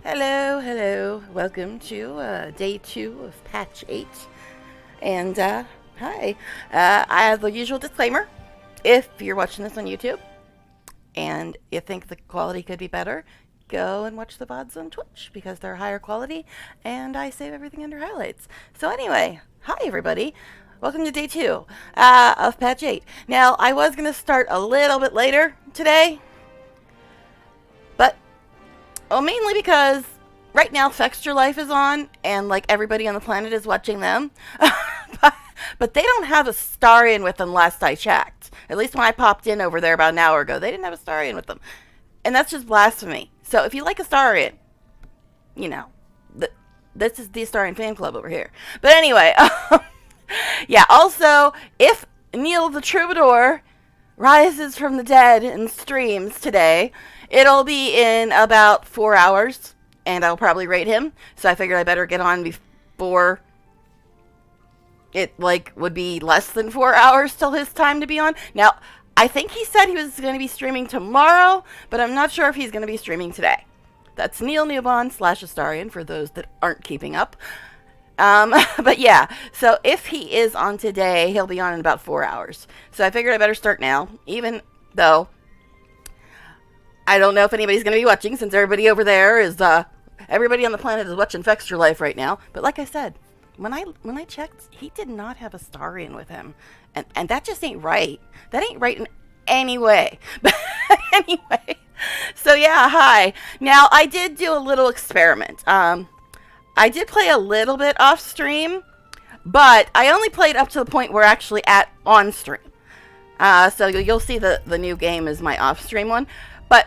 Hello, hello. Welcome to day 2 of patch 8. And, hi. I have the usual disclaimer. If you're watching this on YouTube and you think the quality could be better, go and watch the VODs on Twitch because they're higher quality and I save everything under highlights. So, anyway, hi everybody. Welcome to day 2 of patch 8. Now, I was going to start a little bit later today, but mainly because right now Fexture Life is on, and like everybody on the planet is watching them. but they don't have a Starion with them last I checked. At least when I popped in over there about an hour ago, they didn't have a Starion with them. And that's just blasphemy. So if you like a Starion, you know, this is the Starion fan club over here. But anyway, yeah, also, if Neil the Troubadour rises from the dead and streams today, it'll be in about 4 hours, and I'll probably rate him. So I figured I better get on before it, would be less than 4 hours till his time to be on. Now, I think he said he was going to be streaming tomorrow, but I'm not sure if he's going to be streaming today. That's Neil Neobon / Astarion for those that aren't keeping up. But yeah, so if he is on today, he'll be on in about 4 hours. So I figured I better start now, even though I don't know if anybody's going to be watching, since everybody over there is, everybody on the planet is watching Fexture Life right now. But like I said, when I checked, he did not have a Starion with him. And that just ain't right. That ain't right in any way. But anyway, so yeah, hi. Now, I did do a little experiment. I did play a little bit off stream, but I only played up to the point where actually on stream. So you'll see the new game is my off stream one. But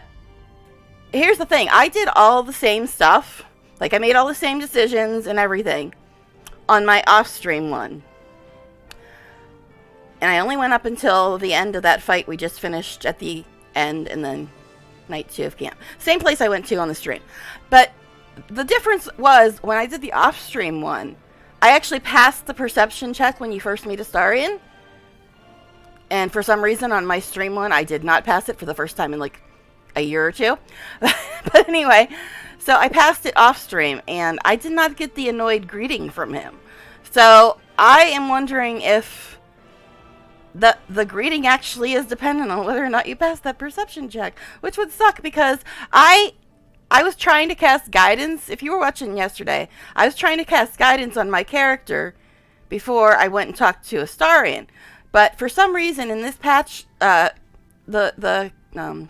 here's the thing. I did all the same stuff. Like, I made all the same decisions and everything on my off stream one. And I only went up until the end of that fight we just finished at the end, and then night 2 of camp. Same place I went to on the stream. But the difference was, when I did the off-stream one, I actually passed the perception check when you first meet Astarion. And for some reason, on my stream one, I did not pass it for the first time in, like, a year or two. But anyway, so I passed it off-stream, and I did not get the annoyed greeting from him. So I am wondering if the greeting actually is dependent on whether or not you pass that perception check, which would suck, because I was trying to cast guidance. If you were watching yesterday, I was trying to cast guidance on my character before I went and talked to Astarion. But for some reason in this patch, the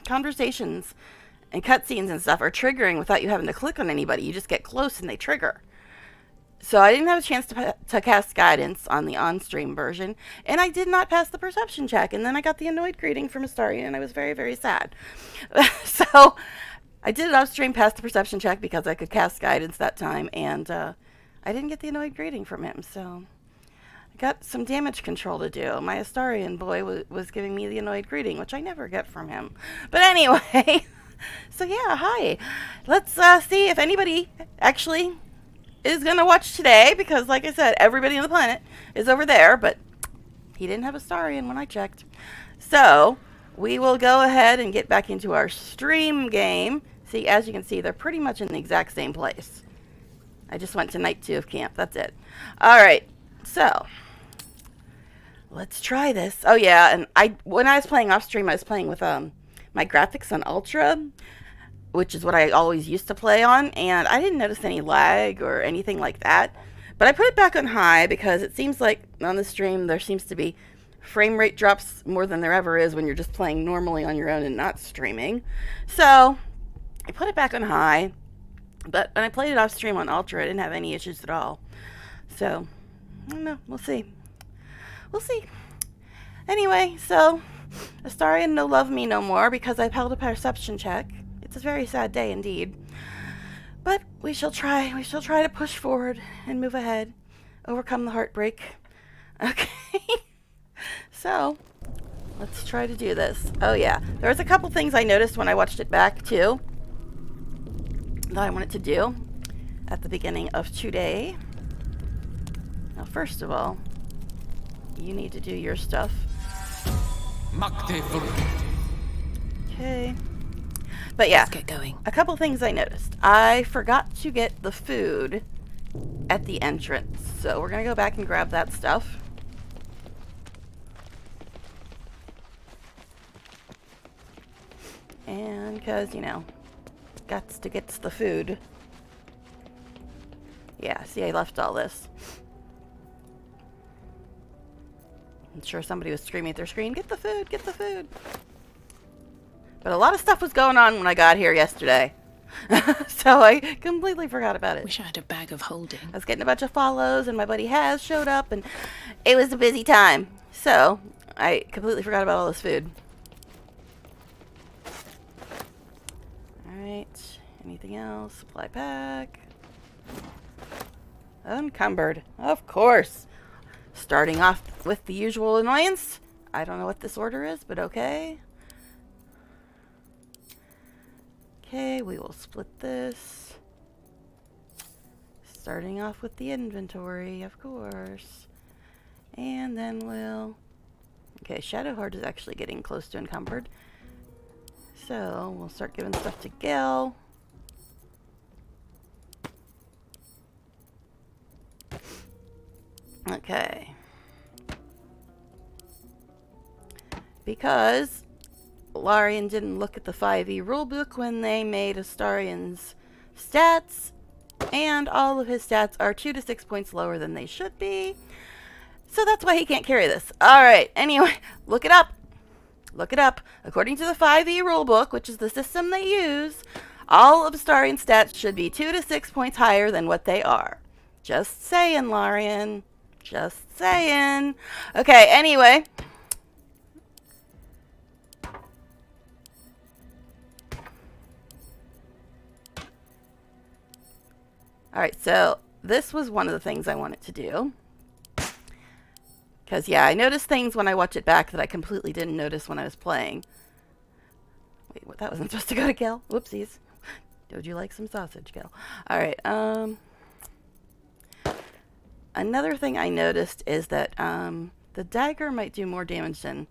conversations and cutscenes and stuff are triggering without you having to click on anybody. You just get close and they trigger. So I didn't have a chance to cast guidance on the on-stream version, and I did not pass the perception check. And then I got the annoyed greeting from Astarion, and I was very, very sad. So I did it off-stream, passed the perception check because I could cast guidance that time, and I didn't get the annoyed greeting from him. So I got some damage control to do. My Astarion boy was giving me the annoyed greeting, which I never get from him. But anyway, so yeah, hi. Let's see if anybody actually is going to watch today, because like I said, everybody on the planet is over there, but he didn't have a Starion when I checked. So we will go ahead and get back into our stream game. See, as you can see, they're pretty much in the exact same place. I just went to night 2 of camp. That's it. All right. So let's try this. Oh yeah, and when I was playing off stream, I was playing with my graphics on Ultra, which is what I always used to play on, and I didn't notice any lag or anything like that. But I put it back on high because it seems like on the stream there seems to be frame rate drops more than there ever is when you're just playing normally on your own and not streaming. So I put it back on high, but when I played it off stream on Ultra, I didn't have any issues at all. So I don't know. We'll see. We'll see. Anyway, so Astarion no love me no more because I've held a perception check. It's a very sad day indeed. But we shall try. We shall try to push forward and move ahead. Overcome the heartbreak. Okay. So, let's try to do this. Oh yeah. There was a couple things I noticed when I watched it back too that I wanted to do at the beginning of today. Now, first of all, you need to do your stuff. Okay. But yeah, Let's get going. a couple things I noticed. I forgot to get the food at the entrance, so we're gonna go back and grab that stuff. And because, you know, guts to get the food. Yeah, see, I left all this. I'm sure somebody was screaming at their screen, get the food, get the food. But a lot of stuff was going on when I got here yesterday. So I completely forgot about it. Wish I had a bag of holding. I was getting a bunch of follows, and my buddy Has showed up, and it was a busy time. So I completely forgot about all this food. Alright, anything else? Supply pack. Unencumbered, of course. Starting off with the usual annoyance. I don't know what this order is, but okay. Okay, we will split this. Starting off with the inventory, of course. And then we'll... Okay, Shadowheart is actually getting close to encumbered. So, we'll start giving stuff to Gil. Okay. Because Larian didn't look at the 5e rulebook when they made Astarion's stats, and all of his stats are 2 to 6 points lower than they should be. So that's why he can't carry this. Alright, anyway, look it up. Look it up. According to the 5e rulebook, which is the system they use, all of Astarion's stats should be 2 to 6 points higher than what they are. Just saying, Larian. Just saying. Okay, anyway. Alright, so this was one of the things I wanted to do. Because, yeah, I noticed things when I watch it back that I completely didn't notice when I was playing. Wait, what? That wasn't supposed to go to Gil? Whoopsies. Would you like some sausage, Gil? Alright, another thing I noticed is that the dagger might do more damage than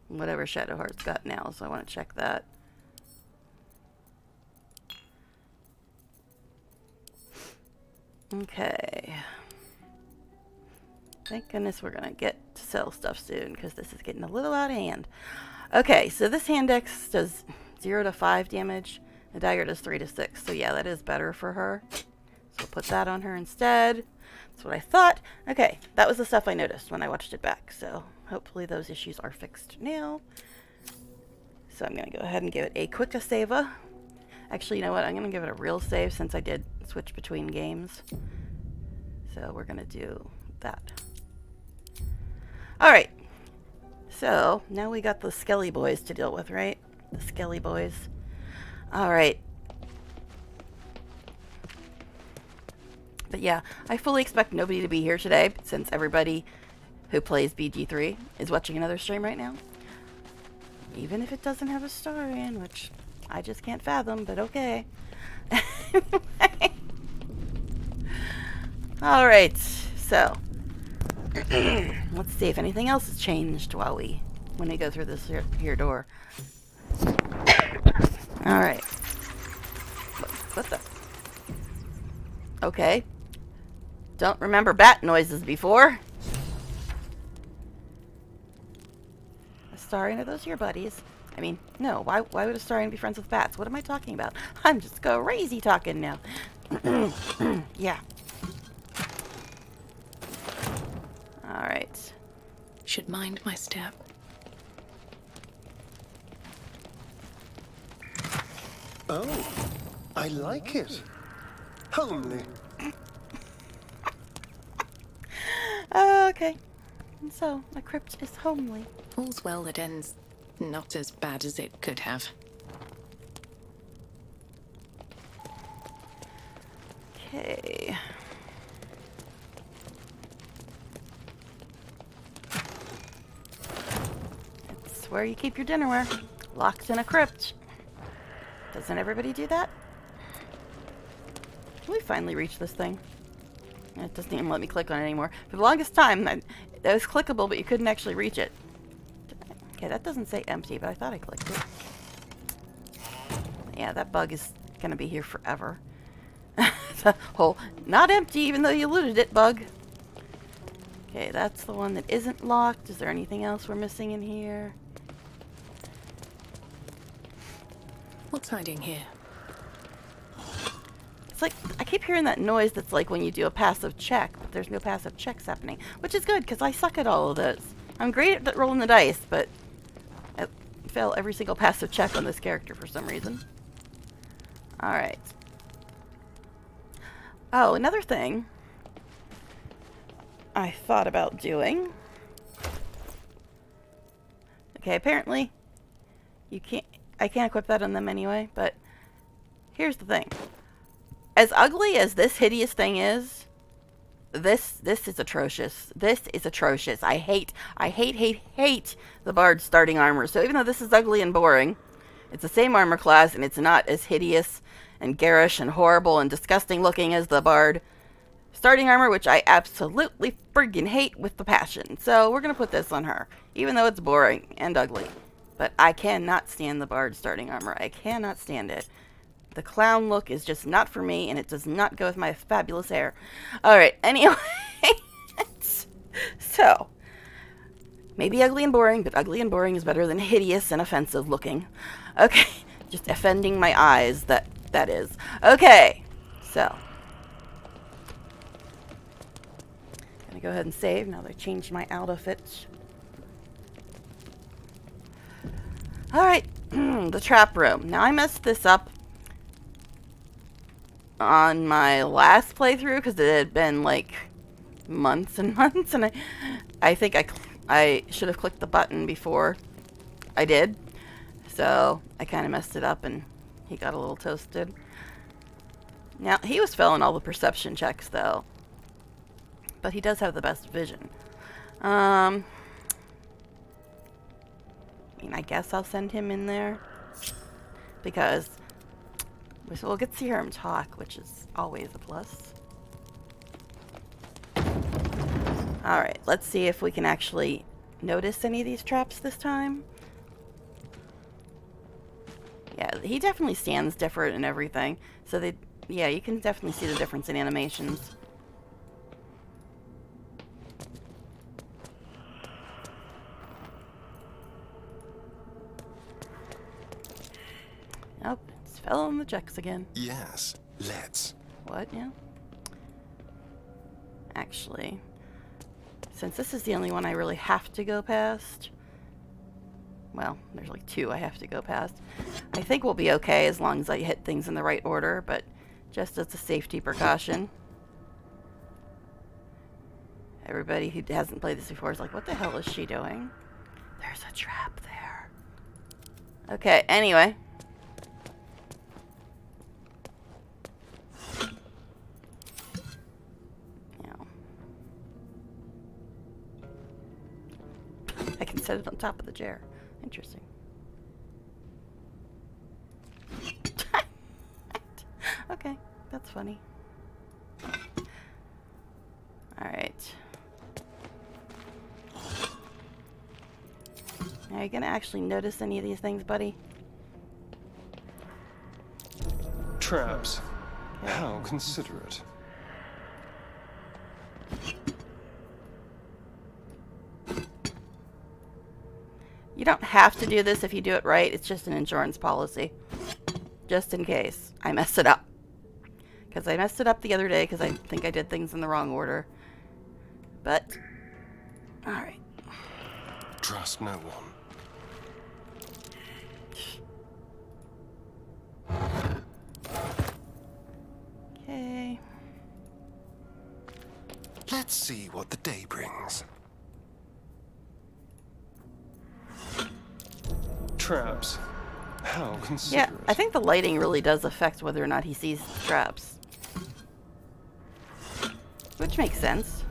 whatever Shadowheart's got now, so I want to check that. Okay. Thank goodness we're going to get to sell stuff soon, because this is getting a little out of hand. Okay, so this hand axe does 0 to 5 damage. The dagger does 3 to 6, so yeah, that is better for her. So we'll put that on her instead. That's what I thought. Okay, that was the stuff I noticed when I watched it back, so hopefully those issues are fixed now. So I'm going to go ahead and give it a quick save. Actually, you know what? I'm going to give it a real save since I did switch between games. So we're going to do that. Alright. So, now we got the Skelly boys to deal with, right? The Skelly boys. Alright. But yeah, I fully expect nobody to be here today, since everybody who plays BG3 is watching another stream right now. Even if it doesn't have a star in, which I just can't fathom, but okay. Alright, so let's see if anything else has changed when we go through this here door. Alright. What the? Okay. Don't remember bat noises before. Astarion, are those your buddies? I mean, no, why would Astarion be friends with bats? What am I talking about? I'm just crazy talking now. Yeah. Alright. Should mind my step. Oh, I like it. Homely. Okay. So, a crypt is homely. All's well that ends not as bad as it could have. Okay. It's where you keep your dinnerware. Locked in a crypt. Doesn't everybody do that? We finally reached this thing. It doesn't even let me click on it anymore. For the longest time, that was clickable, but you couldn't actually reach it. Okay, that doesn't say empty, but I thought I clicked it. Yeah, that bug is gonna be here forever. The hole not empty, even though you looted it, bug. Okay, that's the one that isn't locked. Is there anything else we're missing in here? What's hiding here? It's like, I keep hearing that noise that's like when you do a passive check, but there's no passive checks happening, which is good, because I suck at all of those. I'm great at rolling the dice, but I fail every single passive check on this character for some reason. Alright. Oh, another thing I thought about doing. Okay, apparently I can't equip that on them anyway, but here's the thing. As ugly as this hideous thing is, this is atrocious. This is atrocious. I hate the Bard's starting armor. So even though this is ugly and boring, it's the same armor class, and it's not as hideous and garish and horrible and disgusting looking as the Bard starting armor, which I absolutely friggin' hate with the passion. So we're gonna put this on her, even though it's boring and ugly. But I cannot stand the Bard starting armor. I cannot stand it. The clown look is just not for me, and it does not go with my fabulous hair. Alright, anyway. So, maybe ugly and boring, but ugly and boring is better than hideous and offensive looking. Okay, just offending my eyes, that is. Okay, so. Gonna go ahead and save now that I changed my outfit. Alright, the trap room. Now I messed this up on my last playthrough because it had been like months and months, and I think I should have clicked the button before I did, so I kind of messed it up and he got a little toasted. Now he was failing all the perception checks though, but he does have the best vision. I mean, I guess I'll send him in there because we'll get to hear him talk, which is always a plus. Alright, let's see if we can actually notice any of these traps this time. Yeah, he definitely stands different and everything. So yeah, you can definitely see the difference in animations. Nope, it's fell on the checks again. Yes, let's. What now? Actually, since this is the only one I really have to go past, well, there's like two I have to go past, I think we'll be okay as long as I hit things in the right order, but just as a safety precaution. Everybody who hasn't played this before is like, what the hell is she doing? There's a trap there. Okay, anyway. I can set it on top of the chair. Interesting. Okay, that's funny. Alright. Are you gonna actually notice any of these things, buddy? Traps. Okay. How considerate. You don't have to do this if you do it right. It's just an insurance policy. Just in case I mess it up. Because I messed it up the other day because I think I did things in the wrong order. But, alright. Trust no one. Okay. Let's see what the day brings. Traps. How considerate. Yeah, I think the lighting really does affect whether or not he sees traps. Which makes sense.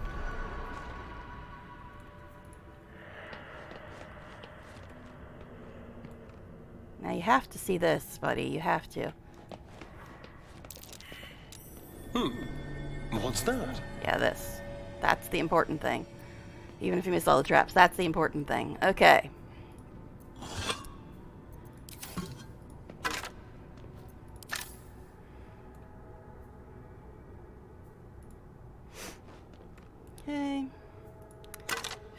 Now you have to see this, buddy. You have to. What's that? Yeah, this. That's the important thing. Even if you miss all the traps, that's the important thing. Okay. Okay.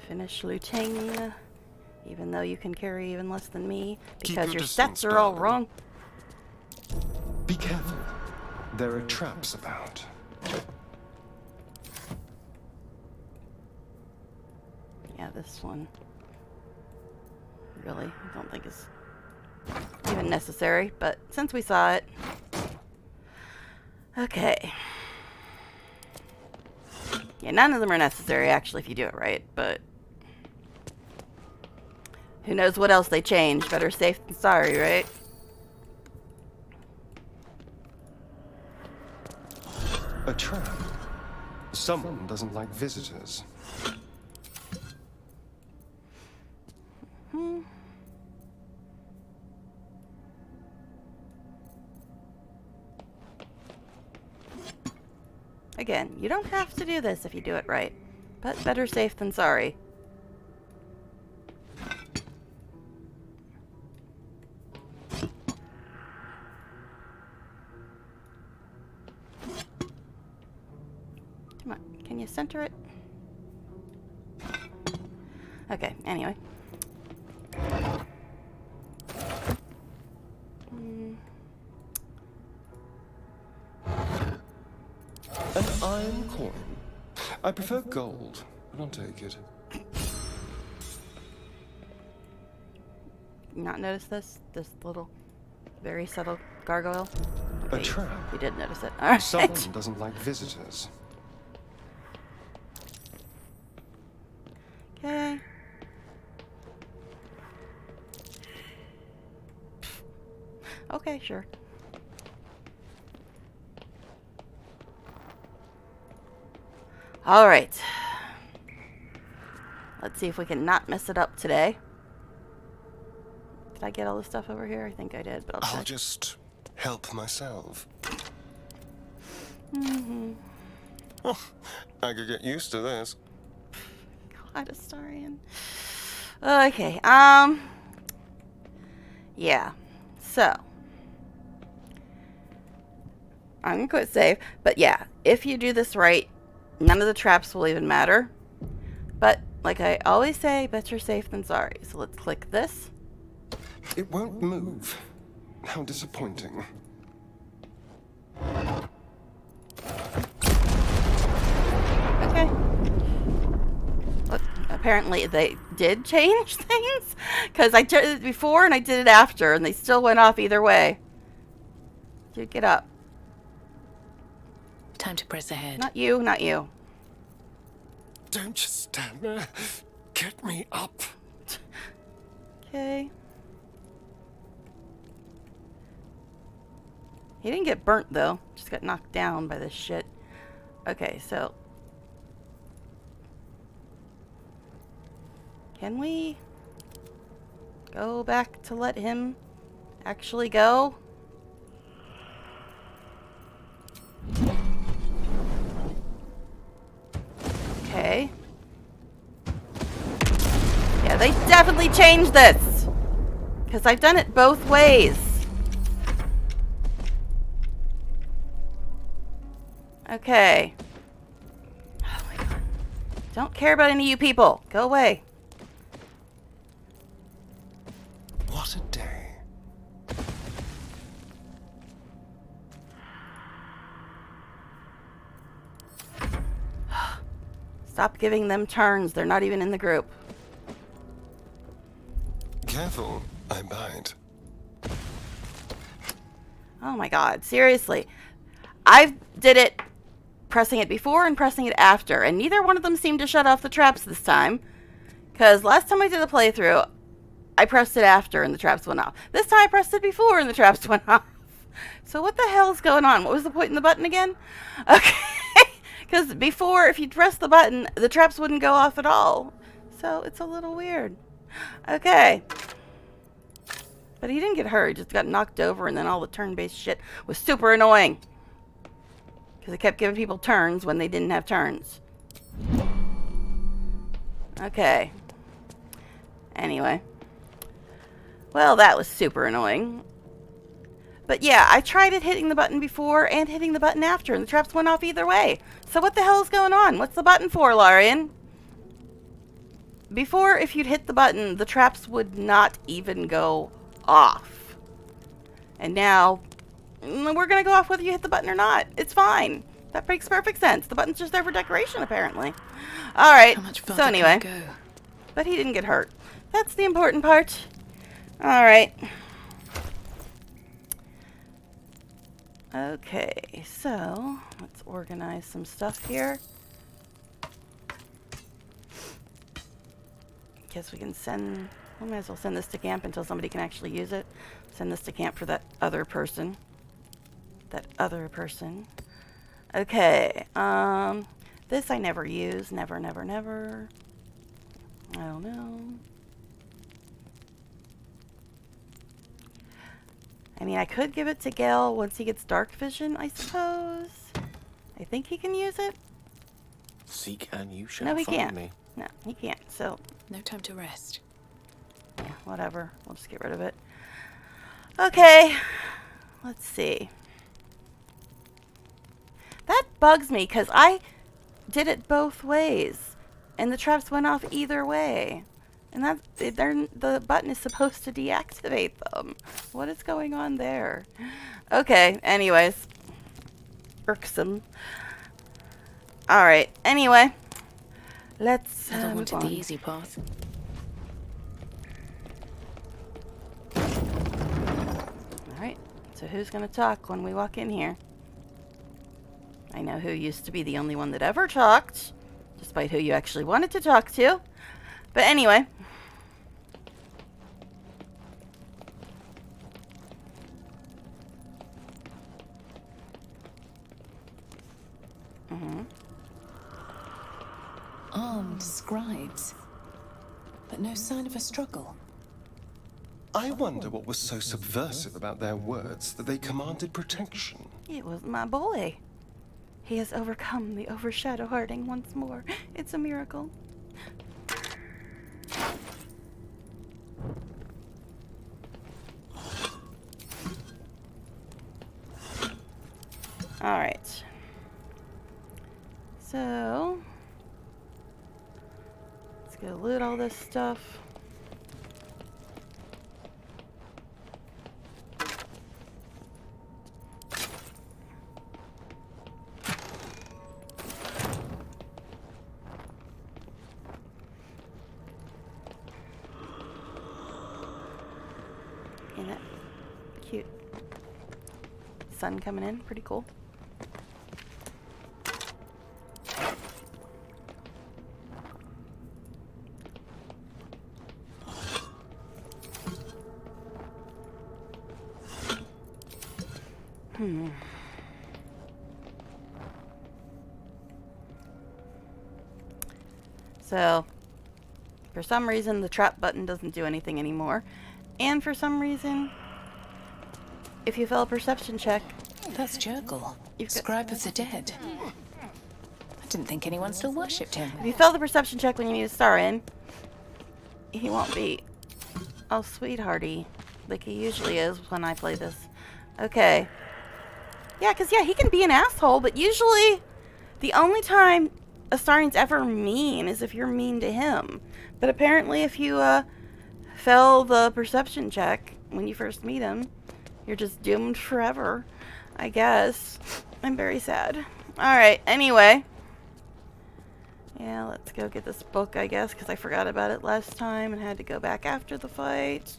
Finish looting. Even though you can carry even less than me. Because your distance, stats are all darling. wrong. Be careful. There are traps about. Yeah, this one. Really, I don't think is even necessary, but since we saw it. Okay. Yeah, none of them are necessary, actually, if you do it right, but who knows what else they change. Better safe than sorry, right? A trap. Someone doesn't like visitors. Again, you don't have to do this if you do it right, but better safe than sorry. Come on, can you center it? Okay, anyway. An iron coin. I prefer gold, but I'll take it. Not notice this? This little, very subtle gargoyle? A trap. You did notice it. Alright. Someone doesn't like visitors. Okay. Okay, sure. All right. Let's see if we can not mess it up today. Did I get all the stuff over here? I think I did, but I'll I'll check. just help myself. Mm-hmm. Oh, I could get used to this. God, Astarion. Okay, yeah. So. I'm gonna quit save. But yeah, if you do this right, none of the traps will even matter. But, like I always say, better safe than sorry. So let's click this. It won't move. How disappointing. Okay. Look, apparently they did change things. Because I did it before and I did it after. And they still went off either way. Dude, get up. Time to press ahead. Not you, not you. Don't just stand there. Get me up. Okay. He didn't get burnt, though. Just got knocked down by this shit. Okay, so. Can we go back to let him actually go? Okay. Yeah, they definitely changed this. Because I've done it both ways. Okay. Oh my god. Don't care about any of you people. Go away. What a day. Stop giving them turns. They're not even in the group. Careful, I bite. Oh my god. Seriously. I did it pressing it before and pressing it after, and neither one of them seemed to shut off the traps this time. Because last time I did a playthrough, I pressed it after and the traps went off. This time I pressed it before and the traps went off. So what the hell is going on? What was the point in the button again? Okay. Because before, if you press the button, the traps wouldn't go off at all. So it's a little weird. Okay. But he didn't get hurt. He just got knocked over, and then all the turn-based shit was super annoying. Because it kept giving people turns when they didn't have turns. Okay. Anyway. Well, that was super annoying. But yeah, I tried it hitting the button before and hitting the button after, and the traps went off either way. So what the hell is going on? What's the button for, Larian? Before, if you'd hit the button, the traps would not even go off. And now, we're going to go off whether you hit the button or not. It's fine. That makes perfect sense. The button's just there for decoration, apparently. Alright, How much so further anyway. can it go? But he didn't get hurt. That's the important part. Alright. Okay, so let's organize some stuff here. Guess we can send... We might as well send this to camp until somebody can actually use it. Send this to camp for that other person. That other person. Okay, this I never use. Never, never, never. I don't know. I mean, I could give it to Gale once he gets dark vision, I suppose. I think he can use it. Seek and you shall No, he find can't. me. No, he can't. So, No time to rest. yeah, whatever. We'll just get rid of it. Okay. Let's see. That bugs me because I did it both ways. And the traps went off either way. And that the button is supposed to deactivate them. What is going on there? Okay, anyways. Irksome. Alright, anyway. Let's Never move wanted on. the easy path. Alright, so who's going to talk when we walk in here? I know who used to be the only one that ever talked, despite who you actually wanted to talk to. But anyway. Armed scribes. But no sign of a struggle. I wonder what was so subversive about their words that they commanded protection. It was my boy. He has overcome the overshadow Harding once more. It's a miracle. Alright. So, let's go loot all this stuff. And that cute sun coming in, pretty cool. So, for some reason, the trap button doesn't do anything anymore. And for some reason, if you fail a perception check, That's Jurgle, You've got- scribe of the dead. I didn't think anyone still worshipped him. if you fail the perception check when you need a star in, he won't be all sweethearty like he usually is when I play this. Okay. Yeah, because, yeah, he can be an asshole, but usually the only time Astarian's ever mean is if you're mean to him. But apparently if you fail the perception check when you first meet him, you're just doomed forever, I guess. I'm very sad. Alright, anyway. Yeah, let's go get this book, I guess, because I forgot about it last time and had to go back after the fight.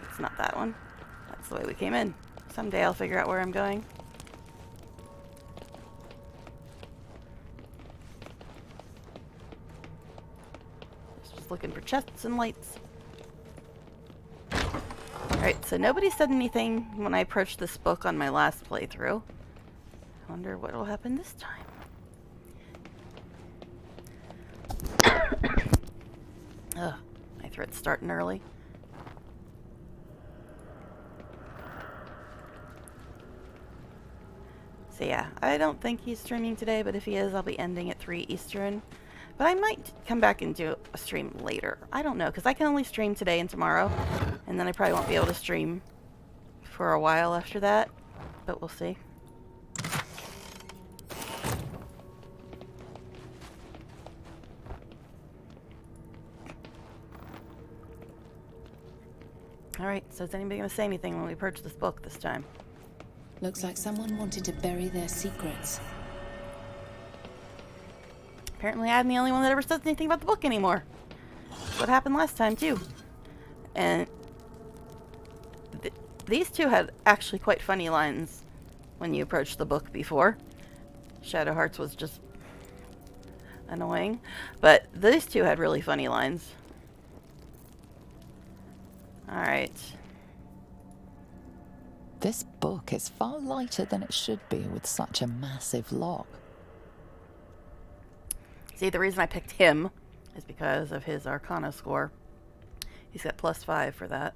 It's not that one. That's the way we came in. Someday I'll figure out where I'm going. Just looking for chests and lights. Alright, so nobody said anything when I approached this book on my last playthrough. I wonder what will happen this time. Ugh, my throat's starting early. So yeah, I don't think he's streaming today, but if he is, I'll be ending at 3 Eastern. But I might come back and do a stream later. I don't know, because I can only stream today and tomorrow. And then I probably won't be able to stream for a while after that. But we'll see. Alright, so is anybody going to say anything when we purge this book this time? Looks like someone wanted to bury their secrets. Apparently I'm the only one that ever says anything about the book anymore. That's what happened last time, too. And these two had actually quite funny lines when you approached the book before. Shadow Hearts was just annoying. But these two had really funny lines. Alright. This book is far lighter than it should be with such a massive lock. See, the reason I picked him is because of his Arcana score. He's got +5 for that.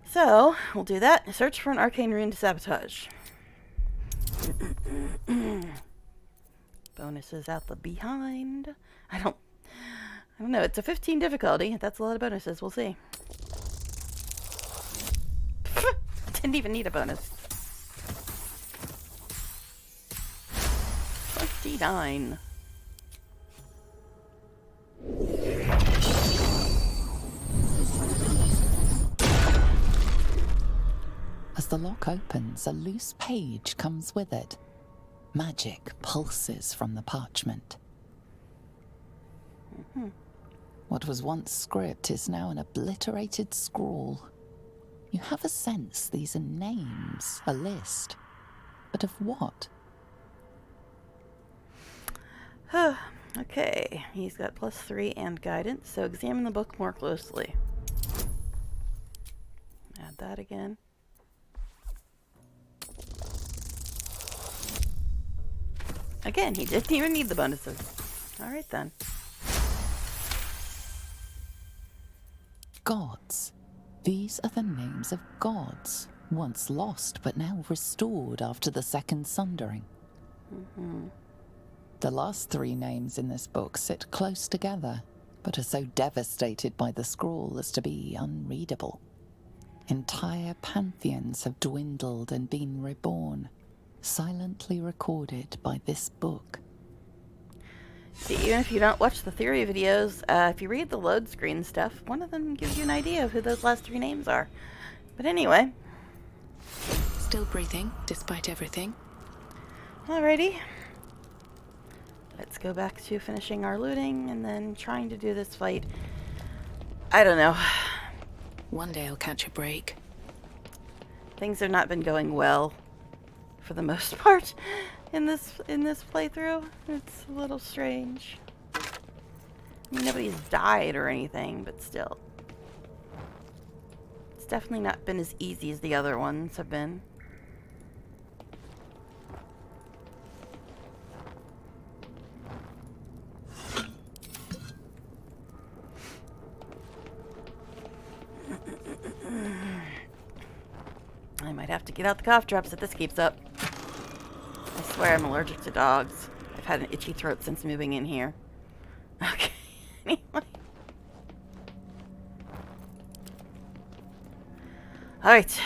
So, we'll do that. Search for an arcane rune to sabotage. Bonuses out the behind. I don't know. It's a 15 difficulty. That's a lot of bonuses. We'll see. Didn't even need a bonus. 29. As the lock opens, a loose page comes with it. Magic pulses from the parchment. What was once script is now an obliterated scrawl. You have a sense these are names, a list. But of what? Okay, he's got +3 and guidance, so examine the book more closely. Add that again. Again, he didn't even need the bonuses. Alright then. Gods. These are the names of gods, once lost but now restored after the Second Sundering. The last 3 names in this book sit close together, but are so devastated by the scrawl as to be unreadable. Entire pantheons have dwindled and been reborn, silently recorded by this book. See, even if you don't watch the theory videos, if you read the load screen stuff, one of them gives you an idea of who those last 3 names are. But anyway. Still breathing, despite everything. Alrighty. Let's go back to finishing our looting and then trying to do this fight. I don't know. One day I'll catch a break. Things have not been going well for the most part in this playthrough. It's a little strange. I mean, nobody's died or anything, but still. It's definitely not been as easy as the other ones have been. I might have to get out the cough drops if this keeps up. I swear I'm allergic to dogs. I've had an itchy throat since moving in here. Okay, anyway. Alright.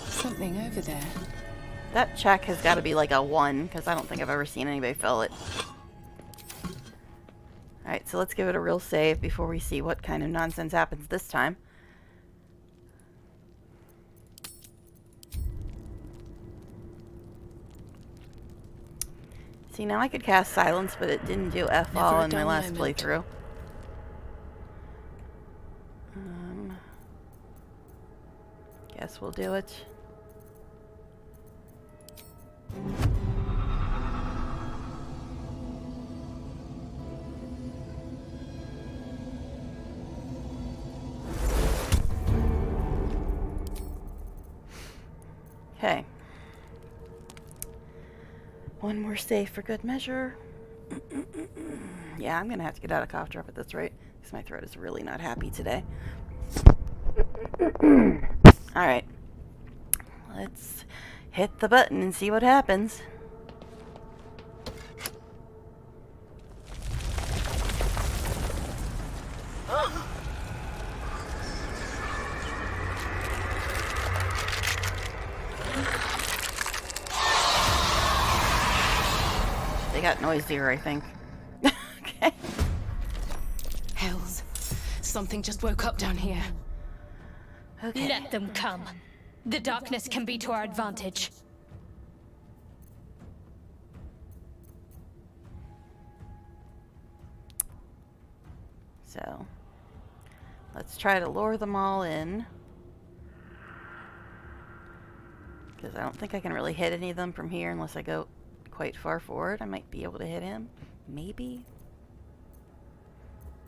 Something over there. That check has got to be like a 1, because I don't think I've ever seen anybody fill it. Alright, so let's give it a real save before we see what kind of nonsense happens this time. See, now I could cast Silence, but it didn't do F all in my last playthrough. Guess we'll do it. Okay. One more save for good measure. Yeah, I'm gonna have to get out a cough drop at this rate, because my throat is really not happy today. Alright. Let's hit the button and see what happens. They got noisier, I think. Okay. Hells. Something just woke up down here. Okay. Let them come. The darkness can be to our advantage. So, let's try to lure them all in. Because I don't think I can really hit any of them from here unless I go quite far forward. I might be able to hit him. Maybe.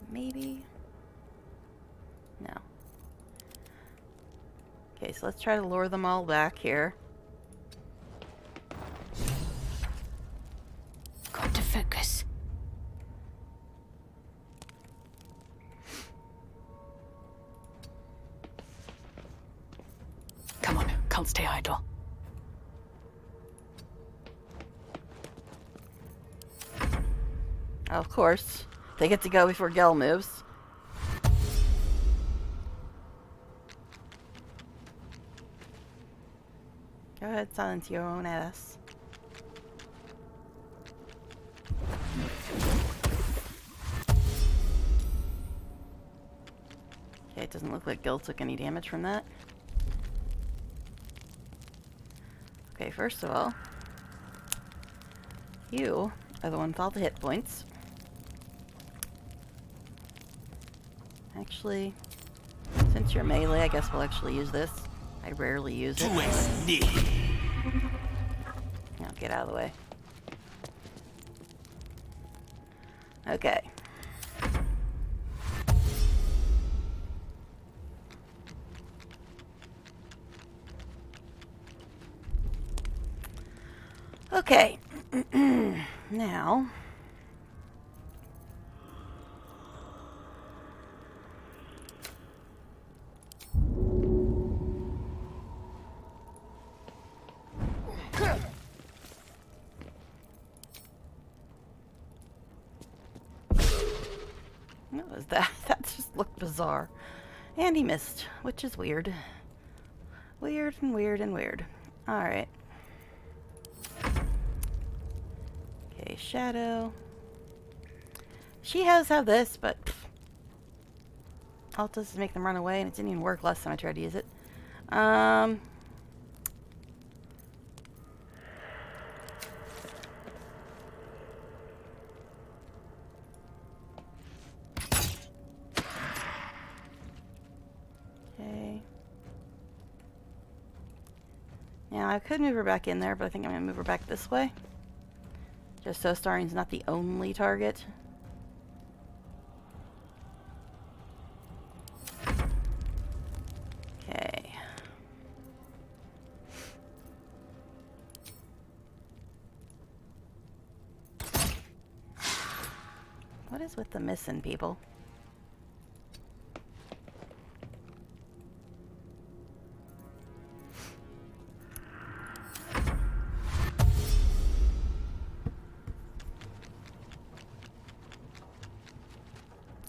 Maybe. No. Okay, so let's try to lure them all back here. Got to focus. Come on, can't stay idle. Oh, of course. They get to go before Gel moves. Go ahead, silence your own ass. Okay, it doesn't look like Gil took any damage from that. Okay, first of all, you are the one with all the hit points. Actually, since you're melee, I guess we'll actually use this. I rarely use it. Now get out of the way. Okay. Okay. Now. What was that? That just looked bizarre. And he missed, which is weird. Weird and weird and weird. Alright. Okay, Shadow. She has have this, but all it does is make them run away, and it didn't even work last time I tried to use it. Okay. Now I could move her back in there, but I think I'm gonna move her back this way. Just so Starring's not the only target. Okay. What is with the missing people?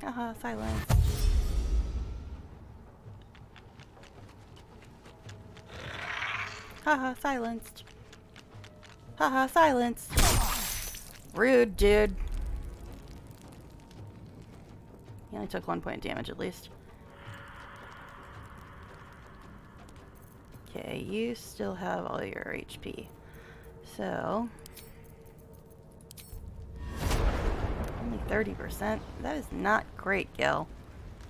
Haha, silence. Haha, silenced. Haha, silenced. Rude, dude. He only took 1 point of damage at least. Okay, you still have all your HP. So... only 30%? That is not great, Gil.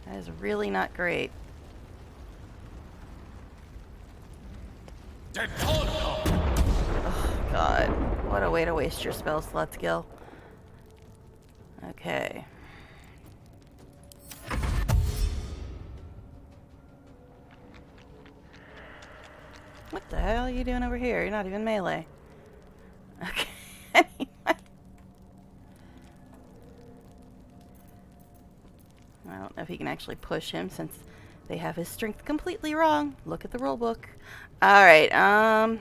That is really not great. Oh, God. What a way to waste your spell slots, Gil. Okay. What the hell are you doing over here? You're not even melee. Okay. Anyway. I don't know if he can actually push him since They have his strength completely wrong. Look at the rule book. Alright, yeah,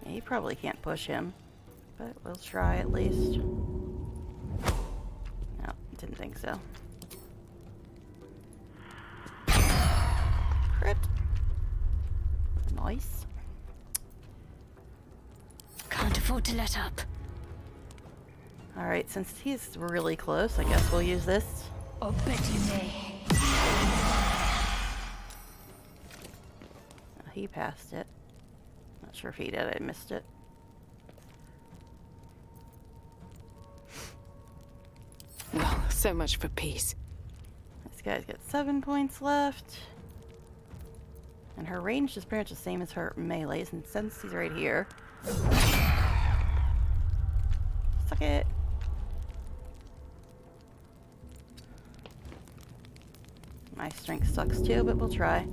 you probably can't push him, but we'll try at least. No, didn't think so. Crit. Nice. Can't afford to let up. Alright, since he's really close, I guess we'll use this. Or bet you may. Oh, he passed it. Not sure if he did, I missed it. Well, so much for peace. This guy's got 7 points left. And her range is pretty much the same as her melee's, and since he's right here. Suck it. My strength sucks too, but we'll try.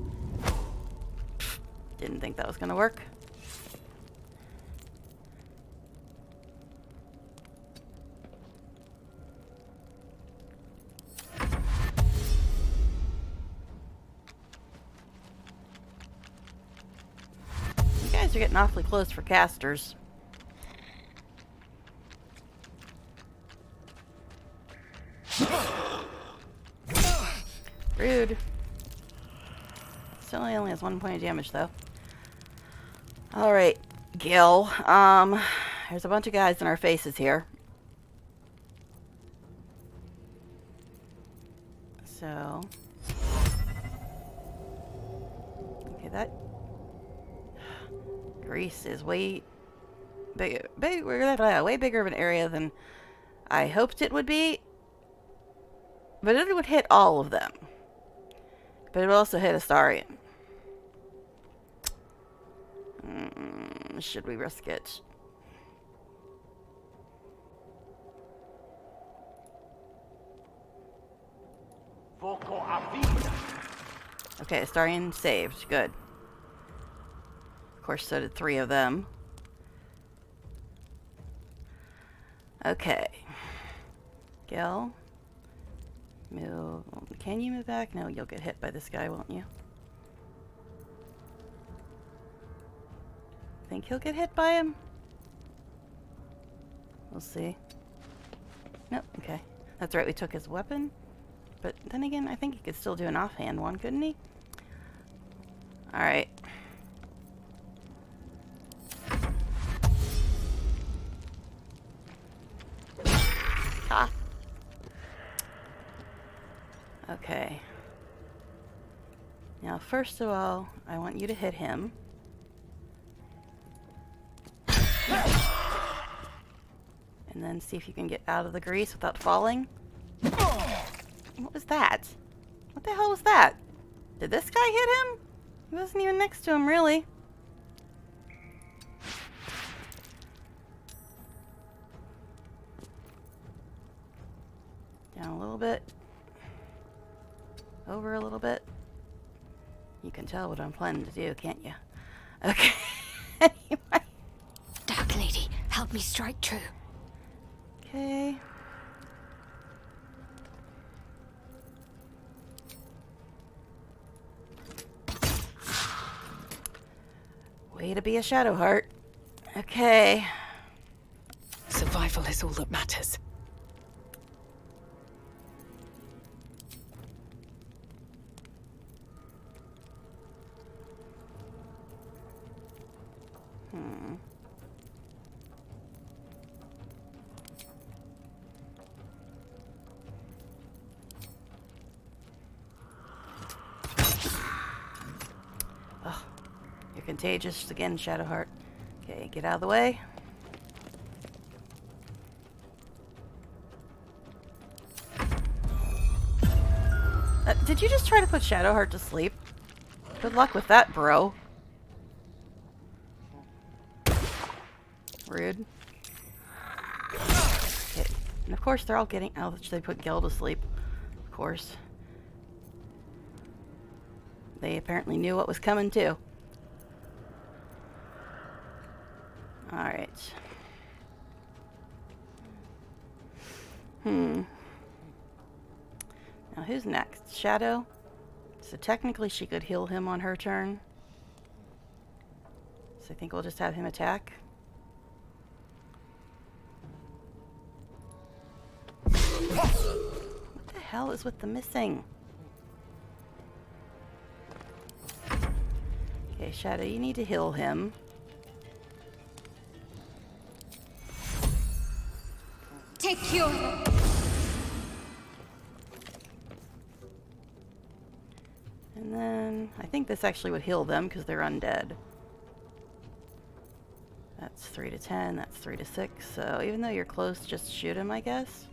Didn't think that was gonna work. You guys are getting awfully close for casters. Rude. Still only has 1 point of damage though. Alright, Gil. There's a bunch of guys in our faces here. So okay, that Greece is way way bigger of an area than I hoped it would be. But it would hit all of them. But it would also hit Astarion. Should we risk it? Okay, Astarion saved. Good. Of course, so did 3 of them. Okay. Gil. Move. Can you move back? No, you'll get hit by this guy, won't you? Think he'll get hit by him? We'll see. Nope, okay. That's right, we took his weapon. But then again, I think he could still do an offhand one, couldn't he? Alright. Ha! Okay. Now, first of all, I want you to hit him. And then see if you can get out of the grease without falling. What was that? What the hell was that? Did this guy hit him? He wasn't even next to him, really. Down a little bit. Over a little bit. You can tell what I'm planning to do, can't you? Okay. Anyway. Dark Lady, help me strike true. Okay. Way to be a Shadowheart. Okay. Survival is all that matters. You're contagious again, Shadowheart. Okay, get out of the way. Did you just try to put Shadowheart to sleep? Good luck with that, bro. Rude. Okay. And of course they're all getting... Oh, they put Gil to sleep. Of course. They apparently knew what was coming, too. Alright. Now who's next? Shadow? So technically she could heal him on her turn. So I think we'll just have him attack. What the hell is with the missing? Okay, Shadow, you need to heal him. Take cure. And then I think this actually would heal them because they're undead. That's 3 to 10, that's 3 to 6. So even though you're close, just shoot him, I guess.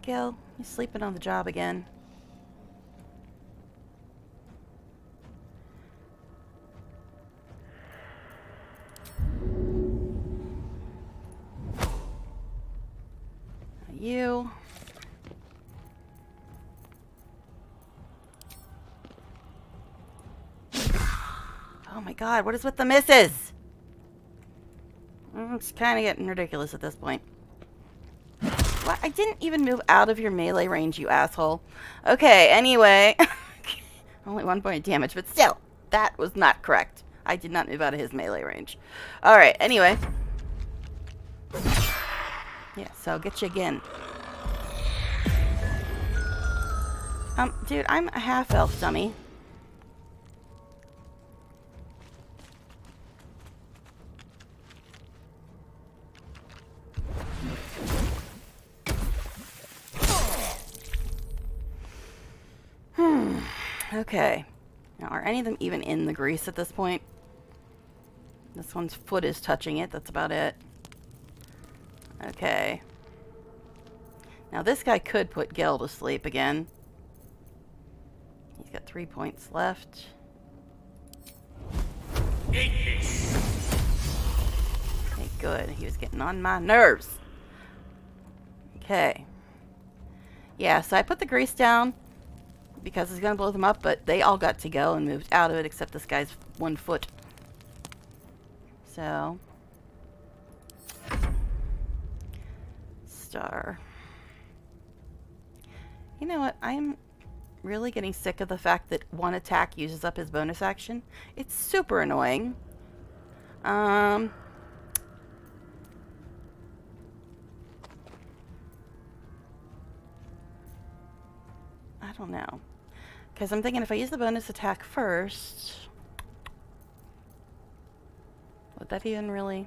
Gil, you sleeping on the job again. You. Oh my god, what is with the misses? It's kind of getting ridiculous at this point. What? I didn't even move out of your melee range, you asshole. Okay, anyway. Only 1 point of damage, but still, that was not correct. I did not move out of his melee range. Alright, anyway. Yeah, so I'll get you again. Dude, I'm a half-elf dummy. Okay. Now, are any of them even in the grease at this point? This one's foot is touching it. That's about it. Okay. Now, this guy could put Gel to sleep again. He's got 3 points left. Okay, good. He was getting on my nerves. Okay. Yeah, so I put the grease down because it's going to blow them up, but they all got to go and moved out of it except this guy's 1 foot. So. Star. You know what? I'm really getting sick of the fact that 1 attack uses up his bonus action. It's super annoying. I don't know. Because I'm thinking if I use the bonus attack first, would that even really...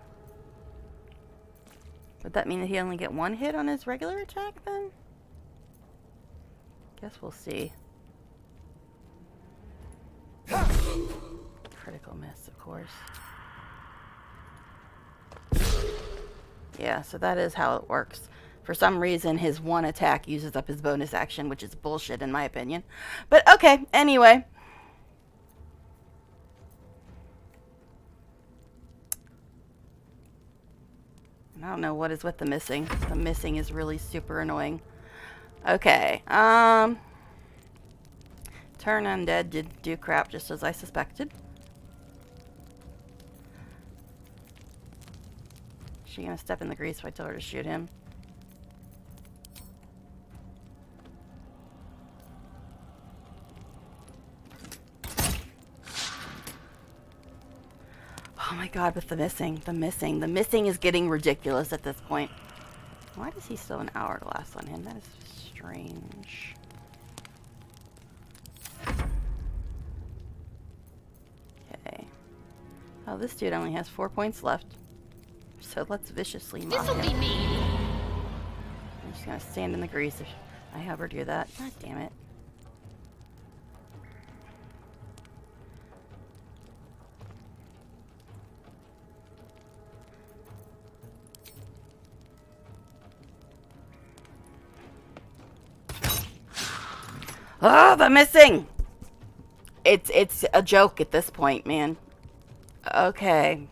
Would that mean that he only get 1 hit on his regular attack then? Guess we'll see. Critical miss, of course. Yeah, so that is how it works. For some reason, his 1 attack uses up his bonus action, which is bullshit in my opinion. But okay, anyway. I don't know what is with the missing. The missing is really super annoying. Okay, Turn Undead did do crap just as I suspected. Is she gonna step in the grease if I tell her to shoot him? Oh my god, with the missing. The missing is getting ridiculous at this point. Why does he still have an hourglass on him? That is strange. Okay. Oh, this dude only has 4 points left. So let's viciously mock him. This'll be me. I'm just gonna stand in the grease if I have her do that. God damn it. Oh, the missing! It's a joke at this point, man. Okay.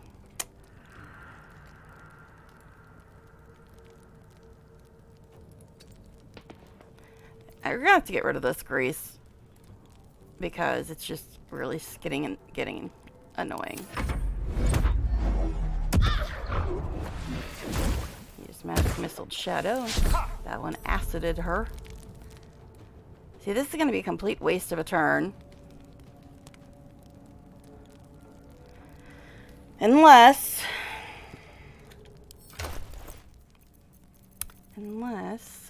We're gonna have to get rid of this grease because it's just really getting annoying. He just magic missiled Shadow. That one acided her. See, this is going to be a complete waste of a turn. Unless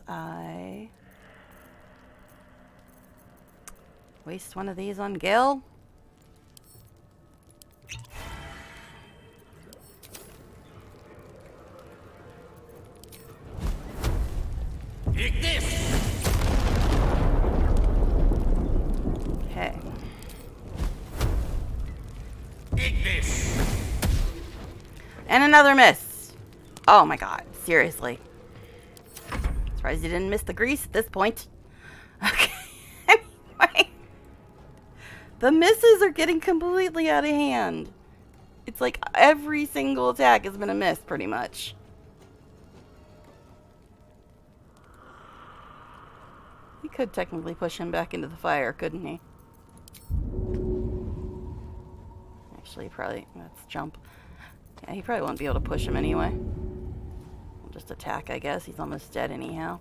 I waste one of these on Gil. Take this! Okay. Take this! And another miss. Oh my god, seriously. Surprised you didn't miss the grease at this point. Okay. Anyway. The misses are getting completely out of hand. It's like every single attack has been a miss, pretty much. He could technically push him back into the fire, couldn't he? Actually, probably. Let's jump. Yeah, he probably won't be able to push him anyway. We'll just attack, I guess. He's almost dead anyhow.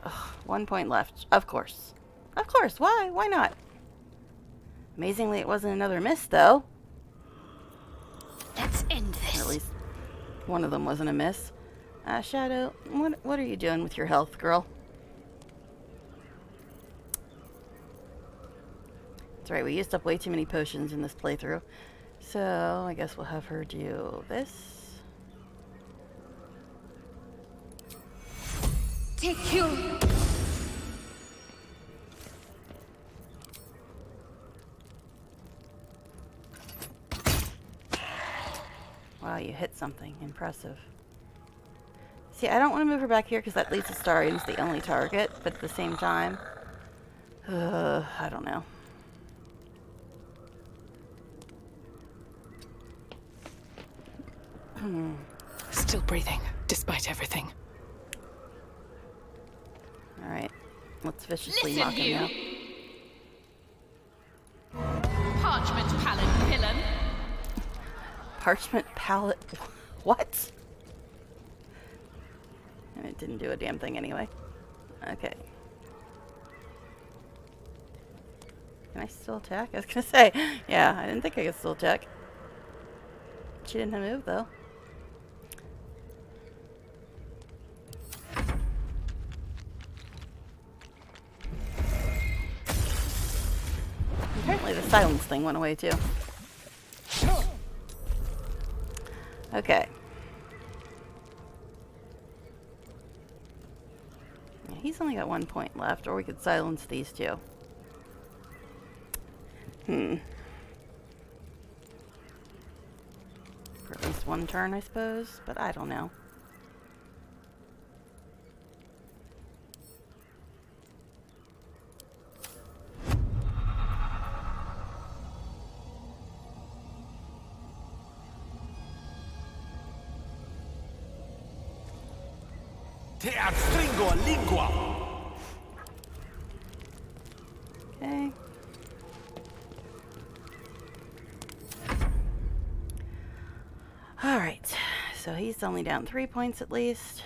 Ugh, 1 point left. Of course. Of course. Why? Why not? Amazingly, it wasn't another miss, though. Let's end Or at this. least one of them wasn't a miss. Shadow, what are you doing with your health, girl? That's right, we used up way too many potions in this playthrough. So, I guess we'll have her do this. Take you. Wow, you hit something. Impressive. See, I don't want to move her back here because that leads to Starian's the only target, but at the same time, I don't know. Still breathing, despite everything. Alright, let's viciously Listen, mock him you. now. Parchment palette villain. Parchment palette. What? And it didn't do a damn thing anyway. Okay. Can I still attack? I was gonna say, yeah, I didn't think I could still attack. She didn't have a move though. Apparently the silence thing went away too. Okay. Yeah, he's only got 1 point left, or we could silence these two. For at least one turn, I suppose, but I don't know. Te adstringo a lingua! Okay. Alright, so he's only down 3 points at least.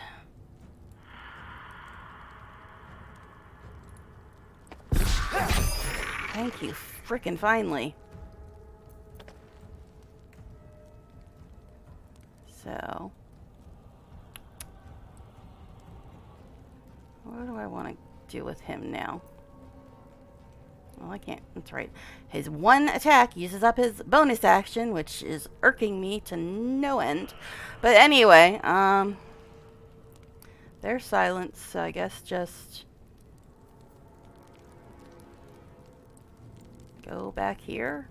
Thank you, frickin' finally. So, what do I want to do with him now? Well, I can't. That's right. His one attack uses up his bonus action, which is irking me to no end. But anyway, they're silent, so I guess just go back here.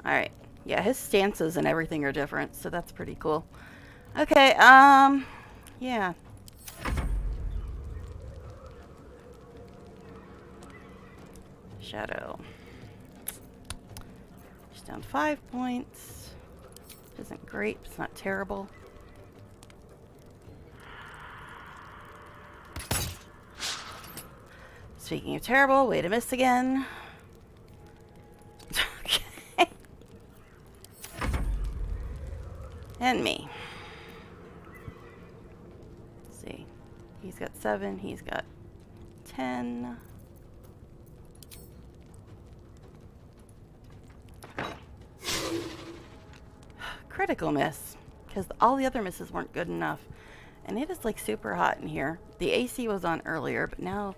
Alright. Yeah, his stances and everything are different, so that's pretty cool. Okay, yeah. Shadow. She's down 5 points. Isn't great, but it's not terrible. Speaking of terrible, way to miss again. Okay. And me. Let's see. He's got 7, he's got 10. Critical miss, because all the other misses weren't good enough. And it is like super hot in here. The AC was on earlier, but now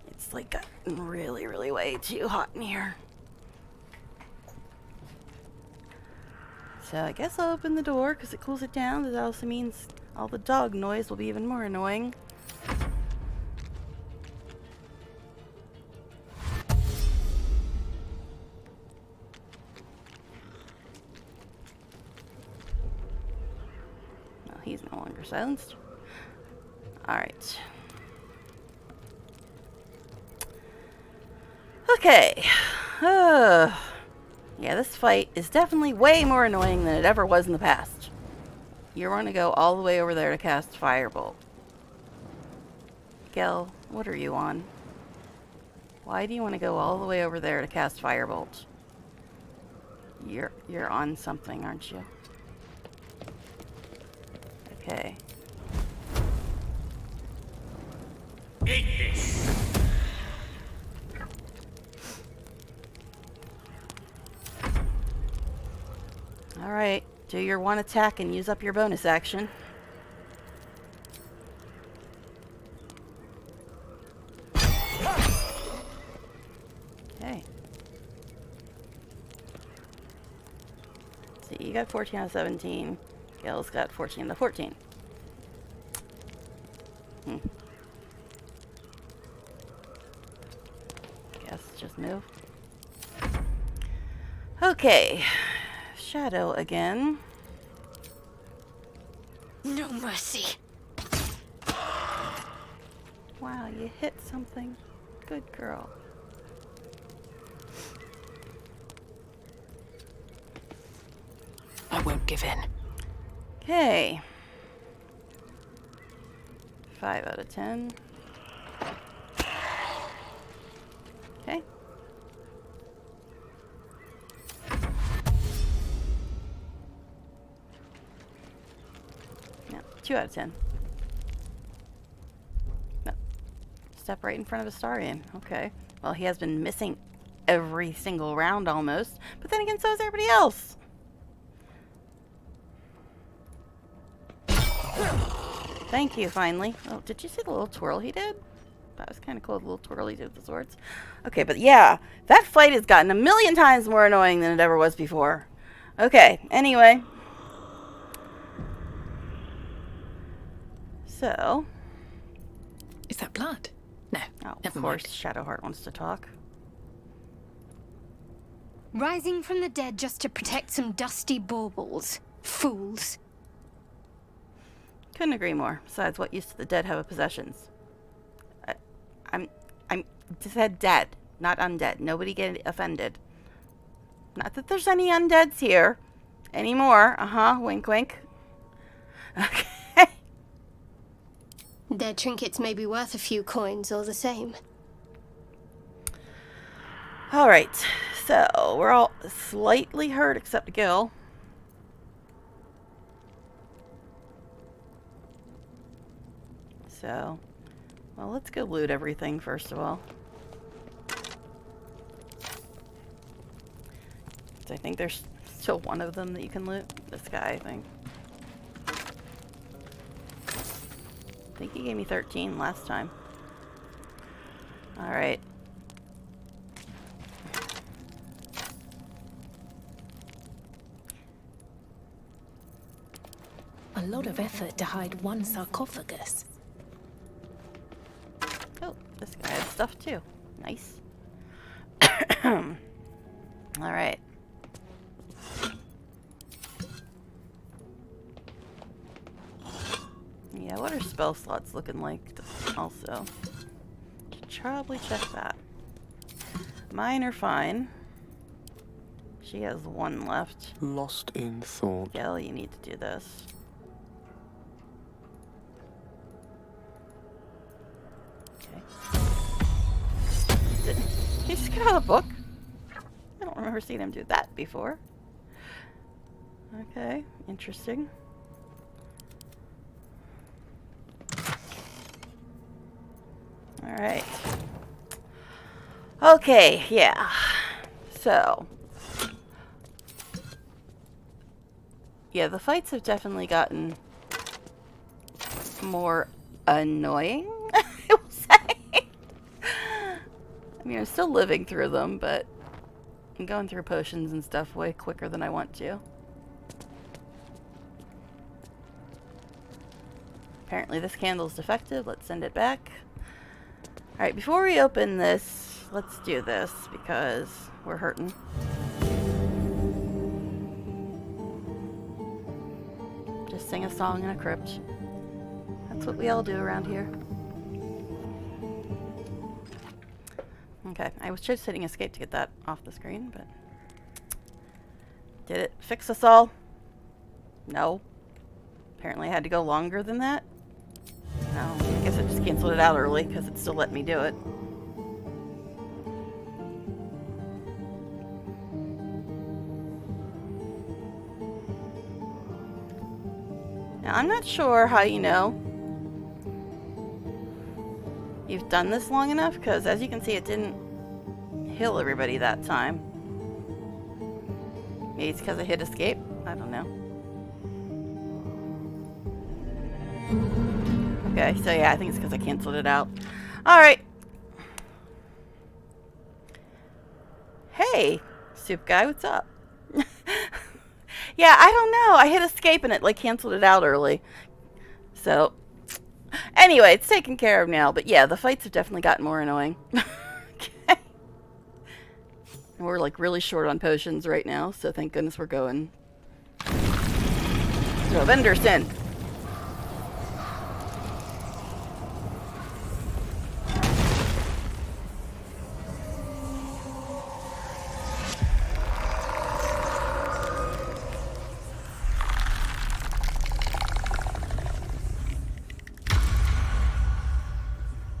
it's like gotten really, really way too hot in here. So I guess I'll open the door because it cools it down. That also means all the dog noise will be even more annoying. Well, he's no longer silenced. Alright. Okay. Yeah, this fight is definitely way more annoying than it ever was in the past. You're going to go all the way over there to cast Firebolt. Gel, what are you on? Why do you want to go all the way over there to cast Firebolt? You're on something, aren't you? Okay. Eat this. Alright, do your one attack and use up your bonus action. Okay. See, you got 14 out of 17. Gail's got 14 out of 14. Guess just move. Okay. Shadow again. No mercy. Wow, you hit something. Good girl. I won't give in. Okay. 5 out of 10. Okay. No, 2 out of 10. No. Step right in front of Astarion. Okay. Well, he has been missing every single round almost. But then again, so is everybody else. Thank you, finally. Oh, did you see the little twirl he did? That was kind of cool, the little twirl he did with the swords. Okay, but yeah, that fight has gotten a million times more annoying than it ever was before. Okay, anyway. So. Is that blood? No, Oh, never of course, mind. Shadowheart wants to talk. Rising from the dead just to protect some dusty baubles. Fools. Couldn't agree more. Besides, what use do the dead have of possessions? I'm said dead, not undead. Nobody get offended. Not that there's any undeads here anymore. Wink, wink. Okay. Their trinkets may be worth a few coins all the same. All right. So we're all slightly hurt except Gil. So, well, let's go loot everything first of all. I think there's still one of them that you can loot. This guy, I think. I think he gave me 13 last time. Alright. A lot of effort to hide one sarcophagus. Oh, this guy has stuff too. Nice. Alright. Yeah, what are spell slots looking like also? Should probably check that. Mine are fine. She has one left. Lost in thought. Gil, you need to do this. Okay. Did he just get out of the book? I don't remember seeing him do that before. Okay, interesting. Alright. Okay, yeah. So. Yeah, the fights have definitely gotten more annoying, I will say. I mean, I'm still living through them, but I'm going through potions and stuff way quicker than I want to. Apparently this candle's defective. Let's send it back. Alright, before we open this, let's do this because we're hurting. Just sing a song in a crypt. That's what we all do around here. Okay, I was just hitting escape to get that off the screen, but... Did it fix us all? No. Apparently I had to go longer than that. No, I guess I just canceled it out early because it still let me do it. Now, I'm not sure how you know you've done this long enough, because as you can see, it didn't heal everybody that time. Maybe it's because I hit escape? I don't know. Okay, so yeah, I think it's because I canceled it out. Alright. Hey, soup guy, what's up? Yeah, I don't know. I hit escape and it like canceled it out early. So, anyway, it's taken care of now. But yeah, the fights have definitely gotten more annoying. Okay. We're like really short on potions right now, so thank goodness we're going to Venderson.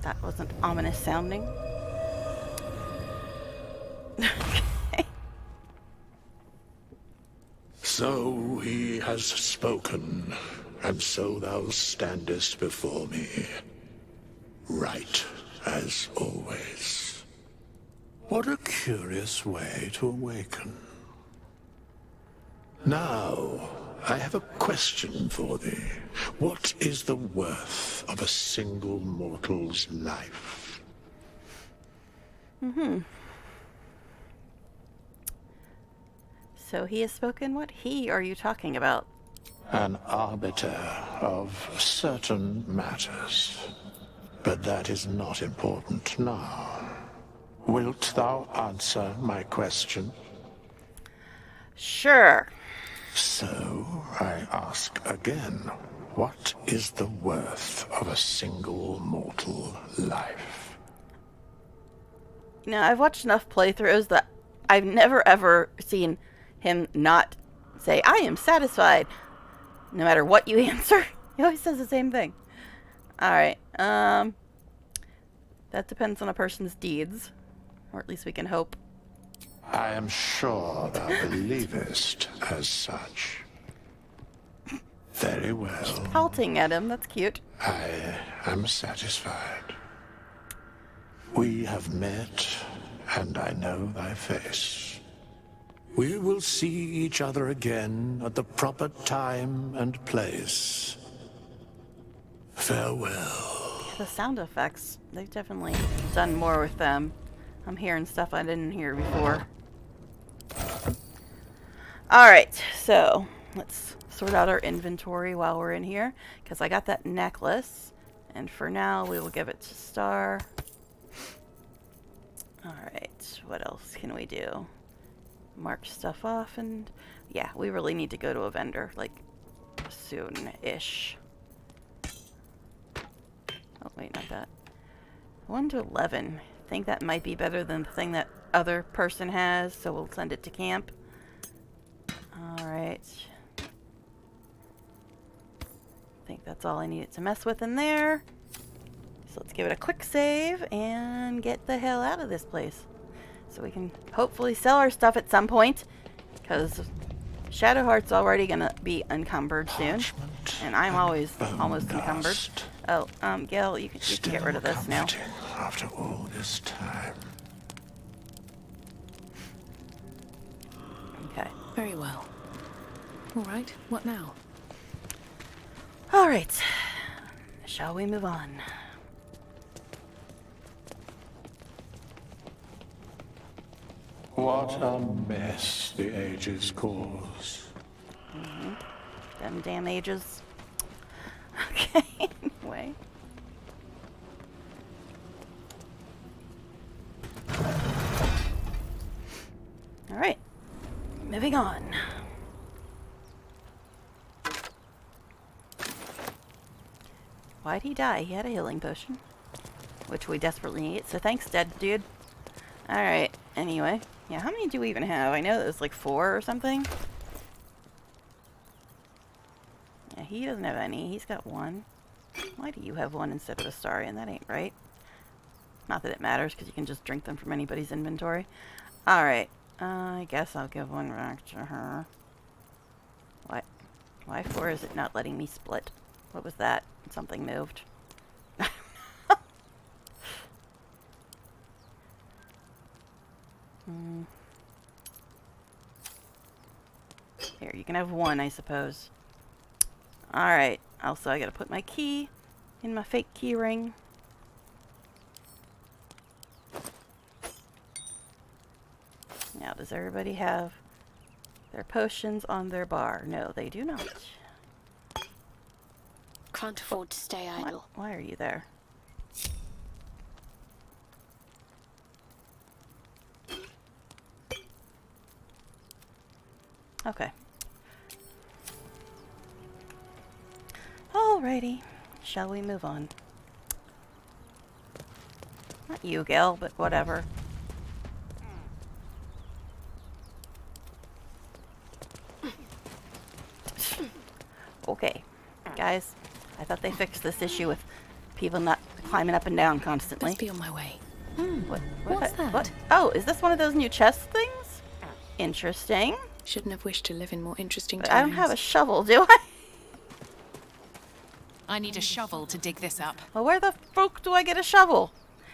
That wasn't ominous sounding. Okay. So he has spoken, and so thou standest before me, right as always. What a curious way to awaken. Now, I have a question for thee. What is the worth of a single mortal's life? So he has spoken. What he are you talking about? An arbiter of certain matters. But that is not important now. Wilt thou answer my question? Sure. So, I ask again, what is the worth of a single mortal life? You know, I've watched enough playthroughs that I've never ever seen him not say, I am satisfied. No matter what you answer, he always says the same thing. Alright, that depends on a person's deeds. Or at least we can hope. I am sure thou believest as such. Very well. Halting at him, that's cute. I am satisfied. We have met, and I know thy face. We will see each other again at the proper time and place. Farewell. The sound effects, they've definitely done more with them. I'm hearing stuff I didn't hear before. Alright, so let's sort out our inventory while we're in here, because I got that necklace, and for now we will give it to Star. Alright, what else can we do? Mark stuff off, and yeah, we really need to go to a vendor, like, soon-ish. Oh, wait, not that. 1 to 11. I think that might be better than the thing that other person has, so we'll send it to camp. That's all I needed to mess with in there. So let's give it a quick save and get the hell out of this place. So we can hopefully sell our stuff at some point. Because Shadowheart's already going to be encumbered soon. And I'm always almost encumbered. Oh, Gil, you can get rid of this now. After all this time. Okay. Very well. All right, what now? All right. Shall we move on? What a mess the ages cause. Them damn ages. Okay, anyway. Alright. Moving on. Why'd he die? He had a healing potion. Which we desperately need, so thanks, dead dude. Alright, anyway. Yeah, how many do we even have? I know there's like 4 or something. Yeah, he doesn't have any. He's got 1. Why do you have 1 instead of Astarion? That ain't right. Not that it matters, because you can just drink them from anybody's inventory. Alright. I guess I'll give 1 back to her. What? Why 4 is it not letting me split? What was that? Something moved. Here, you can have 1, I suppose. Alright. Also, I gotta put my key in my fake key ring. Now, does everybody have their potions on their bar? No, they do not. Can't afford to stay idle. Why are you there? Okay. Alrighty. Shall we move on? Not you, Gil, but whatever. Okay. Guys, I thought they fixed this issue with people not climbing up and down constantly. Let's be on my way. What's that? What? Oh, is this one of those new chest things? Interesting. Shouldn't have wished to live in more interesting But times. I don't have a shovel, do I? I need a shovel to dig this up. Well, where the fuck do I get a shovel?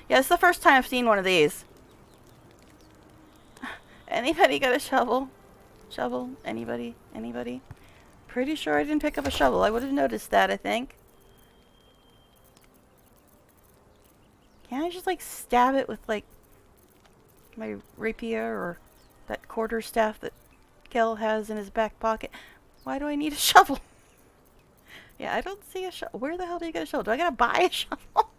Yeah, it's the first time I've seen one of these. Anybody got a shovel? Shovel? Anybody? Anybody? Pretty sure I didn't pick up a shovel. I would have noticed that, I think. Can't I just, like, stab it with, like, my rapier or that quarterstaff that Gil has in his back pocket? Why do I need a shovel? Yeah, I don't see a shovel. Where the hell do you get a shovel? Do I gotta buy a shovel?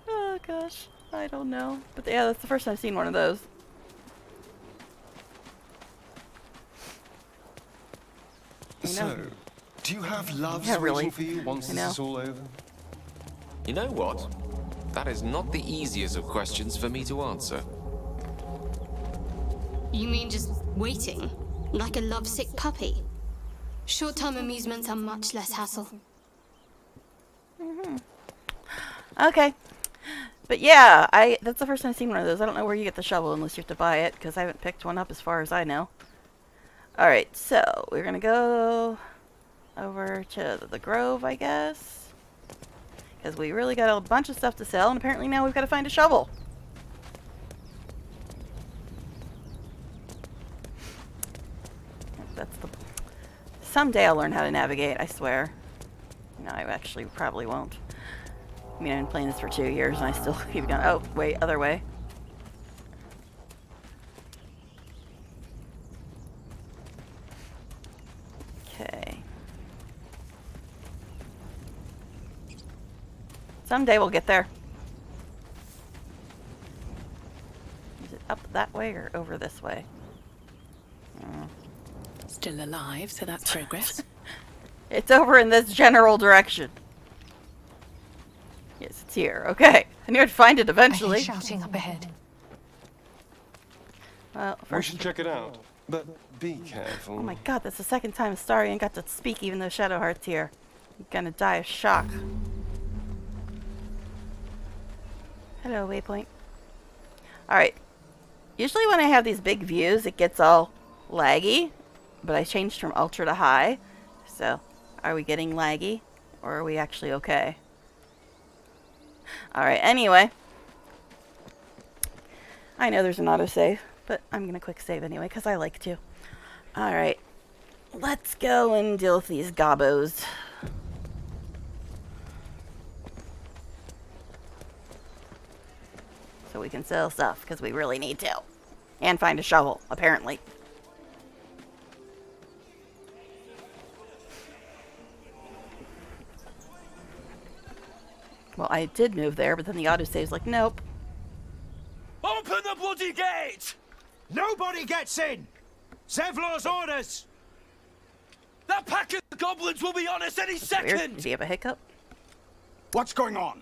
Oh, gosh. I don't know. But, yeah, that's the first time I've seen one of those. So, do you have loves Yeah, really. waiting for you once I this know. is all over? You know what? That is not the easiest of questions for me to answer. You mean just waiting? Like a lovesick puppy? Short-term amusements are much less hassle. Okay. But yeah, that's the first time I've seen one of those. I don't know where you get the shovel unless you have to buy it, because I haven't picked one up as far as I know. Alright, so we're gonna go over to the Grove, I guess. Because we really got a bunch of stuff to sell, and apparently now we've got to find a shovel. That's the... Someday I'll learn how to navigate, I swear. No, I actually probably won't. I mean, I've been playing this for 2 years, and I still keep going. Oh, wait, other way. Okay. Someday we'll get there. Is it up that way or over this way? Still alive, so that's progress. It's over in this general direction. Yes, it's here. Okay. I knew I'd find it eventually. Shouting up ahead. Well, We first... should check it out, but be careful. Oh my god, that's the second time Astarion got to speak even though Shadowheart's here. You're gonna die of shock. Hello, waypoint. Alright. Usually when I have these big views, it gets all laggy. But I changed from ultra to high. So, are we getting laggy? Or are we actually okay? Alright, anyway. I know there's an autosave, but I'm gonna quick save anyway, because I like to. Alright. Let's go and deal with these gobos. So we can sell stuff, because we really need to. And find a shovel, apparently. Well, I did move there, but then the autosave's like, nope. Open the bloody gate! Nobody gets in! Zevlor's orders! That pack of goblins will be on us any second! Weird. Did he have a hiccup? What's going on?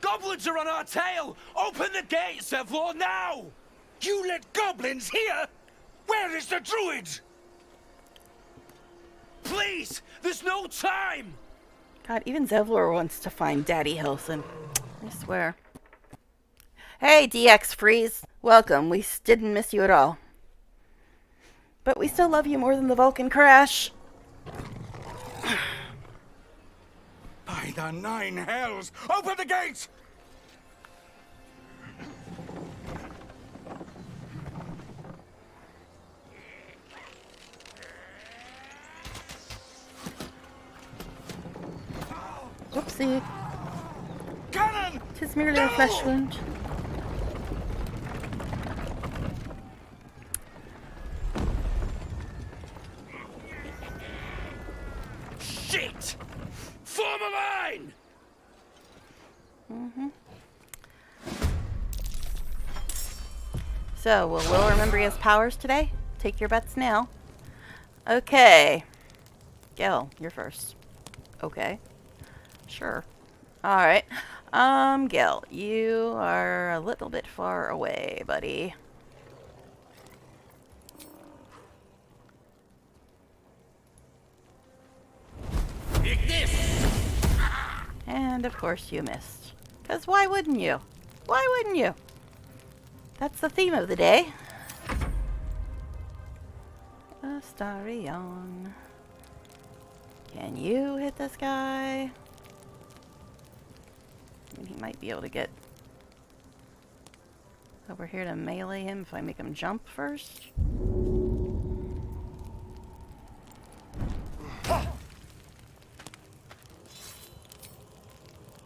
Goblins are on our tail! Open the gate, Zevlor, now! You let goblins here? Where is the druid? Please! There's no time! God, even Zevlor wants to find Daddy Hilson. I swear. Hey, DX Freeze. Welcome. We didn't miss you at all. But we still love you more than the Vulcan crash. By the 9 hells! Open the gate! Whoopsie. Cannon! 'Tis merely a flesh wound. Shit! Form a line! So, will Will remember he has powers today? Take your bets now. Okay. Gil, you're first. Okay. Sure. Alright. Gil, you are a little bit far away, buddy. And of course you missed. Because why wouldn't you? Why wouldn't you? That's the theme of the day. Astarion. Can you hit this guy? I mean, he might be able to get over here to melee him if I make him jump first.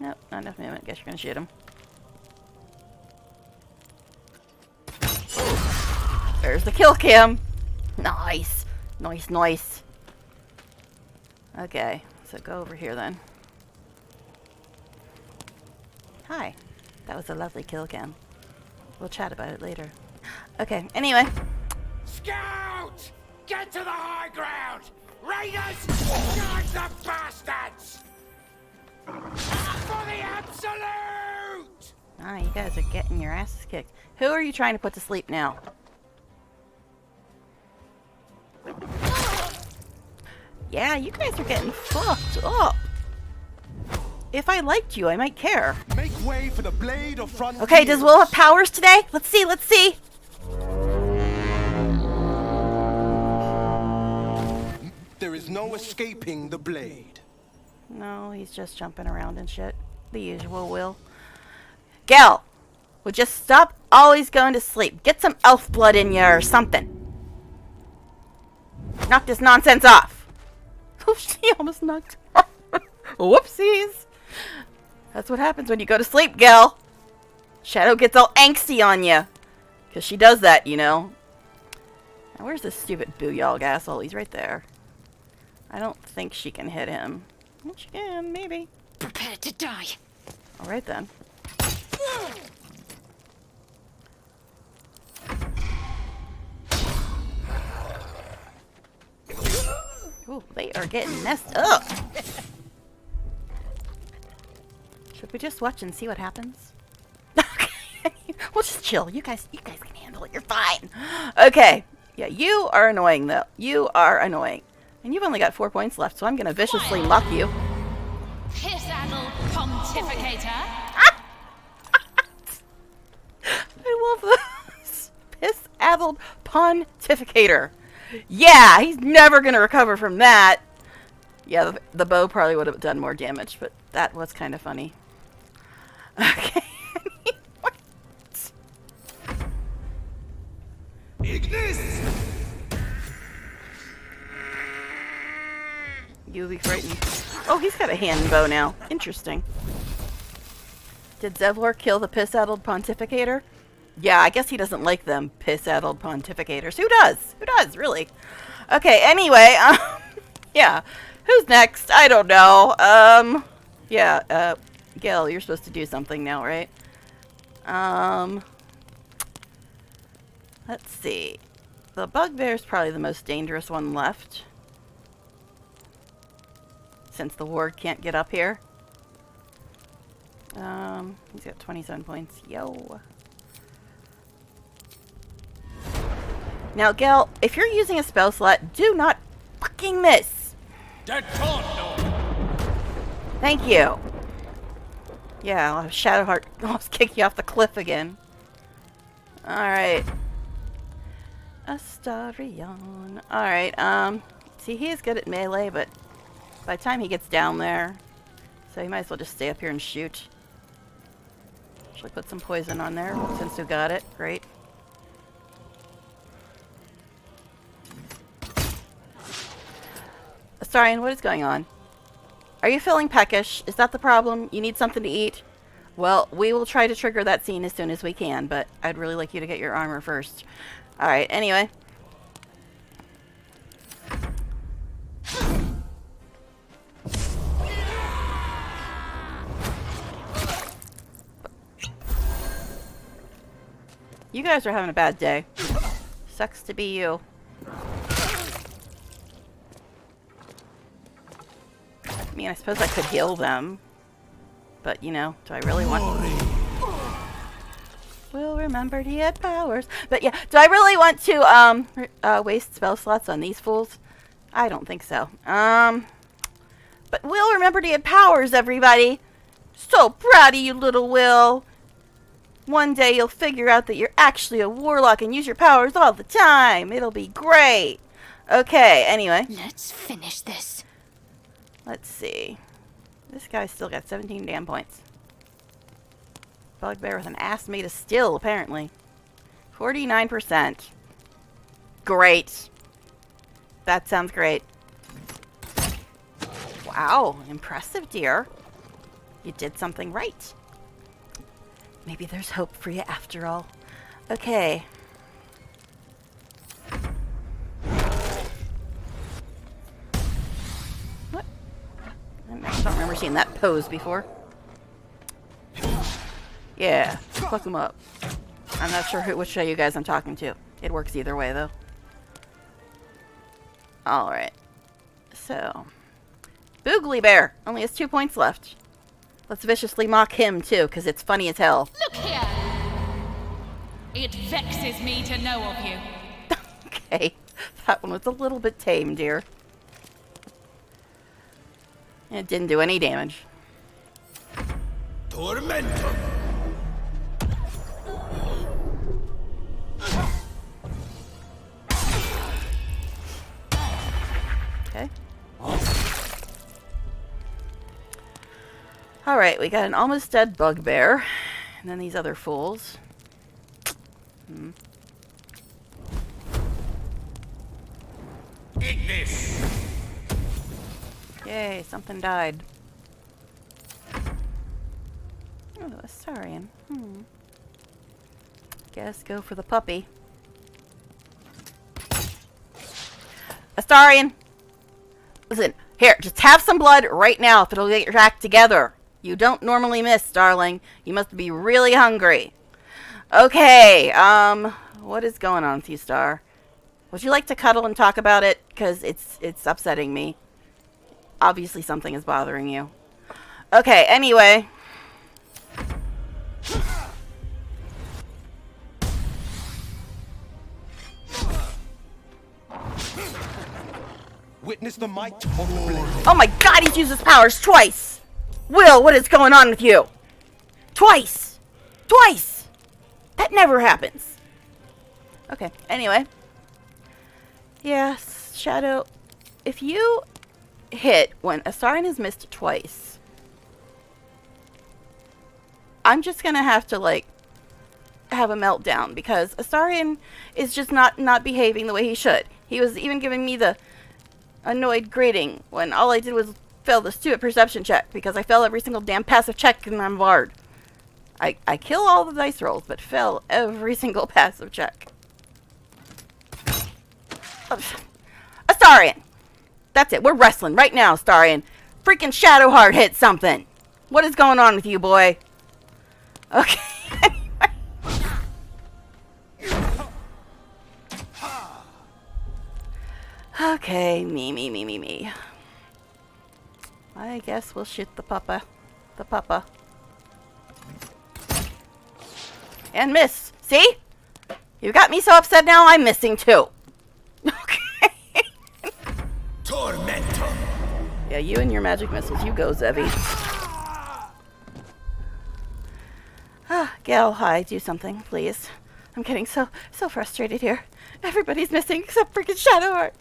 Nope, not enough movement. Guess you're gonna shoot him. There's the kill cam. Nice. Nice, nice. Okay, so go over here then. Hi. That was a lovely kill cam. We'll chat about it later. Okay, anyway. Scout! Get to the high ground! Raiders! Charge the bastards! For the absolute! Ah, you guys are getting your asses kicked. Who are you trying to put to sleep now? Yeah, you guys are getting fucked up. If I liked you, I might care. Make way for the blade of front. Okay, does Will have powers today? Let's see, let's see. There is no escaping the blade. No, he's just jumping around and shit. The usual Will. Gal, would just stop always going to sleep. Get some elf blood in you or something. Knock this nonsense off. Oh, she almost knocked off. Whoopsies. That's what happens when you go to sleep, Gal. Shadow gets all angsty on you. Because she does that, you know. Now, where's this stupid Booyog asshole? He's right there. I don't think she can hit him. Well, she can, maybe. Prepare to die. Alright then. Ooh, they are getting messed up. Should we just watch and see what happens? Okay. We'll just chill. You guys can handle it. You're fine. Okay. Yeah, you are annoying though. You are annoying. And you've only got 4 points left, so I'm gonna viciously mock you. Piss-addled pontificator. I love this. Piss-addled pontificator. Yeah, he's never going to recover from that. Yeah, the bow probably would have done more damage, but that was kind of funny. Okay. Ignis! You'll be frightened. Oh, he's got a hand bow now. Interesting. Did Zevlor kill the piss-addled pontificator? Yeah, I guess he doesn't like them piss-addled pontificators. Who does? Who does, really? Okay, anyway, yeah. Who's next? I don't know. Yeah, Gil, you're supposed to do something now, right? Let's see. The bugbear's probably the most dangerous one left. Since the ward can't get up here. He's got 27 points. Yo. Now, Gil, if you're using a spell slot, do not fucking miss. Thank you. Yeah, I'll have Shadowheart almost kick you off the cliff again. Alright. Astarion. Alright, see, he is good at melee, but by the time he gets down there, so he might as well just stay up here and shoot. Actually put some poison on there, since you got it. Great. Astarion, what is going on? Are you feeling peckish? Is that the problem? You need something to eat? Well, we will try to trigger that scene as soon as we can, but I'd really like you to get your armor first. Alright, anyway. You guys are having a bad day. Sucks to be you. I mean, I suppose I could heal them. But, you know, do I really want... Will remember he had powers. But yeah, do I really want to waste spell slots on these fools? I don't think so. But Will remembered he had powers, everybody. So proud of you, little Will. One day you'll figure out that you're actually a warlock and use your powers all the time. It'll be great. Okay, anyway. Let's finish this. Let's see. This guy's still got 17 damn points. Bugbear with an ass made of steel, apparently. 49%. Great. That sounds great. Wow, impressive, dear. You did something right. Maybe there's hope for you after all. Okay. What? I don't remember seeing that pose before. Yeah, fuck him up. I'm not sure which of you guys I'm talking to. It works either way, though. Alright. So. Boogly Bear only has 2 points left. Let's viciously mock him, too, because it's funny as hell. Look here! It vexes me to know of you. Okay. That one was a little bit tame, dear. It didn't do any damage. Tormentum! Okay. Alright, we got an almost dead bugbear. And then these other fools. Ignis! Yay, something died. Oh, Astarion. Guess go for the puppy. Astarion! Listen, here, just have some blood right now if it'll get your act together. You don't normally miss, darling. You must be really hungry. Okay, what is going on with you, Star? Would you like to cuddle and talk about it? Because it's upsetting me. Obviously something is bothering you. Okay, anyway. Witness the might of the blade. Oh my god, he's used his powers twice! Will, what is going on with you? Twice! Twice! That never happens. Okay, anyway. Yes, Shadow. If you hit when Astarion is missed twice, I'm just gonna have to, like, have a meltdown because Astarion is just not behaving the way he should. He was even giving me the annoyed greeting when all I did was fail the stupid perception check because I fail every single damn passive check and I'm barred. I kill all the dice rolls but fail every single passive check. Astarion! That's it. We're wrestling right now, Astarion. Freaking Shadowheart hit something. What is going on with you, boy? Okay. Okay, me. I guess we'll shoot the puppa. The puppa. And miss. See? You got me so upset now, I'm missing too. Okay. Tormentum. Yeah, you and your magic missiles. You go, Zevi. Gal, hi. Do something, please. I'm getting so frustrated here. Everybody's missing except freaking Shadowheart.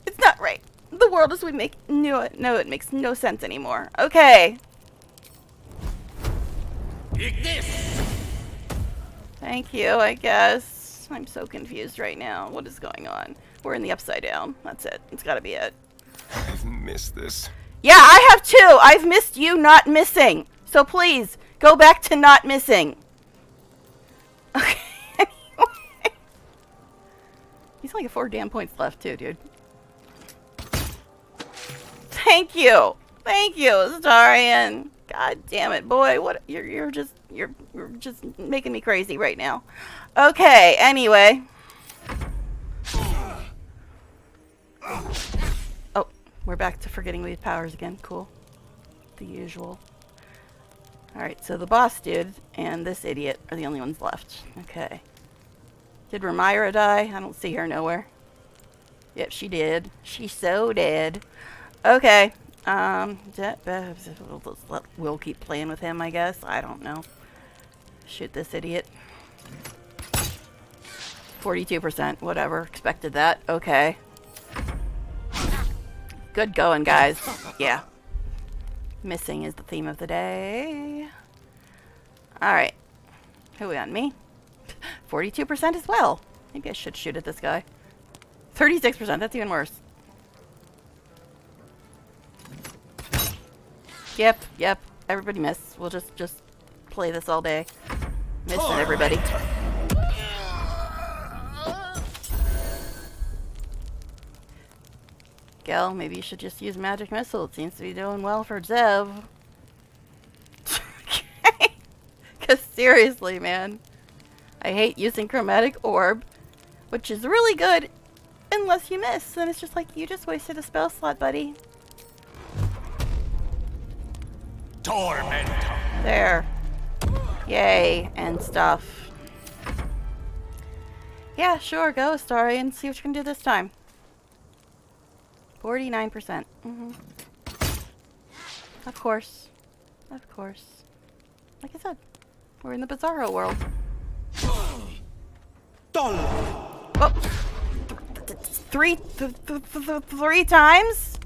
It's not right. The world as we knew it. No, it makes no sense anymore. Okay. Thank you, I guess. I'm so confused right now. What is going on? We're in the upside down. That's it. It's gotta be it. I've missed this. Yeah, I have too. I've missed you not missing. So please, go back to not missing. Okay. Anyway. He's only got 4 damn points left too, dude. Thank you. Thank you, Astarion. God damn it, boy. What you're just making me crazy right now. Okay, anyway. Oh, we're back to forgetting we have powers again. Cool. The usual. Alright, so the boss dude and this idiot are the only ones left. Okay. Did Ramira die? I don't see her nowhere. Yep, she did. She so did. Okay. We'll keep playing with him, I guess. I don't know. Shoot this idiot. 42%. Whatever. Expected that. Okay. Good going, guys. Yeah. Missing is the theme of the day. Alright. Who are we on? Me? 42% as well. Maybe I should shoot at this guy. 36%. That's even worse. Yep. Everybody miss. We'll just play this all day. Missing everybody. Gel, maybe you should just use magic missile. It seems to be doing well for Zev. Okay. Because seriously, man. I hate using chromatic orb, which is really good unless you miss. Then it's just like, you just wasted a spell slot, buddy. Tormentum. There. Yay, and stuff. Yeah, sure, go, Astarion. See what you can do this time. 49%. Of course. Of course. Like I said, we're in the Bizarro world. Oh! Three times?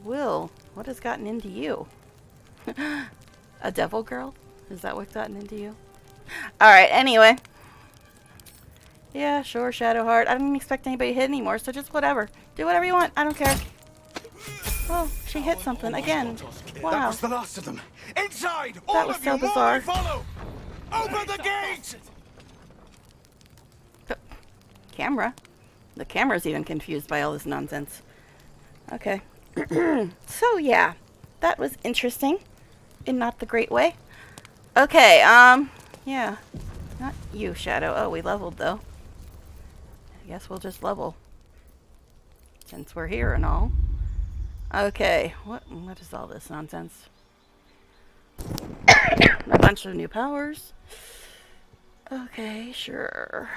Will, what has gotten into you? A devil girl? Is that what's gotten into you? Alright, anyway. Yeah, sure, Shadowheart. I didn't expect anybody to hit anymore, so just whatever. Do whatever you want. I don't care. Oh, she hit something again. Wow. That was the last of them. Inside! That All was of so you, bizarre. follow! Open the gate! Camera? The camera's even confused by all this nonsense. Okay. So, yeah. That was interesting. In not the great way. Okay, yeah. Not you, Shadow. Oh, we leveled, though. I guess we'll just level. Since we're here and all. Okay, what is all this nonsense? A bunch of new powers. Okay, sure.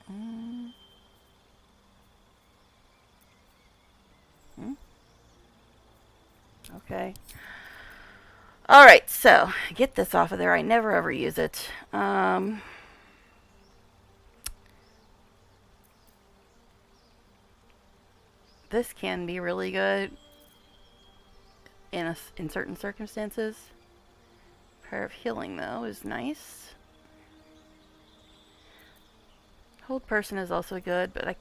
Hmm? Okay. Alright, so, get this off of there. I never ever use it. This can be really good in certain circumstances. Prayer of Healing, though, is nice. Hold Person is also good, but I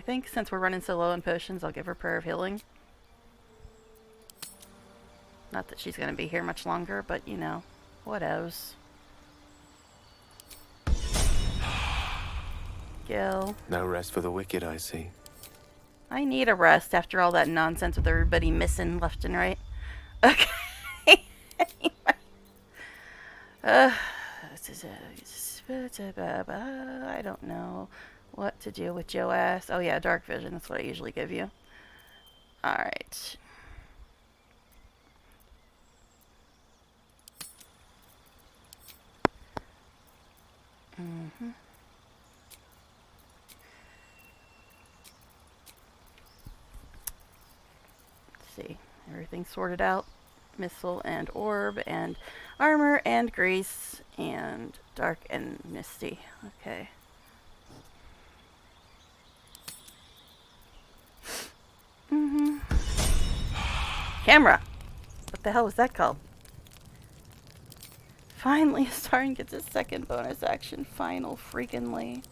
think since we're running so low on potions, I'll give her Prayer of Healing. Not that she's going to be here much longer, but, you know, whatevs. Gil. No rest for the wicked, I see. I need a rest after all that nonsense with everybody missing left and right. Okay. Anyway. I don't know what to do with Joas. Oh yeah, Dark Vision. That's what I usually give you. Alright. Let's see. Everything's sorted out. Missile and Orb and Armor and Grease and Dark and Misty. Okay. Camera! What the hell was that called? Finally, Starn gets his second bonus action. Final freaking-ly.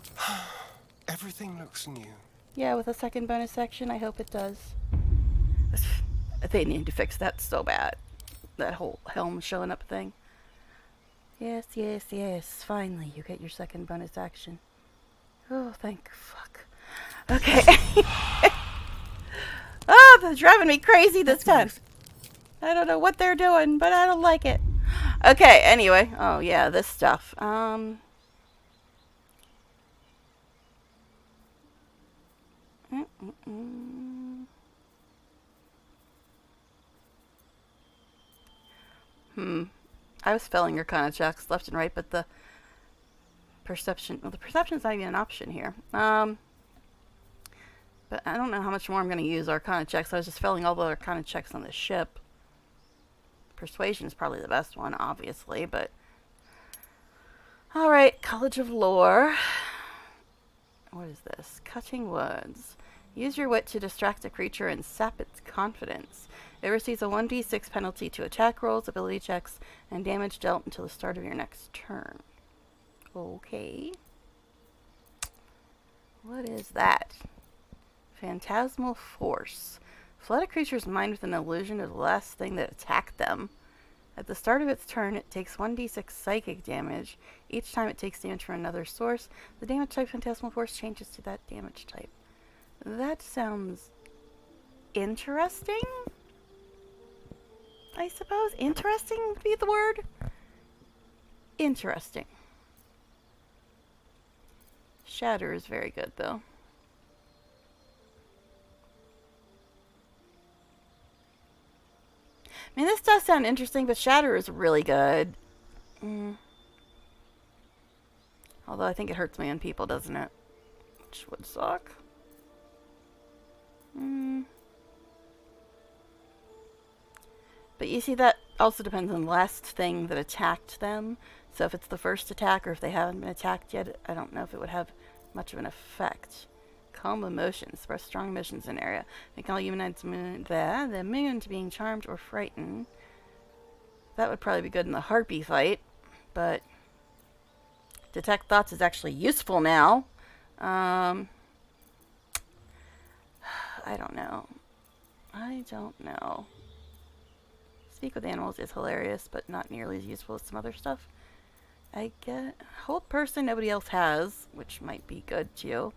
Everything looks new. Yeah, with a second bonus action, I hope it does. They need to fix that so bad. That whole helm showing up thing. Yes, yes, yes. Finally, you get your second bonus action. Oh, thank fuck. Okay. Oh, they're driving me crazy this time. I don't know what they're doing, but I don't like it. Okay, anyway. Oh, yeah, this stuff. I was failing Arcana checks left and right, but the perception, well, the perception's not even an option here. But I don't know how much more I'm going to use Arcana checks. I was just failing all the Arcana checks on the ship. Persuasion is probably the best one, obviously, but... Alright, College of Lore. What is this? Cutting Woods. Use your wit to distract a creature and sap its confidence. It receives a 1d6 penalty to attack rolls, ability checks, and damage dealt until the start of your next turn. Okay. What is that? Phantasmal Force. Flood a creature's mind with an illusion of the last thing that attacked them. At the start of its turn, it takes 1d6 psychic damage. Each time it takes damage from another source, the damage type Phantasmal Force changes to that damage type. That sounds interesting, I suppose. Interesting would be the word. Interesting. Shatter is very good, though. I mean, this does sound interesting, but Shatter is really good. Although I think it hurts me on people, doesn't it? Which would suck. But you see, that also depends on the last thing that attacked them. So if it's the first attack, or if they haven't been attacked yet, I don't know if it would have much of an effect. Calm emotions. Express strong emotions in an area. Make all humanoids the immune to being charmed or frightened. That would probably be good in the harpy fight, but detect thoughts is actually useful now. I don't know. I don't know. Speak with animals is hilarious, but not nearly as useful as some other stuff. I get Hold Person nobody else has, which might be good too.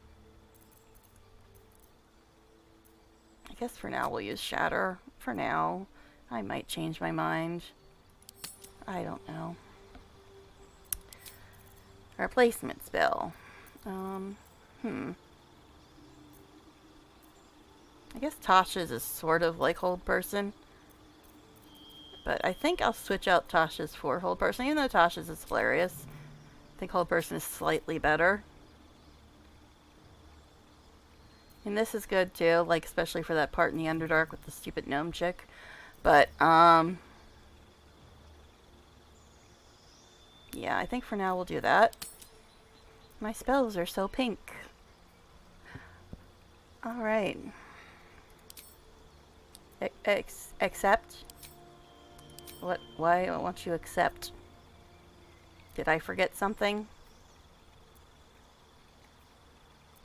I guess for now we'll use Shatter. For now. I might change my mind. I don't know. Replacement spell. I guess Tasha's is sort of like Hold Person. But I think I'll switch out Tasha's for Hold Person, even though Tasha's is hilarious. I think Hold Person is slightly better. And this is good too, like especially for that part in the Underdark with the stupid gnome chick. But, yeah, I think for now we'll do that. My spells are so pink. Alright. Accept? What? Why won't you accept? Did I forget something?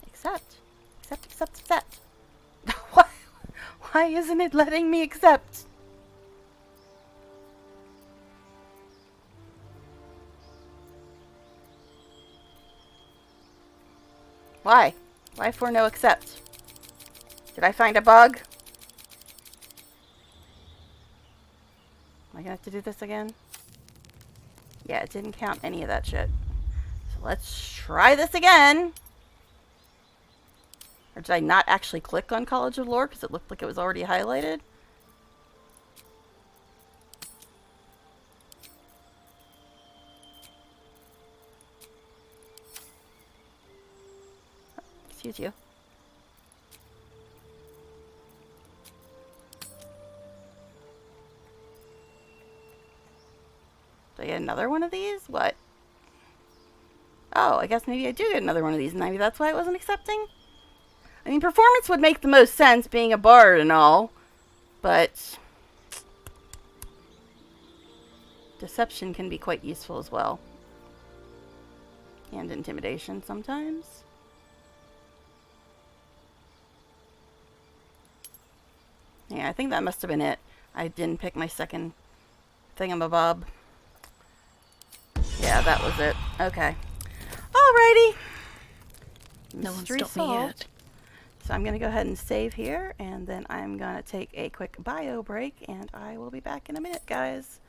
Accept. Accept. Why isn't it letting me accept? Why? Why for no accept? Did I find a bug? Am I gonna have to do this again? Yeah, it didn't count any of that shit. So let's try this again. Or did I not actually click on College of Lore because it looked like it was already highlighted? Excuse you. Do I get another one of these? What? Oh, I guess maybe I do get another one of these. Maybe that's why it wasn't accepting? I mean, performance would make the most sense, being a bard and all. But deception can be quite useful as well. And intimidation sometimes. Yeah, I think that must have been it. I didn't pick my second thingamabob. Yeah, that was it. Okay. Alrighty. No one Mystery stopped me solved. yet. So I'm going to go ahead and save here, and then I'm going to take a quick bio break, and I will be back in a minute, guys.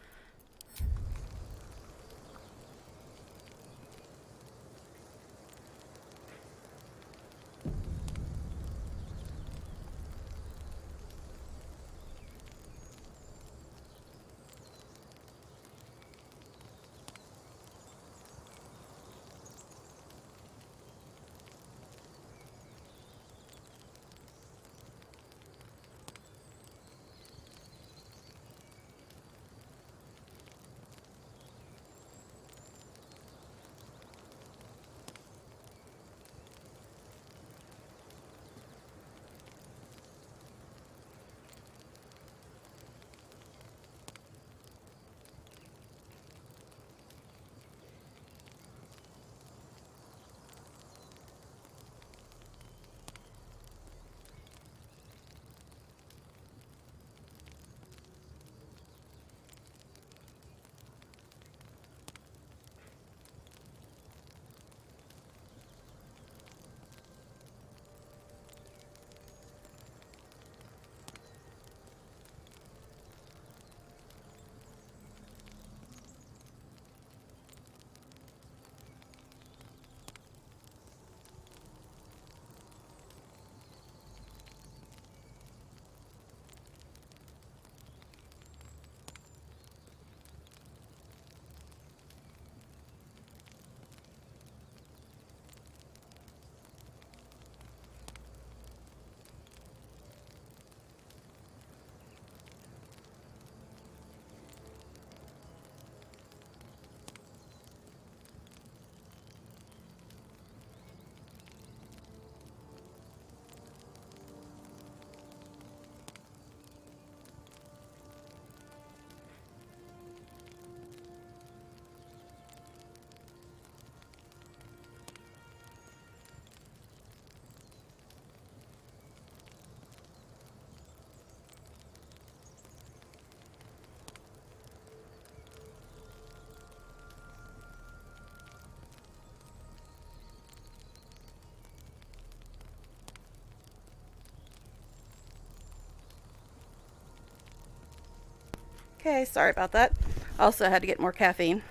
Okay, sorry about that. Also had to get more caffeine.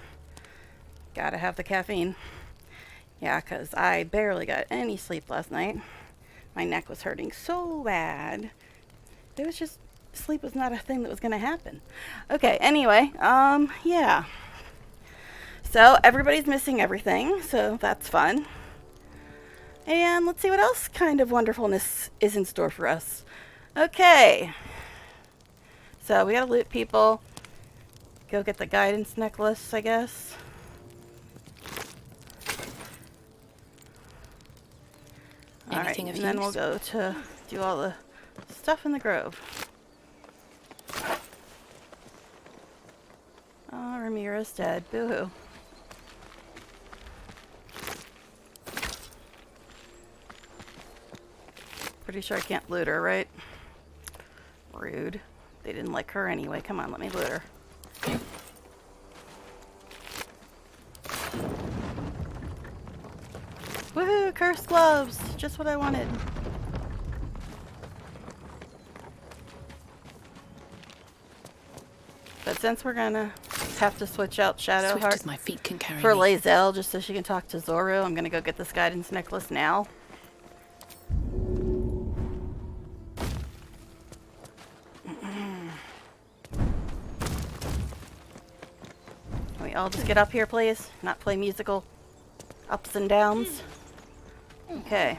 Gotta have the caffeine. Yeah, because I barely got any sleep last night. My neck was hurting so bad. It was just, sleep was not a thing that was going to happen. Okay, anyway, yeah. So everybody's missing everything, so that's fun. And let's see what else kind of wonderfulness is in store for us. Okay. So we gotta loot people. Go get the guidance necklace, I guess. Alright, and then we'll go to do all the stuff in the grove. Oh, Ramira's dead. Boo-hoo. Pretty sure I can't loot her, right? Rude. They didn't like her anyway. Come on, let me loot her. Woohoo! Cursed gloves! Just what I wanted. But since we're gonna have to switch out Shadowheart as my feet can carry for me. Lae'zel, just so she can talk to Zoru, I'm gonna go get this guidance necklace now. Can we all just get up here, please? Not play musical ups and downs. Okay.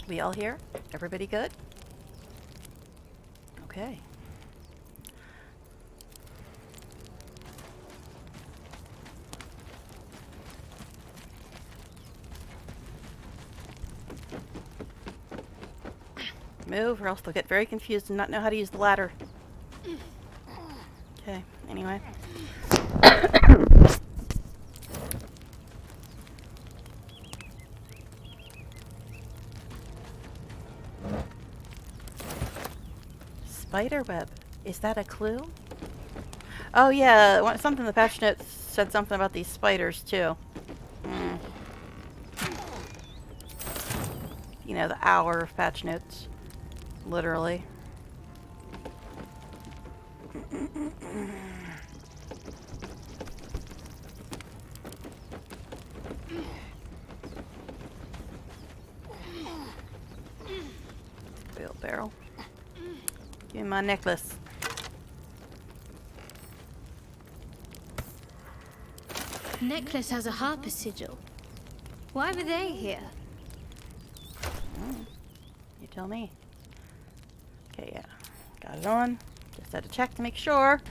We all here? Everybody good? Okay. Move, or else they'll get very confused and not know how to use the ladder. Okay, anyway. Spiderweb. Is that a clue? Oh yeah, something in the patch notes said something about these spiders too. You know, the hour of patch notes. Literally. Wheelbarrow. Give me my necklace. Necklace has a harper sigil. Why were they here? You tell me. Okay, yeah. Got it on. Just had to check to make sure.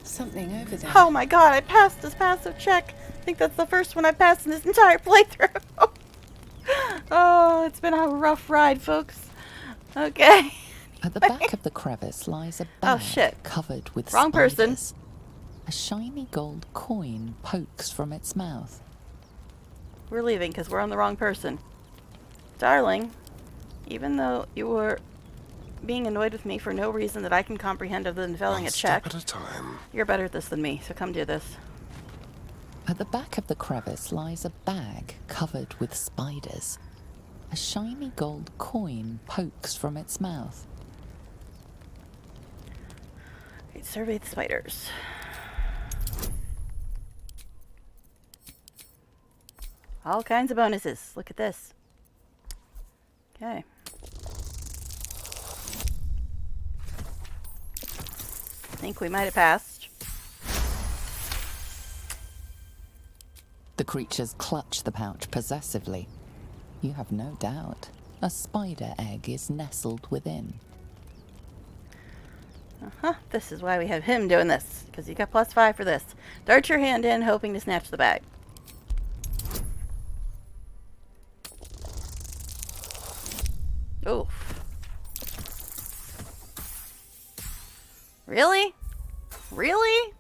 Something over there. Oh my god, I passed this passive check. I think that's the first one I passed in this entire playthrough. Oh, it's been a rough ride, folks. Okay. At the back of the crevice lies a bag covered with Wrong person. spiders. A shiny gold coin pokes from its mouth. We're leaving because we're on the wrong person. Darling, even though you were being annoyed with me for no reason that I can comprehend other than failing a check, Step at a time. you're better at this than me, so come do this. At the back of the crevice lies a bag covered with spiders. A shiny gold coin pokes from its mouth. Right, survey the spiders. All kinds of bonuses. Look at this. Okay. I think we might have passed. The creatures clutch the pouch possessively. You have no doubt. A spider egg is nestled within. Uh-huh. This is why we have him doing this, because you got +5 for this. Dart your hand in, hoping to snatch the bag. Oof. Really? Really?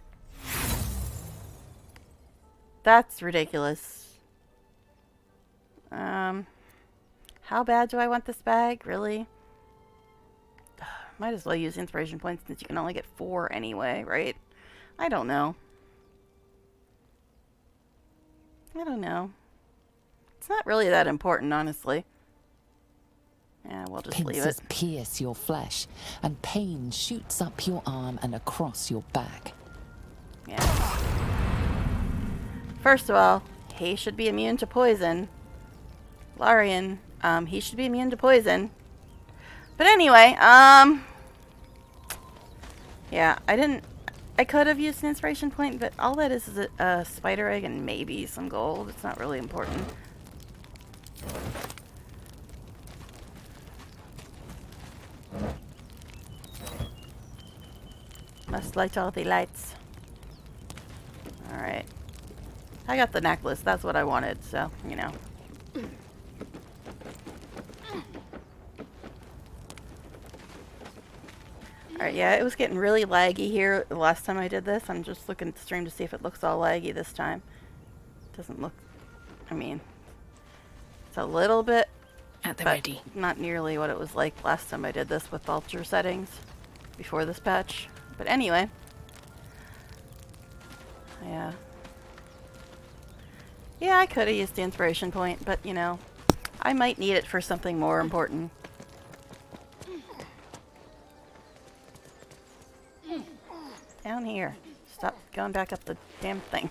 That's ridiculous. How bad do I want this bag? Really? Might as well use inspiration points since you can only get 4 anyway, right? I don't know. I don't know. It's not really that important, honestly. Yeah, we'll just leave it. Pincers pierce your flesh, and pain shoots up your arm and across your back. Yeah. First of all, he should be immune to poison. Larian, he should be immune to poison. But anyway, yeah, I didn't I could have used an inspiration point, but all that is a spider egg and maybe some gold. It's not really important. Must light all the lights. Alright. I got the necklace. That's what I wanted, so, you know. Alright, yeah, it was getting really laggy here the last time I did this. I'm just looking at the stream to see if it looks all laggy this time. Doesn't look... I mean... It's a little bit... At the ready. Not nearly what it was like last time I did this with ultra settings. Before this patch. But anyway. Yeah. Yeah, I could have used the inspiration point, but, you know, I might need it for something more important. Down here. Stop going back up the damn thing.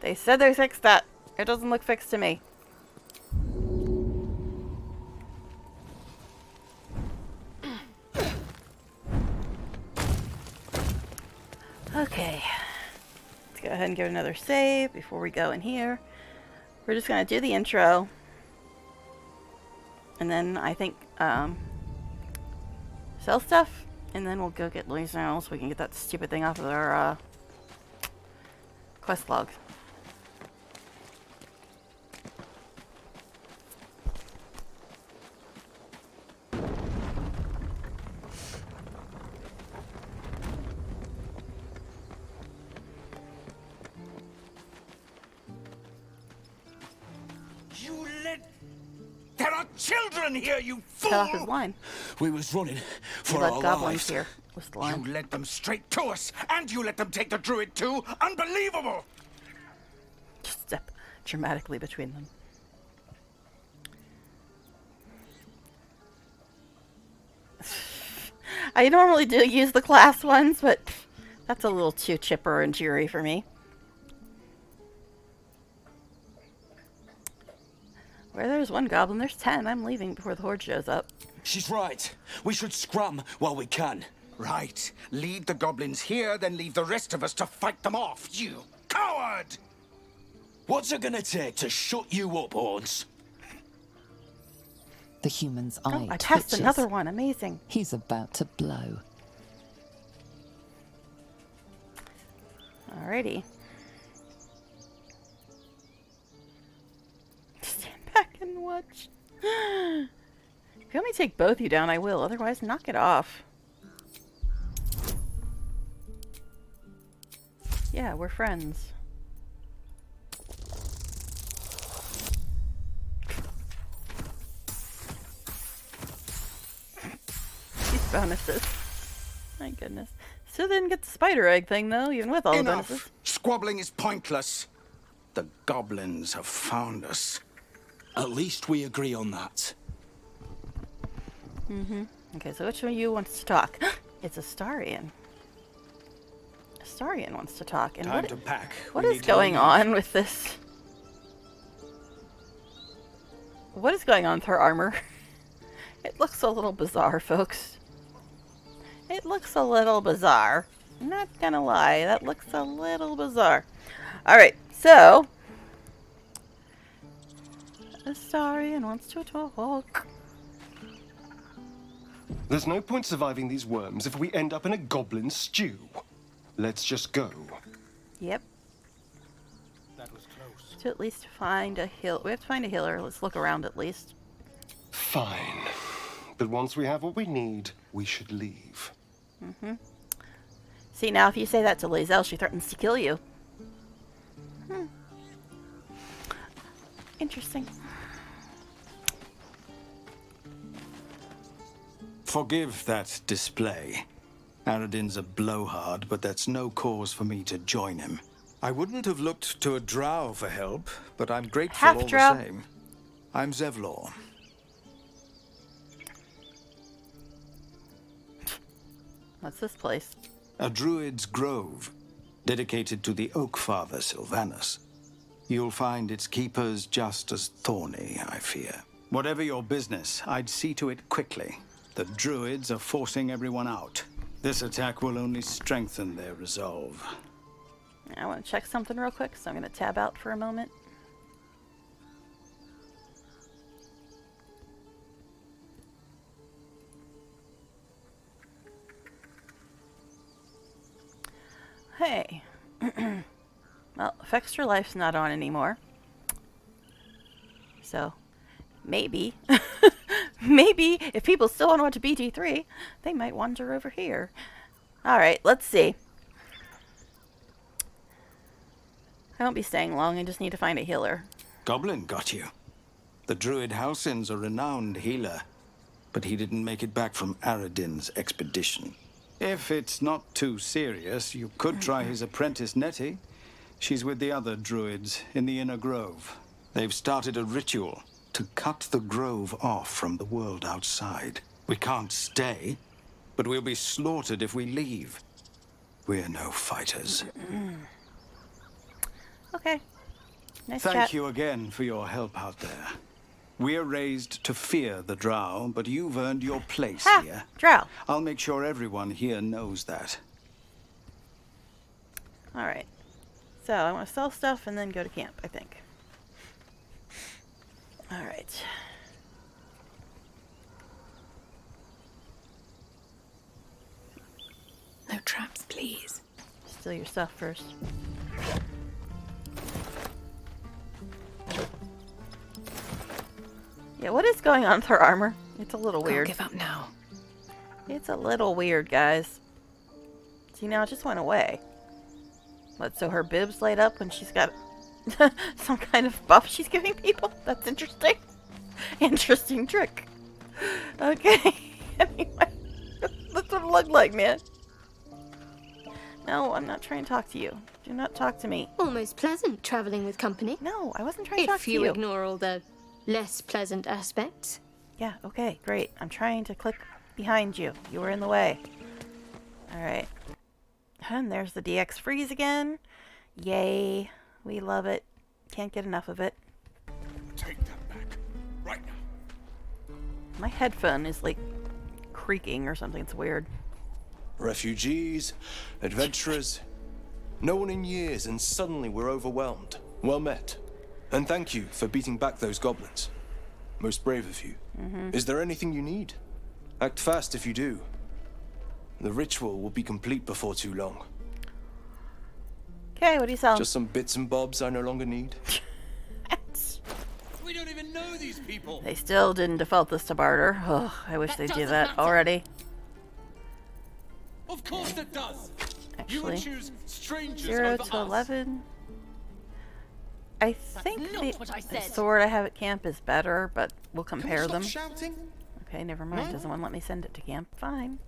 They said they fixed that. It doesn't look fixed to me. Okay. Let's go ahead and give it another save before we go in here. We're just going to do the intro. And then I think sell stuff. And then we'll go get Louise now so we can get that stupid thing off of our quest log. There are children here, you fool! Cut off his line. We was running for Let our goblins lives. here. Was the line. You led them straight to us, and you let them take the druid too. Unbelievable! Just step dramatically between them. I normally do use the class ones, but that's a little too chipper and cheery for me. Where there's one goblin, there's 10. I'm leaving before the horde shows up. She's right. We should scrum while we can. Right. Lead the goblins here, then leave the rest of us to fight them off, you coward! What's it gonna take to shut you up, Horns? The human's eye I passed twitches. another one. Amazing. He's about to blow. Alrighty. Stand back and watch. If you want me to take both you down, I will. Otherwise, knock it off. Yeah, we're friends. These bonuses. My goodness. Still didn't get the spider egg thing, though, even with all the bonuses. Enough! Squabbling is pointless. The goblins have found us. At least we agree on that. Okay, so which one of you wants to talk? It's Astarion. Astarion wants to talk. And Time to pack. what We is need to going leave. on with this? What is going on with her armor? It looks a little bizarre, folks. It looks a little bizarre. I'm not gonna lie, that looks a little bizarre. Alright, so... Astarion wants to talk. There's no point surviving these worms if we end up in a goblin stew. Let's just go. Yep. That was close. To at least find a heal. We have to find a healer. Let's look around at least. Fine. But once we have what we need, we should leave. See, now if you say that to Lae'zel, she threatens to kill you. Interesting. Forgive that display. Aradin's a blowhard, but that's no cause for me to join him. I wouldn't have looked to a drow for help, but I'm grateful Half all drow. the same. I'm Zevlor. What's this place? A druid's grove, dedicated to the Oak Father Sylvanus. You'll find its keepers just as thorny, I fear. Whatever your business, I'd see to it quickly. The druids are forcing everyone out. This attack will only strengthen their resolve. I want to check something real quick, so I'm going to tab out for a moment. Hey. Well, if Extra Life's not on anymore. So, maybe. Maybe, if people still want to watch BG3, they might wander over here. Alright, let's see. I won't be staying long, I just need to find a healer. Goblin got you. The druid Halsin's a renowned healer, but he didn't make it back from Aradin's expedition. If it's not too serious, you could try his apprentice Nettie. She's with the other druids in the Inner Grove. They've started a ritual to cut the grove off from the world outside. We can't stay, but we'll be slaughtered if we leave. We're no fighters. Okay. Nice chat. Thank you again for your help out there. We're raised to fear the Drow, but you've earned your place here. Drow. I'll make sure everyone here knows that. Alright. So, I want to sell stuff and then go to camp, I think. Alright. No traps, please. Steal your stuff first. Yeah, what is going on with her armor? It's a little weird. Can't give up now. It's a little weird, guys. See, now it just went away. What, so her bibs light up when she's got some kind of buff she's giving people? That's interesting. Interesting trick. Okay. Anyway, that's what it looked like, man. No, I'm not trying to talk to you. Do not talk to me. Almost pleasant traveling with company. No, I wasn't trying to talk to you. If you ignore all the less pleasant aspects. Yeah, okay, great. I'm trying to click behind you. You were in the way. Alright. And there's the DX freeze again. Yay. We love it. Can't get enough of it. Take that back. Right now. My headphone is like creaking or something. It's weird. Refugees, adventurers. No one in years, and suddenly we're overwhelmed. Well met. And thank you for beating back those goblins. Most brave of you. Is there anything you need? Act fast if you do. The ritual will be complete before too long. Okay, what do you sell? Just some bits and bobs I no longer need. We don't even know these people. They still didn't default this to barter. Oh, I wish they'd do that already. Of course it does. Actually, You would choose strangers 0 over to us. 11. I think not what I the said. sword I have at camp is better, but we'll Can we compare stop them. shouting? Okay, never mind. No? Doesn't want to let me send it to camp. Fine.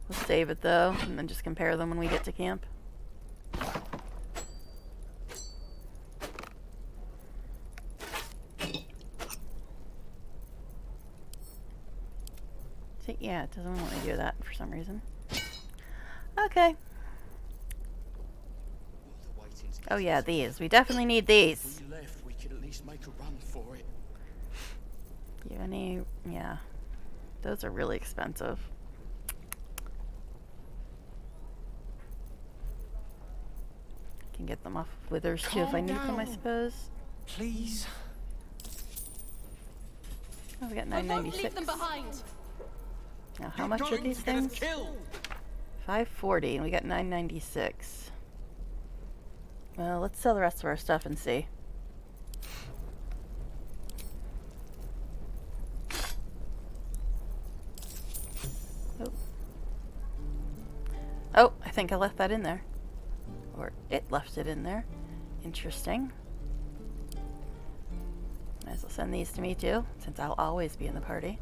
We'll save it though, and then just compare them when we get to camp. See, yeah, it doesn't want me to do that for some reason. Okay. Oh yeah, these. We definitely need these. If we left, we could at least make a run for it. You have any? Yeah. Those are really expensive. Can get them off of Withers too if I need them, I suppose. Please. Oh, we got I won't leave 996. them behind. Now, how much are these things? 540, and we got 996. Well, let's sell the rest of our stuff and see. Oh. Oh, I think I left that in there. Or it left it in there. Interesting. Might as well send these to me too, since I'll always be in the party.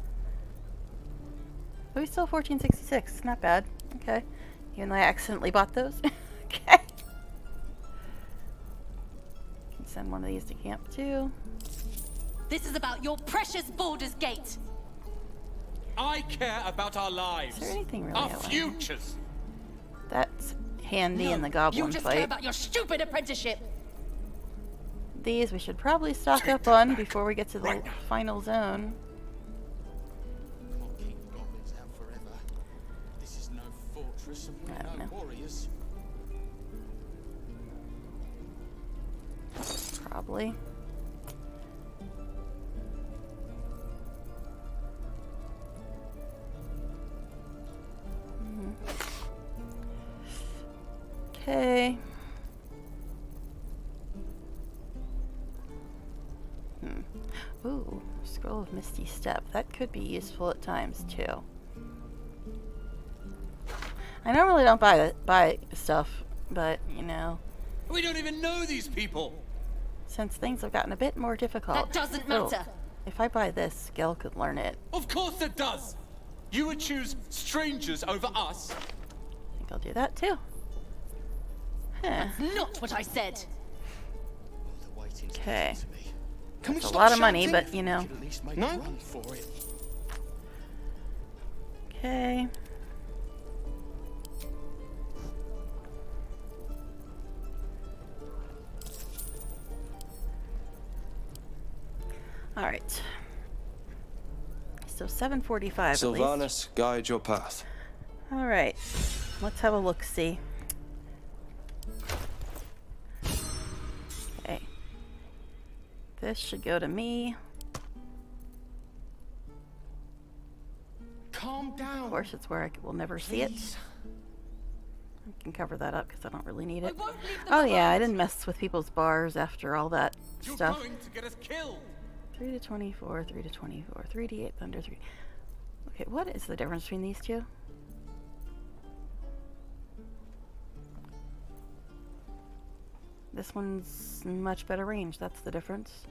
But we still have 1466. Not bad. Okay. Even though I accidentally bought those. Okay. Can send one of these to camp too. This is about your precious Baldur's Gate. I care about our lives. Is there anything really Our I want? futures. That's handy in the You goblin just care fight. about your stupid apprenticeship. These we should probably stock up on before we get to the final zone. Can't keep goblins out forever. I don't know. Probably. Okay. Ooh, Scroll of Misty Step. That could be useful at times too. I normally don't buy stuff, but you know. We don't even know these people. Since things have gotten a bit more difficult. That doesn't matter. If I buy this, Gil could learn it. Of course it does. You would choose strangers over us. I think I'll do that too. Huh. That's not what I said. Okay. Can we It's a stop lot of money, shouting? but you know. No. Okay. All right. So 7:45. Sylvanas, guide your path. All right. Let's have a look-see. Okay. This should go to me. Calm down. Of course, it's where I will never see it. I can cover that up because I don't really need it. Oh yeah, I didn't mess with people's bars after all that stuff. You're going to get us killed. 3 to 24, 3 to 24, 3 to 8 thunder 3. Okay, what is the difference between these two? This one's much better range, that's the difference.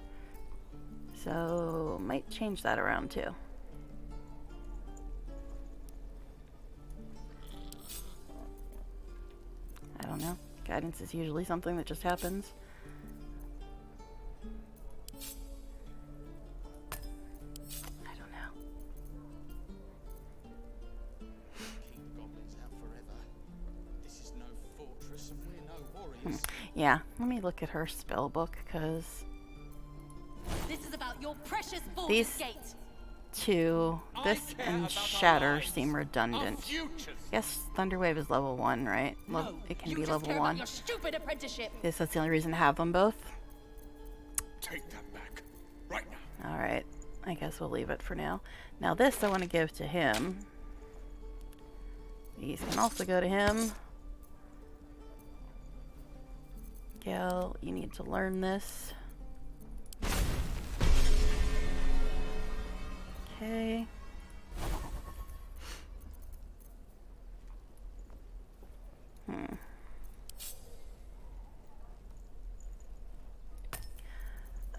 So, might change that around too. I don't know. Guidance is usually something that just happens. I don't know. Yeah, let me look at her spell book, because This is about your precious these gate. two, this and Shatter, seem redundant. Yes, Thunderwave is level 1, right? It can be level 1. Your stupid apprenticeship. Yes, that's the only reason to have them both. Take that back, right now. Alright, I guess we'll leave it for now. Now this I want to give to him. These can also go to him. Gil, you need to learn this. Okay.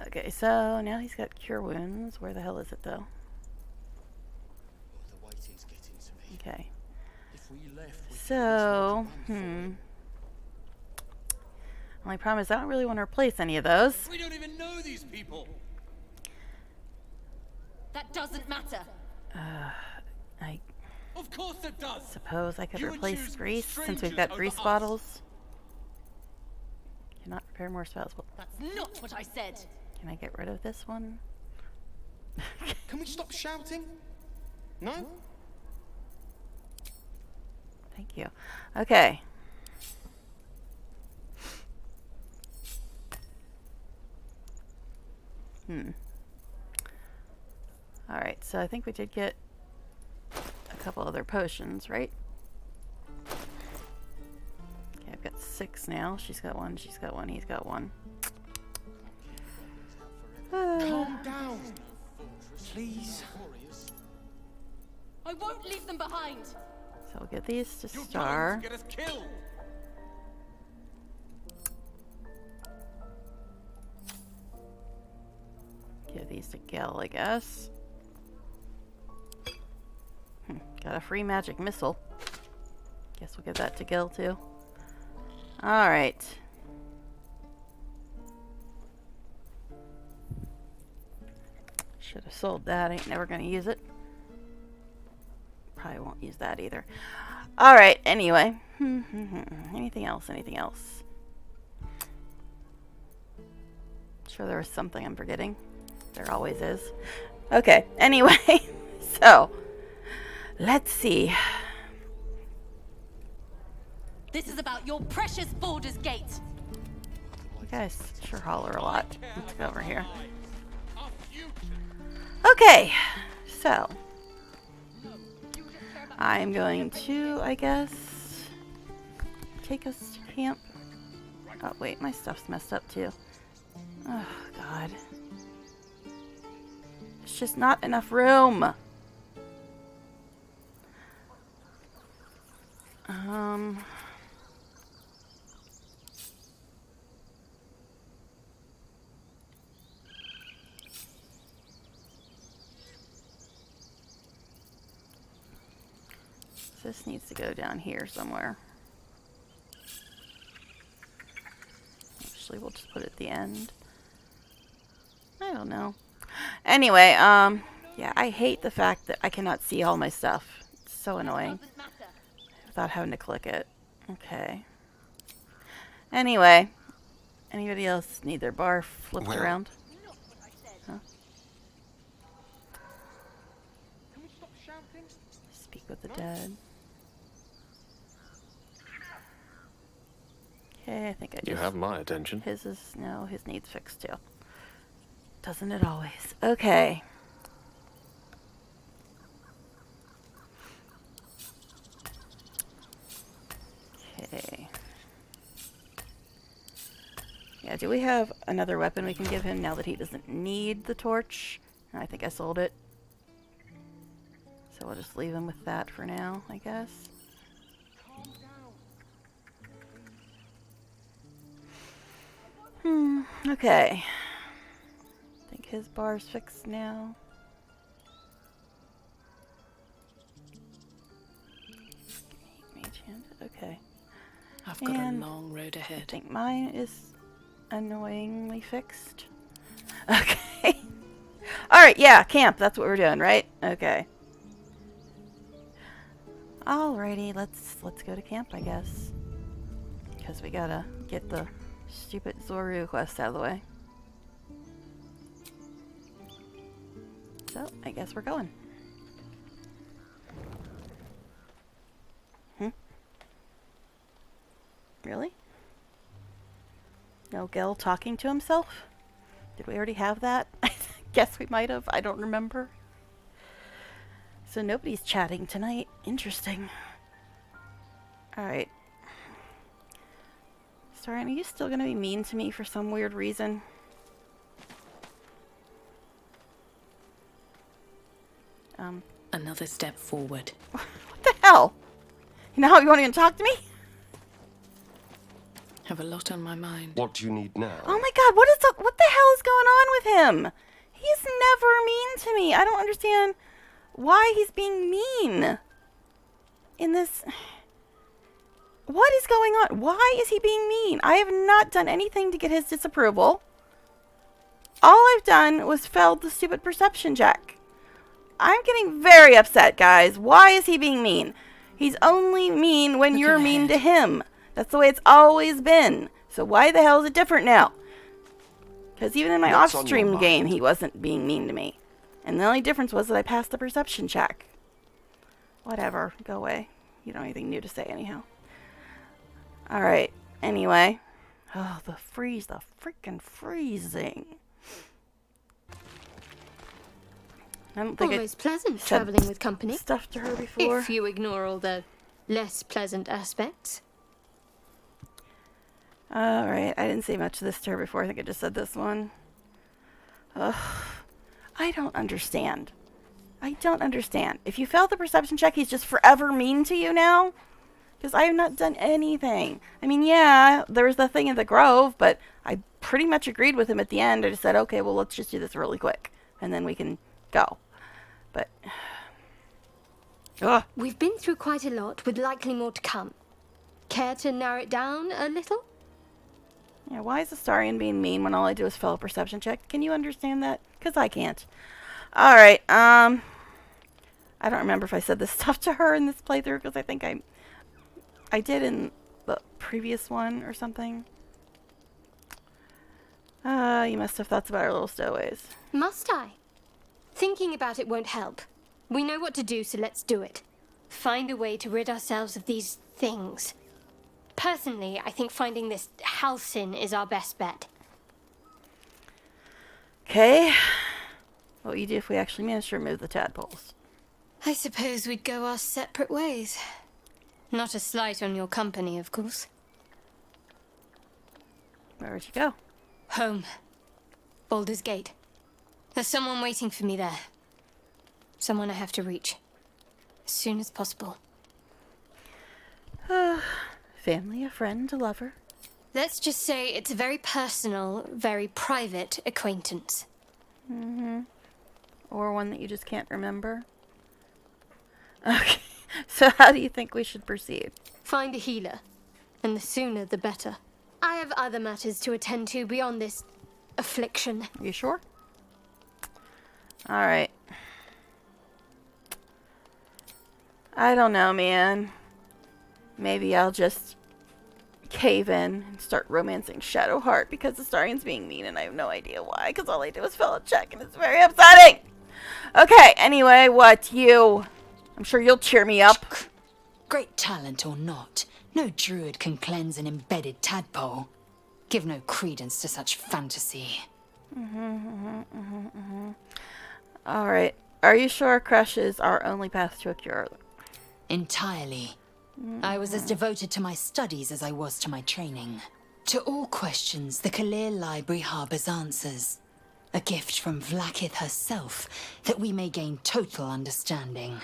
Okay, so now he's got Cure Wounds. Where the hell is it, though? Okay. So, only problem is I don't really want to replace any of those. We don't even know these people. That doesn't matter. I Of course it does. suppose I could You would replace choose Grease since we've strangers got over Grease us. bottles. Cannot prepare more spells. Well, That's not what I said. can I get rid of this one? Can we stop shouting? No? Thank you. Okay. Alright, so I think we did get a couple other potions, right? Okay, I've got 6 now. She's got 1, she's got 1, he's got 1. Calm down, please. I won't leave them behind. So we'll get these to You're Star. going to get us killed. Give these to Gil, I guess. Got a free magic missile. Guess we'll give that to Gil too. Alright. Should have sold that. Ain't never gonna use it. Probably won't use that either. Alright, anyway. Anything else? Anything else? Sure there was something I'm forgetting. There always is. Okay, anyway. So, let's see. This is about your precious Baldur's Gate. You guys sure holler a lot. Let's go over here. Okay, so I'm going to, I guess, take us to camp. Oh wait, my stuff's messed up too. Oh God. There's just not enough room. This needs to go down here somewhere. Actually, we'll just put it at the end. I don't know. Anyway, yeah, I hate the fact that I cannot see all my stuff. It's so annoying. Without having to click it. Okay. Anyway, anybody else need their bar flipped around? Huh? Speak with the dead. Okay, I think I just... You have my attention. His needs fixed too. Doesn't it always? Okay. Okay. Yeah, do we have another weapon we can give him now that he doesn't need the torch? I think I sold it. So we'll just leave him with that for now, I guess. Okay. I think his bar's fixed now. Mage hand. Okay. I've got a long road ahead. I think mine is annoyingly fixed. Okay. Alright, yeah, camp. That's what we're doing, right? Okay. Alrighty, let's go to camp, I guess. Because we gotta get the stupid Zorru quest out of the way. So, I guess we're going. Really? No Gel talking to himself? Did we already have that? I guess we might have. I don't remember. So nobody's chatting tonight. Interesting. Alright. Sorry, are you still gonna be mean to me for some weird reason? Another step forward. What the hell? You know how you won't even talk to me? Have a lot on my mind. What do you need now? Oh my god, what the hell is going on with him? He's never mean to me. I don't understand why he's being mean in this. What is going on? Why is he being mean? I have not done anything to get his disapproval. All I've done was failed the stupid perception check. I'm getting very upset, guys. Why is he being mean? He's only mean when you're mean to him. That's the way it's always been. So why the hell is it different now? Because even in my off-stream game, he wasn't being mean to me. And the only difference was that I passed the perception check. Whatever. Go away. You don't have anything new to say anyhow. Alright. Anyway. Oh, the freaking freezing. I don't think always pleasant traveling with company. Stuff to her before. If you ignore all the less pleasant aspects. Alright, I didn't say much of this to her before. I think I just said this one. Ugh. I don't understand. I don't understand. If you failed the perception check, he's just forever mean to you now? Because I have not done anything. I mean, yeah, there was the thing in the Grove, but I pretty much agreed with him at the end. I just said, okay, well, let's just do this really quick. And then we can go. But... Ugh. We've been through quite a lot, with likely more to come. Care to narrow it down a little? Yeah, why is Astarion being mean when all I do is fail a perception check? Can you understand that? Because I can't. Alright, I don't remember if I said this stuff to her in this playthrough, because I think I did in the previous one or something. You must have thoughts about our little stowaways. Must I? Thinking about it won't help. We know what to do, so let's do it. Find a way to rid ourselves of these things. Personally, I think finding this Halsin is our best bet. Okay. What would you do if we actually managed to remove the tadpoles? I suppose we'd go our separate ways. Not a slight on your company, of course. Where would you go? Home. Baldur's Gate. There's someone waiting for me there. Someone I have to reach. As soon as possible. Family, a friend, a lover. Let's just say it's a very personal, very private acquaintance. Or one that you just can't remember. Okay, so how do you think we should proceed? Find a healer. And the sooner the better. I have other matters to attend to beyond this affliction. Are you sure? Alright. I don't know, man. Maybe I'll just cave in and start romancing Shadowheart because the Astarian's being mean and I have no idea why, because all I do is fill a check and it's very upsetting. Okay, anyway, what you? I'm sure you'll cheer me up. Great talent or not, no druid can cleanse an embedded tadpole. Give no credence to such fantasy. Alright, are you sure Crush is our only path to a cure? Entirely. I was as devoted to my studies as I was to my training. To all questions, the Kalir Library harbors answers. A gift from Vlaakith herself, that we may gain total understanding.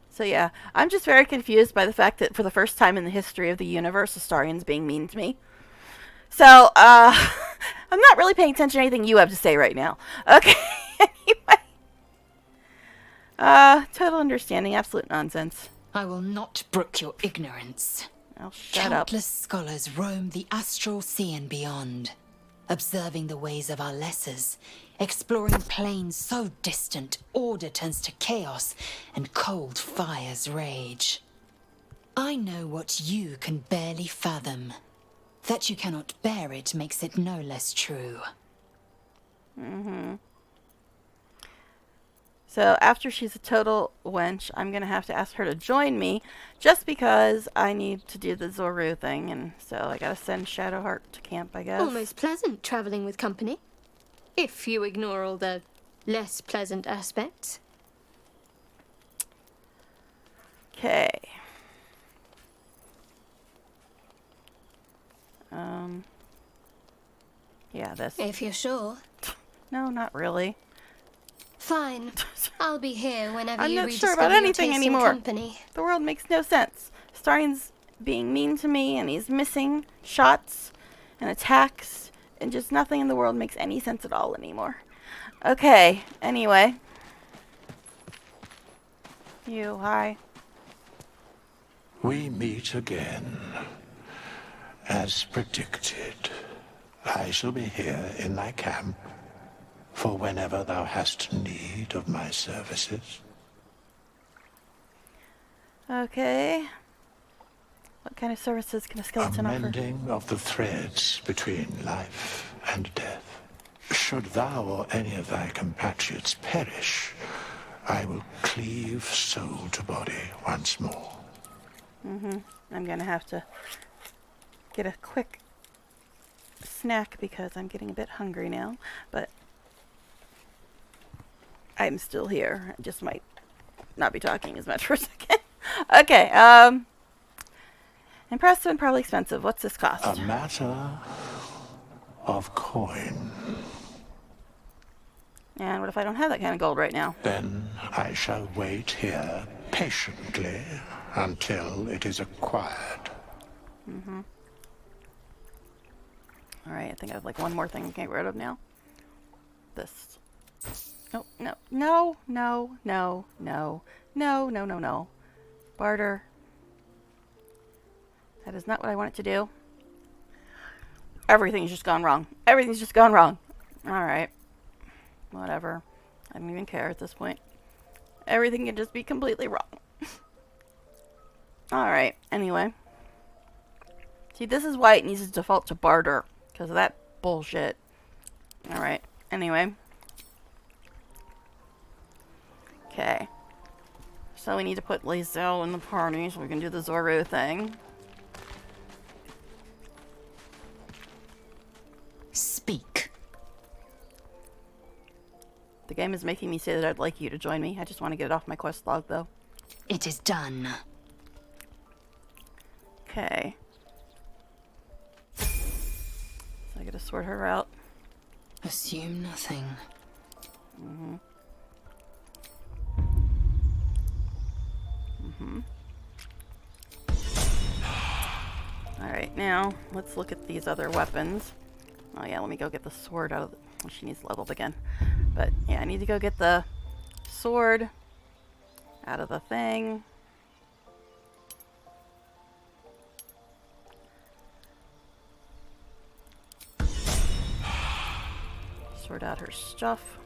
So yeah, I'm just very confused by the fact that for the first time in the history of the universe, Astarian's being mean to me. So, I'm not really paying attention to anything you have to say right now. Okay, anyway. Total understanding, absolute nonsense. I will not brook your ignorance. Oh, shut up. Countless scholars roam the astral sea and beyond, observing the ways of our lessers, exploring planes so distant order turns to chaos and cold fires rage. I know what you can barely fathom. That you cannot bear it makes it no less true. So after she's a total wench, I'm going to have to ask her to join me just because I need to do the Zoru thing. And so I got to send Shadowheart to camp, I guess. Almost pleasant traveling with company. If you ignore all the less pleasant aspects. Okay. Yeah, this. If you're sure. No, not really. Fine. I'll be here whenever I'm you not sure rediscover about your anything taste in anymore. company. The world makes no sense. Starian's being mean to me, and he's missing shots and attacks, and just nothing in the world makes any sense at all anymore. Okay, anyway. You, hi. We meet again. As predicted, I shall be here in thy camp for whenever thou hast need of my services. Okay. What kind of services can a skeleton offer? Mending of the threads between life and death. Should thou or any of thy compatriots perish, I will cleave soul to body once more. I'm gonna have to get a quick snack because I'm getting a bit hungry now, but I'm still here. I just might not be talking as much for a second. Okay, impressive and probably expensive. What's this cost? A matter of coin. And what if I don't have that kind of gold right now? Then I shall wait here patiently until it is acquired. Alright, I think I have like one more thing to get rid of now. This. No, no, no, no, no, no, no, no, no, no. Barter. That is not what I want it to do. Everything's just gone wrong. Everything's just gone wrong. Alright. Whatever. I don't even care at this point. Everything can just be completely wrong. Alright, anyway. See, this is why it needs to default to barter. Because of that bullshit. Alright, anyway. Okay. So we need to put Lizelle in the party so we can do the Zoru thing. The game is making me say that I'd like you to join me. I just want to get it off my quest log, though. It is done. Okay. So I gotta sort her out. Assume nothing. Mm-hmm. Mm-hmm. Alright, now let's look at these other weapons. Oh yeah, let me go get the sword out of the... Oh, she needs leveled again. But yeah, I need to go get the sword out of the thing. Sort out her stuff.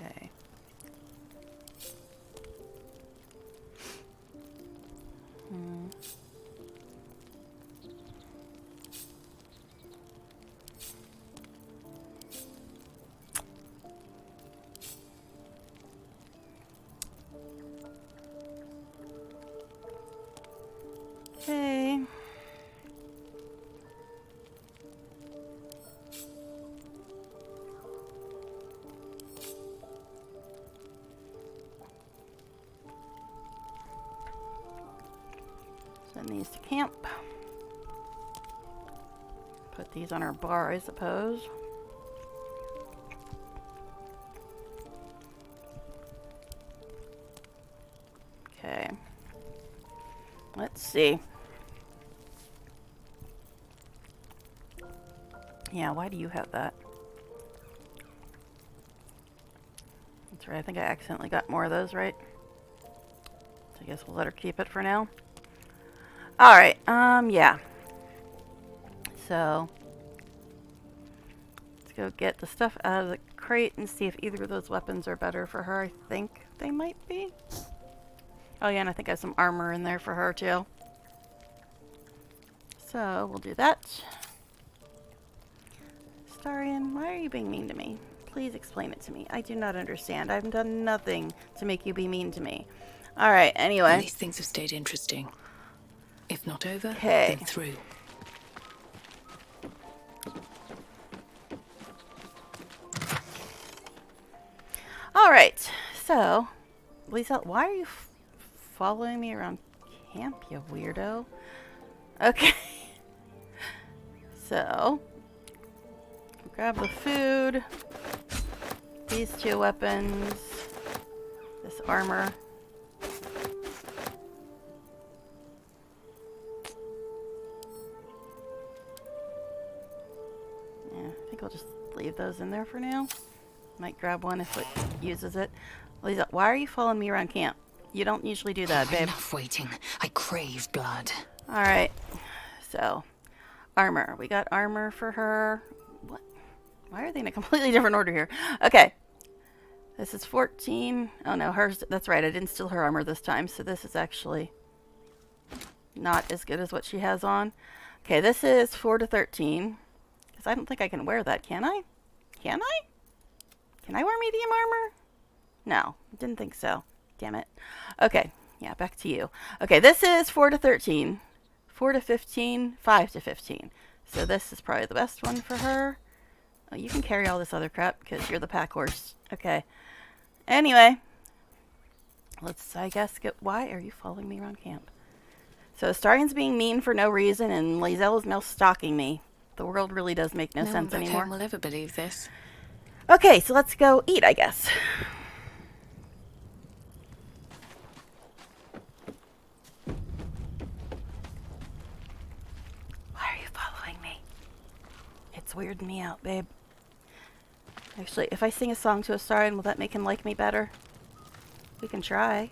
Okay. Okay. Send these to camp. Put these on our bar, I suppose. Okay. Let's see. Yeah, why do you have that? That's right, I think I accidentally got more of those, right? So I guess we'll let her keep it for now. Alright, yeah. So, let's go get the stuff out of the crate and see if either of those weapons are better for her. I think they might be. Oh yeah, and I think I have some armor in there for her too. So, we'll do that. Starion, why are you being mean to me? Please explain it to me. I do not understand. I've done nothing to make you be mean to me. Alright, anyway. These things have stayed interesting. If not over, Okay. then through. Alright, so, Lisa, why are you following me around camp, you weirdo? Okay. So, grab the food, these two weapons, this armor. Yeah, I think I'll just leave those in there for now. Might grab one if it uses it. Lisa, why are you following me around camp? You don't usually do that, babe. Enough waiting. I crave blood. Alright. So, armor. We got armor for her. What? Why are they in a completely different order here? Okay. This is 14. Oh no, hers. That's right. I didn't steal her armor this time. So this is actually not as good as what she has on. Okay, this is 4 to 13. Because I don't think I can wear that, can I? Can I? Can I wear medium armor? No, didn't think so. Damn it. Okay, yeah, back to you. Okay, this is 4 to 13. 4 to 15, 5 to 15. So this is probably the best one for her. Oh, you can carry all this other crap because you're the pack horse. Okay. Anyway, let's, I guess, get... Why are you following me around camp? So Starion's being mean for no reason, and Lae'zel is now stalking me. The world really does make no sense anymore. No one back home will ever believe this. Okay, so let's go eat, I guess. Why are you following me? It's weirding me out, babe. Actually, if I sing a song to Astarion, will that make him like me better? We can try.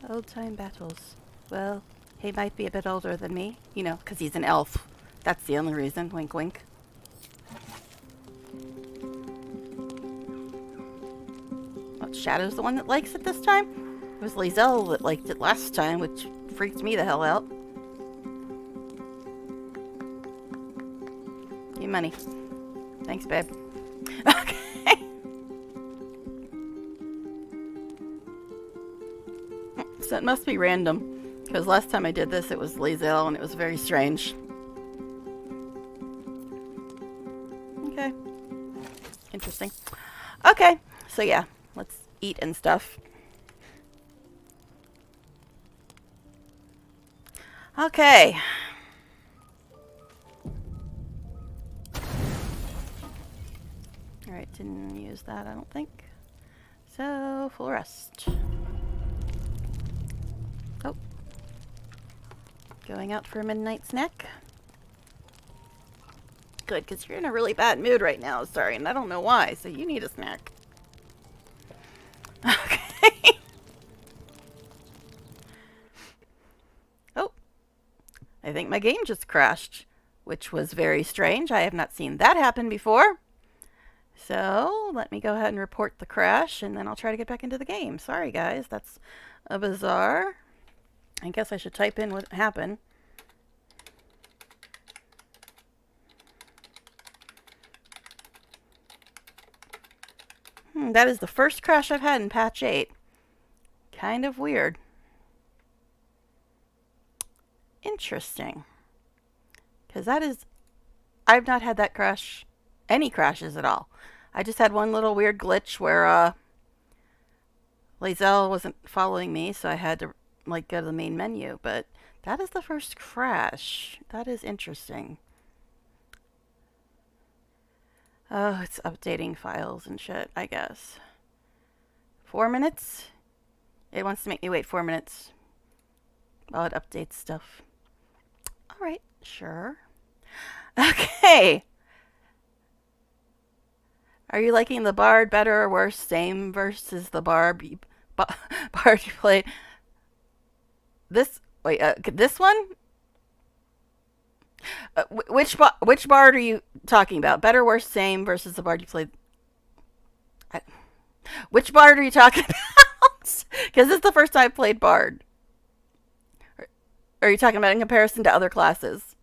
Old time battles. Well, he might be a bit older than me. You know, because he's an elf. That's the only reason. Wink, wink. What, Shadow's the one that likes it this time? It was Lae'zel that liked it last time, which freaked me the hell out. Give me money. Thanks, babe. Okay. So it must be random. Because last time I did this, it was Lae'zel, and it was very strange. Okay. Interesting. Okay, so yeah, let's eat and stuff. Okay. Alright, didn't use that, I don't think. So, full rest. Oh. Going out for a midnight snack. Good, because you're in a really bad mood right now, sorry, and I don't know why, so you need a snack. Okay. Oh. I think my game just crashed, which was very strange. I have not seen that happen before. So, let me go ahead and report the crash, and then I'll try to get back into the game. Sorry, guys, that's a bizarre. I guess I should type in what happened. That is the first crash I've had in patch 8. Kind of weird. Interesting. Because that is... I've not had that crash... any crashes at all. I just had one little weird glitch where Lae'zel wasn't following me, so I had to like go to the main menu, but that is the first crash. That is interesting. Oh, it's updating files and shit, I guess. 4 minutes? It wants to make me wait 4 minutes while it updates stuff. Alright, sure. Okay. Are you liking the Bard better or worse? Same versus the Bard you played. This, wait, this one? Which Bard are you talking about? Better, worse, same versus the Bard you played. Which Bard are you talking about? Because this is the first time I've played Bard. Or are you talking about in comparison to other classes?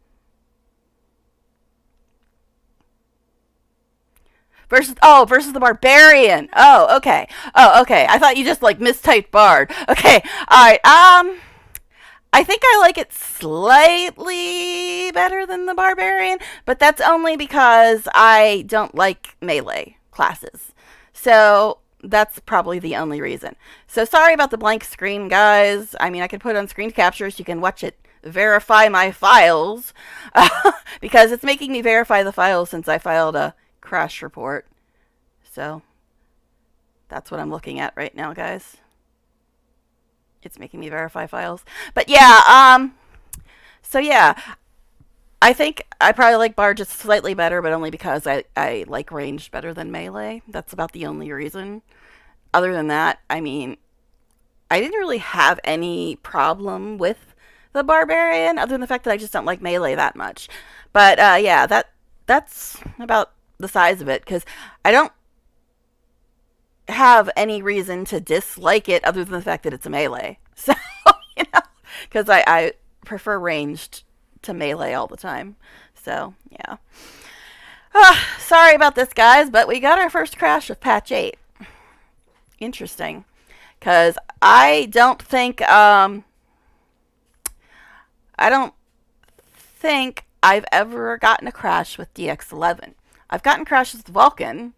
Versus the Barbarian. Oh, okay. Oh, okay. I thought you just like mistyped Bard. Okay. All right. I think I like it slightly better than the Barbarian, but that's only because I don't like melee classes. So that's probably the only reason. So sorry about the blank screen, guys. I mean, I could put on screen capture so you can watch it verify my files because it's making me verify the files since I filed a crash report. So that's what I'm looking at right now, guys. It's making me verify files. But yeah, so yeah, I think I probably like Bard just slightly better, but only because I like ranged better than melee. That's about the only reason. Other than that, I mean, I didn't really have any problem with the Barbarian, other than the fact that I just don't like melee that much. But yeah, that's about the size of it, because I don't have any reason to dislike it other than the fact that it's a melee. So, you know, because I prefer ranged to melee all the time. So, yeah. Sorry about this, guys, but we got our first crash of patch 8. Interesting. Because I don't think I've ever gotten a crash with DX11. I've gotten crashes with Vulcan,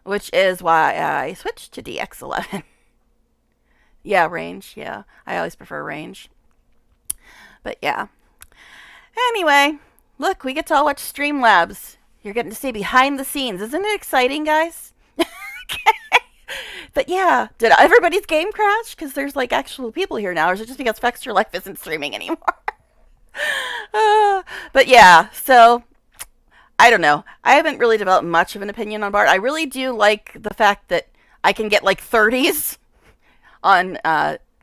which is why I switched to DX11. Yeah, range. Yeah, I always prefer range. But yeah. Anyway, look, we get to all watch Streamlabs. You're getting to see behind the scenes. Isn't it exciting, guys? Okay. But yeah, did everybody's game crash? Because there's like actual people here now. Or is it just because Fextra Life isn't streaming anymore? But yeah, so I don't know. I haven't really developed much of an opinion on Bard. I really do like the fact that I can get like 30s on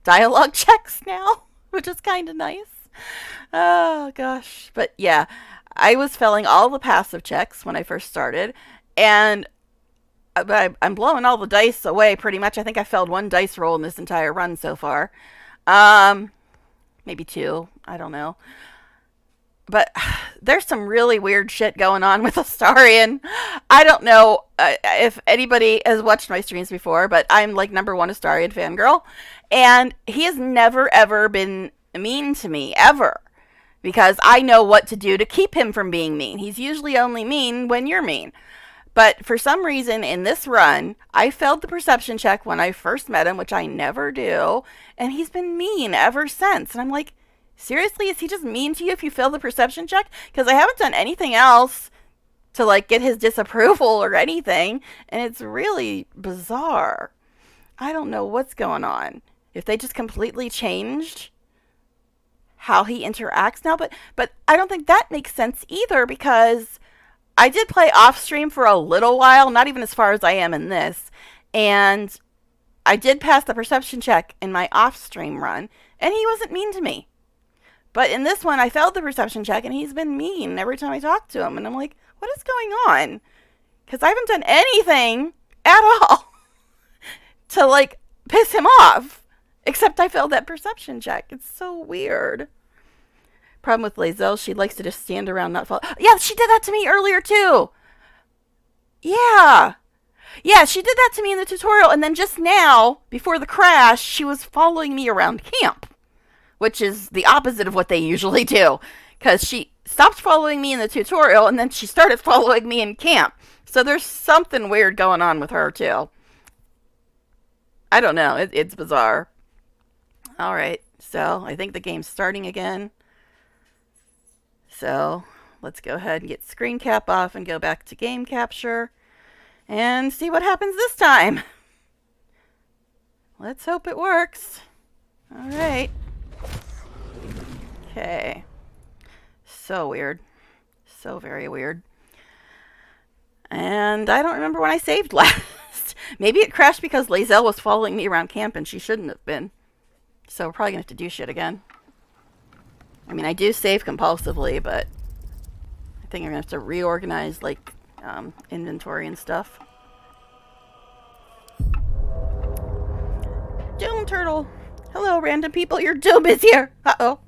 dialogue checks now, which is kind of nice. Oh gosh. But yeah, I was failing all the passive checks when I first started, and I'm blowing all the dice away pretty much. I think I failed 1 dice roll in this entire run so far. Maybe 2. I don't know. But there's some really weird shit going on with Astarion. I don't know if anybody has watched my streams before, but I'm like #1 Astarion fangirl. And he has never, ever been mean to me, ever. Because I know what to do to keep him from being mean. He's usually only mean when you're mean. But for some reason, in this run, I failed the perception check when I first met him, which I never do. And he's been mean ever since. And I'm like, seriously, is he just mean to you if you fail the perception check? Because I haven't done anything else to, like, get his disapproval or anything. And it's really bizarre. I don't know what's going on. If they just completely changed how he interacts now. But I don't think that makes sense either, because I did play off stream for a little while, not even as far as I am in this, and I did pass the perception check in my off stream run, and he wasn't mean to me. But in this one, I failed the perception check, and he's been mean every time I talk to him, and I'm like, what is going on? Because I haven't done anything at all to, like, piss him off, except I failed that perception check. It's so weird. Problem with Lae'zel, she likes to just stand around, not follow. Yeah, she did that to me earlier too. Yeah, she did that to me in the tutorial, and then just now, before the crash, she was following me around camp, which is the opposite of what they usually do, because she stopped following me in the tutorial, and then she started following me in camp. So there's something weird going on with her too. I don't know. It's bizarre. All right, so I think the game's starting again. So let's go ahead and get screen cap off and go back to game capture and see what happens this time. Let's hope it works. All right. Okay. So weird. So very weird. And I don't remember when I saved last. Maybe it crashed because Lae'zel was following me around camp and she shouldn't have been. So we're probably going to have to do shit again. I mean, I do save compulsively, but I think I'm going to have to reorganize, like, inventory and stuff. Doom Turtle! Hello, random people, your Doom is here! Uh-oh.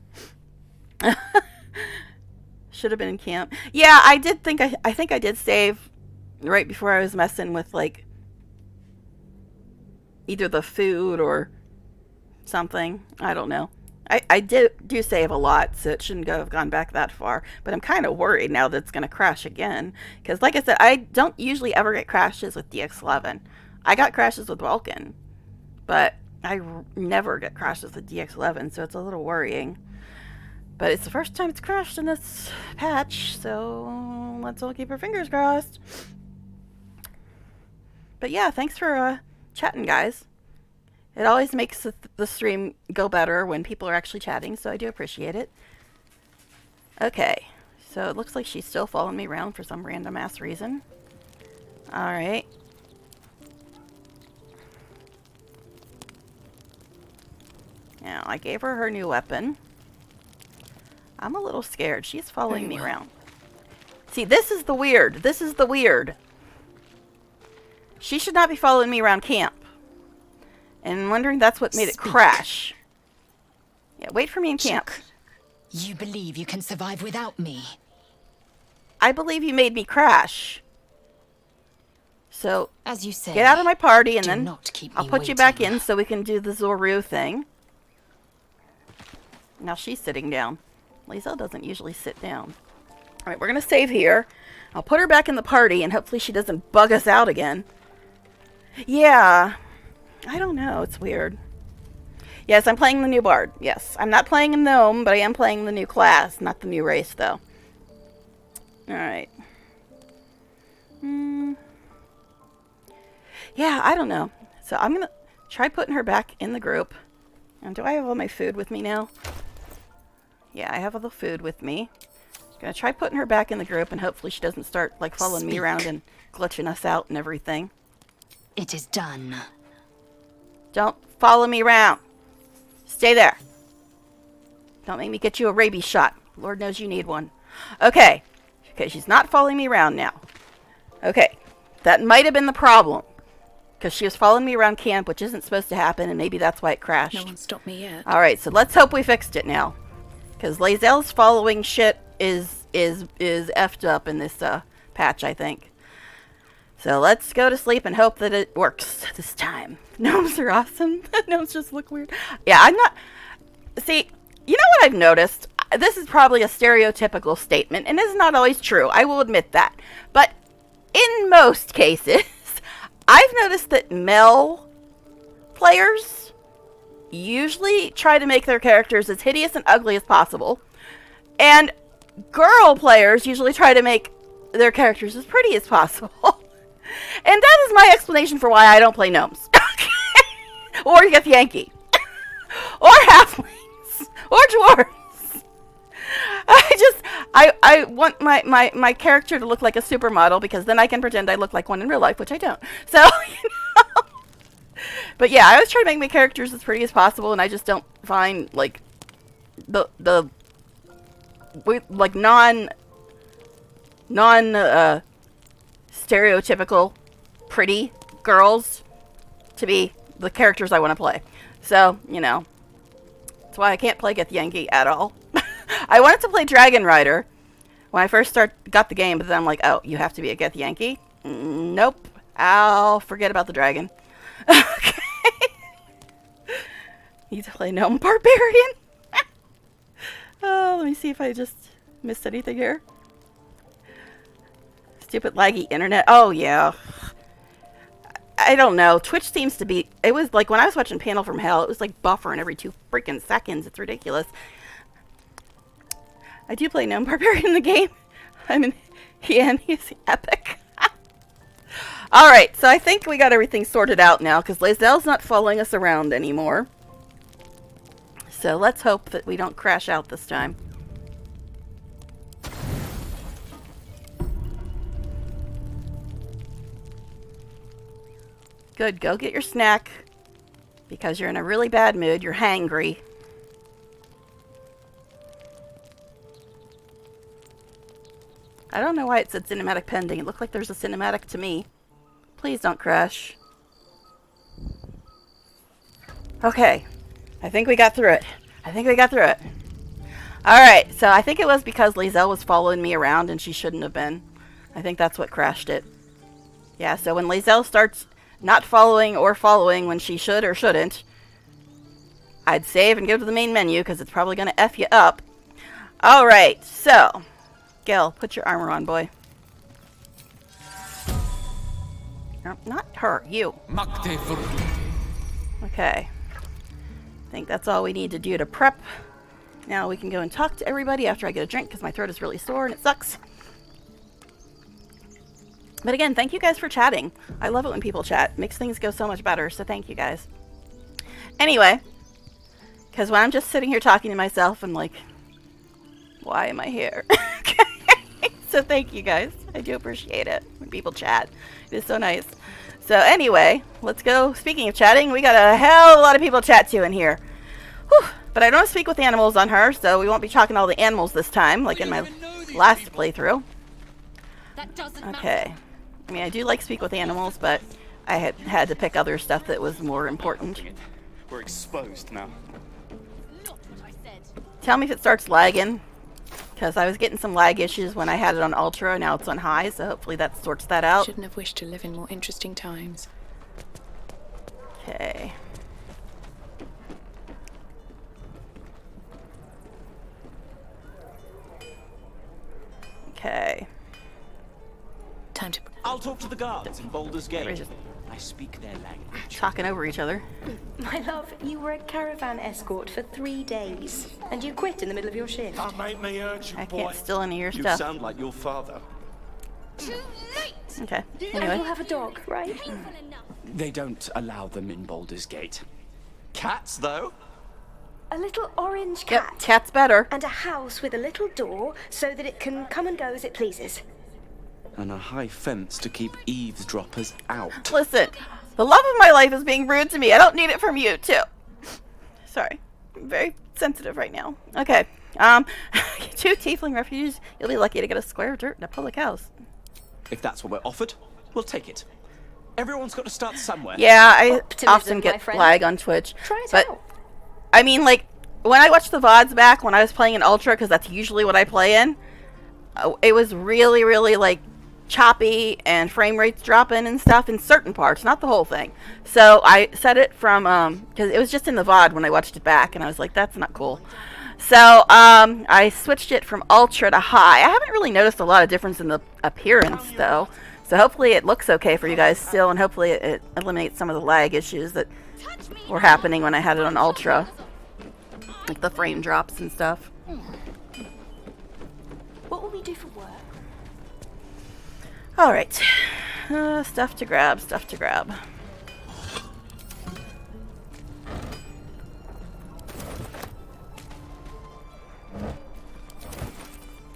Should have been in camp. Yeah, I did think, I think I did save right before I was messing with, like, either the food or something. I don't know. I do save a lot, so it shouldn't have gone back that far. But I'm kind of worried now that it's going to crash again. Because, like I said, I don't usually ever get crashes with DX11. I got crashes with Vulcan. But I never get crashes with DX11, so it's a little worrying. But it's the first time it's crashed in this patch, so let's all keep our fingers crossed. But yeah, thanks for chatting, guys. It always makes the stream go better when people are actually chatting, so I do appreciate it. Okay, so it looks like she's still following me around for some random ass reason. Alright. Now, I gave her her new weapon. I'm a little scared. She's following me around. See, this is the weird. This is the weird. She should not be following me around camp. And I'm wondering that's what made it crash. Yeah, wait for me in camp. You believe you can survive without me? I believe you made me crash. So, as you say, get out of my party and then I'll put waiting. you back in so we can do the Zorru thing. Now she's sitting down. Lae'zel doesn't usually sit down. Alright, we're going to save here. I'll put her back in the party and hopefully she doesn't bug us out again. Yeah. I don't know. It's weird. Yes, I'm playing the new Bard. Yes. I'm not playing a gnome, but I am playing the new class, not the new race, though. Alright. Yeah, I don't know. So I'm going to try putting her back in the group. And do I have all my food with me now? Yeah, I have all the food with me. Gonna try putting her back in the group and hopefully she doesn't start, like, following me around and glitching us out and everything. It is done. Don't follow me around. Stay there. Don't make me get you a rabies shot. Lord knows you need one. Okay. Okay, she's not following me around now. Okay. That might have been the problem. Because she was following me around camp, which isn't supposed to happen, and maybe that's why it crashed. No one stopped me yet. Alright, so let's hope we fixed it now. Because Lae'zel's following shit is effed up in this patch, I think. So let's go to sleep and hope that it works this time. Gnomes are awesome. Gnomes just look weird. Yeah, I'm not... See, You know what I've noticed? This is probably a stereotypical statement, and it's not always true. I will admit that. But in most cases, I've noticed that male players usually try to make their characters as hideous and ugly as possible. And girl players usually try to make their characters as pretty as possible. And that is my explanation for why I don't play gnomes. Or Githyanki. Or halflings. Or dwarves. I want my character to look like a supermodel, because then I can pretend I look like one in real life, which I don't. So, you know. But yeah, I always try to make my characters as pretty as possible, and I just don't find, like, like non stereotypical pretty girls to be the characters I want to play. So, you know, that's why I can't play Githyanki at all. I wanted to play Dragon Rider when I first got the game, but then I'm like, oh, you have to be a Githyanki? Nope. I'll forget about the dragon. Okay. Need to play Gnome Barbarian. Oh, let me see if I just missed anything here. Stupid laggy internet. Oh, yeah. I don't know. Twitch seems to be... It was like when I was watching Panel from Hell, it was like buffering every 2 freaking seconds. It's ridiculous. I do play Gnome Barbarian in the game. I mean, he's epic. Alright, so I think we got everything sorted out now, because Lae'zel's not following us around anymore. So let's hope that we don't crash out this time. Good, go get your snack, because you're in a really bad mood. You're hangry. I don't know why it said cinematic pending. It looked like there's a cinematic to me. Please don't crash. Okay. I think we got through it. Alright, so I think it was because Lae'zel was following me around and she shouldn't have been. I think that's what crashed it. Yeah, so when Lae'zel starts not following or following when she should or shouldn't, I'd save and go to the main menu, because it's probably going to F you up. Alright, so Gil, put your armor on, boy. No, not her, you. Okay. I think that's all we need to do to prep. Now we can go and talk to everybody after I get a drink, because my throat is really sore and it sucks. But again, thank you guys for chatting. I love it when people chat. It makes things go so much better, so thank you guys. Anyway, because when I'm just sitting here talking to myself, I'm like, why am I here? So thank you guys. I do appreciate it when people chat. It is so nice. So anyway, let's go. Speaking of chatting, we got a hell of a lot of people to chat to in here. Whew. But I don't speak with animals on her, so we won't be talking to all the animals this time, like in my last playthrough. Okay. I mean, I do like speak with animals, but I had to pick other stuff that was more important. We're exposed now. Tell me if it starts lagging, because I was getting some lag issues when I had it on Ultra. Now it's on High, so hopefully that sorts that out. Shouldn't have wished to live in more interesting times. Okay. Okay. Time to... I'll talk to the guards in Baldur's Gate. I speak their language. Talking over each other. My love, you were a caravan escort for 3 days, and you quit in the middle of your shift. That made me urgent, I boy. can't steal any of your You stuff. sound like your father. Okay. And Anyway. you'll have a dog, right? They don't allow them in Baldur's Gate. Cats, though? A little orange cat. Yep, cat's better. And a house with a little door so that it can come and go as it pleases. And a high fence to keep eavesdroppers out. Listen, the love of my life is being rude to me. I don't need it from you, too. Sorry. I'm very sensitive right now. Okay. 2 tiefling refugees. You'll be lucky to get a square of dirt in a public house. If that's what we're offered, we'll take it. Everyone's got to start somewhere. Yeah, I Optimism, often my get friend. lag on Twitch. Try it but out. I mean, like, when I watched the VODs back when I was playing in Ultra, because that's usually what I play in, it was really, really, like, choppy and frame rates dropping and stuff in certain parts, not the whole thing. So I set it from, because it was just in the VOD when I watched it back, and I was like, that's not cool. So, I switched it from ultra to high. I haven't really noticed a lot of difference in the appearance, though. So hopefully it looks okay for you guys still, and hopefully it eliminates some of the lag issues that were happening when I had it on ultra. Like the frame drops and stuff. What will we do for work? Alright. Stuff to grab, stuff to grab.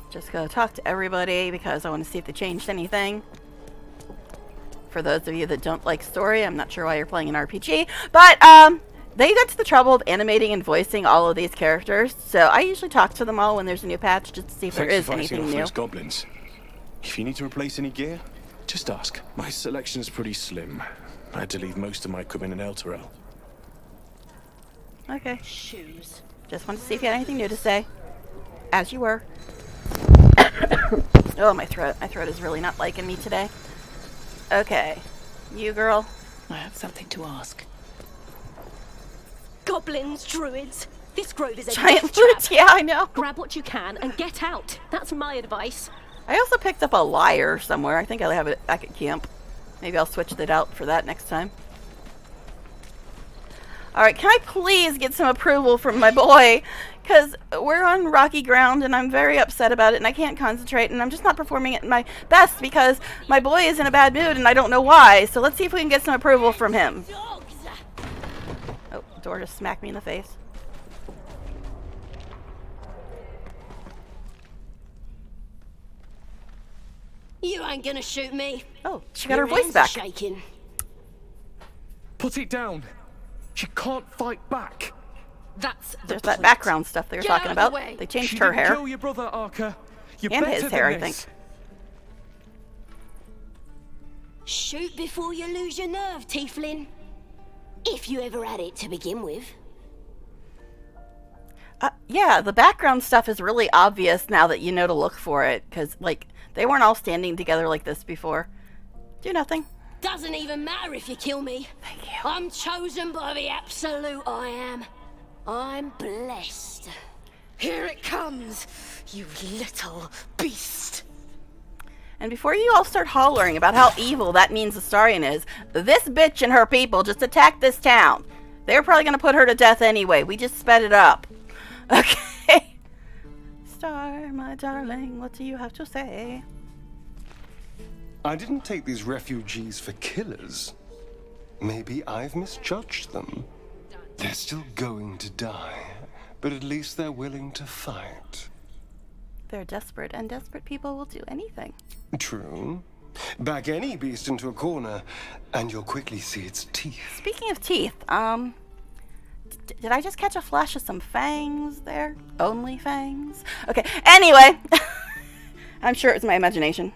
Just go talk to everybody because I want to see if they changed anything. For those of you that don't like story, I'm not sure why you're playing an RPG, but they got to the trouble of animating and voicing all of these characters, so I usually talk to them all when there's a new patch just to see if there is anything new. Goblins. If you need to replace any gear, just ask. My selection's pretty slim. I had to leave most of my equipment in Elturel. Okay. Shoes. Just wanted to see if you had anything new to say. As you were. Oh, my throat. My throat is really not liking me today. Okay. You, girl? I have something to ask. Goblins, druids. This grove is a giant death fruits. trap. Yeah, I know. Grab what you can and get out. That's my advice. I also picked up a lyre somewhere. I think I have it back at camp. Maybe I'll switch that out for that next time. Alright, can I please get some approval from my boy? Because we're on rocky ground and I'm very upset about it and I can't concentrate and I'm just not performing at my best because my boy is in a bad mood and I don't know why. So let's see if we can get some approval from him. Oh, door just smacked me in the face. You ain't gonna shoot me. Oh, she got her voice back. Shaking. Put it down. She can't fight back. That's There's that background stuff they were talking about. They changed She her didn't hair. Kill your brother, Arca. You're And better his hair, than I this. think. Shoot before you lose your nerve, Tiefling. If you ever had it to begin with. Yeah, the background stuff is really obvious now that you know to look for it. Because, like, they weren't all standing together like this before. Do nothing. Doesn't even matter if you kill me. Thank you. I'm chosen by the absolute I am. I'm blessed. Here it comes, you little beast. And before you all start hollering about how evil that means Astarion is, this bitch and her people just attacked this town. They're probably going to put her to death anyway. We just sped it up. Okay. Star, my darling, what do you have to say? I didn't take these refugees for killers. Maybe I've misjudged them. They're still going to die, but at least they're willing to fight. They're desperate, and desperate people will do anything. True. Back any beast into a corner, and you'll quickly see its teeth. Speaking of teeth, did I just catch a flash of some fangs there? Only fangs? Okay, anyway. I'm sure it was my imagination.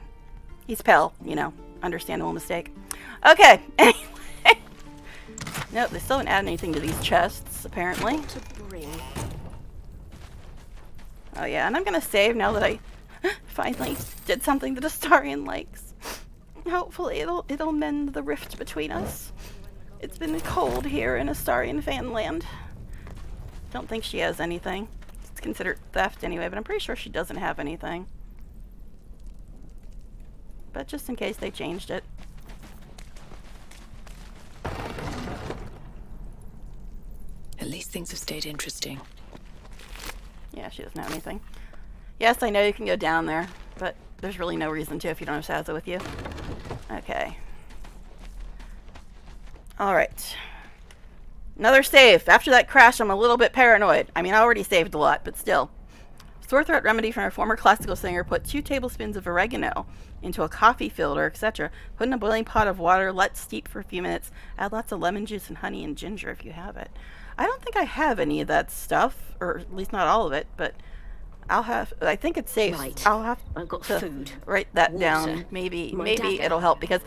He's pale, you know. Understandable mistake. Okay, anyway. Nope, they still haven't added anything to these chests, apparently. Oh yeah, and I'm gonna save now that I finally did something that Astarion likes. Hopefully it'll mend the rift between us. It's been cold here in Astarion fanland. Don't think she has anything. It's considered theft anyway, but I'm pretty sure she doesn't have anything. But just in case they changed it. At least things have stayed interesting. Yeah, she doesn't have anything. Yes, I know you can go down there, but there's really no reason to if you don't have Sazza with you. Okay. Alright. Another save. After that crash, I'm a little bit paranoid. I mean, I already saved a lot, but still. Sore throat remedy from a former classical singer. Put 2 tablespoons of oregano into a coffee filter, etc. Put in a boiling pot of water. Let steep for a few minutes. Add lots of lemon juice and honey and ginger if you have it. I don't think I have any of that stuff, or at least not all of it, but I'll have. I think it's safe. Right. I'll have I've got to food. write that Water. down. Maybe My dagger. it'll help because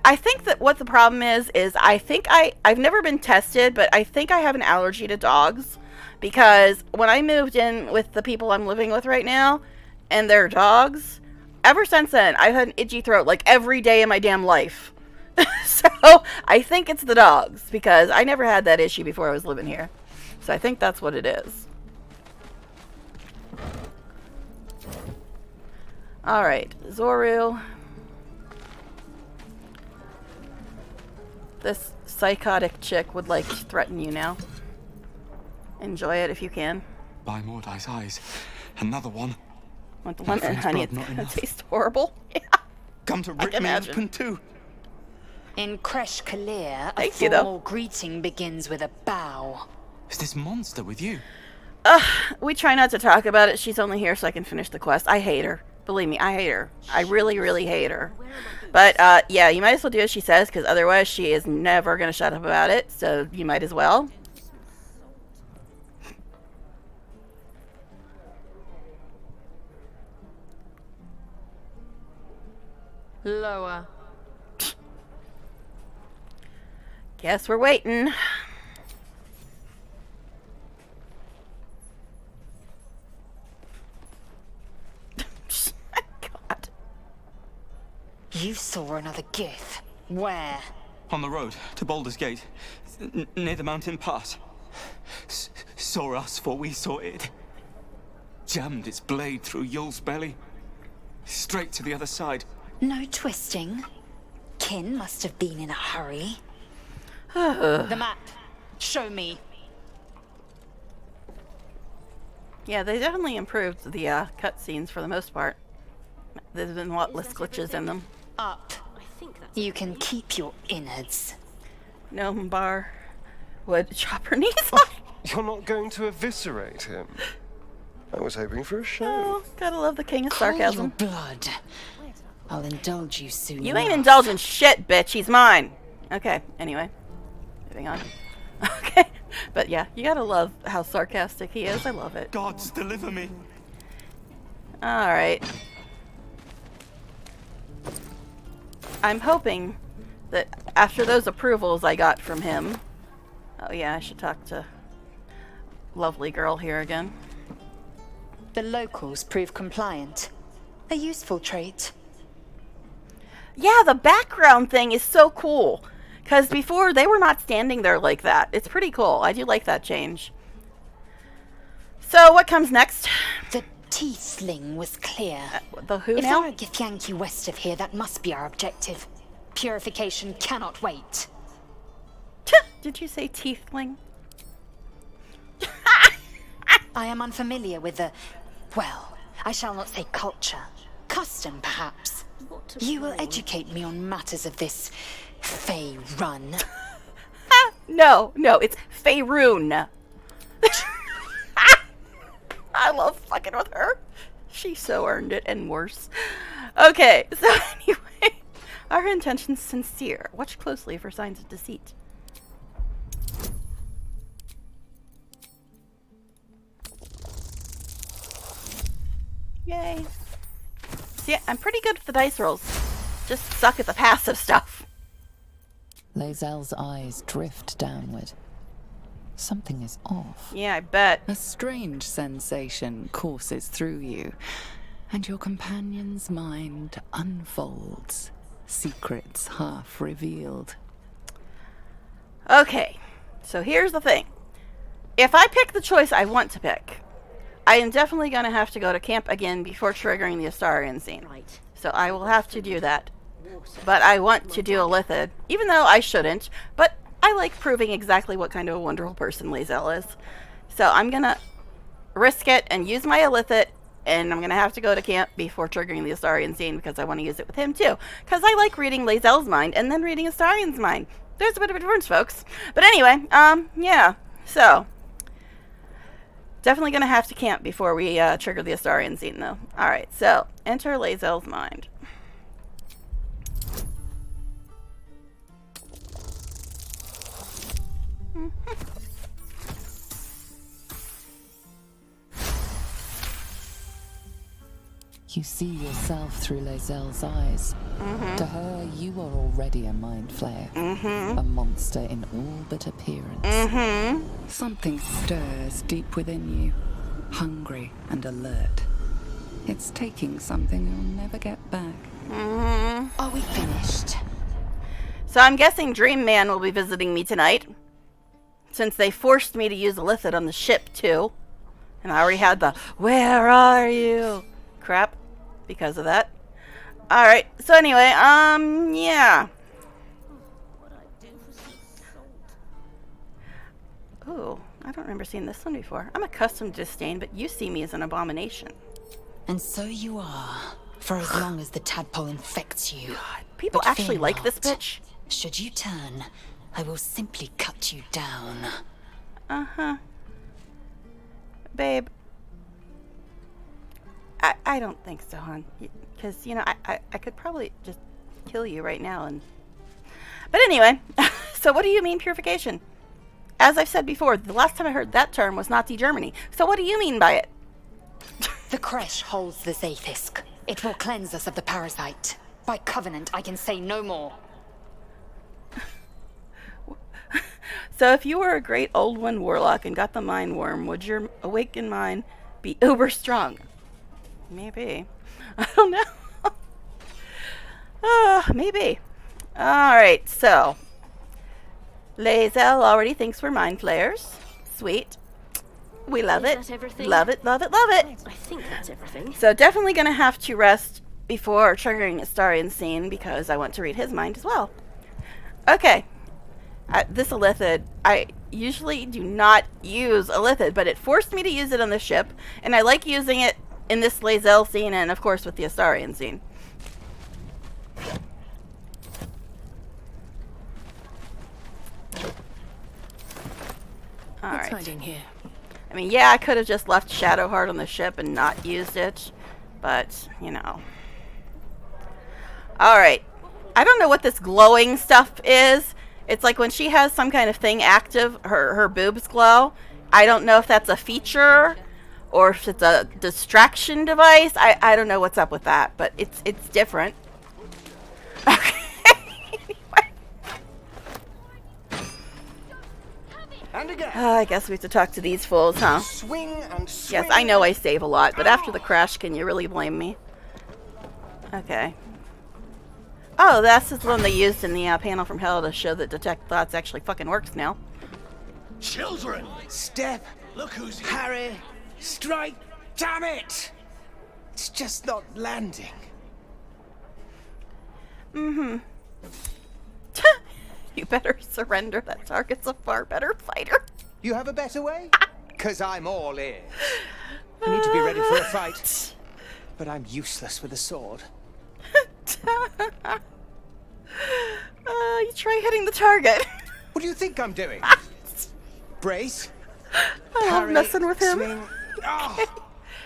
I think that what the problem is I think I've never been tested, but I think I have an allergy to dogs because when I moved in with the people I'm living with right now and their dogs, ever since then I've had an itchy throat like every day of my damn life. So I think it's the dogs because I never had that issue before I was living here. So I think that's what it is. Alright, Zoru. This psychotic chick would like to threaten you now. Enjoy it if you can. By Mordai's eyes. Another one. Want the lemon, honey? It's gonna taste horrible. Yeah. Come to rip me open too. In Kresh Kalir, a Thank you, though. formal greeting begins with a bow. Is this monster with you? We try not to talk about it. She's only here so I can finish the quest. I hate her. Believe me, I hate her. I really, really hate her. But, yeah, you might as well do as she says, because otherwise she is never going to shut up about it, so you might as well. Lower. Guess we're waiting. God. You saw another Gith. Where? On the road to Baldur's Gate, near the mountain pass. Saw us, for we saw it. Jammed its blade through Yul's belly. Straight to the other side. No twisting. Kin must have been in a hurry. The map. Show me. Yeah, they definitely improved the cutscenes for the most part. There's been a lot less glitches in them. Up. You can keep your innards. Gnome bar would chop her knees off. You're not going to eviscerate him. I was hoping for a show. Oh, gotta love the king of sarcasm. Cold blood. I'll indulge you soon. You ain't indulging shit, bitch. He's mine. Okay, anyway. Moving on. Okay. But yeah, you gotta love how sarcastic he is. I love it. Gods, deliver me. Alright. I'm hoping that after those approvals I got from him... Oh yeah, I should talk to lovely girl here again. The locals prove compliant. A useful trait. Yeah, the background thing is so cool. Because before, they were not standing there like that. It's pretty cool. I do like that change. So, what comes next? The Tiefling was clear. The who if now? there are Githyanki west of here, that must be our objective. Purification cannot wait. Did you say tiefling? I am unfamiliar with the... Well, I shall not say culture. Custom, perhaps. You will educate me on matters of this... Fey run. No, it's Faerun. I love fucking with her. She so earned it and worse. Okay, so anyway, our intention's sincere. Watch closely for signs of deceit. Yay. See, I'm pretty good with the dice rolls. Just suck at the passive stuff. Lae'zel's eyes drift downward. Something is off. Yeah, I bet. A strange sensation courses through you, and your companion's mind unfolds, secrets half revealed. Okay, so here's the thing. If I pick the choice I want to pick, I am definitely going to have to go to camp again before triggering the Astarion scene. Right. So I will have to do that. But I want to do Illithid, even though I shouldn't. But I like proving exactly what kind of a wonderful person Lae'zel is. So I'm going to risk it and use my Illithid, and I'm going to have to go to camp before triggering the Astarion scene because I want to use it with him too. Because I like reading Lae'zel's mind and then reading Astarion's mind. There's a bit of a difference, folks. But anyway, yeah. So, definitely going to have to camp before we trigger the Astarion scene, though. Alright, so, enter Lae'zel's mind. You see yourself through Lae'zel's eyes. To her, you are already a mind flayer. A monster in all but appearance. Something stirs deep within you, hungry and alert. It's taking something you'll never get back. Are we finished? So I'm guessing Dream Man will be visiting me tonight, since they forced me to use Illithid on the ship too. And I already had the, "Where are you?" crap because of that. Alright, so anyway, yeah. Ooh, I don't remember seeing this one before. I'm accustomed to disdain, but you see me as an abomination. And so you are, for as long as the tadpole infects you. God, people But actually fear like not. this bitch. Should you turn, I will simply cut you down. Uh-huh. Babe. I don't think so, hon. Because, you know, I could probably just kill you right now and... But anyway, so what do you mean purification? As I've said before, the last time I heard that term was Nazi Germany. So what do you mean by it? The creche holds the Zaithisk. It will cleanse us of the parasite. By covenant, I can say no more. So if you were a great old one warlock and got the mind worm, would your awakened mind be uber strong? Maybe. I don't know. Maybe. Alright, so. Lae'zel already thinks we're mind flayers. Sweet. We love it. That everything? Love it, love it, love it. I think that's everything. So definitely gonna have to rest before triggering Astarion scene because I want to read his mind as well. Okay. This Illithid, I usually do not use Illithid, but it forced me to use it on the ship, and I like using it in this Lae'zel scene and, of course, with the Astarion scene. All What's right. hiding here? I mean, yeah, I could have just left Shadowheart on the ship and not used it, but, you know. Alright. I don't know what this glowing stuff is. It's like when she has some kind of thing active, her boobs glow. I don't know if that's a feature or if it's a distraction device. I don't know what's up with that, but it's different. And again. I guess we have to talk to these fools, huh? Swing and swing. Yes, I know I save a lot, but after the crash, can you really blame me? Okay. Oh, that's the one they used in the panel from Hell to show that Detect Thoughts actually fucking works now. Children, step. Look who's here. Harry, strike. Damn it! It's just not landing. Mm-hmm. You better surrender. That target's a far better fighter. You have a better way? 'Cause I'm all ears. I need to be ready for a fight. But I'm useless with a sword. You try hitting the target. What do you think I'm doing? Brace. I love messing with him. Swing. Okay.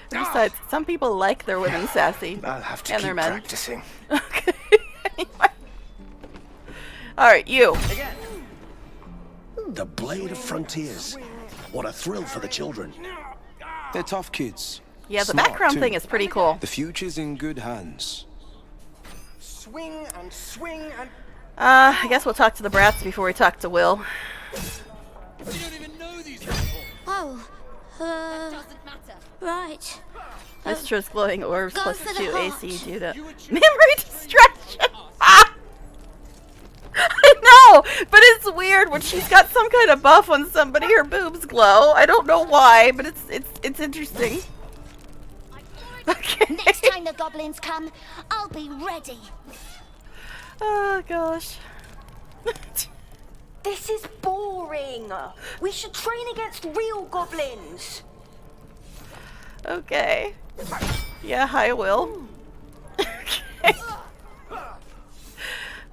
Besides, some people like their women sassy. I'll have to and keep their men. practicing. Okay. Anyway. Alright, you. The Blade of Frontiers. What a thrill for the children. They're tough kids. Yeah, the Smart, background too. thing is pretty cool. The future's in good hands. Swing and swing and... I guess we'll talk to the brats before we talk to Will. Oh, right. Mistra's glowing orbs Go plus for the 2 heart. AC due to memory distraction. Ah! I know, but it's weird when she's got some kind of buff on somebody, her boobs glow. I don't know why, but it's interesting. Okay. Next time the goblins come, I'll be ready. Oh gosh. This is boring. We should train against real goblins. Okay. Yeah, hi, Will. Okay.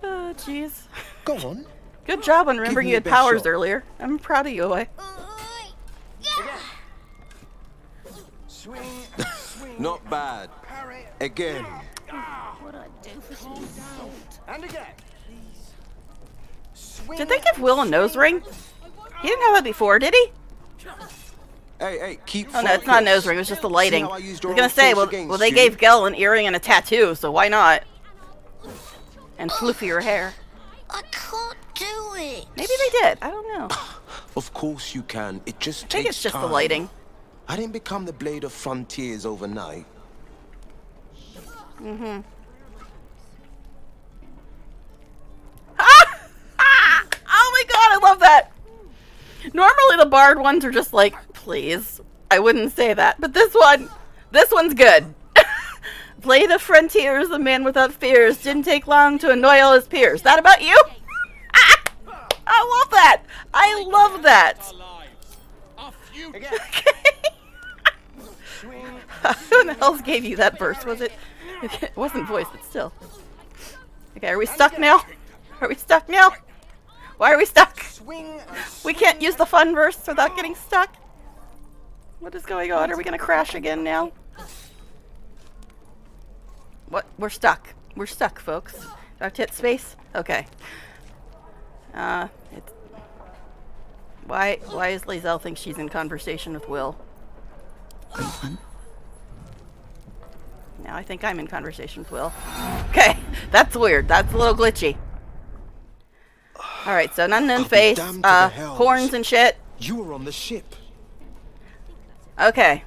Oh, jeez. Go on. Good job on remembering me you your had best powers shot. earlier. I'm proud of you, boy. Not bad. Again. And again. Did they give Will a nose ring? He didn't have that before, did he? Hey, keep Oh no, it's not a nose ring, it was just the lighting. I was gonna say, well they gave Gel an earring and a tattoo, so why not? And floofier hair. I can't do it. Maybe they did, I don't know. Of course you can. It just I think takes it's just time. the lighting. I didn't become the Blade of Frontiers overnight. Mm-hmm. Oh my god, I love that! Normally the Bard ones are just like, please. I wouldn't say that, but this one's good. Blade of Frontiers, the man without fears, didn't take long to annoy all his peers. That about you? I love that. I love that. Who in the hell gave you that verse? Was it? It wasn't voice, but still. Okay, are we stuck now? Are we stuck now? Why are we stuck? We can't use the fun verse without getting stuck. What is going on? Are we gonna crash again now? What? We're stuck. We're stuck, folks. Do I have to hit space? Okay. Why is Lae'zel think she's in conversation with Will? Now I think I'm in conversation with Will. Okay, that's weird. That's a little glitchy. Alright, so an unknown face, horns and shit. You were on the ship. Okay,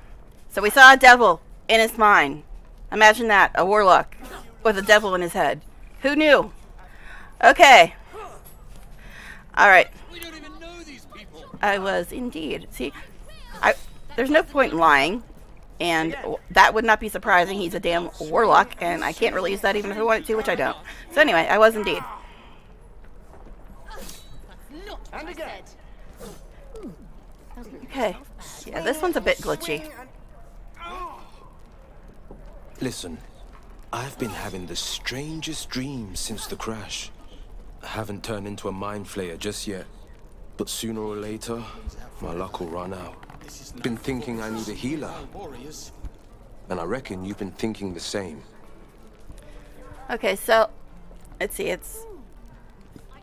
so we saw a devil in his mind. Imagine that, a warlock with a devil in his head. Who knew? Okay. Alright. I was indeed. See, there's no point in lying, and that would not be surprising. He's a damn warlock, and I can't really use that even if I wanted to, which I don't. So anyway, I was indeed. Okay. Yeah, this one's a bit glitchy. Listen, I've been having the strangest dreams since the crash. I haven't turned into a mind flayer just yet, but sooner or later, my luck will run out. Been thinking I need a healer, and I reckon you've been thinking the same. Okay, so let's see, it's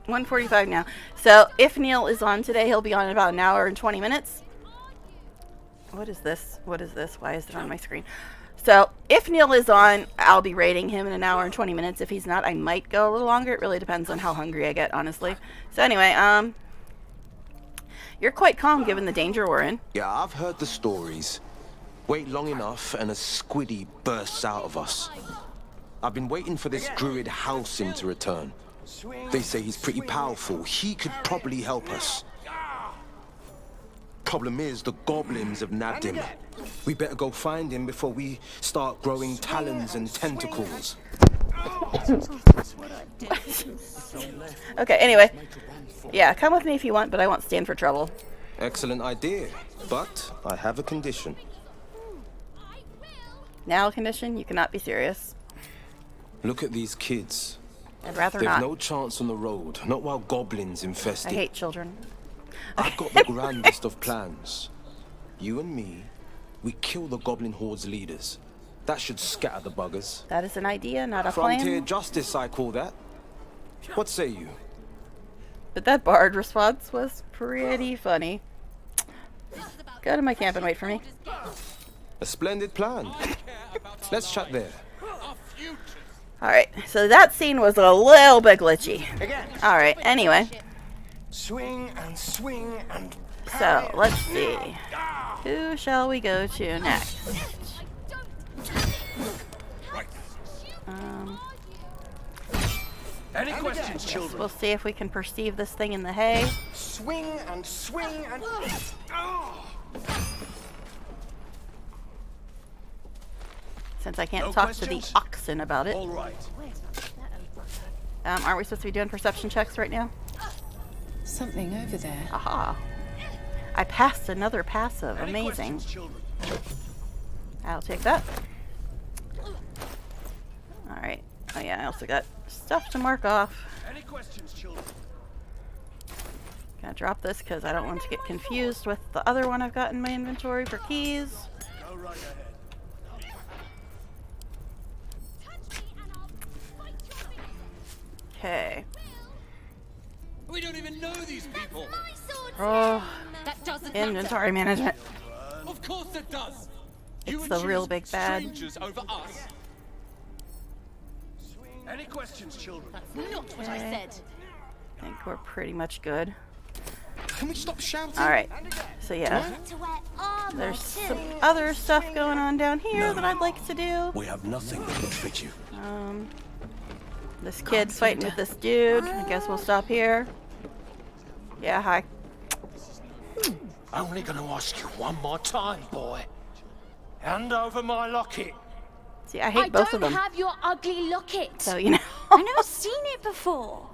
1:45 now. So if Neil is on today, he'll be on in about an hour and 20 minutes. What is this? What is this? Why is it on my screen? So if Neil is on, I'll be rating him in an hour and 20 minutes. If he's not, I might go a little longer. It really depends on how hungry I get, honestly. So anyway, you're quite calm given the danger we're in. Yeah, I've heard the stories. Wait long enough and a squiddy bursts out of us. I've been waiting for this druid Halsin to return. They say he's pretty powerful. He could probably help us. Problem is, the goblins have nabbed him. We better go find him before we start growing talons and tentacles. Okay, anyway. Yeah, come with me if you want, but I won't stand for trouble. Excellent idea, but I have a condition. Now a condition? You cannot be serious. Look at these kids. I'd rather They've not. no chance on the road, not while goblins infest I it. hate children. I've got the grandest of plans. You and me, we kill the goblin horde's leaders. That should scatter the buggers. That is an idea, not a Frontier plan. justice, I call that. What say you? But that bard response was pretty funny. Go to my camp and wait for me. A splendid plan. Let's chat there. Alright, so that scene was a little bit glitchy. Alright, anyway. Swing and swing and So, let's see. Who shall we go to next? Any questions, children? We'll see if we can perceive this thing in the hay. Swing and swing and Since I can't No talk questions? to the oxen about it. All right. Aren't we supposed to be doing perception checks right now? Something over there. Aha. I passed another passive. Amazing. I'll take that. Alright. Oh yeah, I also got stuff to mark off. Any questions, children? Gonna drop this because I don't want to get confused with the other one I've got in my inventory for keys. Go right ahead. Okay. We don't even know these people. Oh, That doesn't inventory management. Of course it does. It's the real big bad. Strangers over us. Any questions, children? Not what I said. I think we're pretty much good. Can we stop shouting? Alright. So yeah. There's some other stuff going on down here that I'd like to do. We have nothing that can fit you. This kid fighting with this dude. I guess we'll stop here. Yeah, hi. Only gonna ask you one more time, boy. Hand over my locket. See, I hate both of them. I don't have your ugly locket. So, you know. I've never seen it before.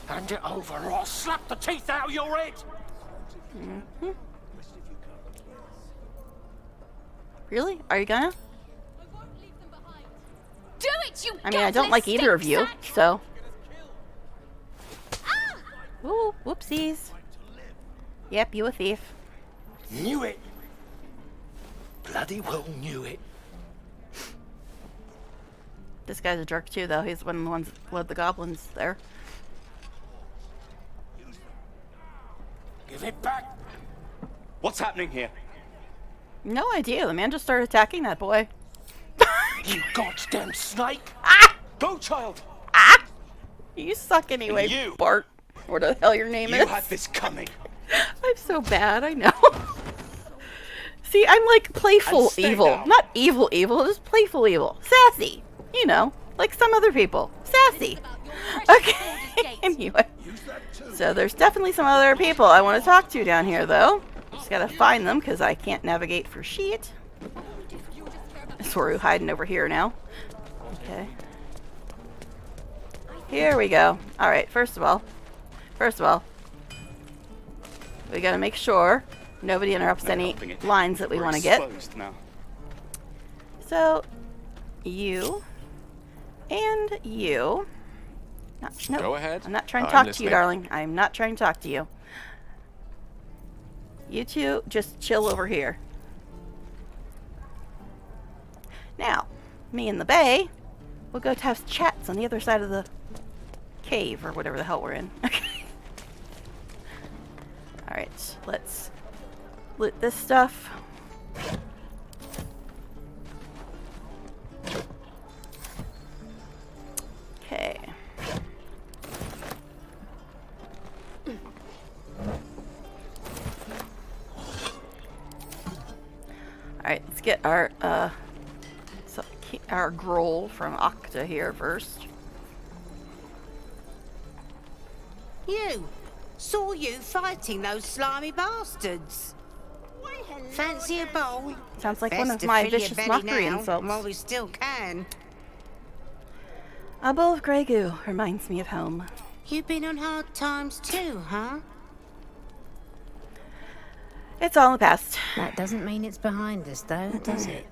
Hand it over or I'll slap the teeth out of your head. Mm-hmm. Really? Are you gonna? Do it, you I mean, I don't like either of you, so. Ooh, whoopsies. Yep, you a thief. Knew it. Bloody well knew it. This guy's a jerk too, though. He's one of the ones that led the goblins there. Give it back. What's happening here? No idea. The man just started attacking that boy. You goddamn snake! Go, child! You suck anyway, And you. Bart. Or the hell your name You is. had this coming. I'm so bad, I know. See, I'm like playful evil. down. Not evil, just playful evil. Sassy. You know, like some other people. Sassy. Okay. Anyway. So there's definitely some other people I want to talk to down here, though. Just gotta find them, because I can't navigate for shit. Soru hiding over here now. Okay. Here we go. Alright, first of all, we gotta make sure nobody interrupts any lines that we want to get. Now. So, you and you. No, Go ahead. I'm not trying to I'm talk to you, listening. darling. I'm not trying to talk to you. You two just chill over here. Now, me and the Bay, we'll go to have chats on the other side of the cave or whatever the hell we're in. Okay. Alright, let's loot this stuff. Okay. Alright, let's get our Groll from Octa here first. You! Saw you fighting those slimy bastards. Fancy a bowl? Sounds like Best one of to my fill your vicious belly mockery now, insults. while we still can. A bowl of grey goo reminds me of home. You've been on hard times too, huh? It's all in the past. That doesn't mean it's behind us, though, does it?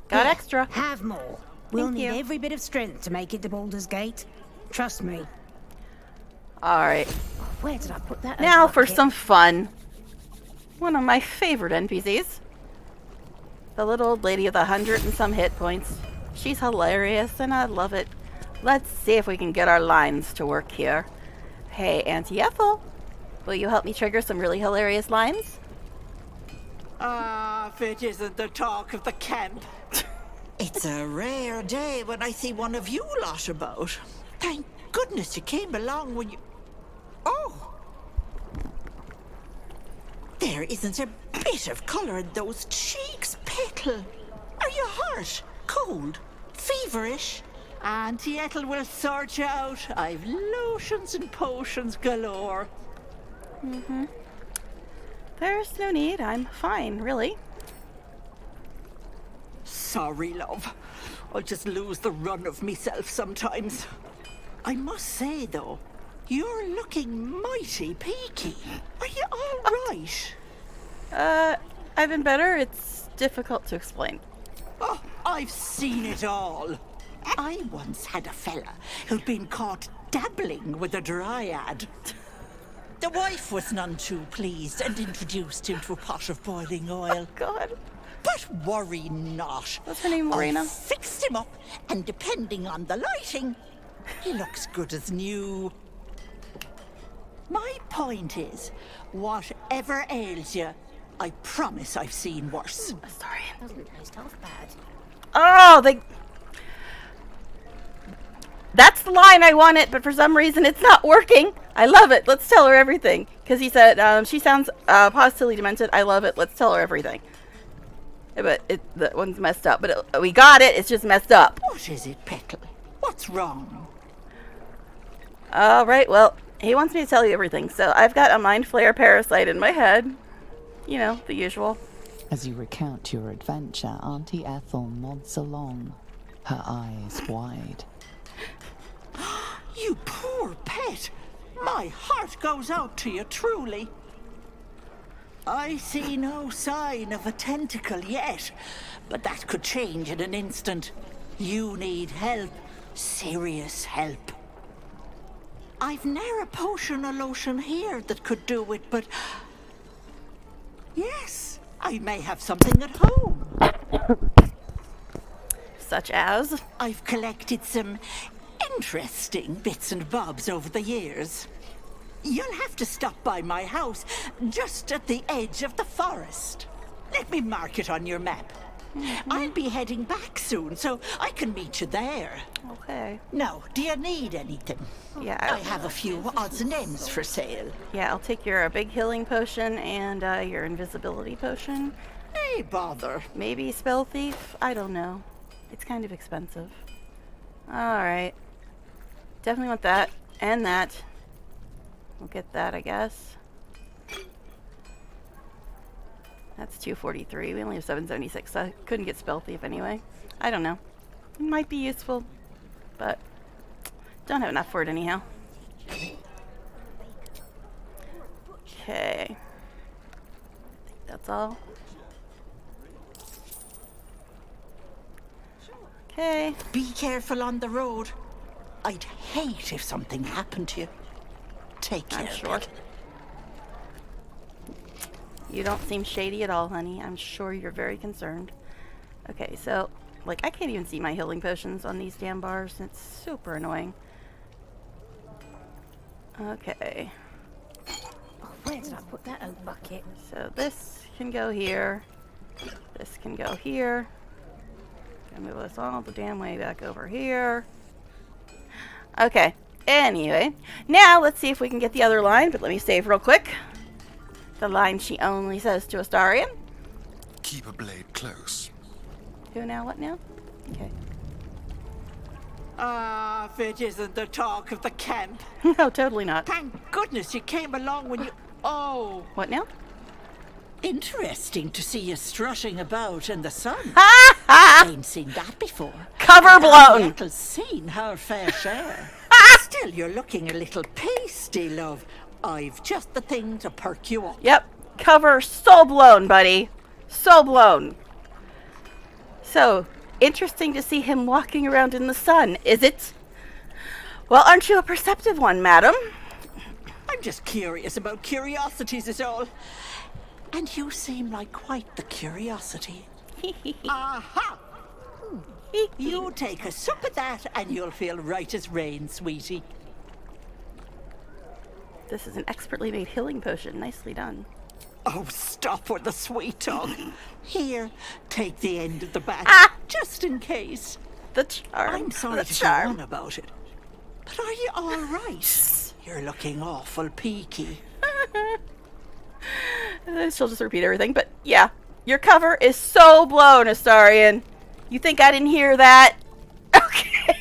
Got extra. Have more. We'll Thank need you. every bit of strength to make it to Baldur's Gate. Trust me. Alright. Where did I put that? Now for some fun. One of my favorite NPCs. The little old lady with 100 and some hit points. She's hilarious and I love it. Let's see if we can get our lines to work here. Hey, Auntie Ethel. Will you help me trigger some really hilarious lines? Ah, if it isn't the talk of the camp. It's a rare day when I see one of you lot about. Thank goodness you came along when you... Oh! There isn't a bit of colour in those cheeks, Petal. Are you hurt? Cold? Feverish? Auntie Ethel will sort you out. I've lotions and potions galore. Mm-hmm. There's no need. I'm fine, really. Sorry, love. I just lose the run of myself sometimes. I must say, though, you're looking mighty peaky. Are you all right? I've been better. It's difficult to explain. Oh, I've seen it all. I once had a fella who'd been caught dabbling with a dryad. The wife was none too pleased and introduced him to a pot of boiling oil. Oh, God. But worry not. What's her name, Marina? I fixed him up, and depending on the lighting, he looks good as new. My point is, whatever ails you, I promise I've seen worse. Sorry. Doesn't taste half bad. Oh, That's the line I wanted, but for some reason it's not working. I love it. Let's tell her everything. Because he said, she sounds positively demented. I love it. Let's tell her everything. But that one's messed up. But we got it. It's just messed up. What is it, Petal? What's wrong? Alright, well, he wants me to tell you everything. So I've got a mind flare parasite in my head. You know, the usual. As you recount your adventure, Auntie Ethel nods along, her eyes wide. You poor pet! My heart goes out to you, truly. I see no sign of a tentacle yet, but that could change in an instant. You need help. Serious help. I've ne'er a potion or lotion here that could do it, but... yes, I may have something at home. Such as? I've collected some interesting bits and bobs over the years. You'll have to stop by my house, just at the edge of the forest. Let me mark it on your map. I'll be heading back soon, so I can meet you there. Okay. Now, do you need anything? Yeah. I have a few odds and ends for sale. Yeah, I'll take your big healing potion and your invisibility potion. Hey, bother. Maybe spell thief? I don't know. It's kind of expensive. Alright. Definitely want that. And that. We'll get that, I guess. That's 243. We only have 776, so I couldn't get spell thief anyway. I don't know. It might be useful, but don't have enough for it anyhow. Okay. That's all. Okay. Be careful on the road. I'd hate if something happened to you. Take care. I'm sure. You don't seem shady at all, honey. I'm sure you're very concerned. Okay, so, like, I can't even see my healing potions on these damn bars. It's super annoying. Okay. Oh, where did I put that old bucket? So this can go here. This can go here. Gonna move us all the damn way back over here. Okay. Anyway, now let's see if we can get the other line, but let me save real quick. The line she only says to Astarion. Keep a blade close. Who now? What now? Okay. Ah, if it isn't the talk of the camp. No, totally not. Thank goodness you came along when you... Oh. What now? Interesting to see you strutting about in the sun. Ain't seen that before. Cover blown. I've seen her fair share. Still, you're looking a little pasty, love. I've just the thing to perk you up. Yep. Cover so blown, buddy. So blown. So, interesting to see him walking around in the sun, is it? Well, aren't you a perceptive one, madam? I'm just curious about curiosities is all. And you seem like quite the curiosity. Aha! You take a sup of that and you'll feel right as rain, sweetie. This is an expertly made healing potion. Nicely done. Oh, stop with the sweet talk. Here, take the end of the bat, just in case. The charm. I'm sorry to go on about it. But are you all right? You're looking awful peaky. She'll just repeat everything, but yeah. Your cover is so blown, Astarion. You think I didn't hear that? Okay.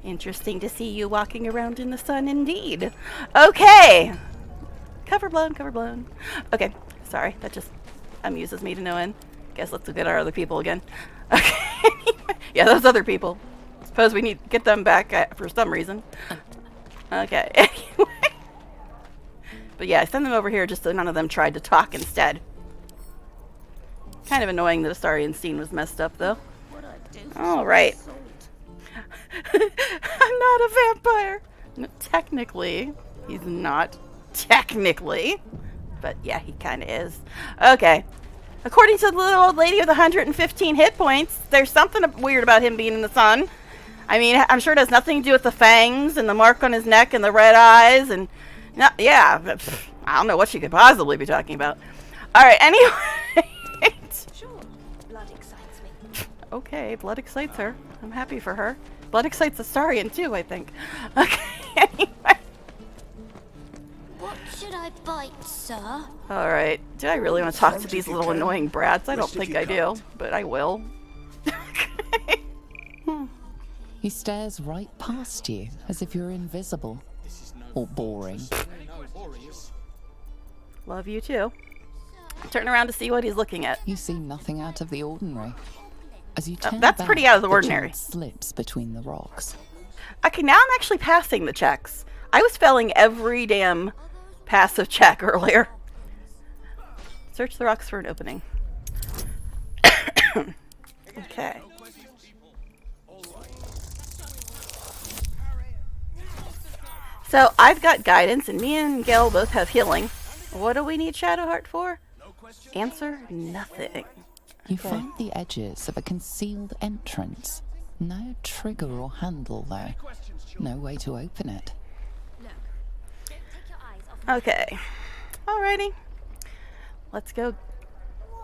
Interesting to see you walking around in the sun indeed. Okay. Cover blown, cover blown. Okay. Sorry, that just amuses me to no end. Guess let's look at our other people again. Okay. Yeah, those other people. Suppose we need to get them back for some reason. Okay. Anyway. But yeah, I send them over here just so none of them tried to talk instead. Kind of annoying that Astarion's scene was messed up, though. Alright. I'm not a vampire. No, technically. He's not. Technically. But yeah, he kind of is. Okay. According to the little old lady with 115 hit points, there's something weird about him being in the sun. I mean, I'm sure it has nothing to do with the fangs and the mark on his neck and the red eyes and... No, yeah, but, I don't know what she could possibly be talking about. Alright, anyway... Sure, blood excites me. Okay, blood excites her. I'm happy for her. Blood excites Astarion too, I think. Okay, anyway. What should I bite, sir? Alright, do I really want to talk to these little annoying brats? I don't think I do, but I will. He stares right past you, as if you're invisible. Or boring. Love you too. Turn around to see what he's looking at. You see nothing out of the ordinary. As you turn that's back, pretty out of the ordinary. child slips between the rocks. Okay, now I'm actually passing the checks. I was failing every damn passive check earlier. Search the rocks for an opening. Okay. So I've got guidance, and me and Gale both have healing. What do we need Shadowheart for? Answer: nothing. You find the edges of a concealed entrance. No trigger or handle, though. No way to open it. Okay. Alrighty. Let's go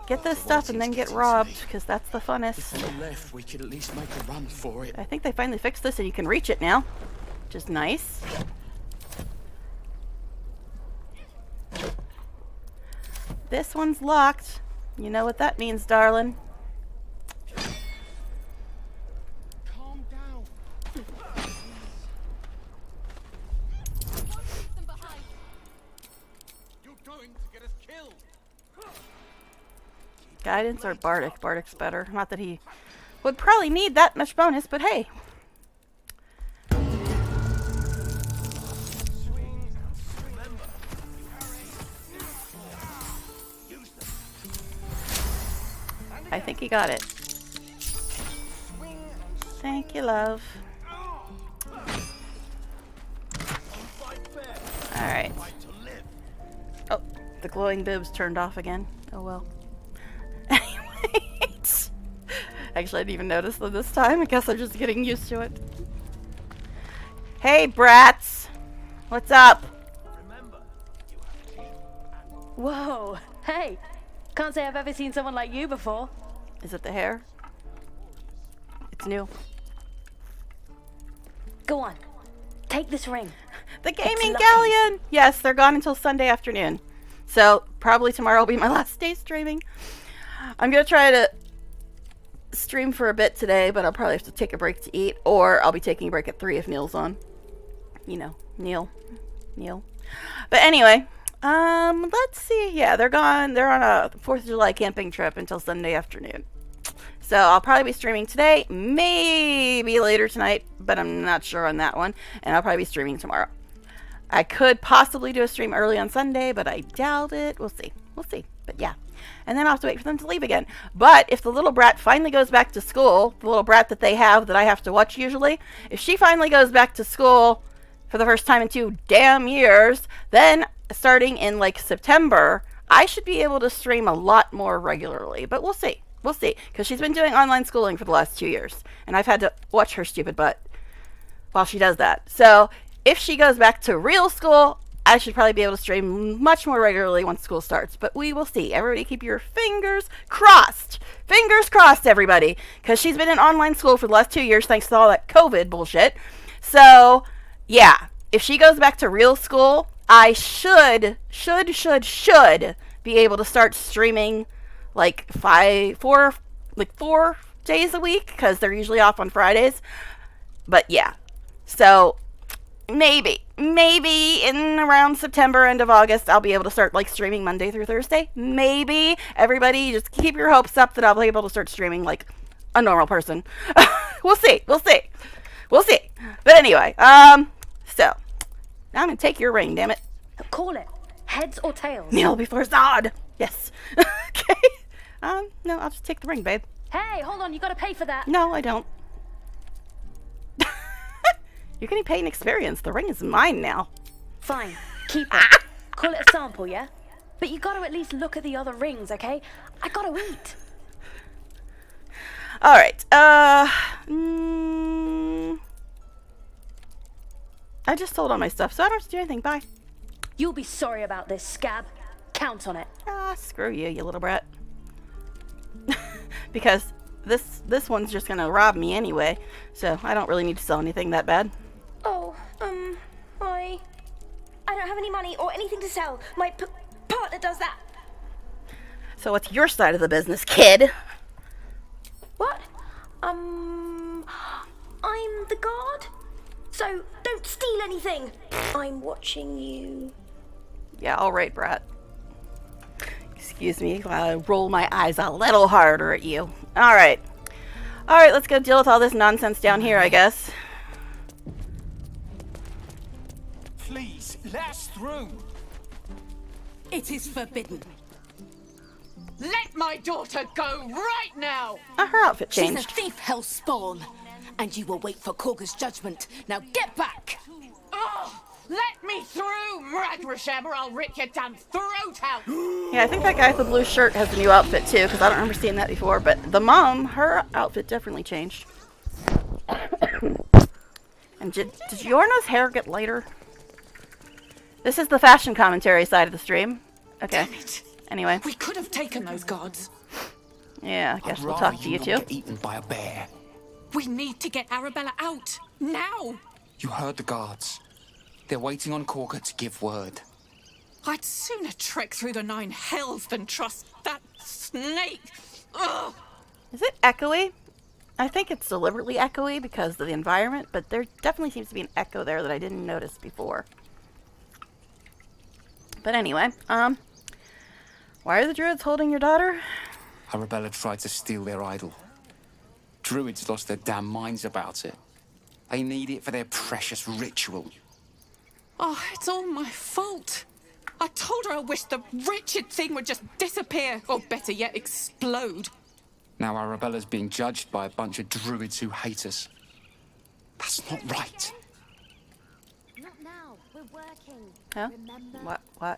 get this stuff and then get robbed, because that's the funnest. If we left, we could at least make a run for it. I think they finally fixed this and you can reach it now, which is nice. This one's locked. You know what that means, darling. Calm down. You're going to get us killed. Guidance or Bardic? Bardic's better. Not that he would probably need that much bonus, but hey. I think he got it. Thank you, love. Alright. Oh, the glowing bibs turned off again. Oh well. Anyways. Actually, I didn't even notice them this time. I guess I'm just getting used to it. Hey, brats! What's up? Whoa! Hey! Can't say I've ever seen someone like you before. Is it the hair? It's new. Go on. Take this ring. The gaming galleon! Yes, they're gone until Sunday afternoon. So, probably tomorrow will be my last day streaming. I'm going to try to stream for a bit today, but I'll probably have to take a break to eat, or I'll be taking a break at 3 if Neil's on. You know, Neil. But anyway, let's see. Yeah, they're gone. They're on a 4th of July camping trip until Sunday afternoon. So I'll probably be streaming today, maybe later tonight, but I'm not sure on that one. And I'll probably be streaming tomorrow. I could possibly do a stream early on Sunday, but I doubt it. We'll see. We'll see. But yeah. And then I'll have to wait for them to leave again. But if the little brat finally goes back to school, the little brat that they have that I have to watch usually, if she finally goes back to school for the first time in 2 damn years, then starting in like September, I should be able to stream a lot more regularly. But we'll see. We'll see. Because she's been doing online schooling for the last 2 years. And I've had to watch her stupid butt while she does that. So if she goes back to real school, I should probably be able to stream much more regularly once school starts. But we will see. Everybody keep your fingers crossed. Fingers crossed, everybody. Because she's been in online school for the last 2 years thanks to all that COVID bullshit. So, yeah. If she goes back to real school, I should be able to start streaming like 4 days a week. Because they're usually off on Fridays. But yeah. So maybe in around September, end of August, I'll be able to start like streaming Monday through Thursday. Maybe. Everybody just keep your hopes up that I'll be able to start streaming like a normal person. We'll see. But anyway, so now I'm gonna take your ring, damn it. Call it. Heads or tails? Kneel before Zod. Yes. Okay. No, I'll just take the ring, babe. Hey, hold on, you gotta pay for that. No, I don't. You're getting paid in experience. The ring is mine now. Fine, keep it. Call it a sample, yeah? But you gotta at least look at the other rings, okay? I gotta eat. Alright, I just sold all my stuff, so I don't have to do anything. Bye. You'll be sorry about this, Scab. Count on it. Screw you, you little brat. Because this one's just gonna rob me anyway, so I don't really need to sell anything that bad. Oh, I don't have any money or anything to sell. My partner does that. So what's your side of the business, kid? What? I'm the guard. So don't steal anything. I'm watching you. Yeah, all right, brat. Excuse me while I roll my eyes a little harder at you. Alright. Alright, let's go deal with all this nonsense down here, I guess. Please, let us through. It is forbidden. Let my daughter go right now! Her outfit She's changed. a thief, Hellspawn. And you will wait for Korga's judgment. Now get back! Oh, let me through, Mragrashem, or I'll rip your damn throat out! Yeah, I think that guy with the blue shirt has a new outfit too, because I don't remember seeing that before. But the mom, her outfit definitely changed. And did Yorna's hair get lighter? This is the fashion commentary side of the stream. Okay. Anyway. We could have taken those guards. Yeah, I guess we'll talk to you two. Get eaten by a bear. We need to get Arabella out. Now! You heard the guards. They're waiting on Korga to give word. I'd sooner trek through the 9 hells than trust that snake. Ugh. Is it echoey? I think it's deliberately echoey because of the environment, but there definitely seems to be an echo there that I didn't notice before. But anyway, why are the druids holding your daughter? Arabella tried to steal their idol. Druids lost their damn minds about it. They need it for their precious ritual. Oh, it's all my fault. I told her I wished the wretched thing would just disappear, or better yet, explode. Now Arabella's being judged by a bunch of druids who hate us. That's not right. Not now. We're working. Huh?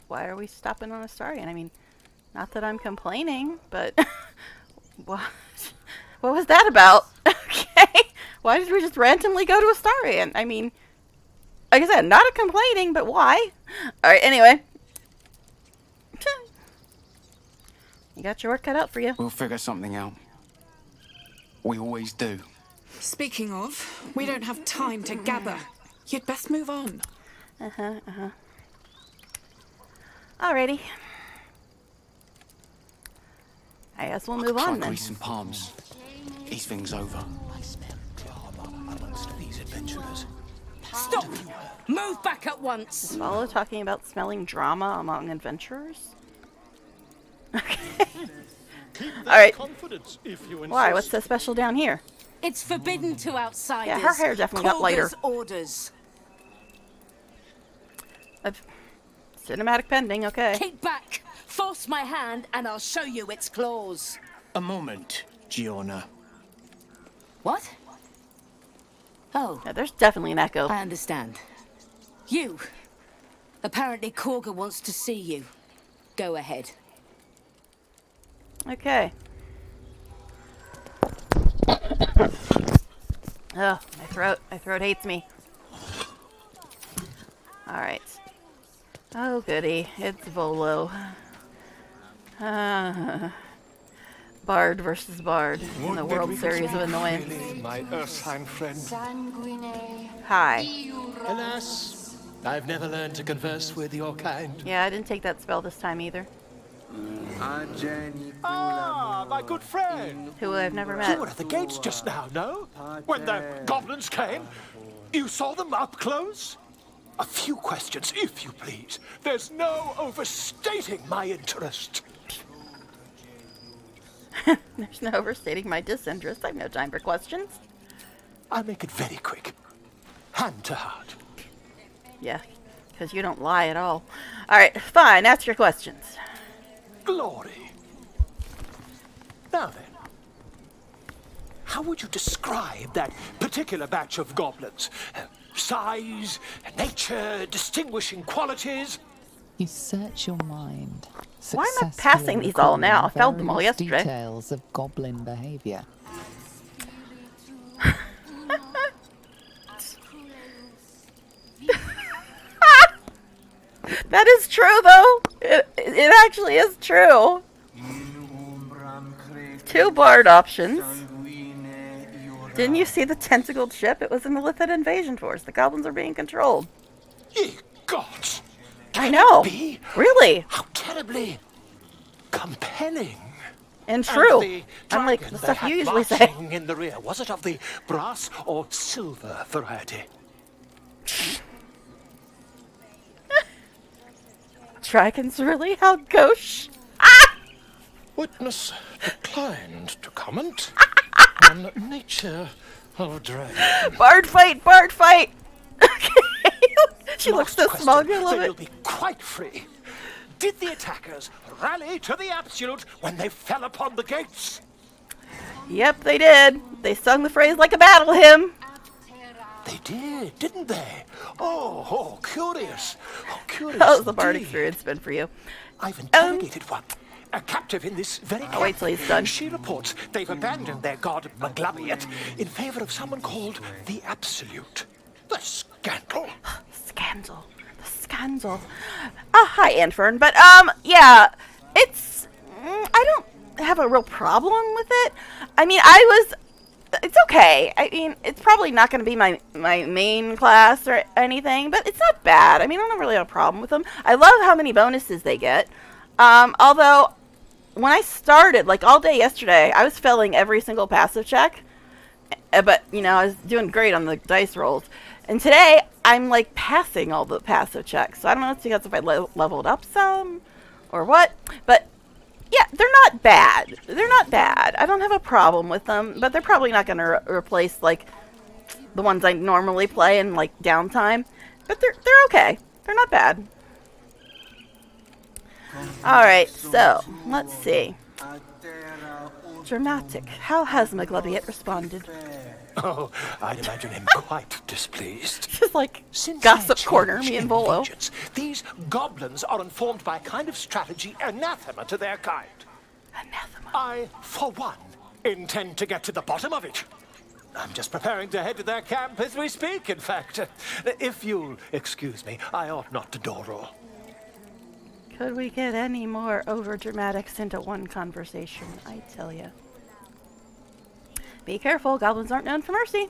Why are we stopping on Astarion? I mean, not that I'm complaining, but what was that about? Okay. Why did we just randomly go to Astarion? I mean, like I said, not a complaining, but why? Alright, anyway. You got your work cut out for you. We'll figure something out. We always do. Speaking of, we don't have time to gather. You'd best move on. Alrighty. I guess we'll move on then. Grease some palms. These things over. Amongst these adventurers. Stop! Move back at once! Is Follow talking about smelling drama among adventurers? Alright. Why? What's so special down here? It's forbidden to outsiders. Yeah, her hair definitely got lighter. Korga's orders. Cinematic pending, okay. Keep back! Force my hand and I'll show you its claws. A moment, Giona. What? Oh. Yeah, there's definitely an echo. I understand. You. Apparently Korga wants to see you. Go ahead. Okay. Oh, my throat hates me. Alright. Oh goody, it's Volo. Bard versus Bard in the World Series of Annoyance. My Ursine friend. Hi. Alas, I've never learned to converse with your kind. Yeah, I didn't take that spell this time either. Ah, my good friend. Who I've never met. You were at the gates just now, no? When the goblins came? You saw them up close? A few questions, if you please. There's no overstating my interest. There's no overstating my disinterest. I've no time for questions. I'll make it very quick. Hand to heart. Yeah, because you don't lie at all. Alright, fine. Ask your questions. Glory. Now then, how would you describe that particular batch of goblins? Size, nature, distinguishing qualities? You search your mind. Why am I passing these all now? I failed them all various yesterday. Details of goblin behavior. That is true, though. It actually is true. 2 bard options. Didn't you see the tentacled ship? It was in the Lithid invasion force. The goblins are being controlled. Ye gods! I know. Really? How terribly compelling. And true. And Unlike dragon the they stuff had you usually say. marching in the rear, was it of the brass or silver variety? Dragons really how gauche? Ah! Witness declined to comment on nature of dragon. Bard fight! Bard fight! She looks so smug, I love Then it. you'll be quite free. Did the attackers rally to the absolute when they fell upon the gates? Yep, they did. They sung the phrase like a battle hymn. They did, didn't they? Oh, curious. Oh, curious. How's the bard indeed. experience been for you? I've interrogated one. A captive in this very I'll wait till he's done. She reports they've abandoned their god Maglabiet in favor of someone called the Absolute. The scandal. Scandal. The scandal. Hi, Anfern. But, yeah, it's... I don't have a real problem with it. I mean, it's okay. I mean, it's probably not going to be my main class or anything, but it's not bad. I mean, I don't really have a problem with them. I love how many bonuses they get. Although, when I started, like all day yesterday, I was failing every single passive check. But, you know, I was doing great on the dice rolls. And today, I'm, like, passing all the passive checks. So I don't know if I leveled up some or what. But, yeah, they're not bad. They're not bad. I don't have a problem with them. But they're probably not going to replace, like, the ones I normally play in, like, downtime. But they're okay. They're not bad. Alright, so, let's see. Dramatic. How has Maglabiet responded? Oh, I'd imagine him quite displeased. Just like gossip corner, me and Volo. These goblins are informed by a kind of strategy anathema to their kind. Anathema. I, for one, intend to get to the bottom of it. I'm just preparing to head to their camp as we speak, in fact. If you'll excuse me, I ought not to door roll. Could we get any more over-dramatics into one conversation? I tell ya. Be careful, goblins aren't known for mercy.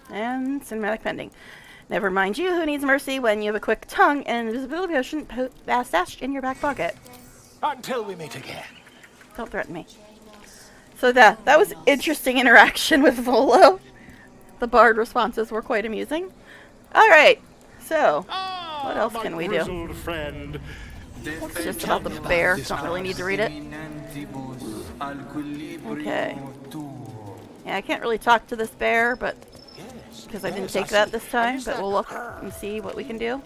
And cinematic pending. Never mind you who needs mercy when you have a quick tongue and invisibility potion stashed in your back pocket. Until we meet again. Don't threaten me. So that was interesting interaction with Volo. The bard responses were quite amusing. Alright, so what else can we do? It's just about the bear. Don't really need to read it. Okay. Yeah, I can't really talk to this bear, but because I didn't take that this time, but we'll look and see what we can do.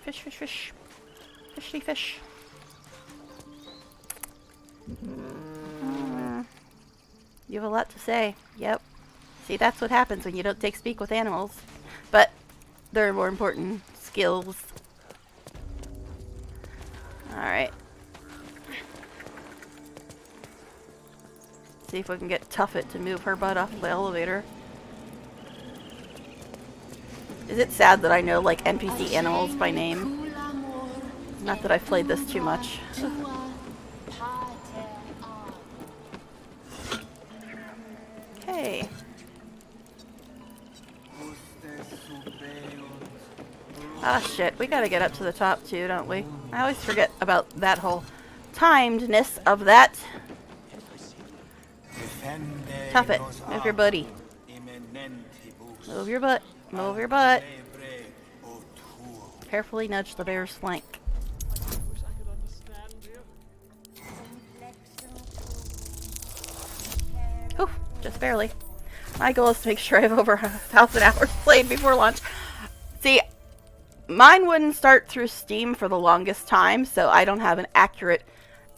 Fish, fish, fish. Fishy fish. You have a lot to say. Yep. See, that's what happens when you don't speak with animals. But there are more important skills. Alright. See if we can get Tuffet to move her butt off the elevator. Is it sad that I know, like, NPC animals by name? Not that I've played this too much. Okay. Ah, shit. We gotta get up to the top, too, don't we? I always forget about that whole timedness of that. Tuffet, move your buddy. Move your butt. Move your butt. Carefully nudge the bear's flank. Oof, just barely. My goal is to make sure I have over 1,000 hours played before launch. See, mine wouldn't start through Steam for the longest time, so I don't have an accurate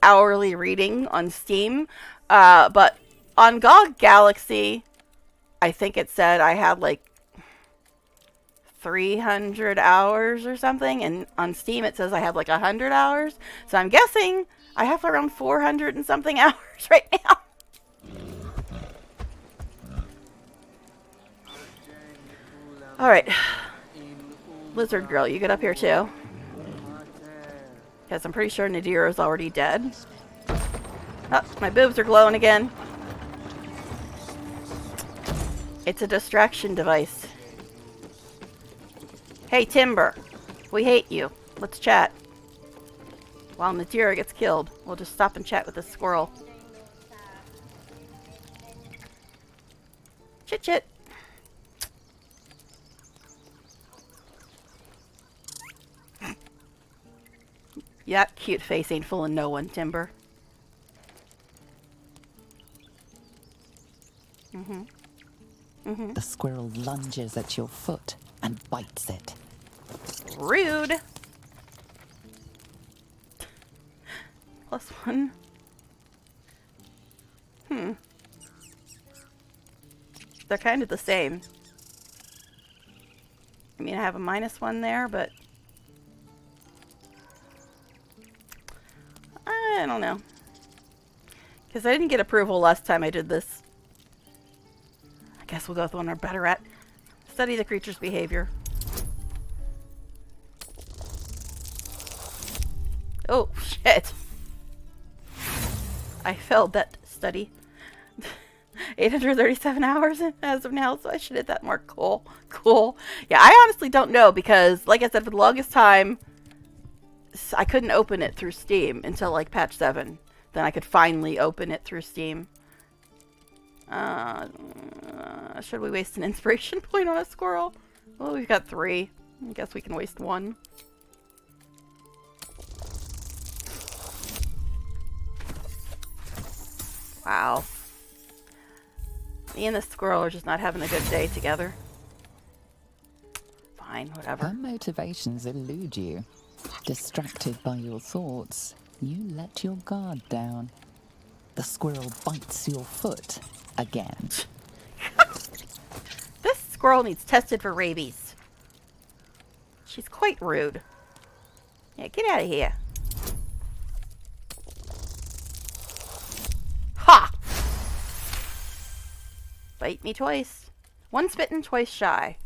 hourly reading on Steam. But on GOG Galaxy, I think it said I had like 300 hours or something, and on Steam it says I have like 100 hours. So I'm guessing I have around 400 and something hours right now. Alright. Lizard girl, you get up here too. Because I'm pretty sure Nadira's already dead. Oh, my boobs are glowing again. It's a distraction device. Hey, Timber. We hate you. Let's chat. While Nadira gets killed, we'll just stop and chat with this squirrel. Chit-chit. Yeah, cute face ain't fooling no one, Timber. The squirrel lunges at your foot and bites it. Rude. +1. They're kind of the same. I mean, I have a -1 there, but I don't know. Because I didn't get approval last time I did this. I guess we'll go with one we're better at. Study the creature's behavior. Oh, shit. I failed that study. 837 hours as of now, so I should hit that mark. Cool. Yeah, I honestly don't know because, like I said, for the longest time, I couldn't open it through Steam until, like, patch 7. Then I could finally open it through Steam. Should we waste an inspiration point on a squirrel? Well, we've got 3. I guess we can waste 1. Wow. Me and the squirrel are just not having a good day together. Fine, whatever. Her motivations elude you. Distracted by your thoughts, you let your guard down. The squirrel bites your foot again. This squirrel needs tested for rabies. She's quite rude. Yeah, get out of here. Ha! Bite me twice. Once bitten, twice shy.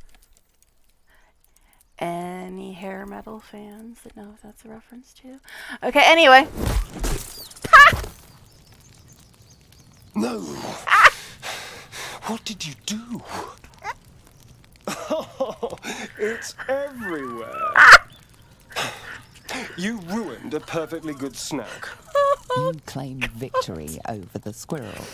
Any hair metal fans that know what that's a reference to? Okay, anyway. Ha! No! What did you do? Oh, it's everywhere. You ruined a perfectly good snack. You claim victory over the squirrel,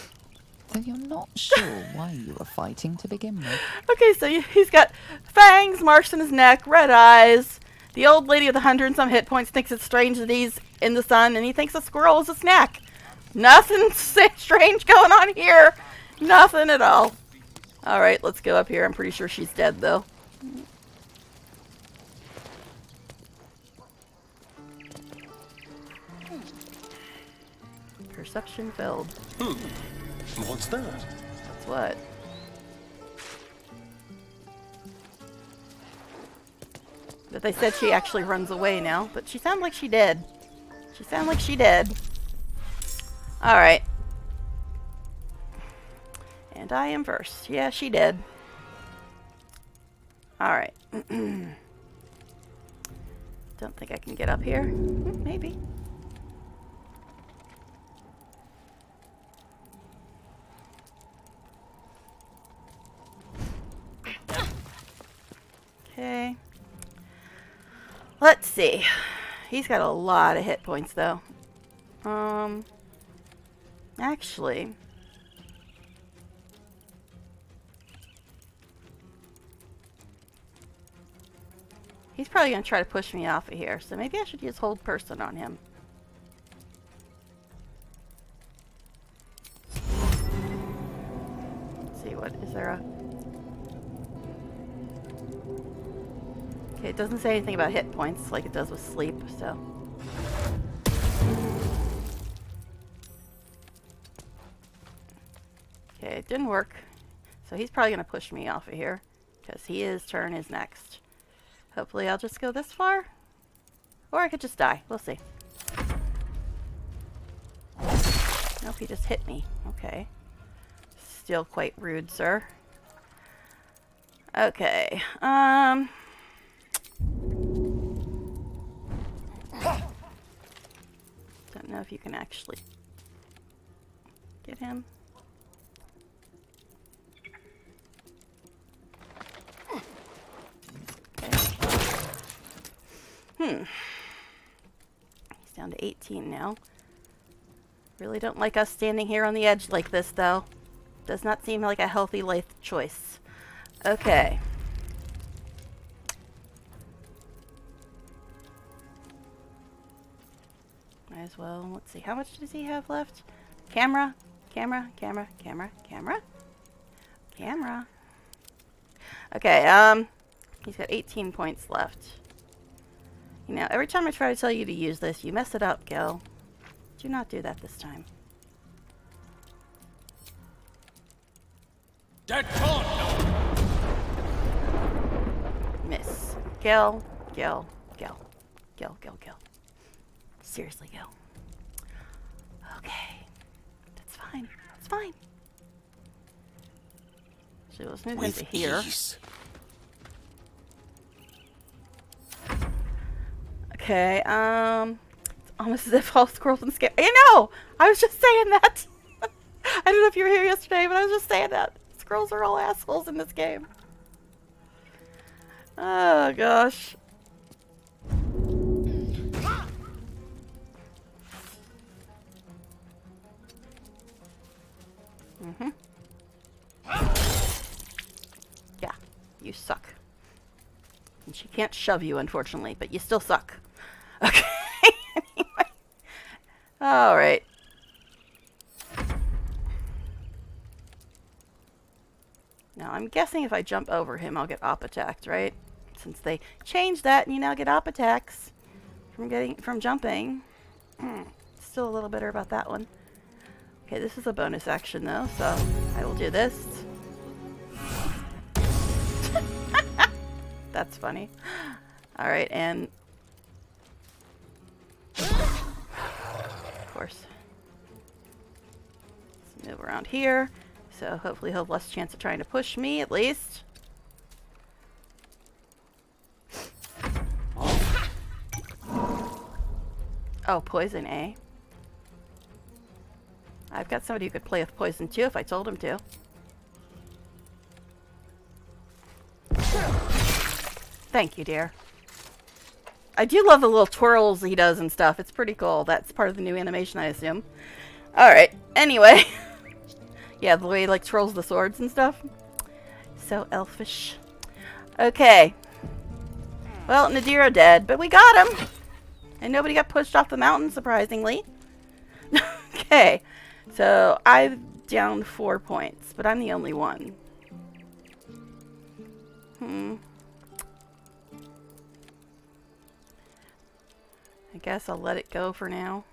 though you're not sure why you were fighting to begin with. Okay, so he's got fangs, marks in his neck, red eyes. The old lady with 100 and some hit points thinks it's strange that he's in the sun, and he thinks a squirrel is a snack. Nothing strange going on here. Nothing at all. Alright, let's go up here. I'm pretty sure she's dead, though. Perception failed. What's that? That's what? But they said she actually runs away now, but she sounded like she did. She sounded like she did. Alright. And I am first. Yeah, she did. Alright. Don't think I can get up here. Maybe. Okay. Let's see. He's got a lot of hit points, though. Actually, he's probably going to try to push me off of here, so maybe I should use hold person on him. Let's see, what is there a... Okay, it doesn't say anything about hit points like it does with sleep, so... Okay, it didn't work. So he's probably going to push me off of here, because his turn is next. Hopefully I'll just go this far. Or I could just die. We'll see. Nope, he just hit me. Okay. Still quite rude, sir. Okay. Don't know if you can actually get him. He's down to 18 now. Really don't like us standing here on the edge like this, though. Does not seem like a healthy life choice. Okay. Might as well. Let's see. How much does he have left? Camera. Camera. Camera. Camera. Camera. Camera. Okay, he's got 18 points left. You know, every time I try to tell you to use this, you mess it up, Gil. Do not do that this time. Miss. Gil. Gil. Gil. Gil. Gil. Gil. Seriously, Gil. Okay. That's fine. That's fine. So let's move into here. Okay, it's almost as if all squirrels in the game. I know! I was just saying that! I don't know if you were here yesterday, but I was just saying that. Squirrels are all assholes in this game. Oh, gosh. Mm-hmm. Yeah, you suck. And she can't shove you, unfortunately, but you still suck. Okay. Anyway. Alright. Now, I'm guessing if I jump over him, I'll get op attacked, right? Since they changed that, and you now get op attacks from jumping. Still a little bitter about that one. Okay, this is a bonus action, though, so I will do this. That's funny. Alright, and... of course. Let's move around here. So hopefully he'll have less chance of trying to push me, at least. Oh, poison, eh? I've got somebody who could play with poison, too, if I told him to. Thank you, dear. I do love the little twirls he does and stuff. It's pretty cool. That's part of the new animation, I assume. Alright, anyway. Yeah, the way he, like, twirls the swords and stuff. So elfish. Okay. Well, Nadira dead, but we got him! And nobody got pushed off the mountain, surprisingly. Okay. So, I'm down 4 points, but I'm the only one. I guess I'll let it go for now.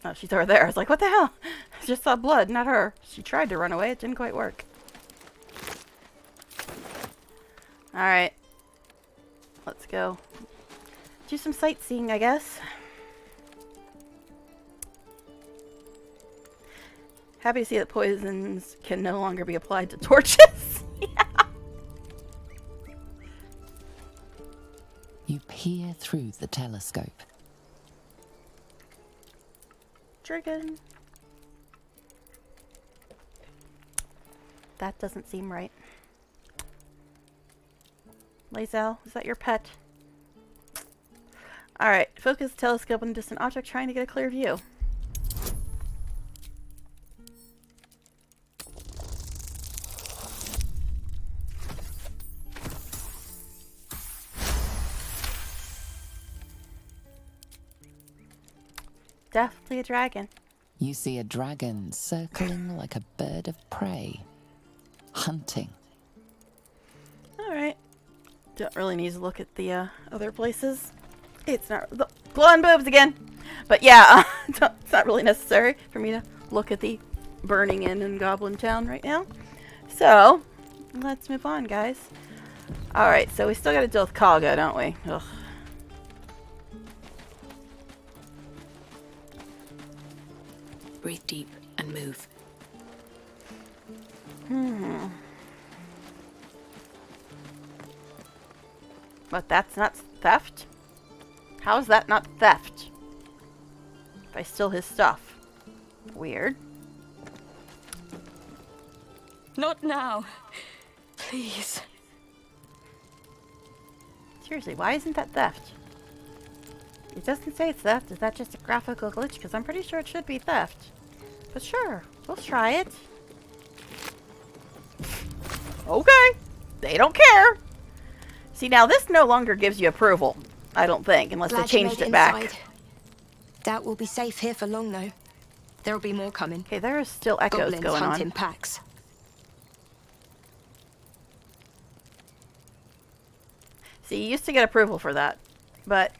Oh, she's over there. I was like, what the hell? I just saw blood, not her. She tried to run away. It didn't quite work. Alright. Let's go. Do some sightseeing, I guess. Happy to see that poisons can no longer be applied to torches. Yeah. You peer through the telescope. Dragon. That doesn't seem right. Lae'zel, is that your pet? Alright, focus the telescope on a distant object, trying to get a clear view. Definitely a dragon. You see a dragon circling like a bird of prey, hunting. Alright. Don't really need to look at the other places. It's not... Glowing boobs again! But yeah, it's not really necessary for me to look at the burning inn in Goblin Town right now. So, let's move on, guys. Alright, so we still gotta deal with Kagha, don't we? Ugh. Breathe deep and move. But that's not theft? How is that not theft? If I steal his stuff. Weird. Not now. Please. Seriously, why isn't that theft? It doesn't say it's theft. Is that just a graphical glitch? Because I'm pretty sure it should be theft. But sure, we'll try it. Okay. They don't care. See, now this no longer gives you approval. I don't think, unless they Glad you changed made it back. inside. Doubt we'll be safe here for long, though. There'll be more coming. Okay, there is still echoes Goblins going hunt in on. packs. See, you used to get approval for that, but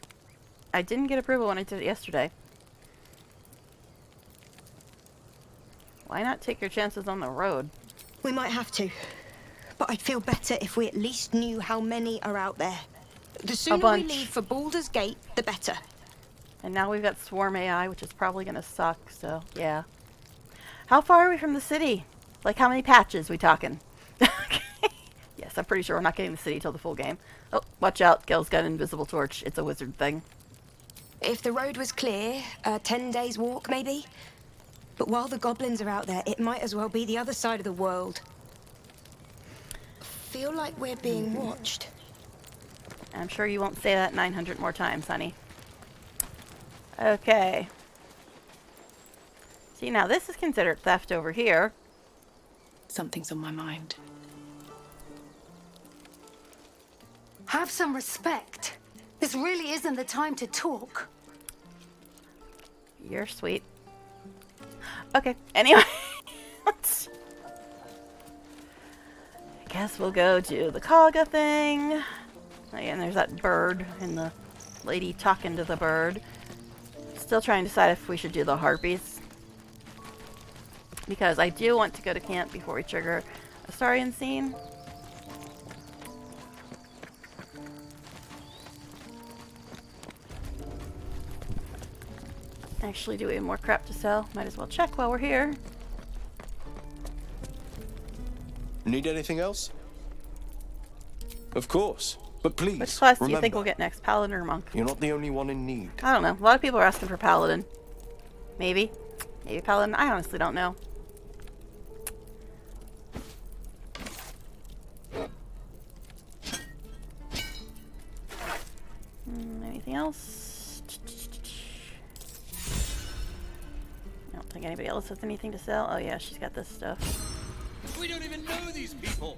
I didn't get approval when I did it yesterday. Why not take your chances on the road? We might have to. But I'd feel better if we at least knew how many are out there. The sooner we bunch. leave for Baldur's Gate, the better. And now we've got Swarm AI, which is probably going to suck, so yeah. How far are we from the city? Like, how many patches we talking? Yes, I'm pretty sure we're not getting the city till the full game. Oh, watch out. Gil's got an invisible torch. It's a wizard thing. If the road was clear, 10 days walk, maybe? But while the goblins are out there, it might as well be the other side of the world. Feel like we're being watched. I'm sure you won't say that 900 more times, honey. Okay. See, now this is considered theft over here. Something's on my mind. Have some respect. This really isn't the time to talk. You're sweet. Okay, anyway. I guess we'll go to the Kaga thing. Oh, yeah, and there's that bird and the lady talking to the bird. Still trying to decide if we should do the harpies. Because I do want to go to camp before we trigger a Saurian scene. Actually, do we have more crap to sell? Might as well check while we're here. Need anything else? Of course. But please, Which class do you think remember, we'll get next? Paladin or monk? you're not the only one in need. I don't know. A lot of people are asking for Paladin. Maybe. Maybe Paladin. I honestly don't know. Anything else? I don't think anybody else has anything to sell. Oh yeah, she's got this stuff. We don't even know these people.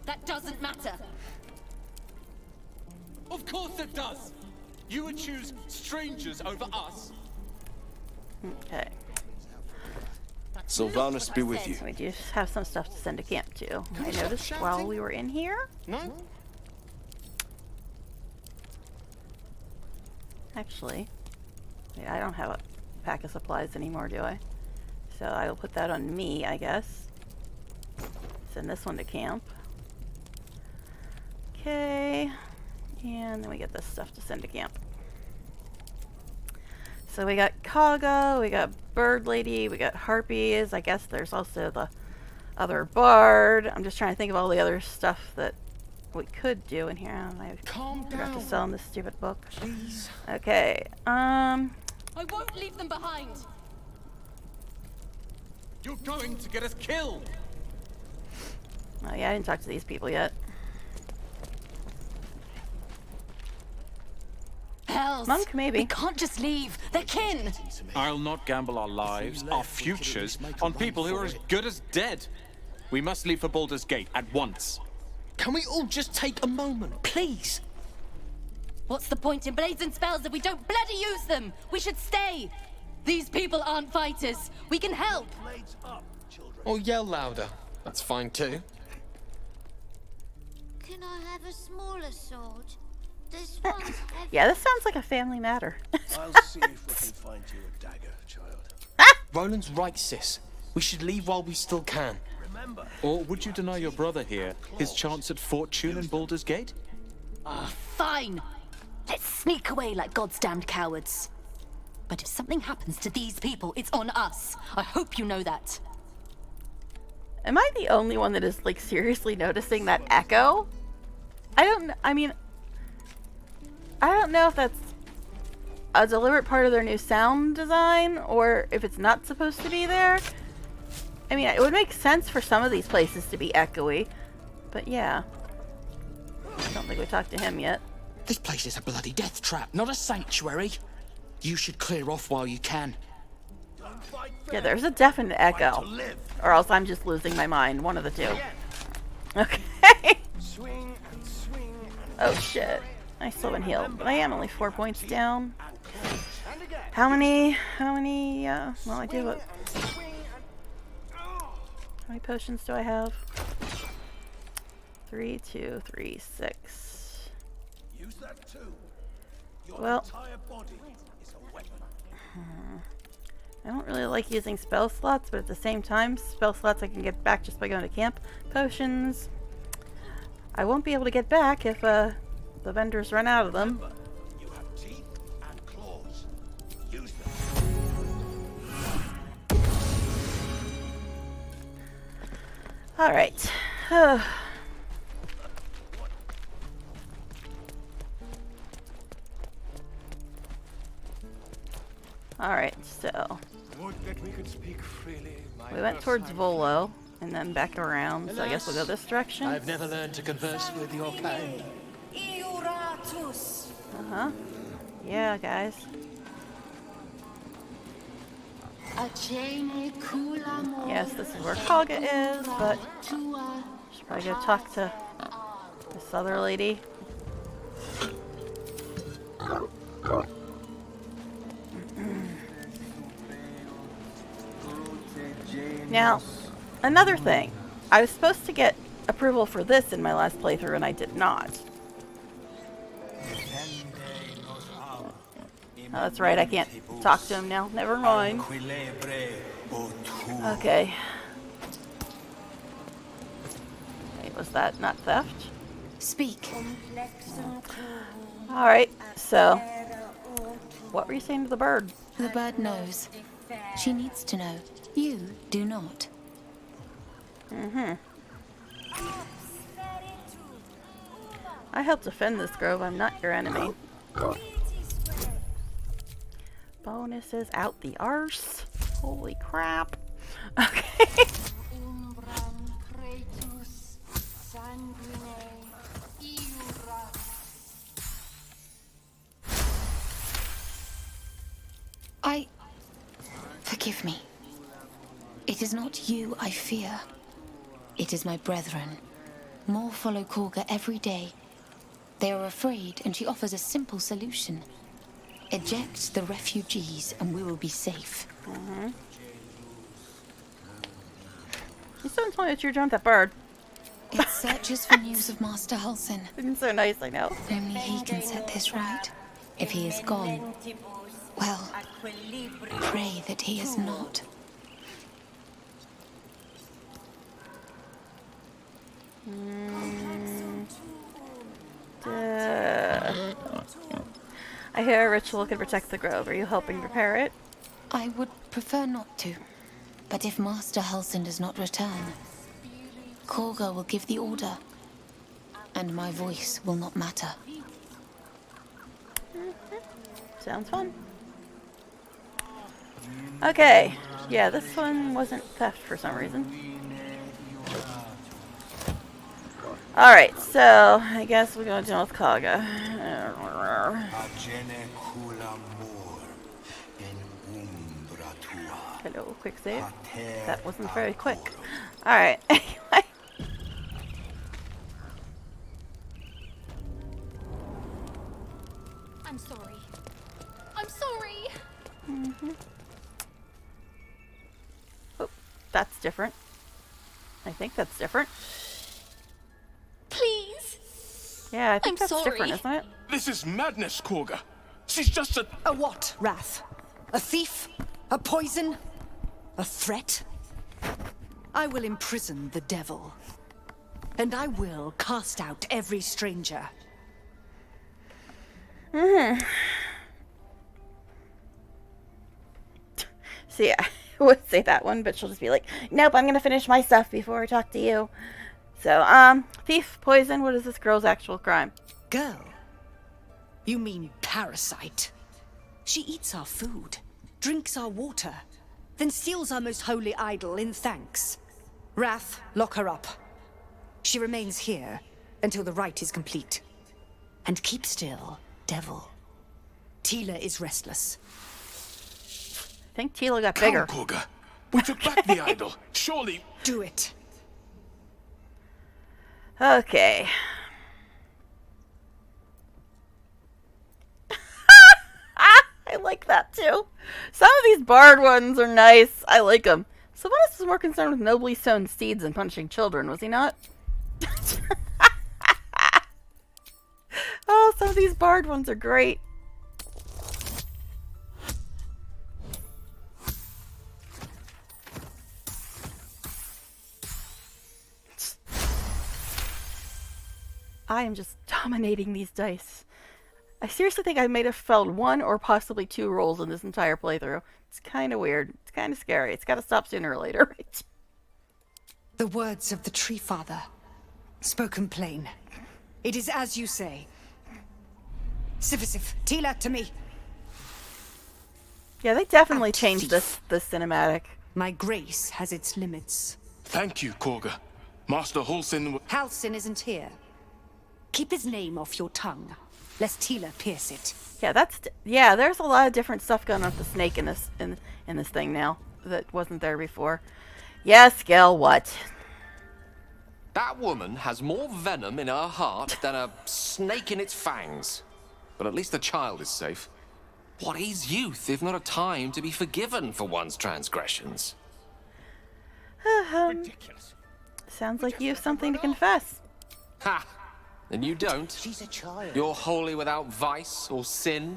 That doesn't matter. Of course it does. You would choose strangers over us. Okay. Sylvanas be with you. We do have some stuff to send to camp too. I noticed while we were in here. No? Actually, wait, I don't have a pack of supplies anymore, do I? So I will put that on me, I guess. Send this one to camp. Okay. And then we get this stuff to send to camp. So we got Kaga, we got Bird Lady, we got Harpies. I guess there's also the other Bard. I'm just trying to think of all the other stuff that we could do in here. I forgot to sell in this stupid book. Please. Okay. I won't leave them behind. You're going to get us killed. Oh yeah, I didn't talk to these people yet. Hells. Monk, maybe. We can't just leave. They're kin. I'll not gamble our lives, our futures, on people who are as good as dead. We must leave for Baldur's Gate at once. Can we all just take a moment, please? What's the point in blades and spells if we don't bloody use them? We should stay. These people aren't fighters. We can help. Or yell louder. That's fine too. Can I have a smaller sword? This one's heavy. Yeah, this sounds like a family matter. I'll see if we can find you a dagger, child. Roland's right, sis. We should leave while we still can. Remember. Or would you deny your brother here his chance at fortune in Baldur's Gate? Fine. Let's sneak away like God's damned cowards. But if something happens to these people, it's on us. I hope you know that. Am I the only one that is, like, seriously noticing that echo? I don't know if that's a deliberate part of their new sound design, or if it's not supposed to be there. I mean, it would make sense for some of these places to be echoey, but yeah. I don't think we talked to him yet. This place is a bloody death trap, not a sanctuary. You should clear off while you can. Yeah, there's a definite echo. Or else I'm just losing my mind, one of the two. Okay. Swing and swing and Oh shit. I still been healed, but I am only 4 points down. How many, well I do it. How many potions do I have? 3, 2, 3, 6. Use that too. Your Well, entire body is a weapon. I don't really like using spell slots, but at the same time, spell slots I can get back just by going to camp. Potions, I won't be able to get back if the vendors run out of them. You have teeth and claws. Use them. Alright. Alright, so Would that we could speak freely. we went towards Volo and then back around, so I guess we'll go this direction. I've never learned to converse with your kind. Uh-huh. Yeah, guys. Yes, this is where Kaga is, but should probably go talk to this other lady. Now, another thing. I was supposed to get approval for this in my last playthrough, and I did not. Oh, that's right, I can't talk to him now. Never mind. Okay. Wait, was that not theft? Speak. Alright, so what were you saying to the bird? The bird knows. She needs to know. You do not. Mm-hmm. I help defend this grove. I'm not your enemy. Bonuses out the arse. Holy crap. Okay. Forgive me. It is not you I fear. It is my brethren. More follow Korga every day. They are afraid, and she offers a simple solution. Eject the refugees, and we will be safe. Mm-hmm. You still told me that you were done with that bird. It searches for news of Master Halsin. It's so nice, I know. Only he can set this right. If he is gone, well, pray that he is not. I hear a ritual could protect the grove. Are you helping prepare it? I would prefer not to. But if Master Halsin does not return, Korga will give the order. And my voice will not matter. Sounds fun. Okay. Yeah, this one wasn't theft for some reason. Alright, so I guess we're going to deal with Kaga. Hello, quick save. That wasn't very quick. Alright. I'm sorry. I'm sorry. Mm-hmm. Oh, that's different. I think that's different. Please. Yeah, I think I'm that's different, isn't it? This is madness, Korga. She's just a... A what, Wrath? A thief? A poison? A threat? I will imprison the devil. And I will cast out every stranger. Mm-hmm. See, I would say that one, but she'll just be like, nope, I'm gonna finish my stuff before I talk to you. So, thief, poison, what is this girl's actual crime? Girl? You mean parasite? She eats our food, drinks our water, then steals our most holy idol in thanks. Wrath, lock her up. She remains here until the rite is complete. And keep still, devil. Tila is restless. I think Tila got bigger. Come, Korga. We took back the idol. Surely... Do it. Okay. like that too. Some of these barred ones are nice. I like them. Sylvanas was more concerned with nobly sown seeds and punching children, was he not? Oh, some of these barred ones are great. I am just dominating these dice. I seriously think I may have failed 1 or possibly 2 rolls in this entire playthrough. It's kind of weird. It's kind of scary. It's got to stop sooner or later, right? The words of the Tree Father, spoken plain. It is as you say. Sivasif, Tila, to me. Yeah, they definitely changed this cinematic. My grace has its limits. Thank you, Korga. Master Halsin... Halsin isn't here. Keep his name off your tongue, lest Tila pierce it. Yeah, there's a lot of different stuff going on with the snake in this thing now that wasn't there before. Yes, Gil, what? That woman has more venom in her heart than a snake in its fangs. But at least the child is safe. What is youth if not a time to be forgiven for one's transgressions? Ridiculous. Sounds like you have something to confess. Ha! And you don't? She's a child. You're wholly without vice or sin?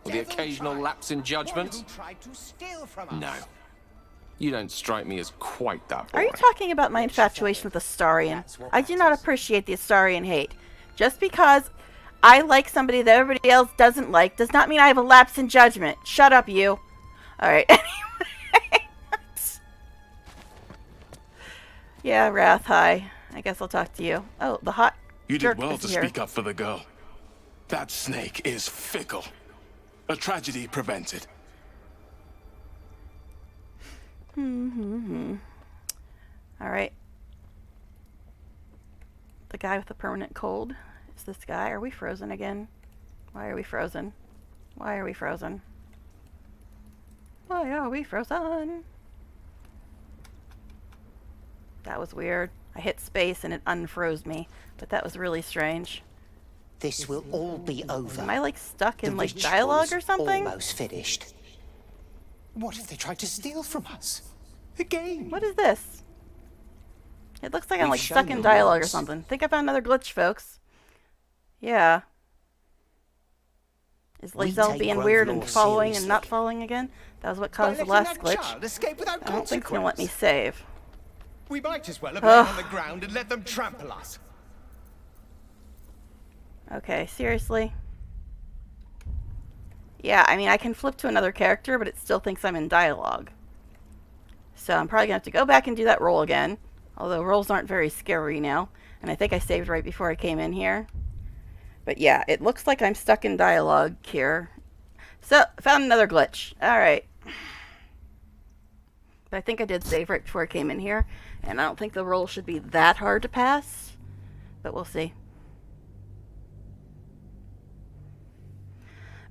Or the occasional lapse in judgment? One who tried to steal from us. No. You don't strike me as quite that boy. Are you talking about my infatuation with Astarion? I do not appreciate the Astarion hate. Just because I like somebody that everybody else doesn't like does not mean I have a lapse in judgment. Shut up, you. Alright, anyway. Yeah, Wrath, hi. I guess I'll talk to you. Oh, the hot You jerk did well is to here. speak up for the girl. That snake is fickle. A tragedy prevented. Alright. The guy with the permanent cold. Is this guy? Are we frozen again? Why are we frozen? Why are we frozen? Why are we frozen? That was weird. I hit space and it unfroze me, but that was really strange. This will all be over. Am I like stuck in The like dialogue or ritual's something? Almost finished. What if they tried to steal from us? Again? What is this? It looks like I'm We've like shown stuck in them dialogue or once. something. Think I found another glitch, folks. Yeah. Is We Lae'zel take being Grove weird law and following and seriously. not following again? That was what By caused the letting last that glitch. child escape without I don't think it's gonna let me save. We might as well have lain on the ground and let them trample us. Okay, seriously? Yeah, I mean, I can flip to another character, but it still thinks I'm in dialogue. So I'm probably gonna have to go back and do that roll again. Although rolls aren't very scary now. And I think I saved right before I came in here. But yeah, it looks like I'm stuck in dialogue here. So, found another glitch. Alright. But I think I did save right before I came in here. And I don't think the roll should be that hard to pass. But we'll see.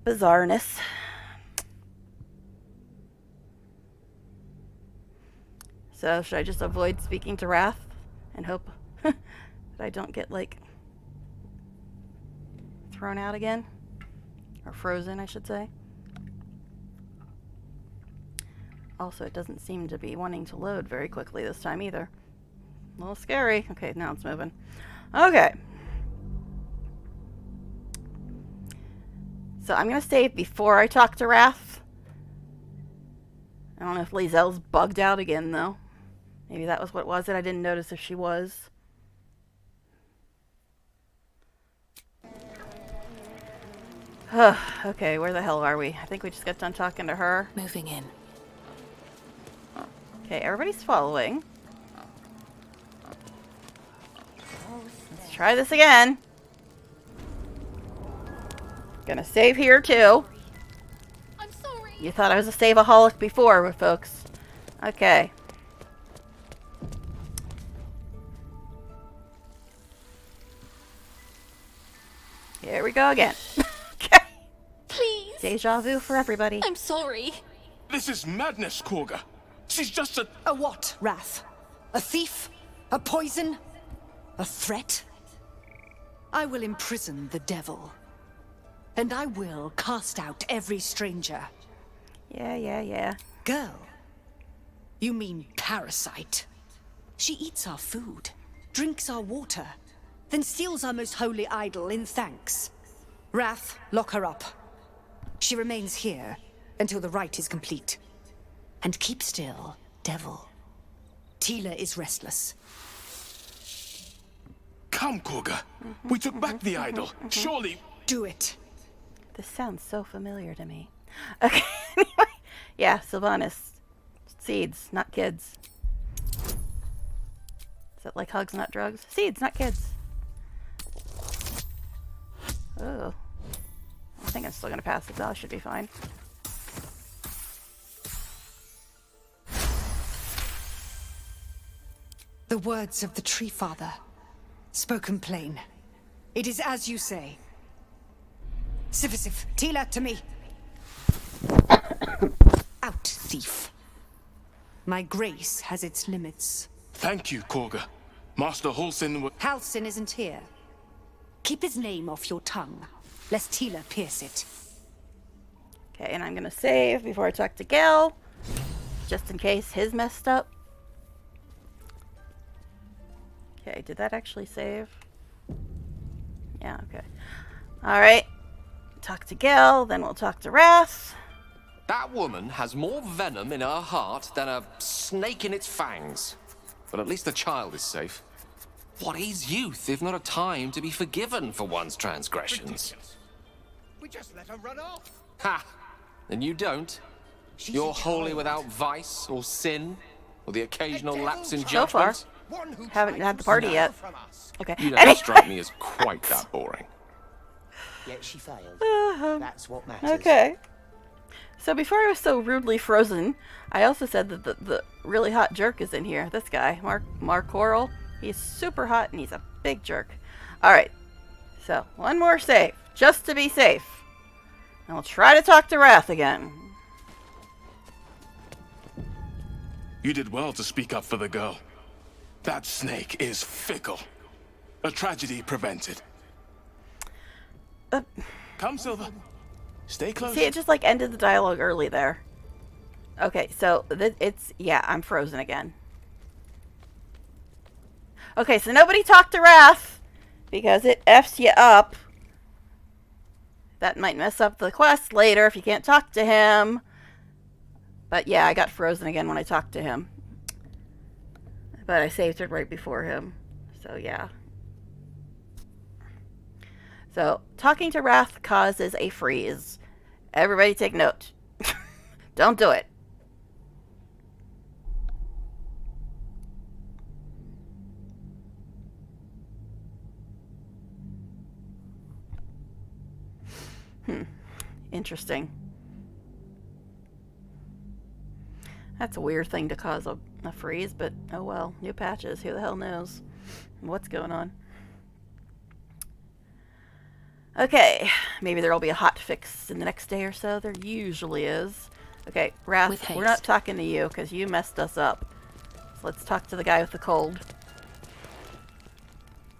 Bizarreness. So, should I just avoid speaking to Wrath and hope that I don't get, like, thrown out again? Or frozen, I should say. Also, it doesn't seem to be wanting to load very quickly this time either. A little scary. Okay, now it's moving. Okay. So I'm going to save before I talk to Wrath. I don't know if Lae'zel's bugged out again, though. Maybe that was what was it. I didn't notice if she was. Okay, where the hell are we? I think we just got done talking to her. Moving in. Okay, everybody's following. Let's try this again. Gonna save here too. I'm sorry. You thought I was a save-aholic before, folks. Okay. Here we go again. Okay. Please. Deja vu for everybody. I'm sorry. This is madness, Korga. She's just a... A what, Wrath? A thief? A poison? A threat? I will imprison the devil. And I will cast out every stranger. Yeah. Girl? You mean parasite? She eats our food, drinks our water, then steals our most holy idol in thanks. Wrath, lock her up. She remains here until the rite is complete. And keep still, devil. Tila is restless. Come, Korga. We took back the idol. Surely... Do it. This sounds so familiar to me. Okay, anyway. Yeah, Sylvanas. Seeds, not kids. Is that like hugs, not drugs? Seeds, not kids. Oh. I think I'm still gonna pass it though. I should be fine. The words of the Tree Father, spoken plain. It is as you say. Sifisif, Tila, to me. Out, thief. My grace has its limits. Thank you, Korga. Master Halsin would... Halsin isn't here. Keep his name off your tongue, lest Tila pierce it. Okay, and I'm gonna save before I talk to Gale, just in case his messed up. Okay, did that actually save? Yeah, okay. Alright. Talk to Gale, then we'll talk to Wrath. That woman has more venom in her heart than a snake in its fangs. But at least the child is safe. What is youth if not a time to be forgiven for one's transgressions? We just let her run off. Ha! And you don't? You're wholly without vice or sin? Or the occasional lapse in So far. judgment? Haven't had the party yet. Okay. You don't strike me as quite that boring. Yet she failed. Uh-huh. That's what matters. Okay. So before I was so rudely frozen, I also said that the really hot jerk is in here. This guy, Mark Coral. He's super hot and he's a big jerk. Alright. So, one more save. Just to be safe. And we'll try to talk to Wrath again. You did well to speak up for the girl. That snake is fickle. A tragedy prevented. Come, Silva. Stay close. See, it just like ended the dialogue early there. Okay, so yeah, I'm frozen again. Okay, so nobody talked to Wrath because it F's you up. That might mess up the quest later if you can't talk to him. But yeah, I got frozen again when I talked to him. But I saved it right before him. So yeah. So, talking to Wrath causes a freeze. Everybody take note. Don't do it. Interesting. That's a weird thing to cause a freeze, but oh well. New patches, who the hell knows what's going on. Okay, maybe there'll be a hot fix in the next day or so. There usually is. Okay, Wrath, we're not talking to you because you messed us up. So let's talk to the guy with the cold.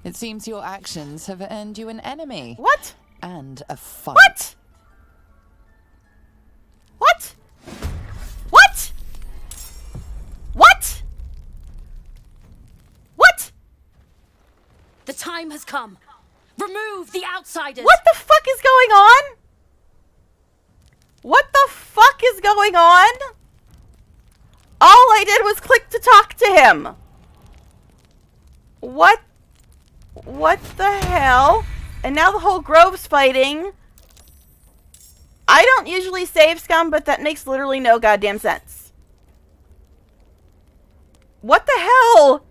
It seems your actions have earned you an enemy. What? And a fight. What? What? What? What? What? The time has come. Remove the outsiders! What the fuck is going on? What the fuck is going on? All I did was click to talk to him. What the hell? And now the whole grove's fighting. I don't usually save scum, but that makes literally no goddamn sense. What the hell?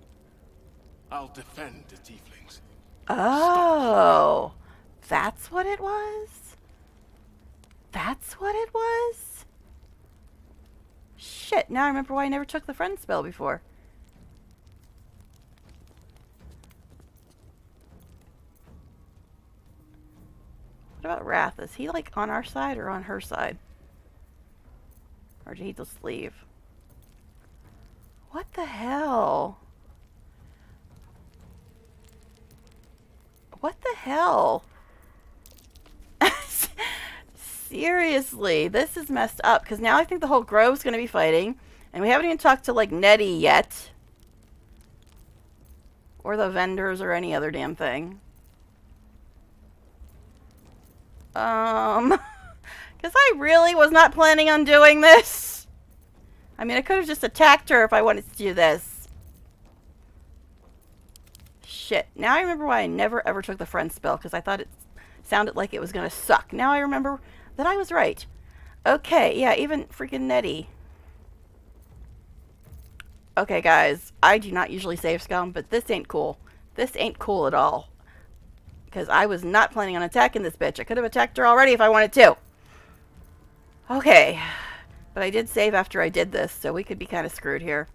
I'll defend the tieflings. Oh, that's what it was? That's what it was? Shit, now I remember why I never took the friend spell before. What about Wrath? Is he like on our side or on her side? Or did he just leave? What the hell? What the hell? Seriously, this is messed up, because now I think the whole grove's going to be fighting, and we haven't even talked to, like, Nettie yet. Or the vendors or any other damn thing. Because I really was not planning on doing this. I mean, I could have just attacked her if I wanted to do this. Shit. Now I remember why I never ever took the friend spell, because I thought it sounded like it was going to suck. Now I remember that I was right. Okay, yeah, even freaking Nettie. Okay, guys, I do not usually save scum, but this ain't cool. This ain't cool at all. Because I was not planning on attacking this bitch. I could have attacked her already if I wanted to. Okay. But I did save after I did this, so we could be kind of screwed here.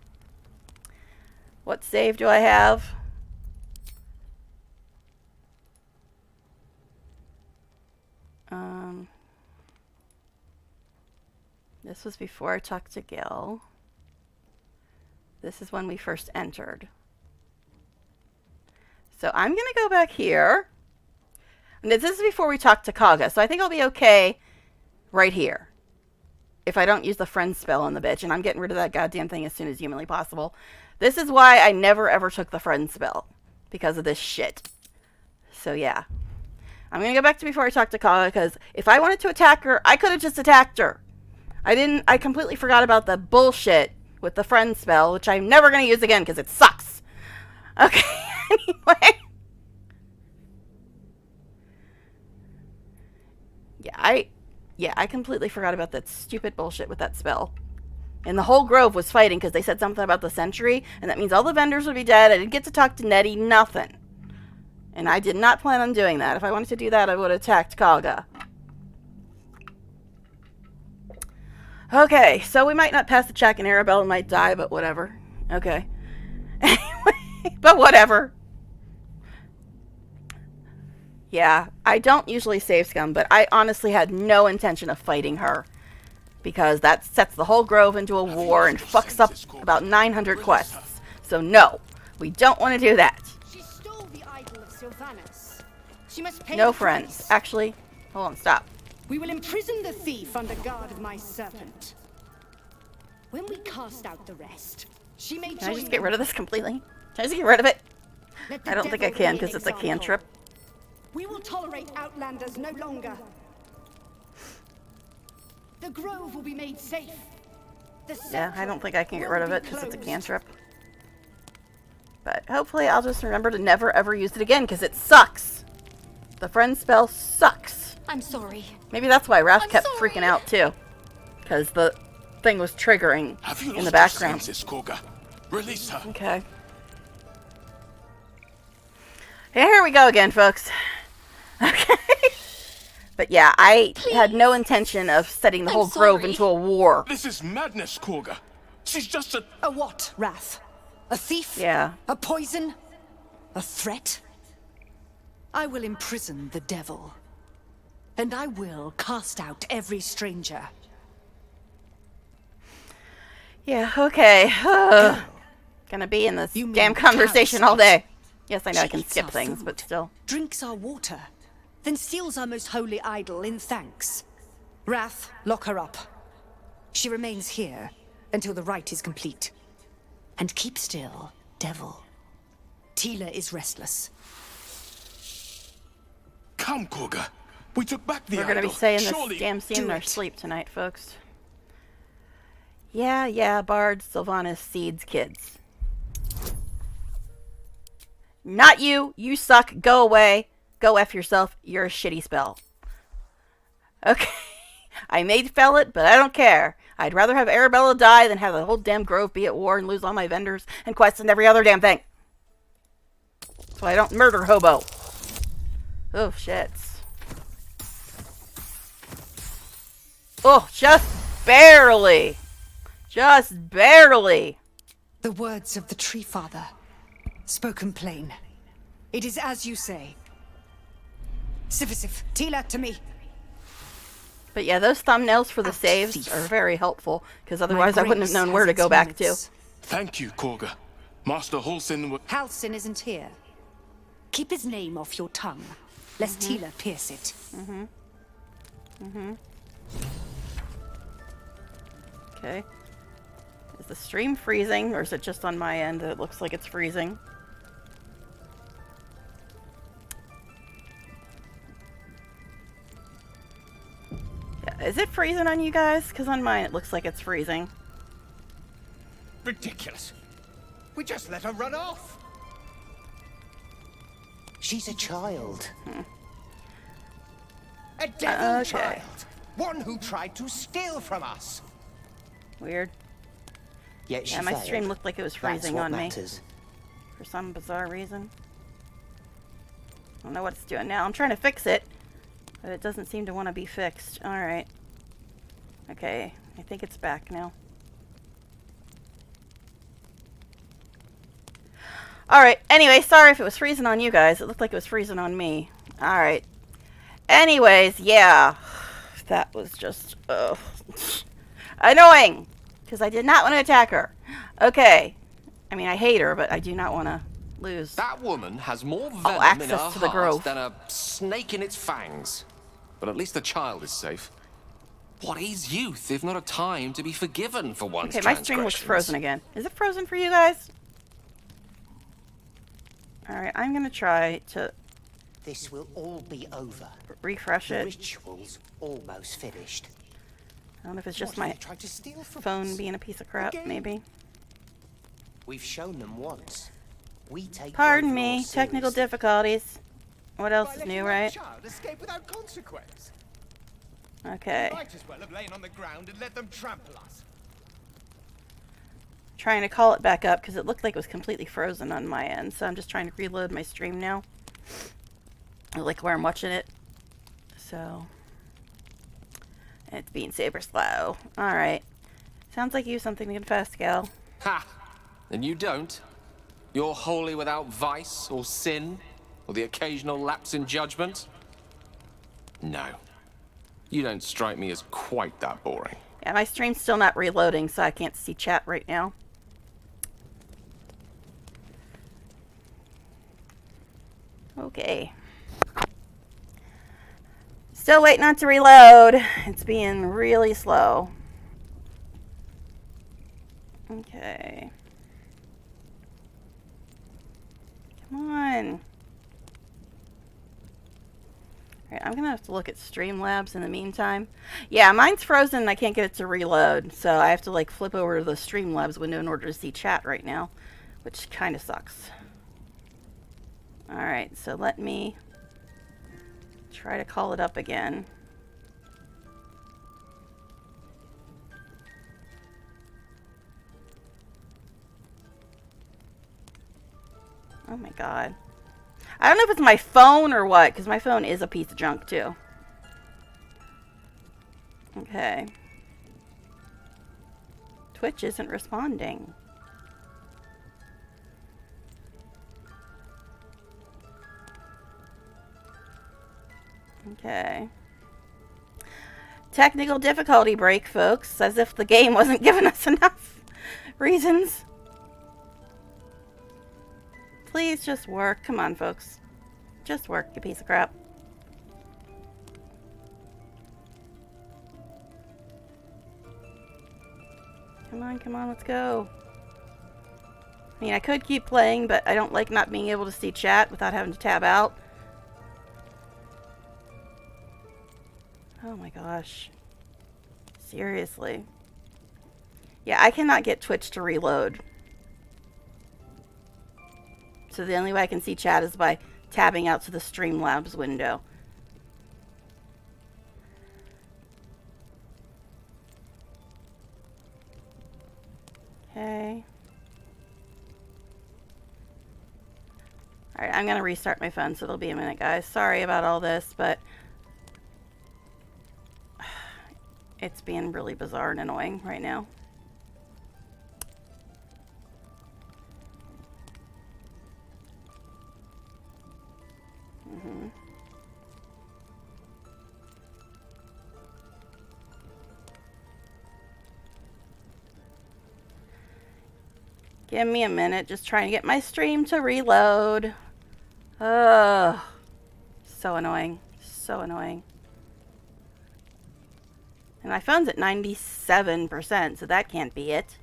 What save do I have? This was before I talked to Gil. This is when we first entered. So I'm going to go back here. And this is before we talked to Kaga, so I think I'll be okay right here. If I don't use the friend spell on the bitch, and I'm getting rid of that goddamn thing as soon as humanly possible. This is why I never ever took the friend spell. Because of this shit. So yeah. I'm going to go back to before I talked to Kaga, because if I wanted to attack her, I could have just attacked her. I completely forgot about the bullshit with the friend spell, which I'm never going to use again because it sucks. Okay, anyway. Yeah, I completely forgot about that stupid bullshit with that spell. And the whole grove was fighting because they said something about the sentry, and that means all the vendors would be dead. I didn't get to talk to Nettie, nothing. And I did not plan on doing that. If I wanted to do that, I would have attacked Kaga. Okay, so we might not pass the check and Arabella might die, but whatever. Okay. Anyway, but whatever. Yeah, I don't usually save scum, but I honestly had no intention of fighting her. Because that sets the whole grove into a war and fucks up about 900 quests. So no, we don't want to do that. She stole the idol of Sylvanas. She must pay No the friends. price. Actually, hold on, stop. We will imprison the thief under guard of my serpent. When we cast out the rest, she may Can I just get rid of this completely? Can I just get rid of it? Let the I don't think I devil can be an because it's a example. cantrip. We will tolerate outlanders no longer. The grove will be made safe. Yeah, I don't think I can get rid of it because it's a cantrip. But hopefully I'll just remember to never ever use it again because it sucks. The friend spell sucks. I'm sorry. Maybe that's why Raph kept freaking out too. Because the thing was triggering in the background. Release her. Okay. Here we go again, folks. Okay. But yeah, I had no intention of setting the whole grove into a war. This is madness, Korga. She's just a... A what, Wrath? A thief? Yeah. A poison? A threat? I will imprison the devil. And I will cast out every stranger. Yeah, okay. Gonna be in this damn conversation all day. Yes, I know I can skip things, but still. Drinks our water, then steals our most holy idol in thanks. Wrath, lock her up. She remains here until the rite is complete. And keep still, devil. Tila is restless. Come, Korga. We took back the We're gonna be idol. saying Surely this damn scene in do our it. sleep tonight, folks. Yeah, Bard, Sylvanas, Seeds, kids. Not you. You suck. Go away. Go F yourself. You're a shitty spell. Okay. I may fail it, but I don't care. I'd rather have Arabella die than have the whole damn grove be at war and lose all my vendors and quests and every other damn thing. So I don't murder Hobo. Oh, shit. Oh, just barely. Just barely. The words of the Tree Father, spoken plain. It is as you say. Sifisif, Tila, to me. But yeah, those thumbnails for the saves are very helpful, because otherwise I wouldn't have known where to go back to. Thank you, Korga. Master Halsin... Halsin isn't here. Keep his name off your tongue, lest Tila pierce it. Okay. Is the stream freezing, or is it just on my end that it looks like it's freezing? Yeah, is it freezing on you guys? Because on mine it looks like it's freezing. Ridiculous. We just let her run off. She's a child. A devil child. One who tried to steal from us. Weird. Yet Yeah, my stream looked like it was freezing on me. Matters. For some bizarre reason. I don't know what it's doing now. I'm trying to fix it, but it doesn't seem to want to be fixed. Alright. Okay, I think it's back now. Alright, anyway, sorry if it was freezing on you guys. It looked like it was freezing on me. Alright. Anyways, yeah. That was just annoying. Because I did not want to attack her. Okay. I mean, I hate her, but I do not want to lose. That woman has more venom in access her to the heart grove. than a snake in its fangs. But at least the child is safe. What is youth if not a time to be forgiven for one's Okay, my stream looks transgressions? frozen again. Is it frozen for you guys? Alright, I'm going to try to This will all be over. refresh The it. ritual's almost finished. I don't know if it's just What have my they tried to steal from phone us? being a piece of crap, maybe. We've shown them once. We take Pardon growth me, law technical seriously. difficulties. What else By is letting new, that right? child escape without consequence. Okay. Might as well have lain on the ground and let them trample us. Trying to call it back up because it looked like it was completely frozen on my end. So I'm just trying to reload my stream now. Like where I'm watching it. So it's being super slow. Alright. Sounds like you have something to confess, Gal. Ha! And you don't? You're wholly without vice or sin or the occasional lapse in judgment? No. You don't strike me as quite that boring. Yeah, my stream's still not reloading, so I can't see chat right now. Okay. Still waiting on it to reload. It's being really slow. Okay. Come on. Alright, I'm gonna have to look at Streamlabs in the meantime. Yeah, mine's frozen and I can't get it to reload, so I have to like flip over to the Streamlabs window in order to see chat right now, which kind of sucks. Alright, so let me try to call it up again. Oh my god. I don't know if it's my phone or what, because my phone is a piece of junk too. Okay. Twitch isn't responding. Okay. Technical difficulty break, folks, as if the game wasn't giving us enough reasons. Please just work. Come on, folks. Just work, you piece of crap. Come on, let's go. I mean, I could keep playing, but I don't like not being able to see chat without having to tab out. Oh my gosh. Seriously. Yeah, I cannot get Twitch to reload. So the only way I can see chat is by tabbing out to the Streamlabs window. Okay. Alright, I'm going to restart my phone, so it'll be a minute, guys. Sorry about all this, but it's being really bizarre and annoying right now. Give me a minute, just trying to get my stream to reload. Ugh. So annoying. So annoying. And my phone's at 97%, so that can't be it.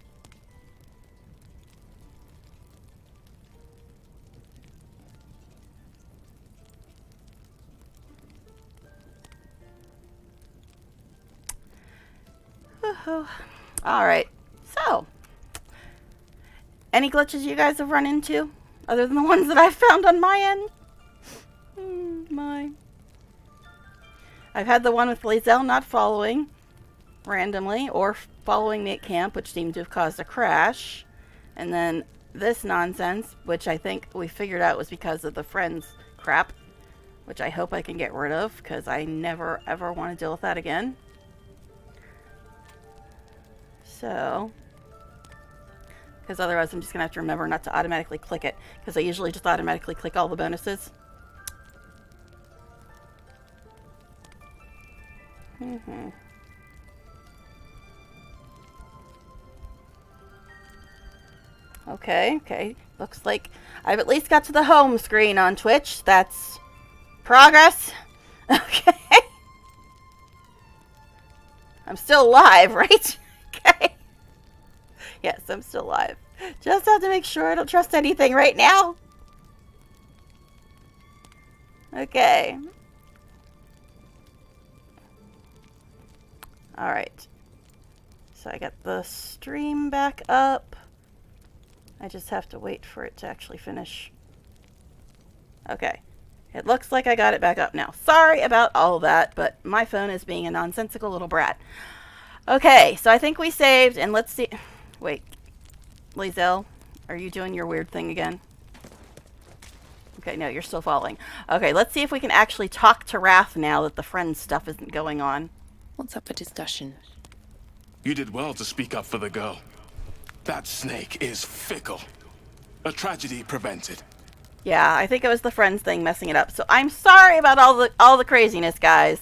Alright, so any glitches you guys have run into other than the ones that I've found on my end? I've had the one with Lae'zel not following randomly or following me at camp, which seemed to have caused a crash. And then this nonsense, which I think we figured out was because of the friends crap, which I hope I can get rid of because I never ever want to deal with that again. So, because otherwise I'm just going to have to remember not to automatically click it, because I usually just automatically click all the bonuses. Okay. Looks like I've at least got to the home screen on Twitch. That's progress. Okay. I'm still live, right? Okay. Yes, I'm still live. Just have to make sure I don't trust anything right now. Okay. Alright. So I got the stream back up. I just have to wait for it to actually finish. Okay. It looks like I got it back up now. Sorry about all that, but my phone is being a nonsensical little brat. Okay, so I think we saved, and let's see. Wait. Lae'zel, are you doing your weird thing again? Okay, no, you're still following. Okay, let's see if we can actually talk to Wrath now that the friend stuff isn't going on. What's up for discussion? You did well to speak up for the girl. That snake is fickle. A tragedy prevented. Yeah, I think it was the friends thing messing it up. So I'm sorry about all the craziness, guys.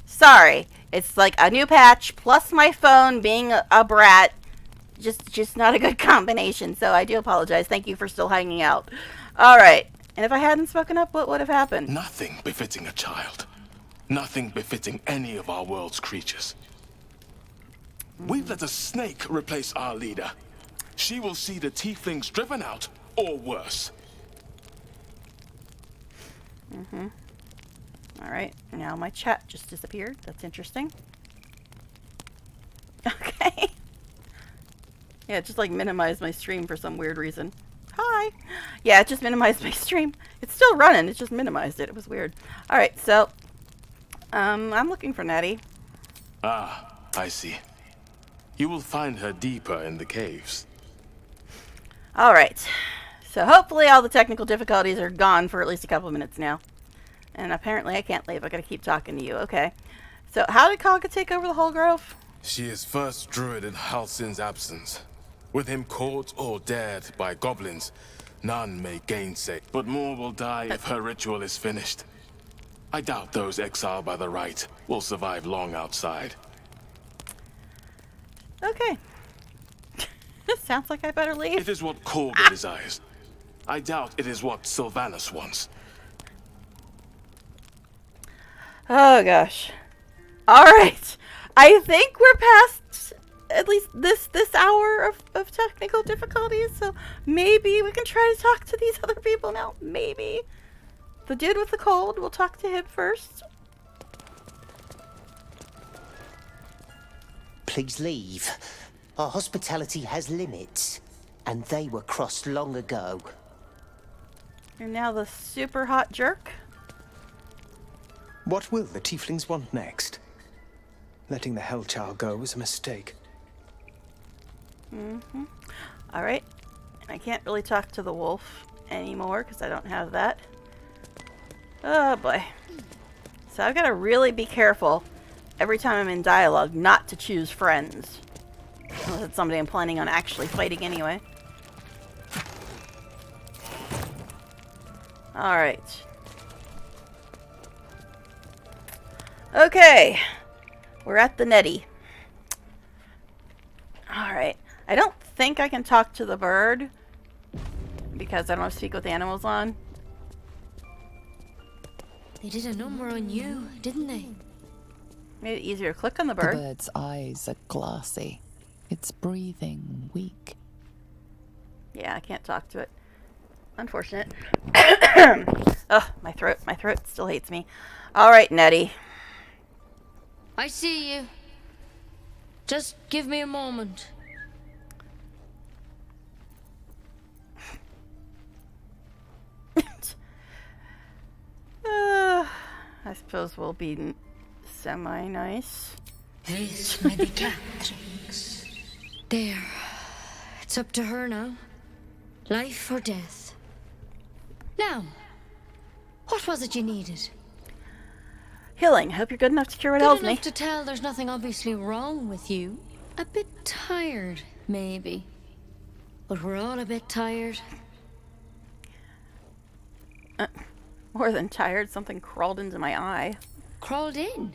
Sorry. It's like a new patch plus my phone being a brat. Just not a good combination. So I do apologize. Thank you for still hanging out. All right. And if I hadn't spoken up, what would have happened? Nothing befitting a child. Nothing befitting any of our world's creatures. We've let a snake replace our leader. She will see the tieflings driven out, or worse. Alright, now my chat just disappeared. That's interesting. Okay. Yeah, just like minimized my stream for some weird reason. Hi! Yeah, it just minimized my stream. It's still running, it just minimized it. It was weird. Alright, so I'm looking for Nettie. Ah, I see. You will find her deeper in the caves. Alright. So hopefully all the technical difficulties are gone for at least a couple of minutes now. And apparently I can't leave. I gotta keep talking to you. Okay. So how did Kagha take over the whole grove? She is first druid in Halsin's absence. With him caught or dared by goblins, none may gainsay. But more will die if her ritual is finished. I doubt those exiled by the right will survive long outside. Okay. Sounds like I better leave. It is what Kagha desires. I doubt it is what Sylvanas wants. Oh gosh. Alright. I think we're past at least this hour of technical difficulties, so maybe we can try to talk to these other people now. Maybe. The dude with the cold, we'll talk to him first. Please leave. Our hospitality has limits, and they were crossed long ago. You're now the super hot jerk. What will the tieflings want next? Letting the Hellchild go was a mistake. Alright. I can't really talk to the wolf anymore because I don't have that. Oh boy. So I've got to really be careful every time I'm in dialogue not to choose friends. Unless it's somebody I'm planning on actually fighting anyway. Alright. Okay. We're at the Nettie. Alright. I don't think I can talk to the bird because I don't have to speak with animals on. They did a number on you, didn't they? Made it easier to click on the The bird. bird's eyes are glassy, its breathing weak. Yeah, I can't talk to it. Unfortunate. Ugh, my throat still hates me. All right, Nettie. I see you. Just give me a moment. I suppose we'll be semi-nice. Vis medicatrix. There. It's up to her now. Life or death. Now, what was it you needed? Healing. Hope you're good enough to cure what Good ails me. enough to tell there's nothing obviously wrong with you. A bit tired, maybe. But we're all a bit tired. More than tired, something crawled into my eye. Crawled in?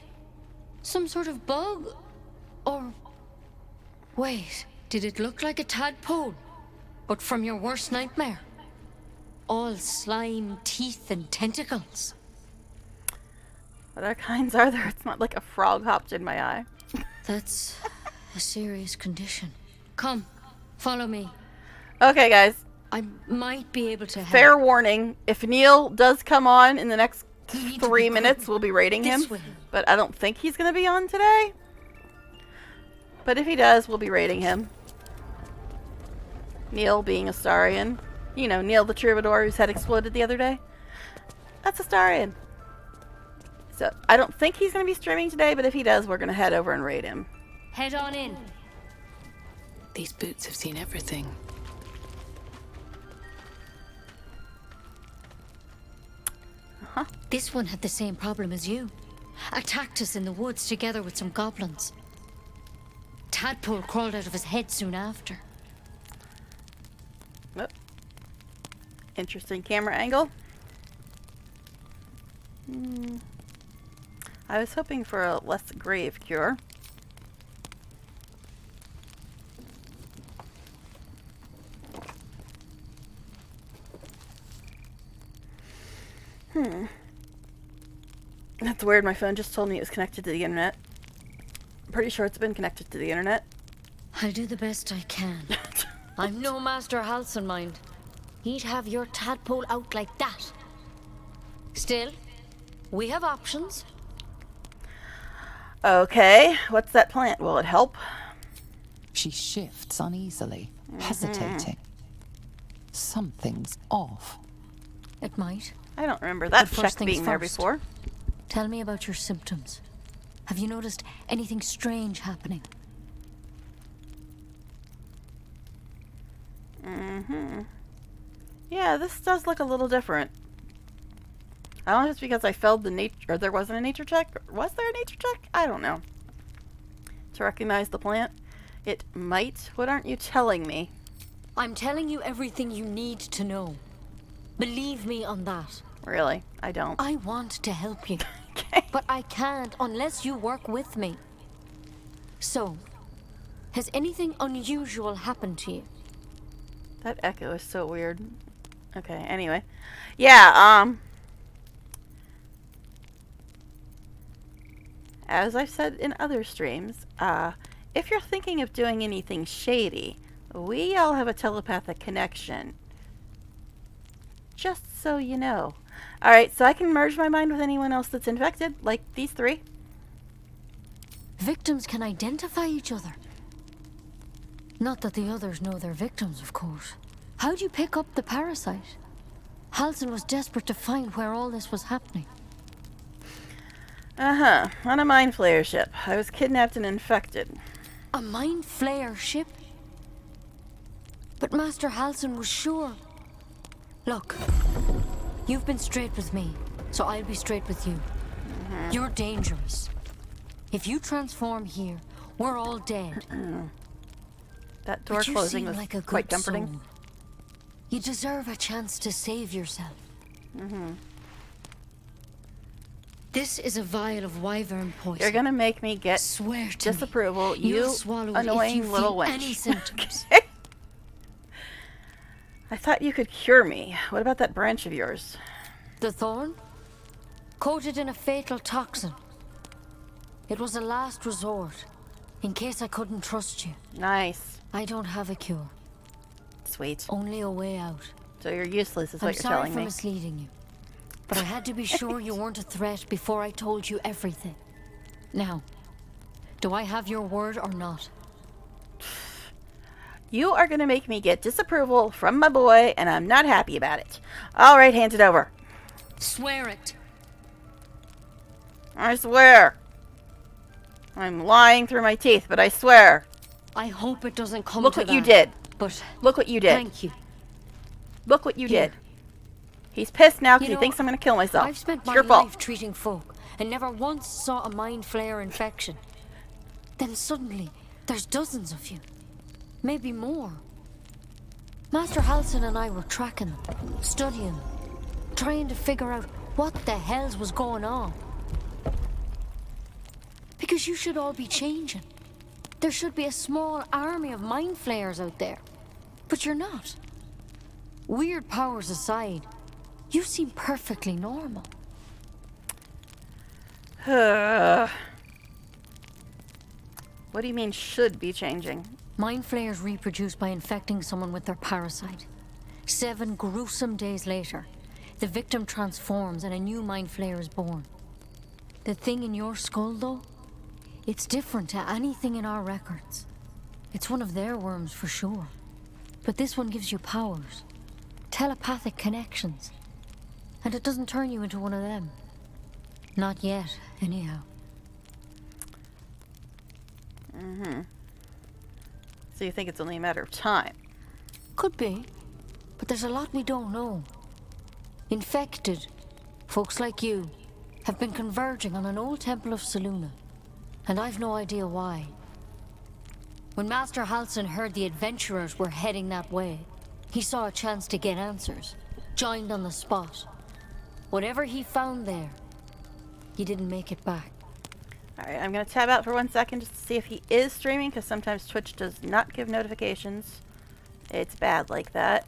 Some sort of bug? Or... Wait, did it look like a tadpole? But from your worst nightmare? All slime, teeth, and tentacles. What other kinds are there? It's not like a frog hopped in my eye. That's a serious condition. Come, follow me. Okay, guys. I might be able to help. Fair warning, if Neil does come on in the next 3 minutes, we'll be rating him. But I don't think he's going to be on today. But if he does, we'll be rating him. Neil being Astarion. You know, Neil the Troubadour whose head exploded the other day. That's Astarion. So, I don't think he's going to be streaming today, but if he does, we're going to head over and raid him. Head on in. These boots have seen everything. This one had the same problem as you. Attacked us in the woods together with some goblins. Tadpole crawled out of his head soon after. Oh. Interesting camera angle. I was hoping for a less grave cure. That's weird. My phone just told me it was connected to the internet. I'm pretty sure it's been connected to the internet. I'll do the best I can. I'm no Master Halsin, mind. He'd have your tadpole out like that. Still, we have options. Okay, what's that plant? Will it help? She shifts uneasily, hesitating. Something's off. It might. I don't remember that But first check being things there first. before. Tell me about your symptoms. Have you noticed anything strange happening? Yeah, this does look a little different. I don't know if it's because I failed the nature, or there wasn't a nature check. Was there a nature check? I don't know. To recognize the plant? It might. What aren't you telling me? I'm telling you everything you need to know. Believe me on that. Really? I don't. I want to help you. But I can't unless you work with me. So, has anything unusual happened to you? That echo is so weird. Okay, anyway. Yeah, as I've said in other streams, if you're thinking of doing anything shady, we all have a telepathic connection. Just so you know. Alright, so I can merge my mind with anyone else that's infected, like these three. Victims can identify each other. Not that the others know they're victims, of course. How'd you pick up the parasite? Halsin was desperate to find where all this was happening. Uh-huh. On a mind flayer ship. I was kidnapped and infected. A mind flayer ship? But Master Halsin was sure. Look, you've been straight with me, so I'll be straight with you. You're dangerous. If you transform here, we're all dead. That door But you closing seem was like a quite good comforting. soul. You deserve a chance to save yourself. This is a vial of wyvern poison. You're gonna make me get Swear to disapproval, me. you You'll swallow it if annoying you little feel wench. any symptoms. I thought you could cure me. What about that branch of yours? The thorn? Coated in a fatal toxin. It was a last resort, in case I couldn't trust you. Nice. I don't have a cure. Sweet. Only a way out. So you're useless, is what you're telling me. I'm sorry for misleading you. But I had to be sure you weren't a threat before I told you everything. Now, do I have your word or not? You are going to make me get disapproval from my boy, and I'm not happy about it. All right, hand it over. Swear it. I swear. I'm lying through my teeth, but I swear. I hope it doesn't come Look to what that. you did. But look what you did. Thank you. Look what you Here. did. He's pissed now because You he know, thinks I'm going to kill myself. I've spent It's my your fault. life treating folk and never once saw a mind flare infection. Then suddenly, there's dozens of you. Maybe more. Master Halsin and I were tracking them, studying them, trying to figure out what the hells was going on. Because you should all be changing. There should be a small army of mind flayers out there. But you're not. Weird powers aside, you seem perfectly normal. What do you mean should be changing? Mind flayers reproduce by infecting someone with their parasite. 7 gruesome days later, the victim transforms and a new mind flayer is born. The thing in your skull, though, it's different to anything in our records. It's one of their worms for sure. But this one gives you powers, telepathic connections. And it doesn't turn you into one of them. Not yet, anyhow. So you think it's only a matter of time? Could be. But there's a lot we don't know. Infected, folks like you, have been converging on an old temple of Selûne. And I've no idea why. When Master Halsin heard the adventurers were heading that way, he saw a chance to get answers, joined on the spot. Whatever he found there, he didn't make it back. Alright, I'm going to tab out for 1 second just to see if he is streaming, because sometimes Twitch does not give notifications. It's bad like that.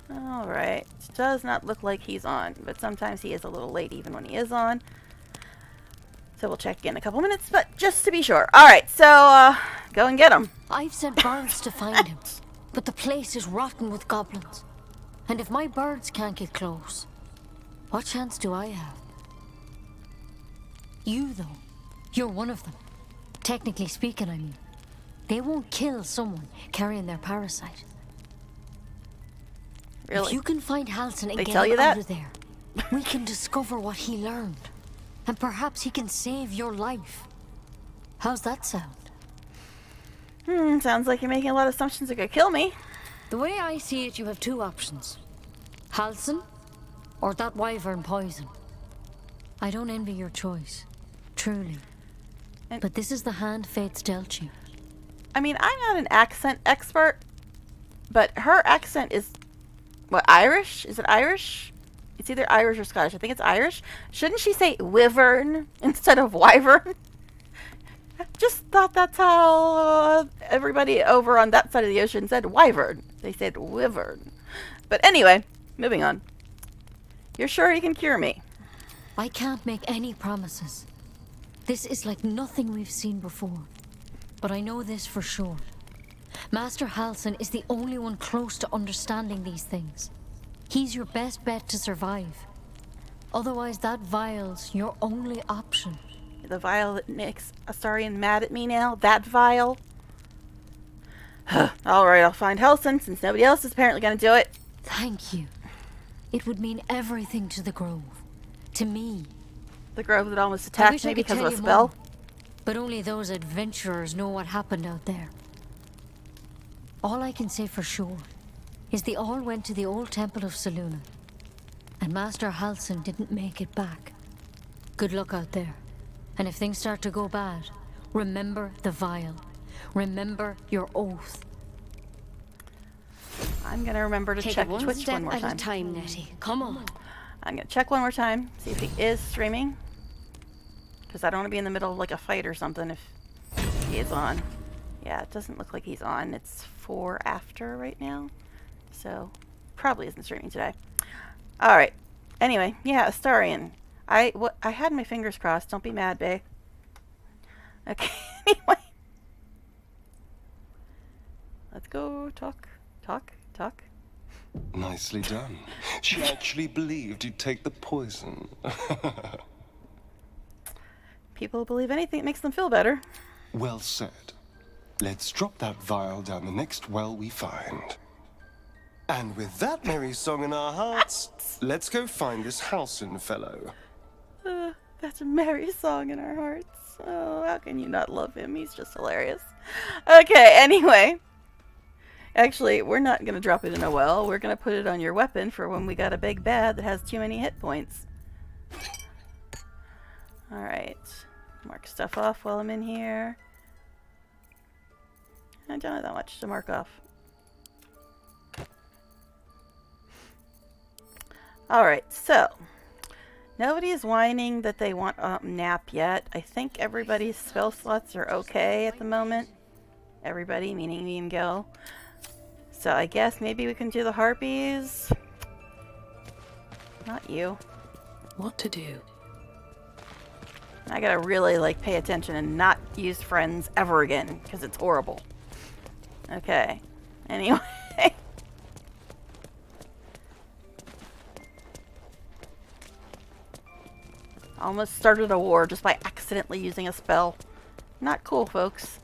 Alright, does not look like he's on, but sometimes he is a little late even when he is on. So we'll check in a couple minutes, but just to be sure. Alright, so go and get him. I've sent birds to find him, but the place is rotten with goblins. And if my birds can't get close, what chance do I have? You, though, you're one of them. Technically speaking, I mean. They won't kill someone carrying their parasite. Really? If you can find Halsin and They get tell you him that? out of there, we can discover what he learned. And perhaps he can save your life. How's that sound? Sounds like you're making a lot of assumptions that could kill me. The way I see it, you have 2 options. Halsin, or that wyvern poison. I don't envy your choice. Truly. But this is the hand fate's dealt you. I mean, I'm not an accent expert, but her accent is, what, Irish? Is it Irish? It's either Irish or Scottish. I think it's Irish. Shouldn't she say wyvern instead of wyvern? Just thought that's how everybody over on that side of the ocean said wyvern. They said wyvern. But anyway, moving on. You're sure you can cure me? I can't make any promises. This is like nothing we've seen before. But I know this for sure. Master Halsin is the only one close to understanding these things. He's your best bet to survive. Otherwise, that vial's your only option. The vial that makes Astarion mad at me now? That vial? Alright, I'll find Halsin since nobody else is apparently going to do it. Thank you. It would mean everything to the Grove. To me. The Grove that almost I attacked wish me I could because of tell a you spell? more, but only those adventurers know what happened out there. All I can say for sure is they all went to the old temple of Selûne. And Master Halsin didn't make it back. Good luck out there. And if things start to go bad, remember the vial. Remember your oath. I'm going to remember to Take check it one Twitch step one more at time. a time, Nettie. Come on. I'm going to check one more time, see if he is streaming. Because I don't want to be in the middle of like a fight or something if he is on. Yeah, it doesn't look like he's on. It's 4 after right now. So, probably isn't streaming today. Alright. Anyway, yeah, Astarion. I had my fingers crossed. Don't be mad, babe. Okay, anyway. Let's go talk. Nicely done. She actually believed you'd take the poison. People believe anything that makes them feel better. Well said. Let's drop that vial down the next well we find. And with that merry song in our hearts, let's go find this Halsin fellow. That's a merry song in our hearts. Oh, how can you not love him? He's just hilarious. Okay, anyway. Actually, we're not going to drop it in a well. We're going to put it on your weapon for when we got a big bad that has too many hit points. Alright. Mark stuff off while I'm in here. I don't have that much to mark off. Alright, so. Nobody is whining that they want a nap yet. I think everybody's spell slots are okay at the moment. Everybody, meaning me and Gil. So I guess maybe we can do the harpies. Not you. What to do? I gotta really like pay attention and not use friends ever again because it's horrible. Okay. Anyway. Almost started a war just by accidentally using a spell. Not cool, folks.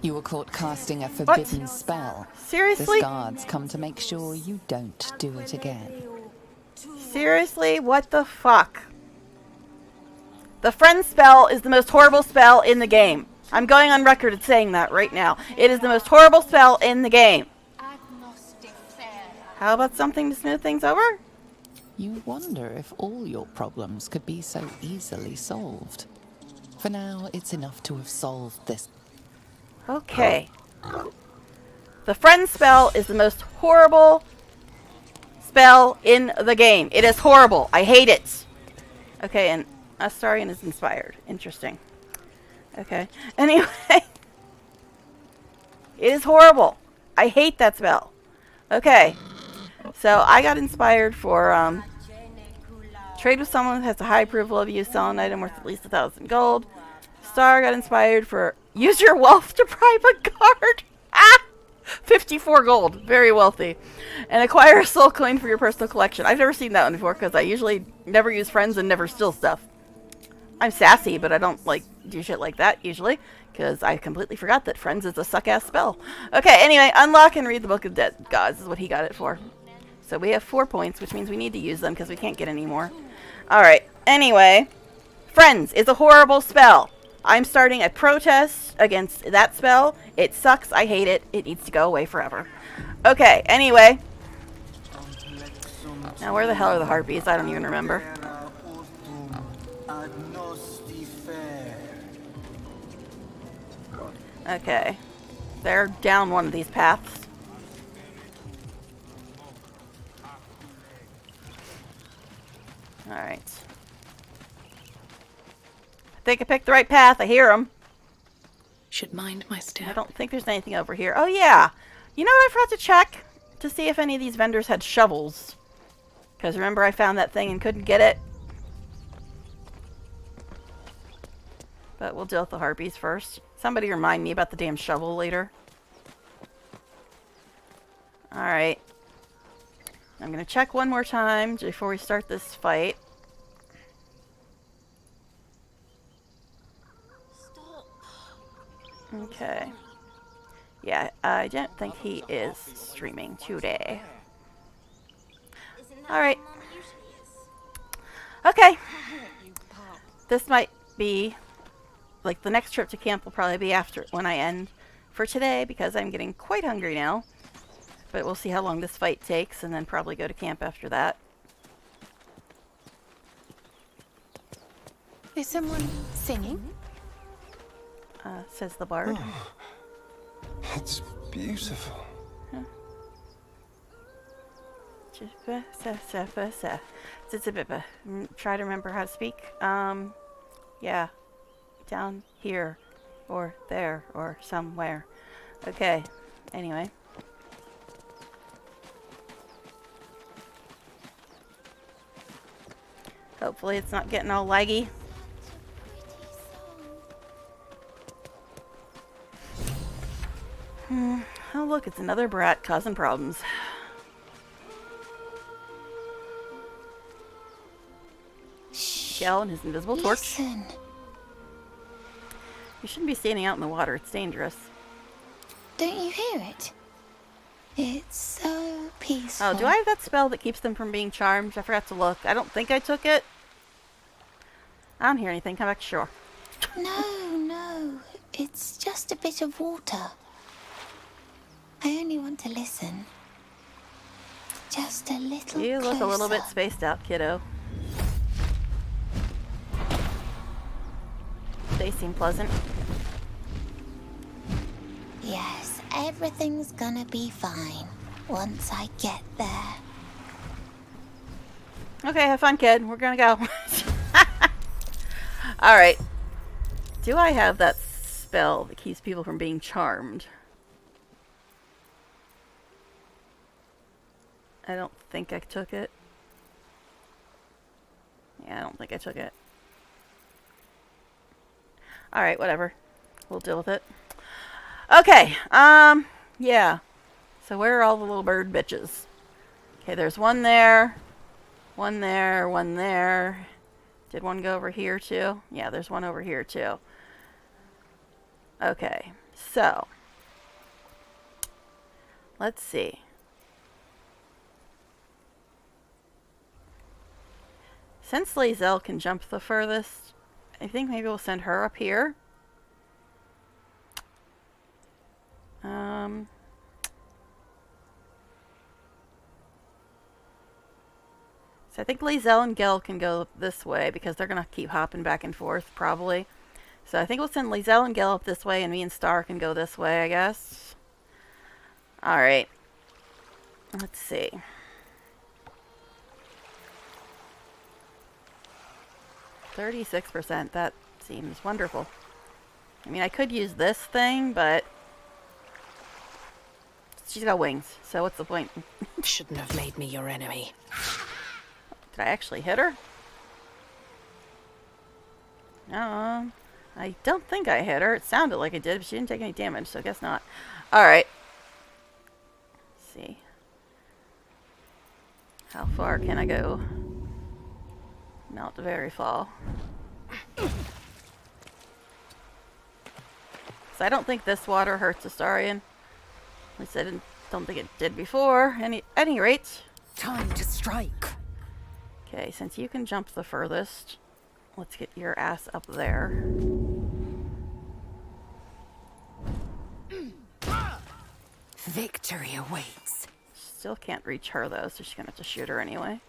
You were caught casting a forbidden spell. Seriously? This guard's come to make sure you don't do it again. Seriously? What the fuck? The friend spell is the most horrible spell in the game. I'm going on record at saying that right now. It is the most horrible spell in the game. How about something to smooth things over? You wonder if all your problems could be so easily solved. For now, it's enough to have solved this. Okay. The friend spell is the most horrible spell in the game. It is horrible. I hate it. Okay, and Astarion is inspired. Interesting. Okay. Anyway. It is horrible. I hate that spell. Okay. So I got inspired for trade with someone who has a high approval of you, sell an item worth at least 1,000 gold. Star got inspired for use your wealth to bribe a guard. 54 gold. Very wealthy. And acquire a soul coin for your personal collection. I've never seen that one before because I usually never use friends and never steal stuff. I'm sassy, but I don't like do shit like that usually because I completely forgot that friends is a suck-ass spell. Okay, anyway, unlock and read the Book of Dead Gods is what he got it for. So we have 4 points, which means we need to use them because we can't get any more. Alright, anyway. Friends is a horrible spell. I'm starting a protest against that spell. It sucks. I hate it. It needs to go away forever. Okay, anyway. Now, where the hell are the harpies? I don't even remember. Okay. They're down one of these paths. Alright. I think I picked the right path. I hear them. Should mind my step. I don't think there's anything over here. Oh, yeah. You know what I forgot to check? To see if any of these vendors had shovels. Because remember I found that thing and couldn't get it? But we'll deal with the harpies first. Somebody remind me about the damn shovel later. Alright. I'm going to check one more time before we start this fight. Okay. Yeah, I don't think he is streaming today. Alright. Okay. This might be... like, the next trip to camp will probably be after when I end for today because I'm getting quite hungry now. But we'll see how long this fight takes and then probably go to camp after that. Is someone singing? Says the bard. Oh, it's beautiful. Try to remember how to speak. Yeah. Down here. Or there, or somewhere. Okay, anyway. Hopefully it's not getting all laggy. Oh look, it's another brat causing problems. Gel and his invisible torch. Listen. You shouldn't be standing out in the water, it's dangerous. Don't you hear it? It's so peaceful. Oh, do I have that spell that keeps them from being charmed? I forgot to look. I don't think I took it. I don't hear anything. Come back to shore. No. It's just a bit of water. I only want to listen. Just a little You look closer. a little bit spaced out, kiddo. They seem pleasant. Yes, everything's gonna be fine once I get there. Okay, have fun, kid. We're gonna go. Alright. Do I have that spell that keeps people from being charmed? I don't think I took it. Yeah, I don't think I took it. Alright, whatever. We'll deal with it. Okay, yeah. So where are all the little bird bitches? Okay, there's one there. One there, one there. Did one go over here too? Yeah, there's one over here too. Okay, so. Let's see. Since Lae'zel can jump the furthest, I think maybe we'll send her up here. So I think Lae'zel and Gel can go this way because they're going to keep hopping back and forth probably. So I think we'll send Lae'zel and Gel up this way and me and Star can go this way, I guess. Alright. Let's see. %36%. That seems wonderful. I mean, I could use this thing, but she's got wings, so what's the point? Shouldn't have made me your enemy. Did I actually hit her? No, I don't think I hit her. It sounded like it did, but she didn't take any damage, so I guess not. Alright. Let's see. How far can I go? Not very far. So I don't think this water hurts Astarion. At least I don't think it did before. At any rate. Time to strike. Okay, since you can jump the furthest, let's get your ass up there. Victory awaits. Still can't reach her though, so she's gonna have to shoot her anyway.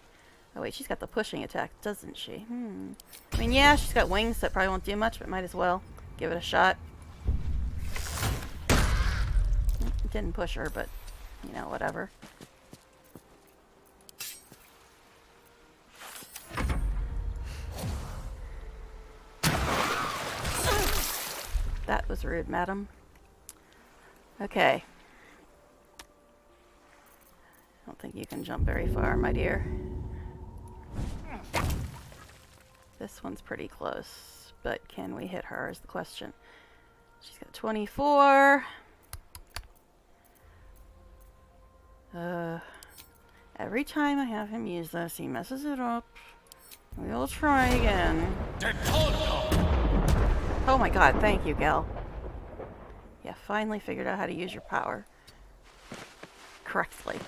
Oh wait, she's got the pushing attack, doesn't she? I mean, yeah, she's got wings that probably won't do much, but might as well give it a shot. Didn't push her, but, you know, whatever. That was rude, madam. Okay. I don't think you can jump very far, my dear. This one's pretty close, but can we hit her is the question. She's got 24. Every time I have him use this, he messes it up. We'll try again. Oh my god, thank you, Gel. Yeah, finally figured out how to use your power correctly.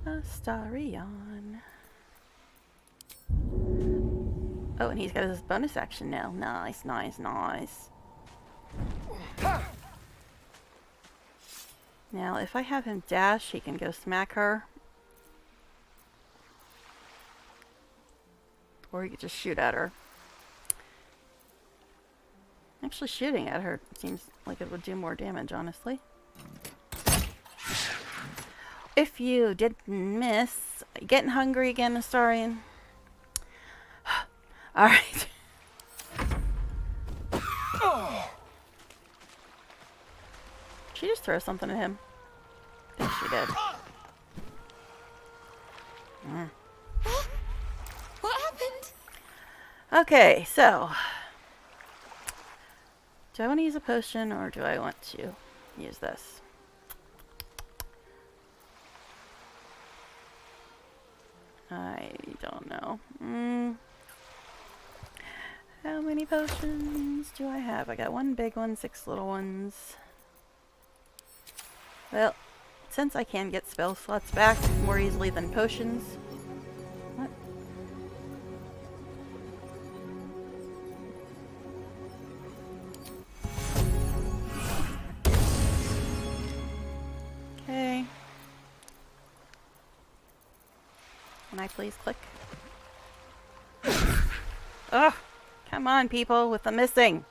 Astarion. Oh, and he's got his bonus action now. Nice, nice, nice. Now, if I have him dash, he can go smack her. Or he could just shoot at her. Actually, shooting at her seems like it would do more damage, honestly. If you didn't miss, getting hungry again, Astarion? Alright. She just throw something at him. I think she did. What happened? Okay, so do I want to use a potion or do I want to use this? I don't know. How many potions do I have? I got one big one, 6 little ones. Well, since I can get spell slots back more easily than potions. What? Okay. Can I please click? Ugh! Come on, people, with the missing!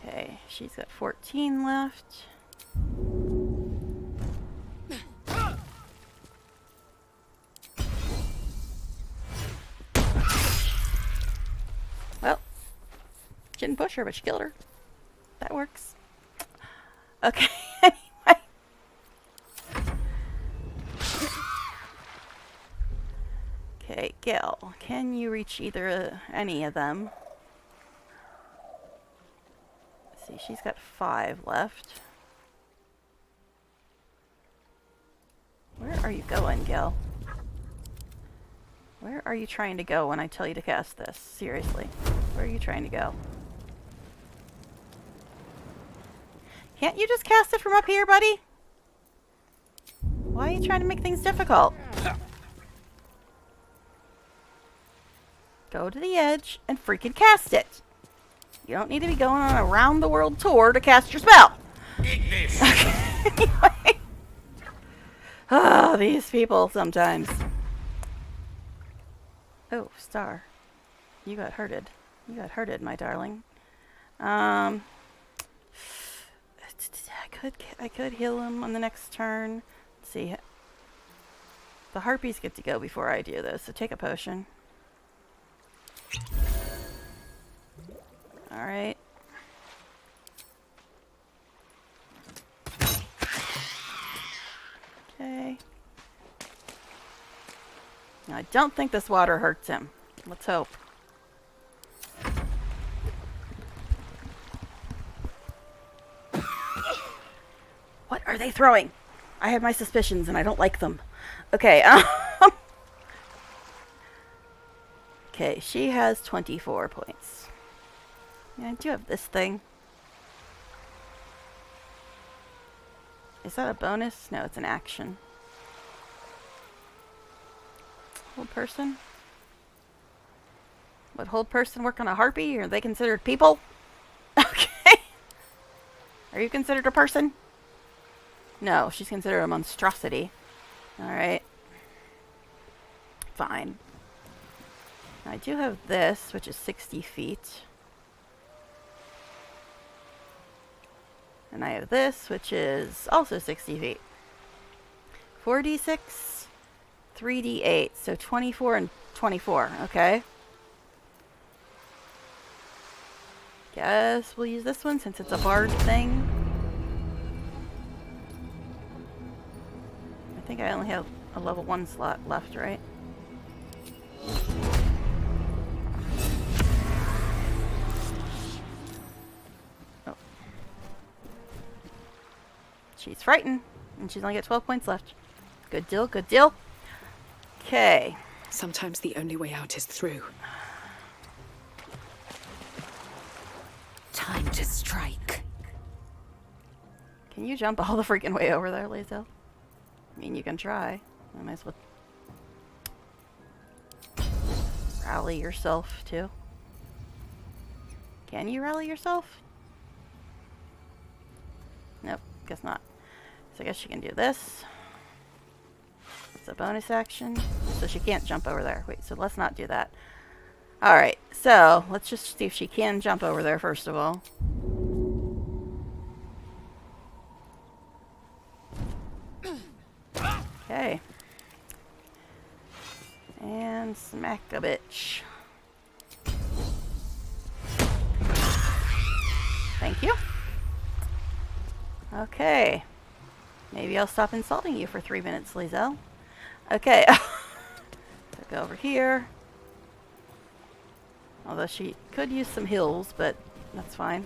Okay, she's got 14 left. Well, she didn't push her, but she killed her. That works. Okay, anyway. Okay, Gil, can you reach either any of them? Let's see, she's got 5 left. Where are you going, Gil? Where are you trying to go when I tell you to cast this? Seriously, where are you trying to go? Can't you just cast it from up here, buddy? Why are you trying to make things difficult? Go to the edge and freaking cast it. You don't need to be going on a round-the-world tour to cast your spell. Okay, anyway. Oh, these people sometimes. Oh, Star. You got hurted. You got hurted, my darling. I could heal him on the next turn. Let's see. The harpies get to go before I do this, so take a potion. Alright. Okay. Now, I don't think this water hurts him. Let's hope. What are they throwing? I have my suspicions and I don't like them. Okay, okay, she has 24 points. Yeah, I do have this thing. Is that a bonus? No, it's an action. Hold person? Would hold person work on a harpy? Are they considered people? Okay. Are you considered a person? No, she's considered a monstrosity. Alright. Fine. I do have this, which is 60 feet. And I have this, which is also 60 feet. 4d6, 3d8, so 24 and 24, okay? Guess we'll use this one since it's a bard thing. I think I only have a level 1 slot left, right? Oh. She's frightened, and she's only got 12 points left. Good deal, good deal. Okay. Sometimes the only way out is through. Time to strike. Can you jump all the freaking way over there, Lae'zel? I mean, you can try. I might as well rally yourself, too. Can you rally yourself? Nope, guess not. So I guess she can do this. It's a bonus action. So she can't jump over there. Wait, so let's not do that. Alright, so let's just see if she can jump over there first of all. Okay. And smack a bitch. Okay. Maybe I'll stop insulting you for 3 minutes, Lizelle. Okay. So go over here. Although she could use some heals, but that's fine.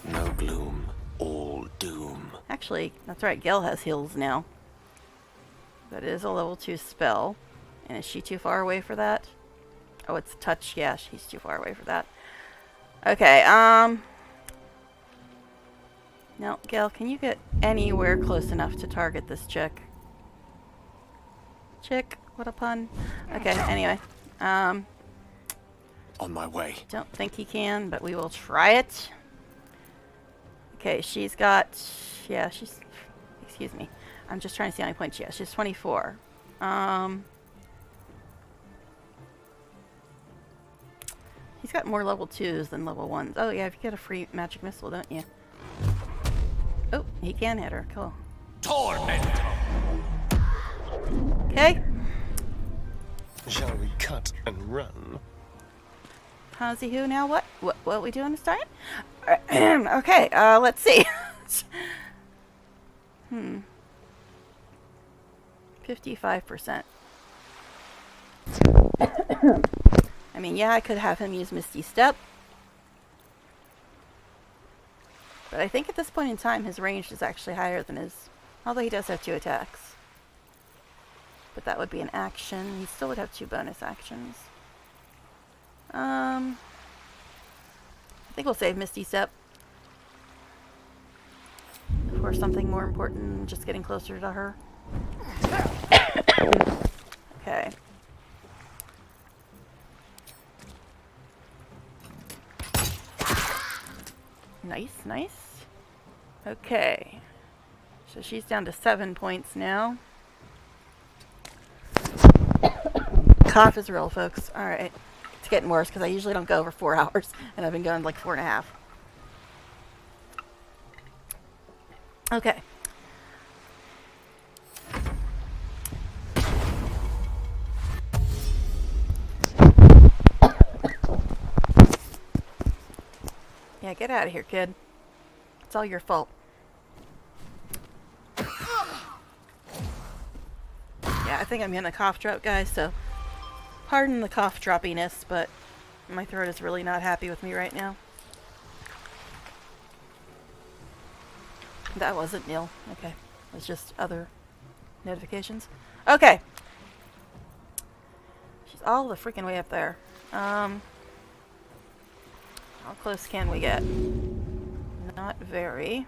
No gloom, all doom. Actually, that's right, Gale has heals now. That is a level 2 spell. And is she too far away for that? Oh, it's touch. Yeah, she's too far away for that. Okay, now, Gale, can you get anywhere close enough to target this chick? Chick? What a pun. Okay, anyway. On my way. Don't think he can, but we will try it. Okay, she's got... Yeah, she's... Excuse me. I'm just trying to see how many points she has. She's 24. He's got more level 2s than level 1s. Oh, yeah, if you get a free magic missile, don't you? Oh, he can hit her. Cool. Torment! Okay. Shall we cut and run? How's he who now? What are we doing this time? Okay, let's see. 55%. I mean, yeah, I could have him use Misty Step. But I think at this point in time, his range is actually higher than his... Although he does have 2 attacks. But that would be an action. He still would have 2 bonus actions. I think we'll save Misty Step. For something more important than just getting closer to her. Okay. Nice, nice. Okay. So she's down to 7 points now. Cough is real, folks. Alright. It's getting worse because I usually don't go over 4 hours. And I've been going like 4.5. Okay. Yeah, get out of here, kid. It's all your fault. Yeah, I think I'm getting a cough drop, guys, so pardon the cough droppiness, but my throat is really not happy with me right now. That wasn't Neil. Okay. It was just other notifications. Okay. She's all the freaking way up there. How close can we get? Not very.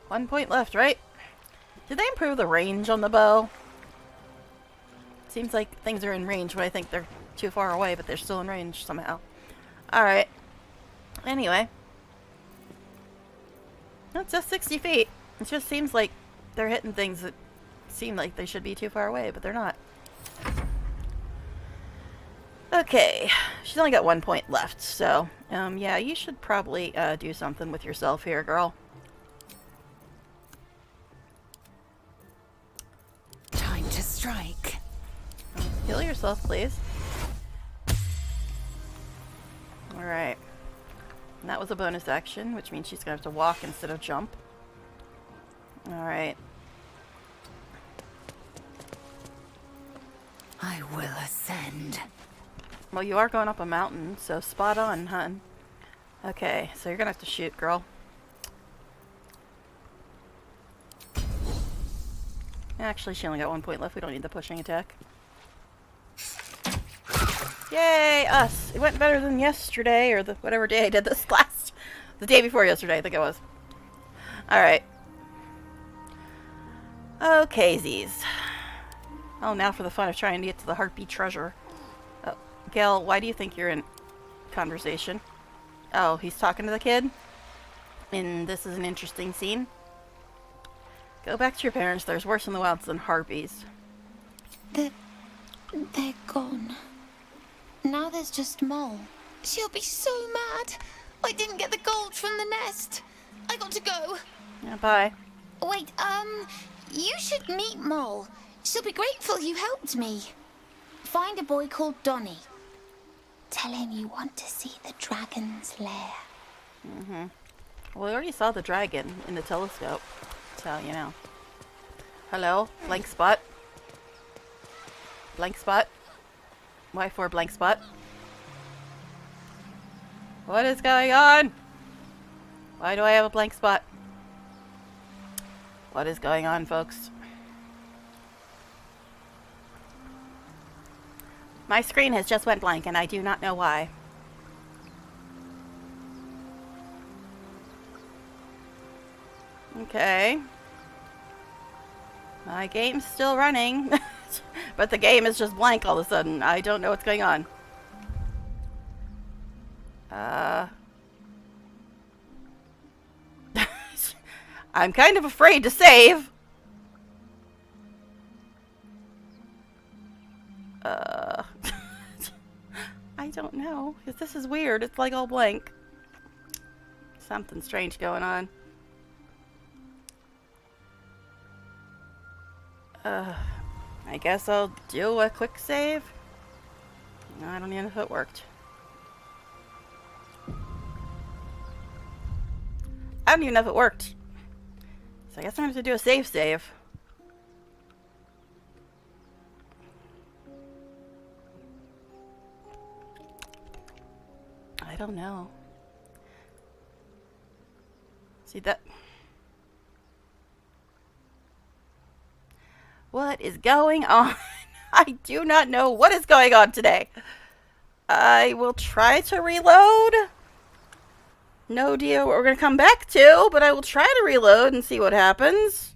One point left, right? Did they improve the range on the bow? Seems like things are in range when I think they're too far away, but they're still in range somehow. Alright. Anyway. It's just 60 feet. It just seems like they're hitting things that seem like they should be too far away, but they're not. Okay. She's only got 1 point left, so, yeah, you should probably, do something with yourself here, girl. Time to strike. Heal yourself, please. Alright. And that was a bonus action, which means she's gonna have to walk instead of jump. Alright. I will ascend. Well, you are going up a mountain, so spot on, hun. Okay, so you're gonna have to shoot, girl. Actually, she only got 1 point left. We don't need the pushing attack. Yay, us! It went better than yesterday, or the whatever day I did this last. The day before yesterday, I think it was. Alright. Okay, Z's. Oh, now for the fun of trying to get to the heartbeat treasure. Oh, Gale, why do you think you're in conversation? Oh, he's talking to the kid? And this is an interesting scene. Go back to your parents. There's worse in the wilds than harpies. They're gone. Now there's just Mole. She'll be so mad. I didn't get the gold from the nest. I got to go. Yeah, bye. Wait, you should meet Mole. She'll be grateful you helped me. Find a boy called Donny. Tell him you want to see the dragon's lair. Well, we already saw the dragon in the telescope. So, you know. Hello? Blank spot? Blank spot? Why for blank spot? What is going on? Why do I have a blank spot? What is going on, folks? My screen has just went blank and I do not know why. Okay. My game's still running, but the game is just blank all of a sudden. I don't know what's going on. I'm kind of afraid to save. I don't know, because this is weird. It's like all blank. Something strange going on. I guess I'll do a quick save. No, I don't even know if it worked. I don't even know if it worked. So I guess I'm going to have to do a save. I don't know. See that? What is going on? I do not know what is going on today. I will try to reload. No idea what we're going to come back to, but I will try to reload and see what happens.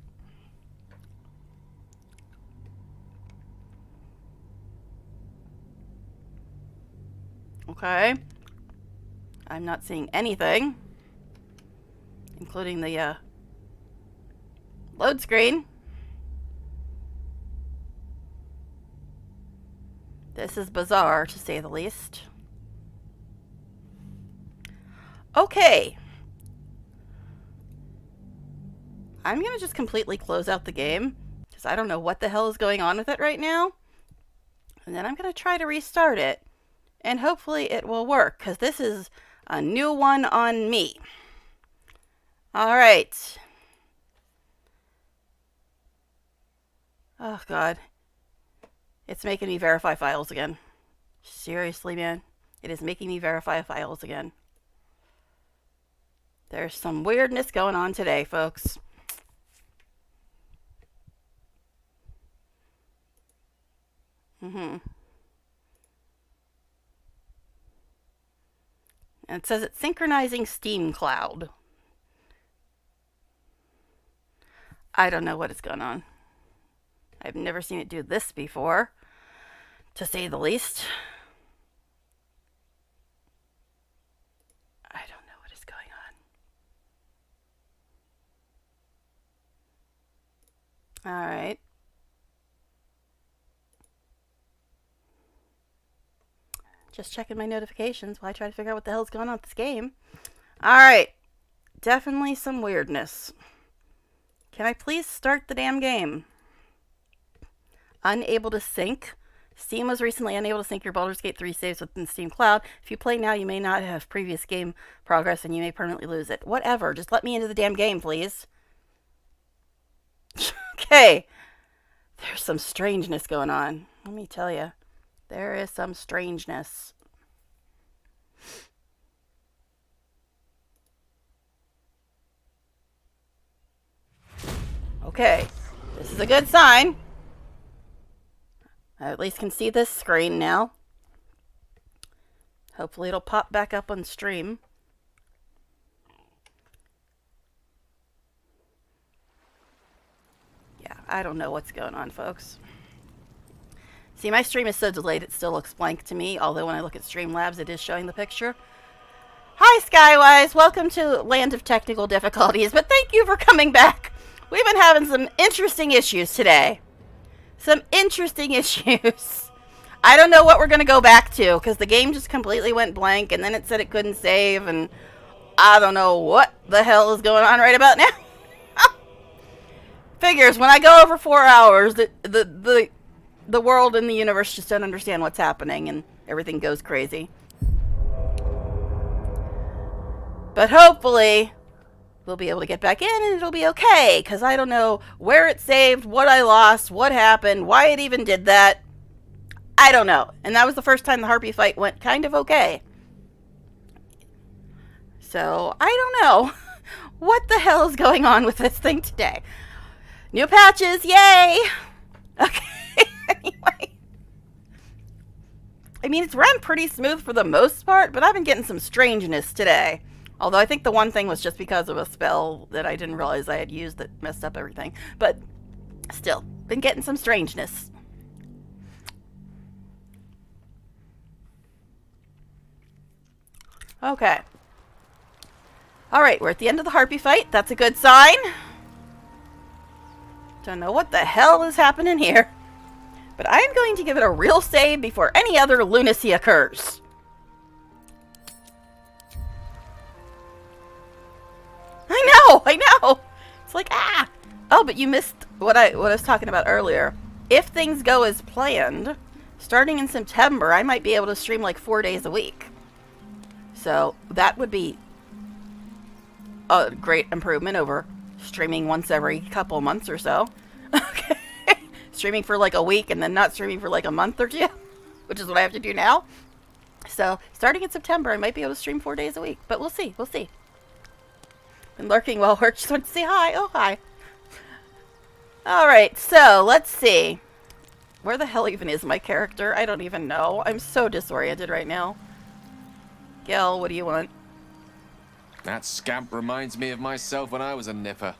Okay. I'm not seeing anything, including the load screen. This is bizarre, to say the least. Okay. I'm going to just completely close out the game, because I don't know what the hell is going on with it right now. And then I'm going to try to restart it, and hopefully it will work, because this is a new one on me. Alright. Oh, God. It's making me verify files again. Seriously, man. It is making me verify files again. There's some weirdness going on today, folks. And it says it's synchronizing Steam Cloud. I don't know what is going on. I've never seen it do this before, to say the least. I don't know what is going on. All right. Just checking my notifications while I try to figure out what the hell's going on with this game. Alright. Definitely some weirdness. Can I please start the damn game? Unable to sync. Steam was recently unable to sync your Baldur's Gate 3 saves within Steam Cloud. If you play now, you may not have previous game progress and you may permanently lose it. Whatever. Just let me into the damn game, please. Okay. There's some strangeness going on. Let me tell you. There is some strangeness. Okay, this is a good sign. I at least can see this screen now. Hopefully it'll pop back up on stream. Yeah, I don't know what's going on, folks. See, my stream is so delayed it still looks blank to me, although when I look at Streamlabs it is showing the picture. Hi Skywise, welcome to Land of Technical Difficulties, but thank you for coming back. We've been having some interesting issues today. Some interesting issues. I don't know what we're going to go back to, because the game just completely went blank, and then it said it couldn't save, and I don't know what the hell is going on right about now. Figures, when I go over 4 hours, the the world and the universe just don't understand what's happening and everything goes crazy. But hopefully we'll be able to get back in and it'll be okay, because I don't know where it saved, what I lost, what happened, why it even did that. I don't know. And that was the first time the Harpy fight went kind of okay. So, I don't know what the hell is going on with this thing today. New patches, yay! Okay, anyway. I mean, it's run pretty smooth for the most part, but I've been getting some strangeness today. Although I think the one thing was just because of a spell that I didn't realize I had used that messed up everything. But still, been getting some strangeness. Okay. Alright, we're at the end of the Harpy fight. That's a good sign. Don't know what the hell is happening here. But I am going to give it a real save before any other lunacy occurs. I know! It's like, ah! Oh, but you missed what I was talking about earlier. If things go as planned, starting in September, I might be able to stream like 4 days a week. So, that would be a great improvement over streaming once every couple months or so. Okay. Streaming for like a week and then not streaming for like a month or two, which is what I have to do now. So, starting in September, I might be able to stream 4 days a week, but we'll see. We'll see. Been lurking while we're just want to say hi. Oh, hi. Alright, so let's see. Where the hell even is my character? I don't even know. I'm so disoriented right now. Gel, what do you want? That scamp reminds me of myself when I was a nipper.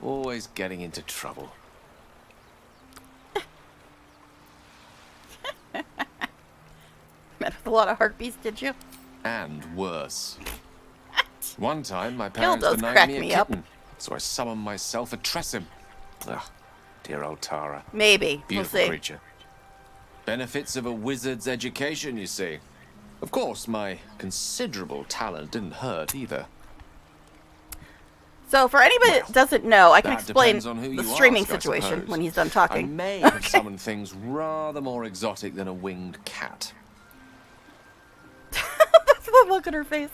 Always getting into trouble. Met with a lot of heartbeats, did you? And worse. One time, my Gel parents does denied crack me a me up. kitten, so I summoned myself a Tressim. Ugh, dear old Tara. Maybe. Beautiful We'll see. creature. Benefits of a wizard's education, you see. Of course, my considerable talent didn't hurt either. So, for anybody that doesn't know, I can that explain depends on who the you streaming ask, I situation suppose. when he's done I talking. may have summoned things rather more exotic than a winged cat. That's the look at her face.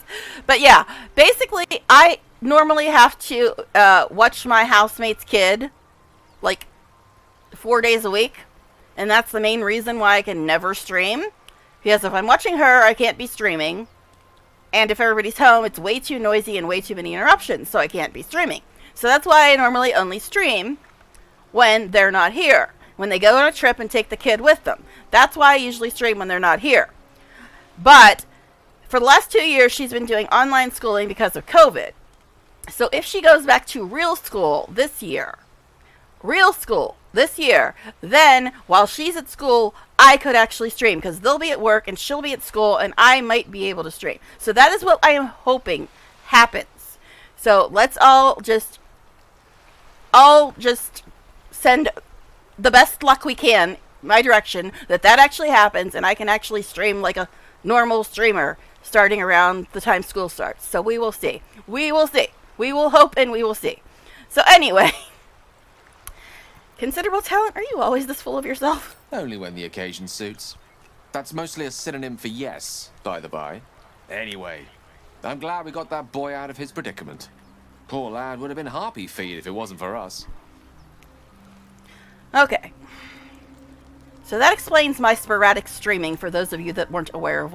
But yeah, basically, I normally have to watch my housemate's kid like 4 days a week. And that's the main reason why I can never stream. Because if I'm watching her, I can't be streaming. And if everybody's home, it's way too noisy and way too many interruptions, so I can't be streaming. So that's why I normally only stream when they're not here. When they go on a trip and take the kid with them. That's why I usually stream when they're not here. But for the last 2 years, she's been doing online schooling because of COVID. So if she goes back to real school this year, then while she's at school, I could actually stream because they'll be at work and she'll be at school and I might be able to stream. So that is what I am hoping happens. So let's all just send the best luck we can my direction that actually happens and I can actually stream like a normal streamer starting around the time school starts. So we will see. We will see. We will hope and we will see. So anyway, considerable talent. Are you always this full of yourself? Only when the occasion suits. That's mostly a synonym for yes, by the by. Anyway, I'm glad we got that boy out of his predicament. Poor lad would have been harpy feed if it wasn't for us. Okay. So that explains my sporadic streaming for those of you that weren't aware of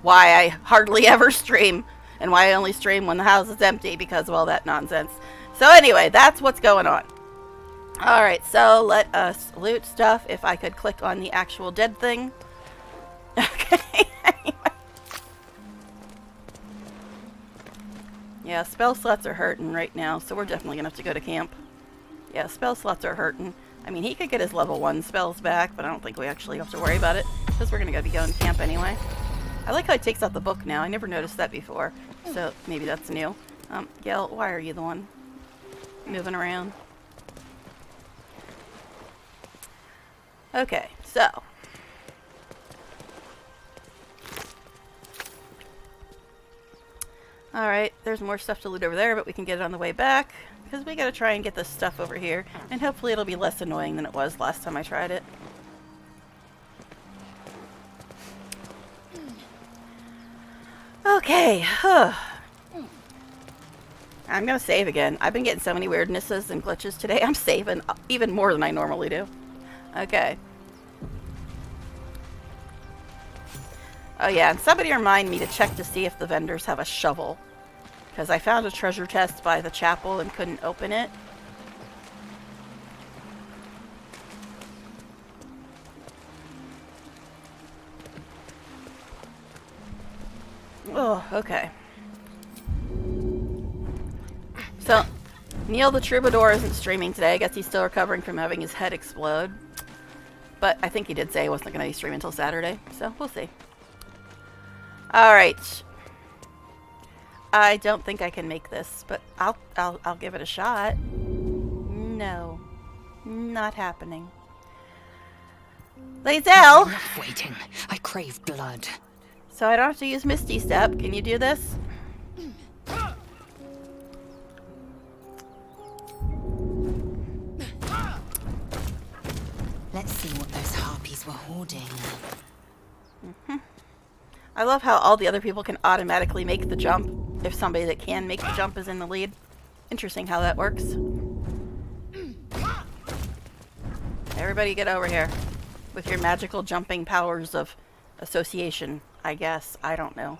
why I hardly ever stream and why I only stream when the house is empty because of all that nonsense. So anyway, that's what's going on. Alright, so let us loot stuff. If I could click on the actual dead thing. Okay, anyway. Yeah, spell slots are hurting right now, so we're definitely going to have to go to camp. Yeah, spell slots are hurting. I mean, he could get his level 1 spells back, but I don't think we actually have to worry about it, because we're going to be going to camp anyway. I like how he takes out the book now. I never noticed that before, so maybe that's new. Gale, why are you the one moving around? Okay, so. Alright, there's more stuff to loot over there, but we can get it on the way back. Because we gotta try and get this stuff over here. And hopefully it'll be less annoying than it was last time I tried it. Okay. I'm gonna save again. I've been getting so many weirdnesses and glitches today. I'm saving even more than I normally do. Okay. Oh yeah, and somebody remind me to check to see if the vendors have a shovel. Because I found a treasure chest by the chapel and couldn't open it. Oh, okay. So, Neil the Troubadour isn't streaming today. I guess he's still recovering from having his head explode. But I think he did say he wasn't going to be streaming until Saturday, so we'll see. Alright. I don't think I can make this, but I'll give it a shot. No. Not happening. Lae'zel! Enough waiting. I crave blood. So I don't have to use Misty Step. Can you do this? Let's see what those harpies were hoarding. I love how all the other people can automatically make the jump if somebody that can make the jump is in the lead. Interesting how that works. Everybody get over here with your magical jumping powers of association, I guess. I don't know.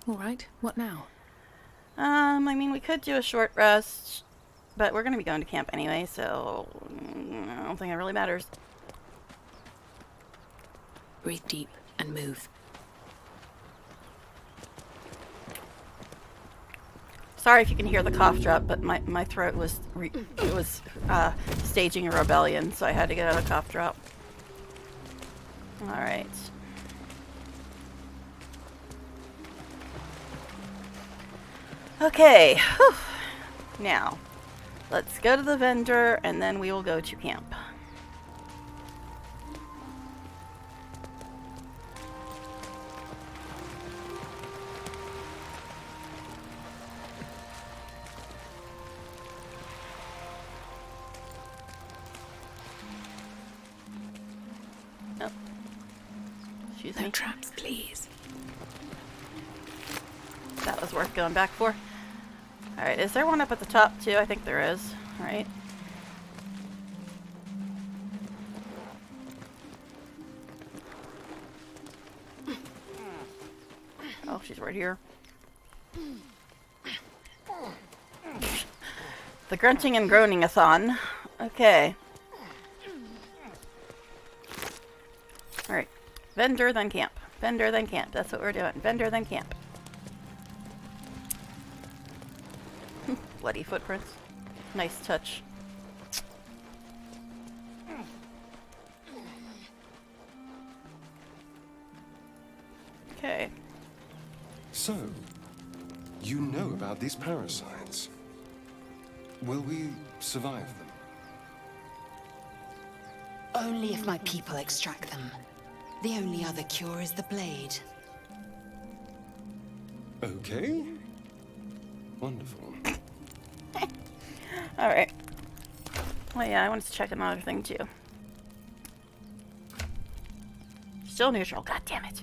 Alright, what now? I mean, we could do a short rest, but we're going to be going to camp anyway, so I don't think it really matters. Breathe deep and move. Sorry if you can hear the cough drop, but my throat was staging a rebellion, so I had to get out a cough drop. All right. Okay. Whew. Now, let's go to the vendor, and then we will go to camp. No traps, please. That was worth going back for. Alright, is there one up at the top too? I think there is. Alright. Oh, she's right here. The grunting and groaning-a-thon. Okay. Alright. Vendor, then camp. Vendor, then camp. That's what we're doing. Vendor, then camp. Bloody footprints. Nice touch. Okay. So, you know about these parasites. Will we survive them? Only if my people extract them. The only other cure is the blade. Okay. Wonderful. Alright. Oh yeah, I wanted to check another thing too. Still neutral, god damn it.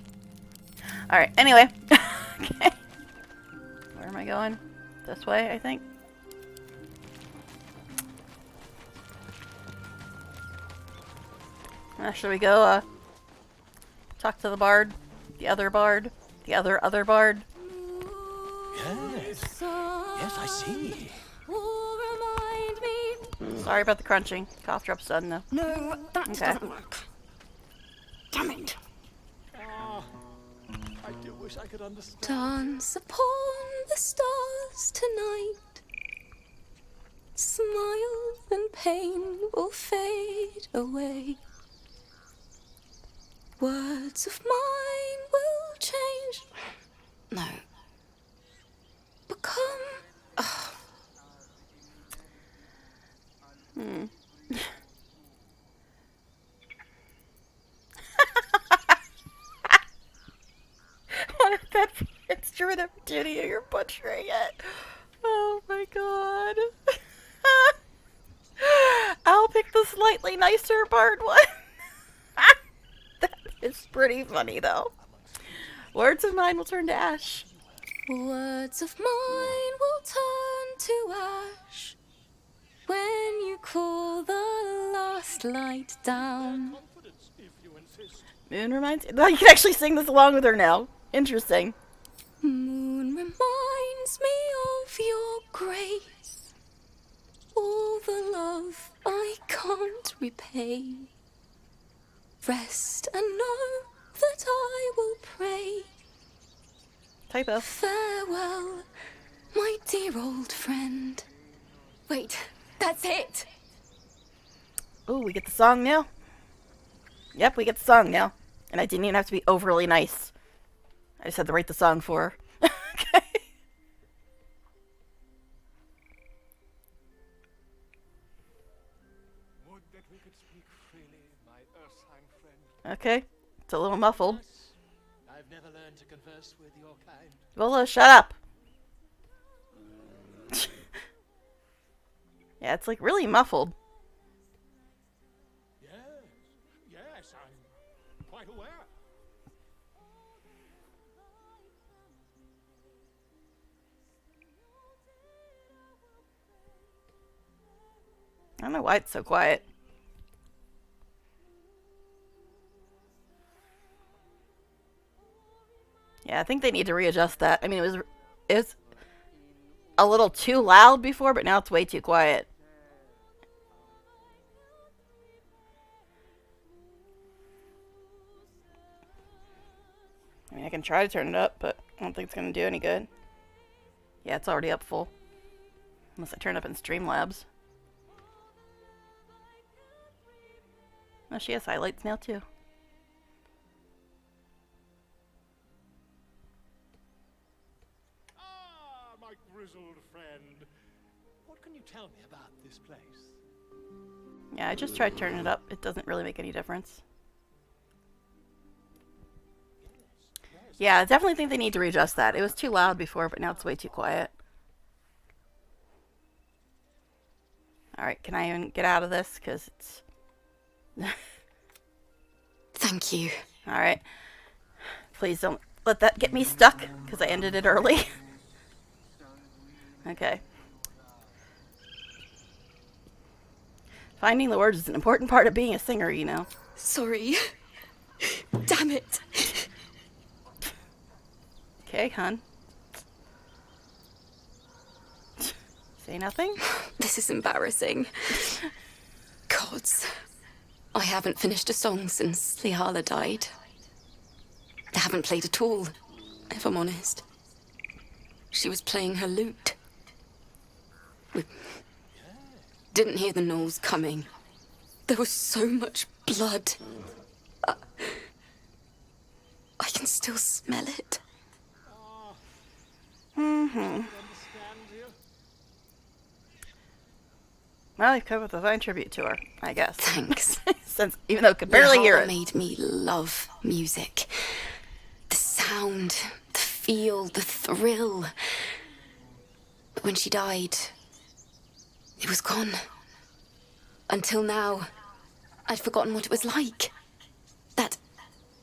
Alright, anyway. Okay. Where am I going? This way, I think. Should we go, talk to the bard? The other bard? The other bard? Yes. Yes, I see. Sorry about the crunching. Cough drop's done though. No, that doesn't work. Damn it. I do wish I could understand. Dance upon the stars tonight. Smile and pain will fade away. Words of mine will change. No. Become. What if that instrument opportunity you're butchering it? Oh my god. I'll pick the slightly nicer bard one. That is pretty funny though. Words of mine will turn to ash. Words of mine will turn to ash when you call the last light down. Moon reminds you. You can actually sing this along with her now. Interesting. Moon reminds me of your grace, all the love I can't repay. Rest and know that I will pray. Typo. Farewell, my dear old friend. Wait, that's it. Ooh, we get the song now? Yep, we get the song now. And I didn't even have to be overly nice. I just had to write the song for her. Okay. Would that we could speak freely, my Ursine friend. Okay. It's a little muffled. I've never learned to converse with your kind. Volo, shut up. Yeah, it's like really muffled. Yes, I'm quite aware. I don't know why it's so quiet. Yeah, I think they need to readjust that. I mean, it was a little too loud before, but now it's way too quiet. I mean, I can try to turn it up, but I don't think it's going to do any good. Yeah, it's already up full. Unless I turn it up in Streamlabs. Oh, she has highlights now, too. Ah, my grizzled friend. What can you tell me about this place? Yeah, I just tried turning it up. It doesn't really make any difference. Yeah, I definitely think they need to readjust that. It was too loud before, but now it's way too quiet. Alright, can I even get out of this? Because it's... Thank you. Alright. Please don't let that get me stuck, because I ended it early. Okay. Finding the words is an important part of being a singer, you know. Sorry. Damn it. Okay, hun. Say nothing? This is embarrassing. Gods. I haven't finished a song since Lihala died. I haven't played at all, if I'm honest. She was playing her lute. We didn't hear the gnolls coming. There was so much blood. I can still smell it. Mm-hmm. Well, you've come with a fine tribute to her, I guess. Thanks. Since, even though I could barely hear it. Made me love music. The sound, the feel, the thrill. But when she died, it was gone. Until now, I'd forgotten what it was like. That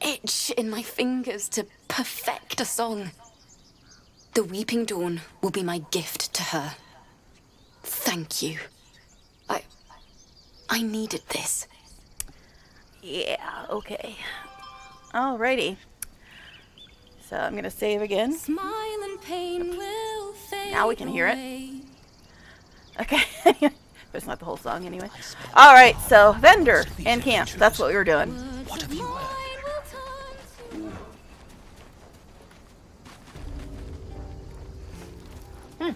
itch in my fingers to perfect a song. The Weeping Dawn will be my gift to her. Thank you. I needed this. Yeah, okay. Alrighty. So I'm gonna save again. Smile and pain will fade Now we can hear it. away. Okay. But it's not the whole song anyway. Alright, so vendor and camp. That's what we were doing. What have you heard?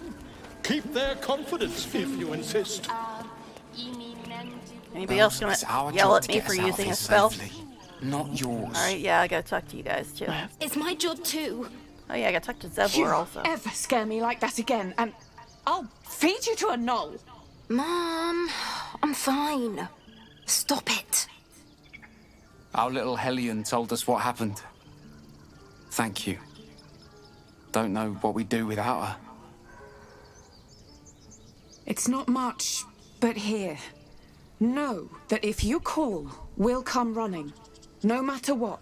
Keep their confidence if you insist. Anybody else gonna yell at me for using a spell? Not yours. Alright, yeah, I gotta talk to you guys too. It's my job too. Oh yeah, I gotta talk to Zevlor You also. ever scare me like that again, and I'll feed you to a gnoll. Mom, I'm fine. Stop it. Our little Hellion told us what happened. Thank you. Don't know what we'd do without her. It's not much, but here. Know that if you call, we'll come running. No matter what.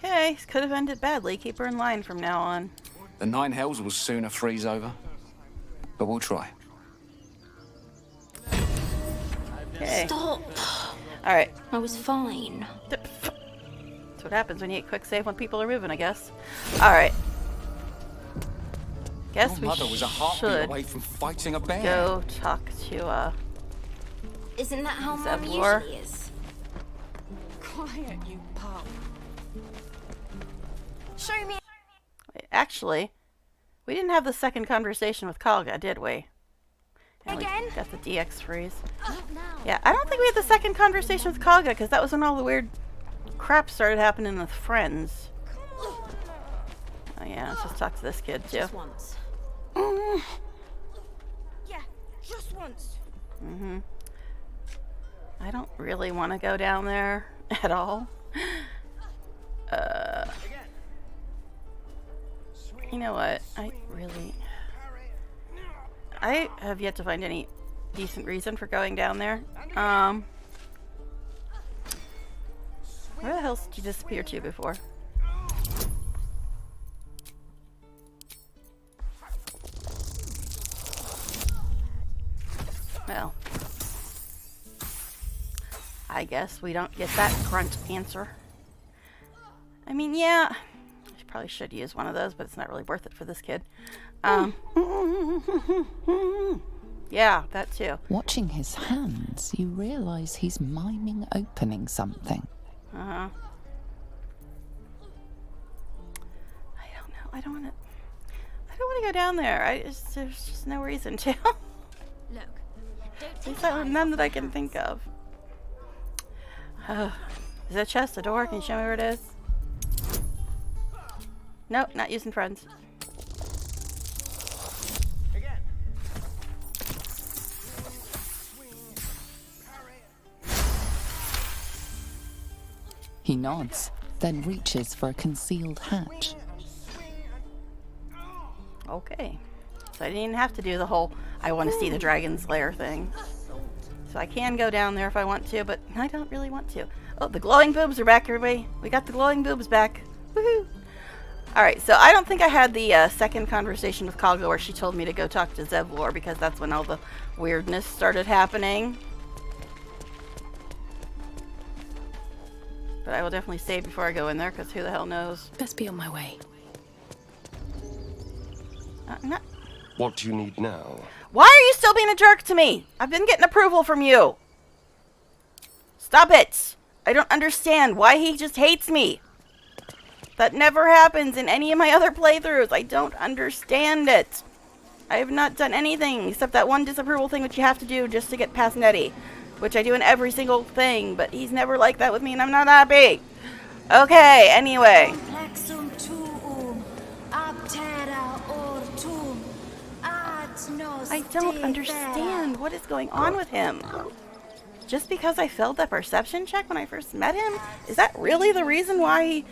Okay, this could have ended badly. Keep her in line from now on. The Nine Hells will sooner freeze over. But we'll try. Okay. Stop. Alright. I was fine. That's what happens when you get quick save when people are moving, I guess. Alright. Guess Your we mother was a heartbeat should away from fighting a bear. go talk to, Isn't that how Mum Zevlor. usually is? Quiet, you pup. Show me. Wait, actually, we didn't have the second conversation with Kalga, did we? And Again? we got the DX freeze. Yeah, I don't think we had the second conversation with Kalga, because that was when all the weird crap started happening with friends. Oh yeah, let's just talk to this kid, too. Just once. Yeah, just once. Mm-hmm. I don't really want to go down there at all. You know what? I have yet to find any decent reason for going down there. Where the hell did you disappear to before? Well, I guess we don't get that grunt answer. I mean, yeah, I probably should use one of those, but it's not really worth it for this kid. Yeah, that too. Watching his hands, you realize he's miming opening something. I don't know. I don't want to go down there. There's just no reason to. Look, There's none that I can think of. Is that chest a door? Can you show me where it is? Nope, not using friends. He nods, then reaches for a concealed hatch. Okay. So I didn't even have to do the whole I want to see the dragon's lair thing. So I can go down there if I want to, but I don't really want to. Oh, the glowing boobs are back, everybody. We got the glowing boobs back. Woohoo! Alright, so I don't think I had the second conversation with Kalga where she told me to go talk to Zevlor, because that's when all the weirdness started happening. But I will definitely save before I go in there, because who the hell knows. Best be on my way. No. What do you need now? Why are you still being a jerk to me? I've been getting approval from you. Stop it. I don't understand why he just hates me. That never happens in any of my other playthroughs. I don't understand it. I have not done anything except that one disapproval thing which you have to do just to get past Nettie, which I do in every single thing, but he's never like that with me and I'm not happy. Okay, anyway. I don't understand what is going on with him. Just because I failed that perception check when I first met him? Is that really the reason why he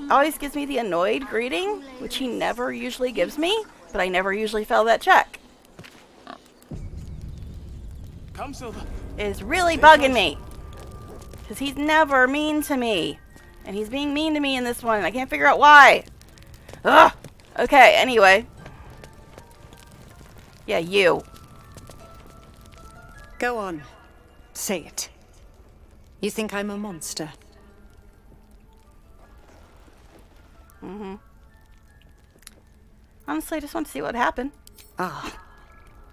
always gives me the annoyed greeting? Which he never usually gives me, but I never usually fail that check. Come, Silva. It's really bugging me. Because he's never mean to me. And he's being mean to me in this one, and I can't figure out why. Ugh! Okay, anyway. Yeah, you. Go on. Say it. You think I'm a monster? Mm-hmm. Honestly, I just want to see what happened. Ah.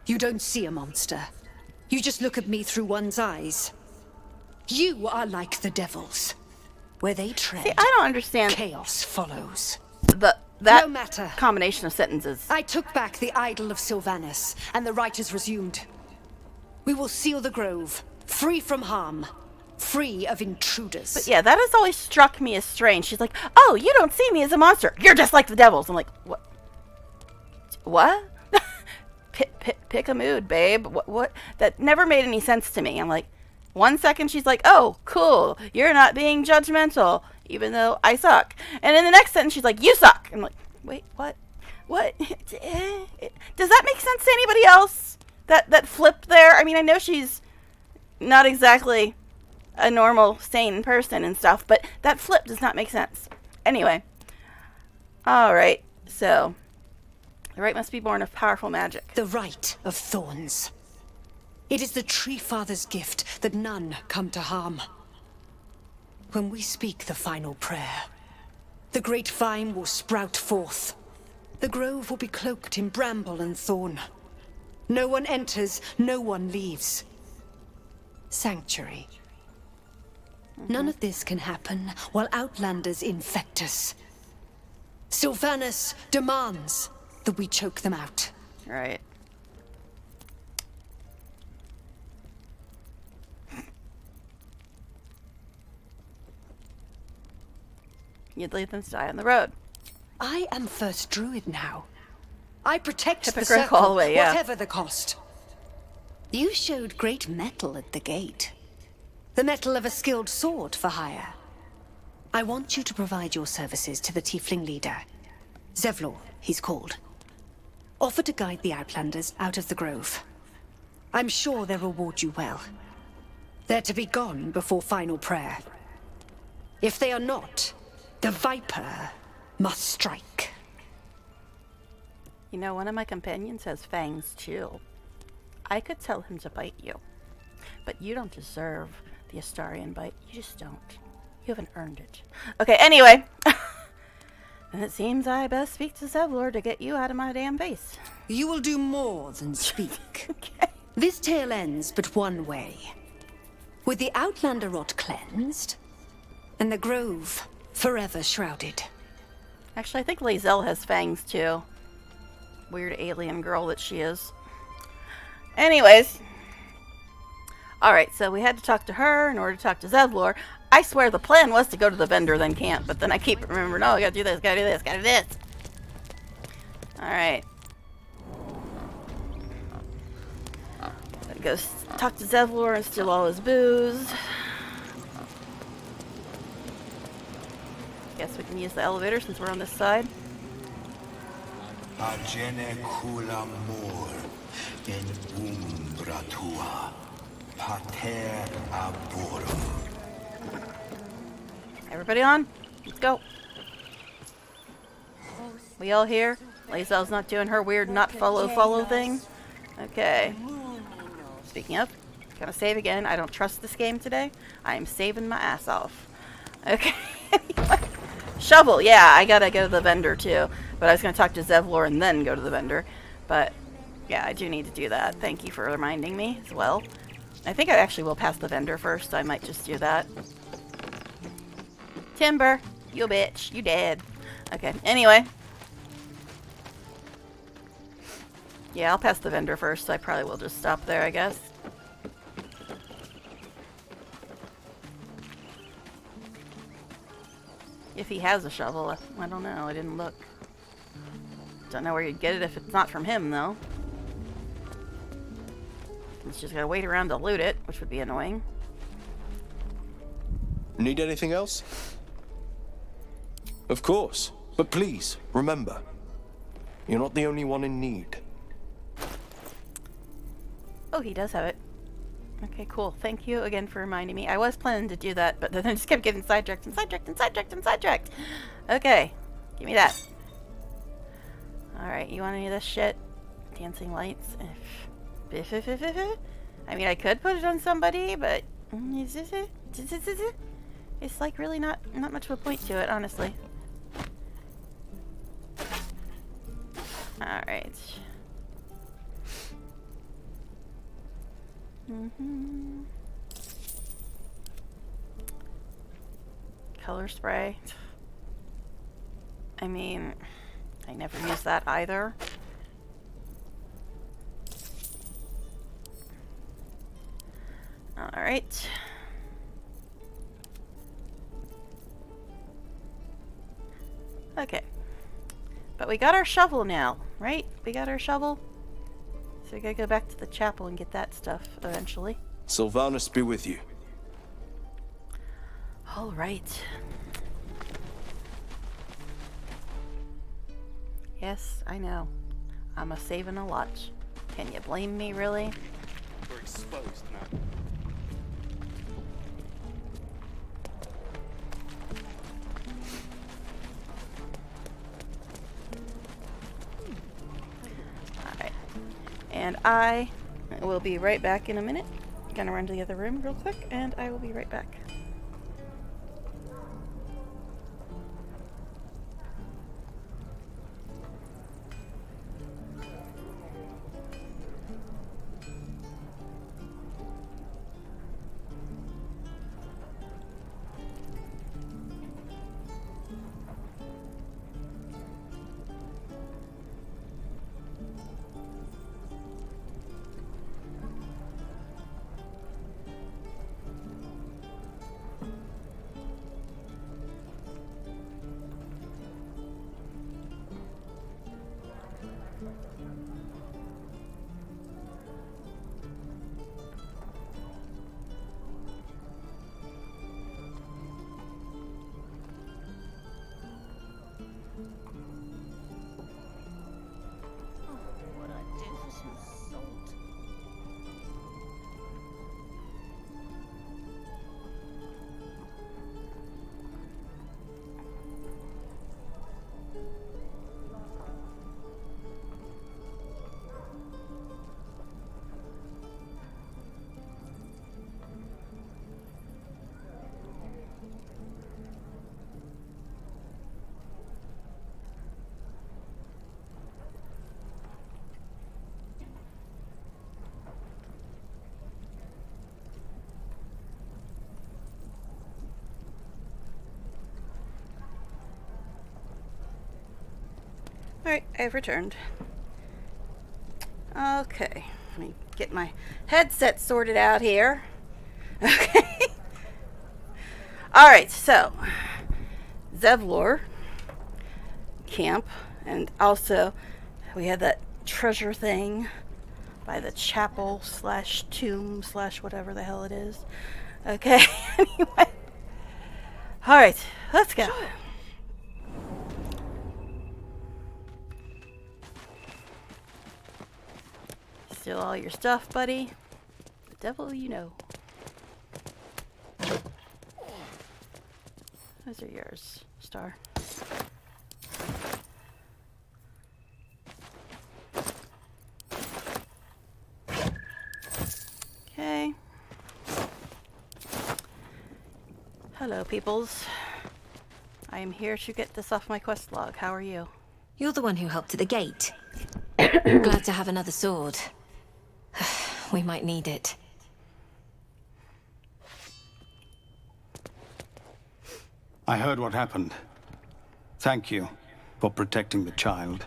You don't see a monster. You just look at me through one's eyes. You are like the devils. Where they tread, See, I don't understand. Chaos follows. That no matter. Combination of sentences. I took back the idol of Sylvanus, and the rite is resumed. We will seal the grove, free from harm, free of intruders. But yeah, that has always struck me as strange. She's like, oh, you don't see me as a monster. You're just like the devils. I'm like, what? What? Pick a mood, babe. What? That never made any sense to me. I'm like, 1 second she's like, oh, cool. You're not being judgmental, even though I suck. And in the next sentence she's like, you suck. I'm like, wait, what? What? Does that make sense to anybody else? That flip there? I mean, I know she's not exactly a normal, sane person and stuff, but that flip does not make sense. Anyway. Alright, so. The Rite must be born of powerful magic. The Rite of Thorns. It is the Tree Father's gift that none come to harm. When we speak the final prayer, the great vine will sprout forth. The grove will be cloaked in bramble and thorn. No one enters, no one leaves. Sanctuary. None of this can happen while Outlanders infect us. Sylvanas demands that we choke them out. Right. You'd leave them to die on the road. I am First Druid now. I protect the Hypocritical circle, all the way, yeah. whatever the cost. You showed great mettle at the gate. The mettle of a skilled sword for hire. I want you to provide your services to the Tiefling leader. Zevlor, he's called. Offer to guide the Outlanders out of the grove. I'm sure they'll reward you well. They're to be gone before final prayer. If they are not, the Viper must strike. You know, one of my companions has fangs too. I could tell him to bite you. But you don't deserve the Astarian bite. You just don't. You haven't earned it. Okay, anyway. And it seems I best speak to Zevlor to get you out of my damn face. You will do more than speak. Okay. This tale ends but one way. With the Outlander rot cleansed, and the grove forever shrouded. Actually, I think Lae'zel has fangs too. Weird alien girl that she is. Anyways. Alright, so we had to talk to her in order to talk to Zevlor. I swear the plan was to go to the vendor, then camp, but then I keep remembering, oh, I gotta do this, gotta do this, gotta do this. Alright. Gotta go talk to Zevlor and steal all his booze. Guess we can use the elevator since we're on this side. Agene kula mor en umbratua pater aborum. Everybody on? Let's go. We all here? Lae'zel's not doing her weird not follow thing. Okay. Speaking of, gotta save again. I don't trust this game today. I am saving my ass off. Okay. Shovel, yeah, I gotta go to the vendor too. But I was gonna talk to Zevlor and then go to the vendor. But yeah, I do need to do that. Thank you for reminding me as well. I think I actually will pass the vendor first. I might just do that. Timber, you bitch, you dead. Okay, anyway. Yeah, I'll pass the vendor first. So I probably will just stop there, I guess. If he has a shovel, I don't know. I didn't look. Don't know where you'd get it if it's not from him, though. It's just gotta wait around to loot it, which would be annoying. Need anything else? Of course. But please, remember, you're not the only one in need. Oh, he does have it. Okay, cool. Thank you again for reminding me. I was planning to do that, but then I just kept getting sidetracked and sidetracked and sidetracked and sidetracked. Okay, give me that. Alright, you want any of this shit? Dancing lights? I mean, I could put it on somebody, but it's like really not much of a point to it, honestly. Alright. Color spray. I mean, I never use that either. Alright. Okay. But we got our shovel now, right? We got our shovel. So we gotta go back to the chapel and get that stuff eventually. Sylvanas be with you. Alright. Yes, I know. I'm saving a lot. Can you blame me, really? We're exposed now. And I will be right back in a minute. Gonna run to the other room real quick, and I will be right back. Alright, I've returned. Okay, let me get my headset sorted out here. Okay. Alright, so Zevlor camp, and also we had that treasure thing by the chapel slash tomb slash whatever the hell it is. Okay, anyway. Alright, let's go. Sure. Steal all your stuff, buddy. The devil you know. Those are yours, Star. Okay. Hello, peoples. I am here to get this off my quest log. How are you? You're the one who helped at the gate. Glad to have another sword. We might need it. I heard what happened. Thank you for protecting the child.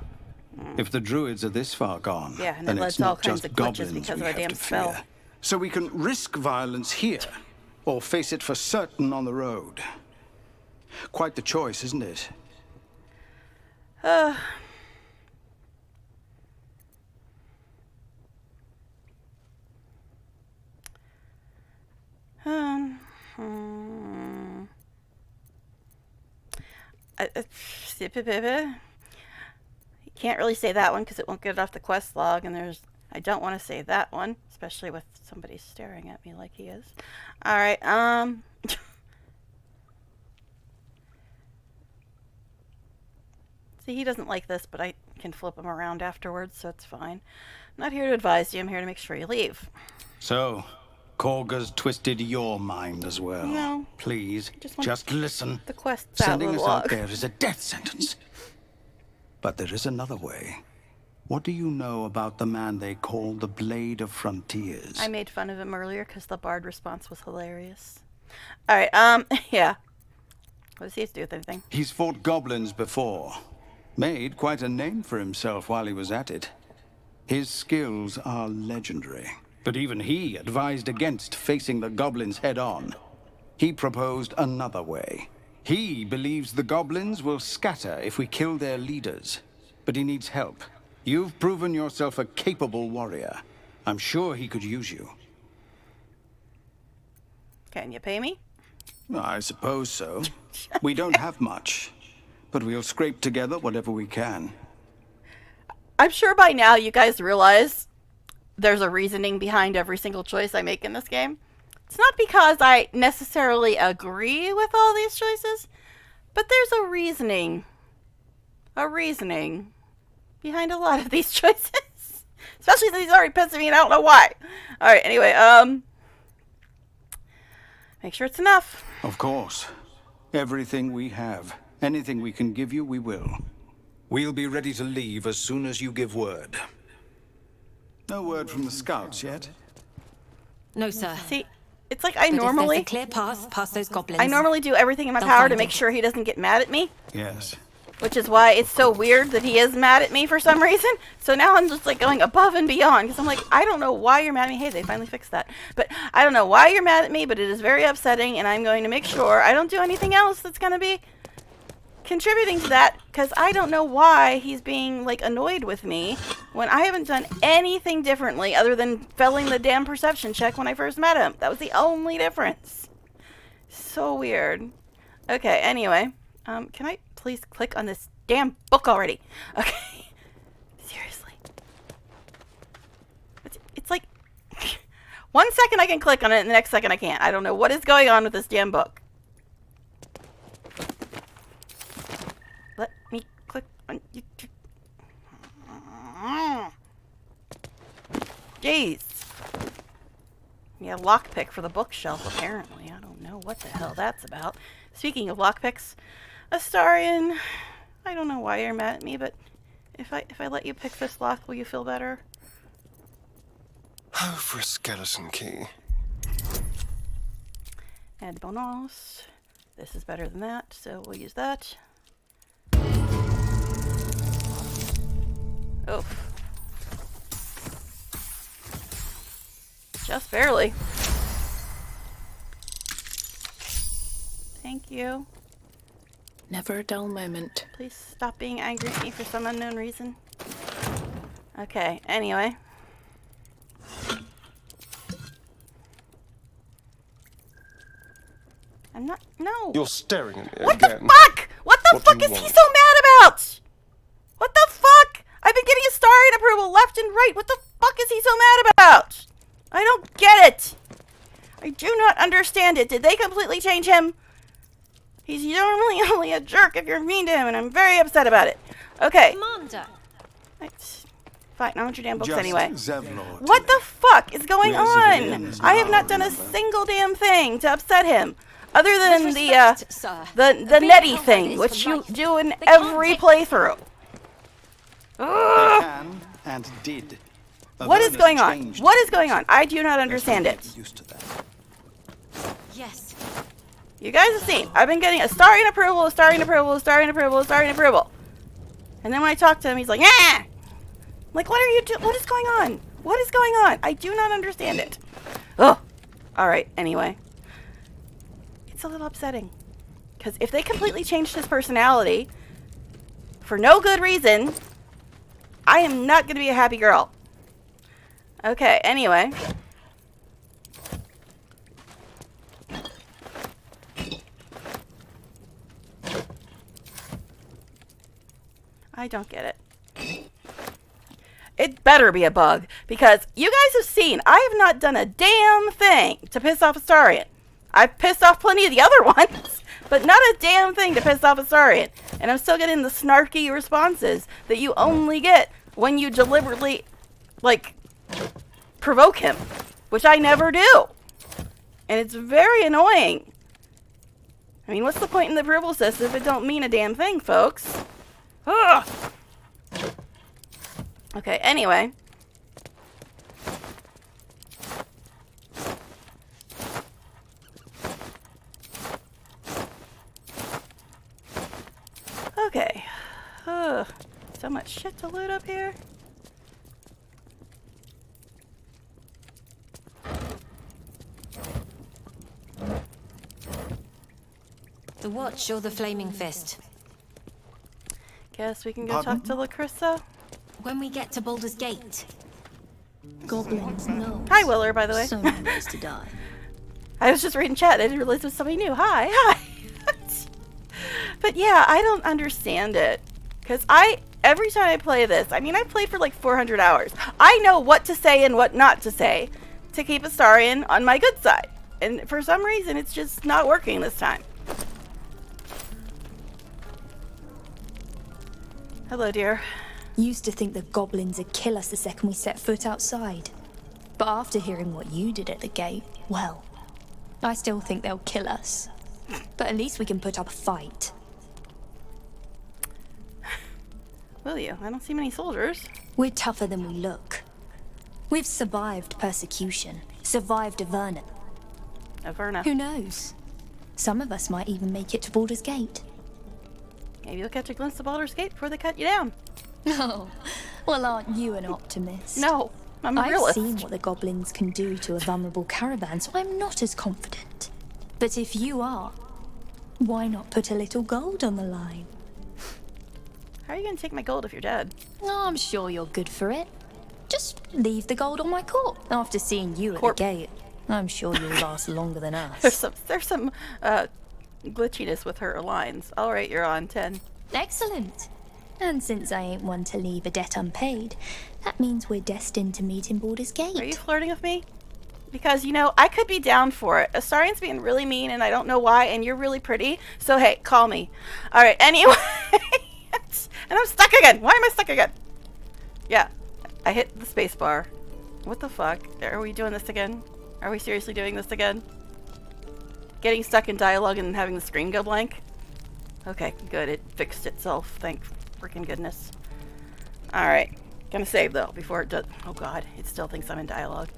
If the druids are this far gone, yeah, and then it led it's to all not kinds just of glitches goblins because we of a have damn to spell. fear. So we can risk violence here, or face it for certain on the road. Quite the choice, isn't it? You can't really say that one because it won't get it off the quest log, and I don't want to say that one, especially with somebody staring at me like he is. Alright, see, he doesn't like this, but I can flip him around afterwards, so it's fine. I'm not here to advise you, I'm here to make sure you leave. So, Korga's twisted your mind as well. No. Please, just listen. The quest's Sending out us the out log. there is a death sentence. But there is another way. What do you know about the man they call the Blade of Frontiers? I made fun of him earlier because the bard response was hilarious. Alright, yeah. What does he have to do with anything? He's fought goblins before. Made quite a name for himself while he was at it. His skills are legendary. But even he advised against facing the goblins head-on. He proposed another way. He believes the goblins will scatter if we kill their leaders. But he needs help. You've proven yourself a capable warrior. I'm sure he could use you. Can you pay me? I suppose so. We don't have much, but we'll scrape together whatever we can. I'm sure by now you guys realize there's a reasoning behind every single choice I make in this game. It's not because I necessarily agree with all these choices, but there's a reasoning behind a lot of these choices. Especially since he's already pissing me and I don't know why. Alright, anyway, make sure it's enough. Of course. Everything we have. Anything we can give you, we will. We'll be ready to leave as soon as you give word. No word from the scouts yet? No, sir. See, it's like I But normally... if there's a clear path past those goblins... I normally do everything in my they'll power to find make it. sure he doesn't get mad at me. Yes. Which is why it's so weird that he is mad at me for some reason. So now I'm just like going above and beyond. Because I'm like, I don't know why you're mad at me. Hey, they finally fixed that. But I don't know why you're mad at me, but it is very upsetting. And I'm going to make sure I don't do anything else that's going to be contributing to that. Because I don't know why he's being like annoyed with me when I haven't done anything differently other than failing the damn perception check when I first met him. That was the only difference. So weird. Okay, anyway. Can I please click on this damn book already? Okay. Seriously. It's like 1 second I can click on it and the next second I can't. I don't know what is going on with this damn book. Let me click on YouTube. Jeez. Yeah, lockpick for the bookshelf apparently. I don't know what the hell that's about. Speaking of lockpicks, Astarion, I don't know why you're mad at me, but if I let you pick this lock, will you feel better? Oh, for a skeleton key. And bonus. This is better than that, so we'll use that. Oh. Just barely. Thank you. Never a dull moment. Please stop being angry at me for some unknown reason. Okay, anyway. I'm not... No. You're staring at me What again. the fuck? What the fuck do is you he want? so mad about? What the fuck? I've been getting Astarion approval left and right. What the fuck is he so mad about? I don't get it. I do not understand it. Did they completely change him? He's normally only a jerk if you're mean to him, and I'm very upset about it. Okay. Commander. Fine, I want your damn books Just anyway. Zevlor. What the fuck is going on? Civilians I have not done a single damn thing to upset him. Other than the Nettie thing, which you do in every playthrough. They Ugh. can and did. What is going on? What is going on? I do not understand it. Yes. You guys have seen. I've been getting Astarion approval, Astarion approval, Astarion approval, Astarion approval. And then when I talk to him, he's like, yeah. Like, what are you doing? What is going on? What is going on? I do not understand it. Ugh. Alright, anyway. It's a little upsetting. Because if they completely changed his personality for no good reason, I am not going to be a happy girl. Okay, anyway. I don't get it. It better be a bug, because you guys have seen, I have not done a damn thing to piss off Astarion. I've pissed off plenty of the other ones, but not a damn thing to piss off Astarion. And I'm still getting the snarky responses that you only get when you deliberately, like, provoke him, which I never do. And it's very annoying. I mean, what's the point in the approval system if it don't mean a damn thing, folks? Ugh. Okay, anyway. Okay. Ugh. So much shit to loot up here. The Watch or the Flaming Fist? Guess we can go talk to Lacrissa. When we get to Baldur's Gate. Goblins know. Hi, Willer, by the way. So many ways to die. I was just reading chat. I didn't realize it was somebody new. Hi. But yeah, I don't understand it. Because every time I play this, I mean, I played for like 400 hours. I know what to say and what not to say to keep Astarion on my good side. And for some reason, it's just not working this time. Hello, dear. Used to think the goblins would kill us the second we set foot outside. But after hearing what you did at the gate, well, I still think they'll kill us. But at least we can put up a fight. Will you? I don't see many soldiers. We're tougher than we look. We've survived persecution, survived Averna. Averna. Who knows? Some of us might even make it to Baldur's Gate. Maybe you'll catch a glimpse of Baldur's Gate before they cut you down. Oh, well, aren't you an optimist? No, I'm a realist. I've seen what the goblins can do to a vulnerable caravan, so I'm not as confident. But if you are, why not put a little gold on the line? How are you going to take my gold if you're dead? Oh, I'm sure you're good for it. Just leave the gold on my court. After seeing you at the gate, I'm sure you'll last longer than us. There's some glitchiness with her lines. All right, you're on 10. Excellent. And since I ain't one to leave a debt unpaid, that means we're destined to meet in Baldur's Gate. Are you flirting with me? Because, you know, I could be down for it. Astarian's being really mean, and I don't know why, and you're really pretty. So, hey, call me. All right, anyway. And I'm stuck again. Why am I stuck again? Yeah, I hit the space bar. What the fuck? Are we doing this again? Are we seriously doing this again? Getting stuck in dialogue and having the screen go blank? Okay, good. It fixed itself. Thank freaking goodness. Alright. Gonna save, though, before it does. Oh, God. It still thinks I'm in dialogue.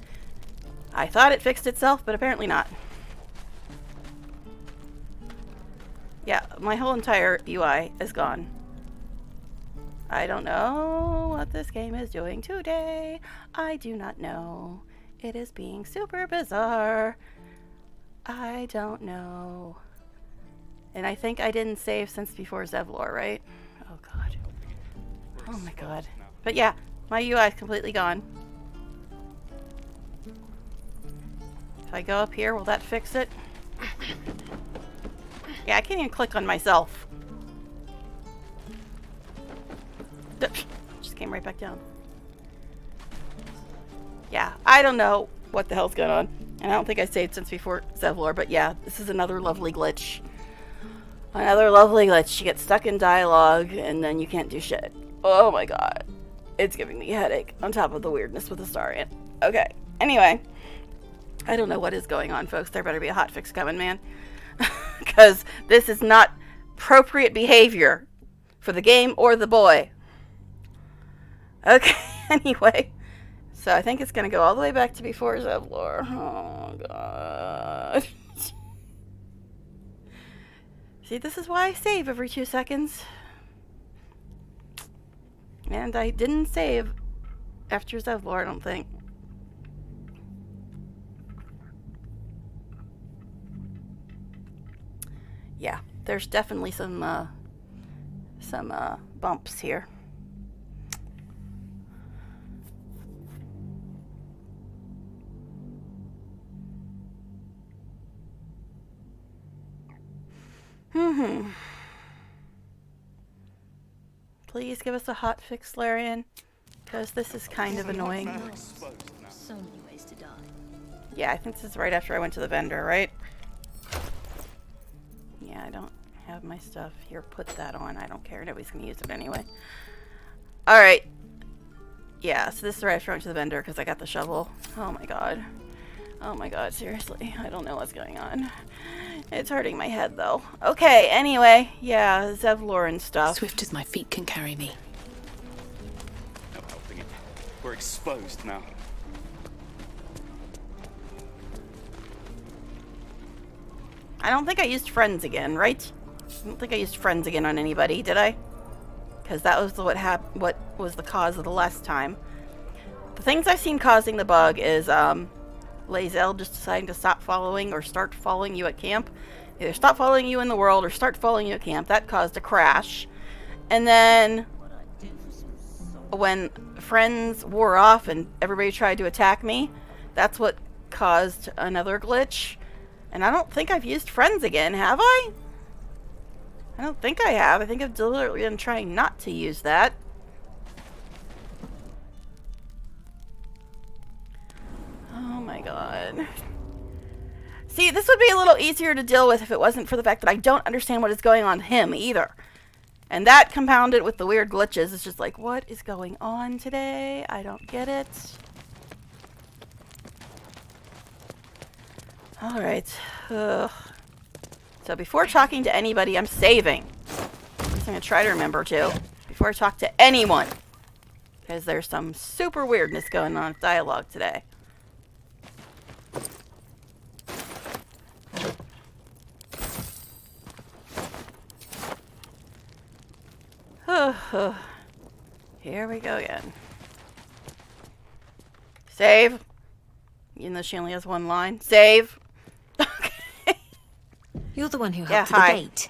I thought it fixed itself, but apparently not. Yeah, my whole entire UI is gone. I don't know what this game is doing today. I do not know. It is being super bizarre. I don't know. And I think I didn't save since before Zevlor, right? Oh, God. Oh, my God. But yeah, my UI is completely gone. If I go up here, will that fix it? Yeah, I can't even click on myself. Just came right back down. Yeah, I don't know what the hell's going on. And I don't think I saved since before Zevlor, but yeah, this is another lovely glitch. Another lovely glitch. You get stuck in dialogue, and then you can't do shit. Oh my god. It's giving me a headache, on top of the weirdness with Astarion. Okay, anyway. I don't know what is going on, folks. There better be a hotfix coming, man. Because this is not appropriate behavior for the game or the boy. Okay, anyway. So I think it's going to go all the way back to before Zevlor. Oh, God. See, this is why I save every 2 seconds. And I didn't save after Zevlor, I don't think. Yeah, there's definitely some bumps here. Please give us a hot fix, Larian, because this is kind of annoying. So many ways to die. Yeah, I think this is right after I went to the vendor, right? Yeah, I don't have my stuff. Here, put that on. I don't care. Nobody's going to use it anyway. Alright. Yeah, so this is right after I went to the vendor because I got the shovel. Oh my god. Oh my god, seriously. I don't know what's going on. It's hurting my head, though. Okay, anyway. Yeah, Zevlor and stuff. Swift as my feet can carry me. No helping it. We're exposed now. I don't think I used friends again, right? I don't think I used friends again on anybody, did I? Because that was what was the cause of the last time. The things I've seen causing the bug is Lae'zel just deciding to stop following or start following you at camp. Either stop following you in the world or start following you at camp. That caused a crash. And then when friends wore off and everybody tried to attack me, that's what caused another glitch. And I don't think I've used friends again, have I? I don't think I have. I think I've deliberately been trying not to use that. Oh my god. See, this would be a little easier to deal with if it wasn't for the fact that I don't understand what is going on with him either. And that compounded with the weird glitches. It's just like, what is going on today? I don't get it. Alright. So before talking to anybody, I'm saving. I'm going to try to remember to. Before I talk to anyone. Because there's some super weirdness going on with dialogue today. Here we go again. Save. Even though she only has one line. Save. You're the one who helped Yeah, at hi. the gate.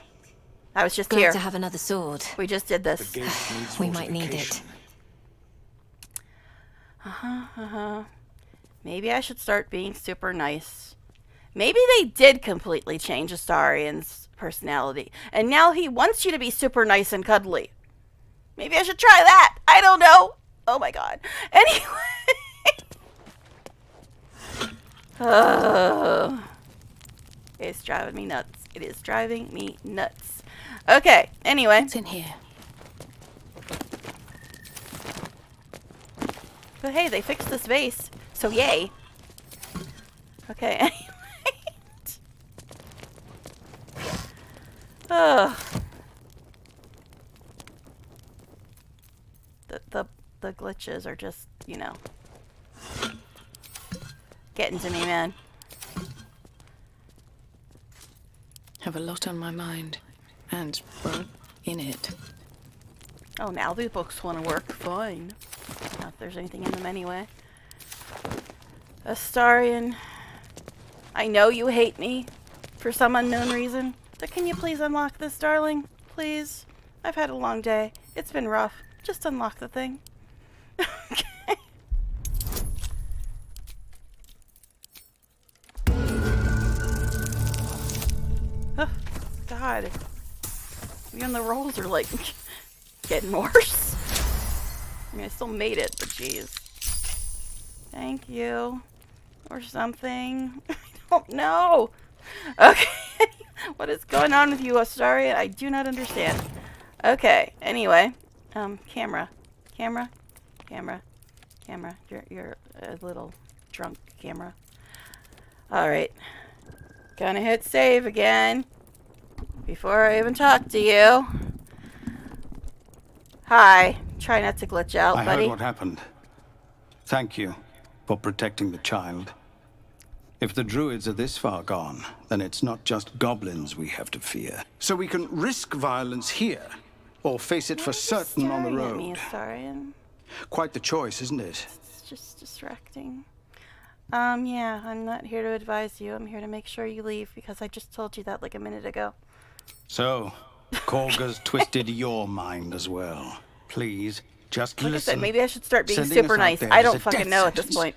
I was just Glad here. to have another sword. We just did this. We might need it. Maybe I should start being super nice. Maybe they did completely change Astarian's personality. And now he wants you to be super nice and cuddly. Maybe I should try that. I don't know. Oh my god. Anyway. It's driving me nuts. It is driving me nuts. Okay. Anyway. It's in here. But hey, they fixed this vase. So yay. Okay. Anyway. The glitches are just, you know, getting to me, man. Have a lot on my mind. And, well, in it. Oh, now the books want to work. Fine. Not if there's anything in them anyway. Astarian, I know you hate me for some unknown reason, but can you please unlock this, darling? Please? I've had a long day. It's been rough. Just unlock the thing. Okay. Oh, God. Even the rolls are, like, getting worse. I mean, I still made it, but jeez. Thank you. Or something. I don't know. Okay. What is going on with you, Astarian? I do not understand. Okay. Anyway. Camera. Camera. Camera. Camera. You're a little drunk camera. Alright. Gonna hit save again. Before I even talk to you. Hi. Try not to glitch out, I buddy. heard what happened. Thank you for protecting the child. If the druids are this far gone, then it's not just goblins we have to fear. So we can risk violence here, or face it for certain on the Staring at me, road. Astarian. Quite the choice, isn't it? It's just distracting. Yeah, I'm not here to advise you. I'm here to make sure you leave, because I just told you that like a minute ago. So, Korga's twisted your mind as well. Please, just Like listen. I said, maybe I should start being Sending us super out nice. there I is don't a fucking death know at this sentence. point.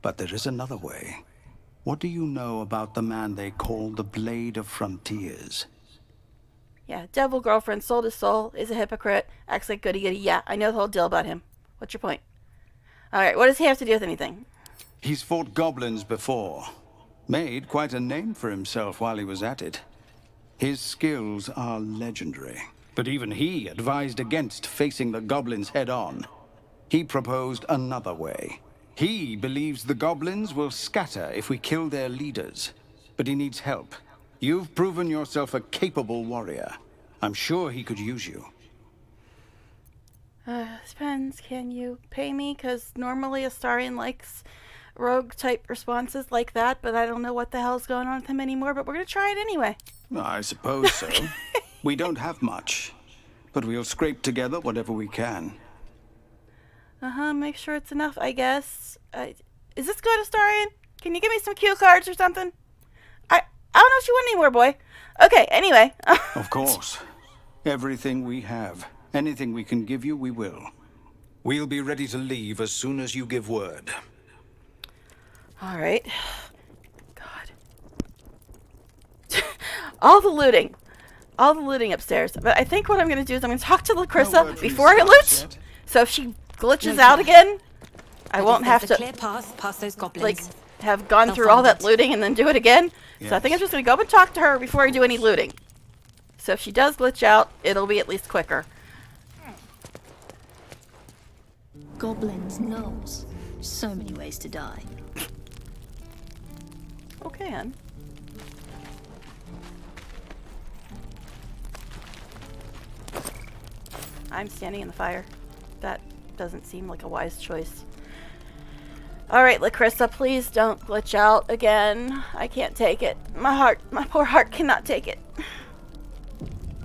But there is another way. What do you know about the man they call the Blade of Frontiers? Yeah, devil girlfriend, sold his soul, is a hypocrite, acts like goody goody. Yeah, I know the whole deal about him. What's your point? Alright, what does he have to do with anything? He's fought goblins before. Made quite a name for himself while he was at it. His skills are legendary. But even he advised against facing the goblins head-on. He proposed another way. He believes the goblins will scatter if we kill their leaders. But he needs help. You've proven yourself a capable warrior. I'm sure he could use you. Depends. Can you pay me? Because normally Astarian likes rogue-type responses like that, but I don't know what the hell's going on with him anymore, but we're going to try it anyway. I suppose so. We don't have much, but we'll scrape together whatever we can. Make sure it's enough, I guess. Is this good, Astarian? Can you give me some cue cards or something? I don't know if you want any more, boy. Okay, anyway. Of course. Everything we have. Anything we can give you, we will. We'll be ready to leave as soon as you give word. Alright. God. All the looting. All the looting upstairs. But I think what I'm going to do is I'm going to talk to Lacrissa before I loot. So if she glitches out again, I won't have to Clear path past those goblins. like have gone They'll through all find that it. looting and then do it again. So I think I'm just going to go up and talk to her before I do any looting. So if she does glitch out, it'll be at least quicker. Goblins, gnolls. So many ways to die. Okay, hun. I'm standing in the fire. That doesn't seem like a wise choice. Alright, Lacrissa, please don't glitch out again. I can't take it. My poor heart cannot take it.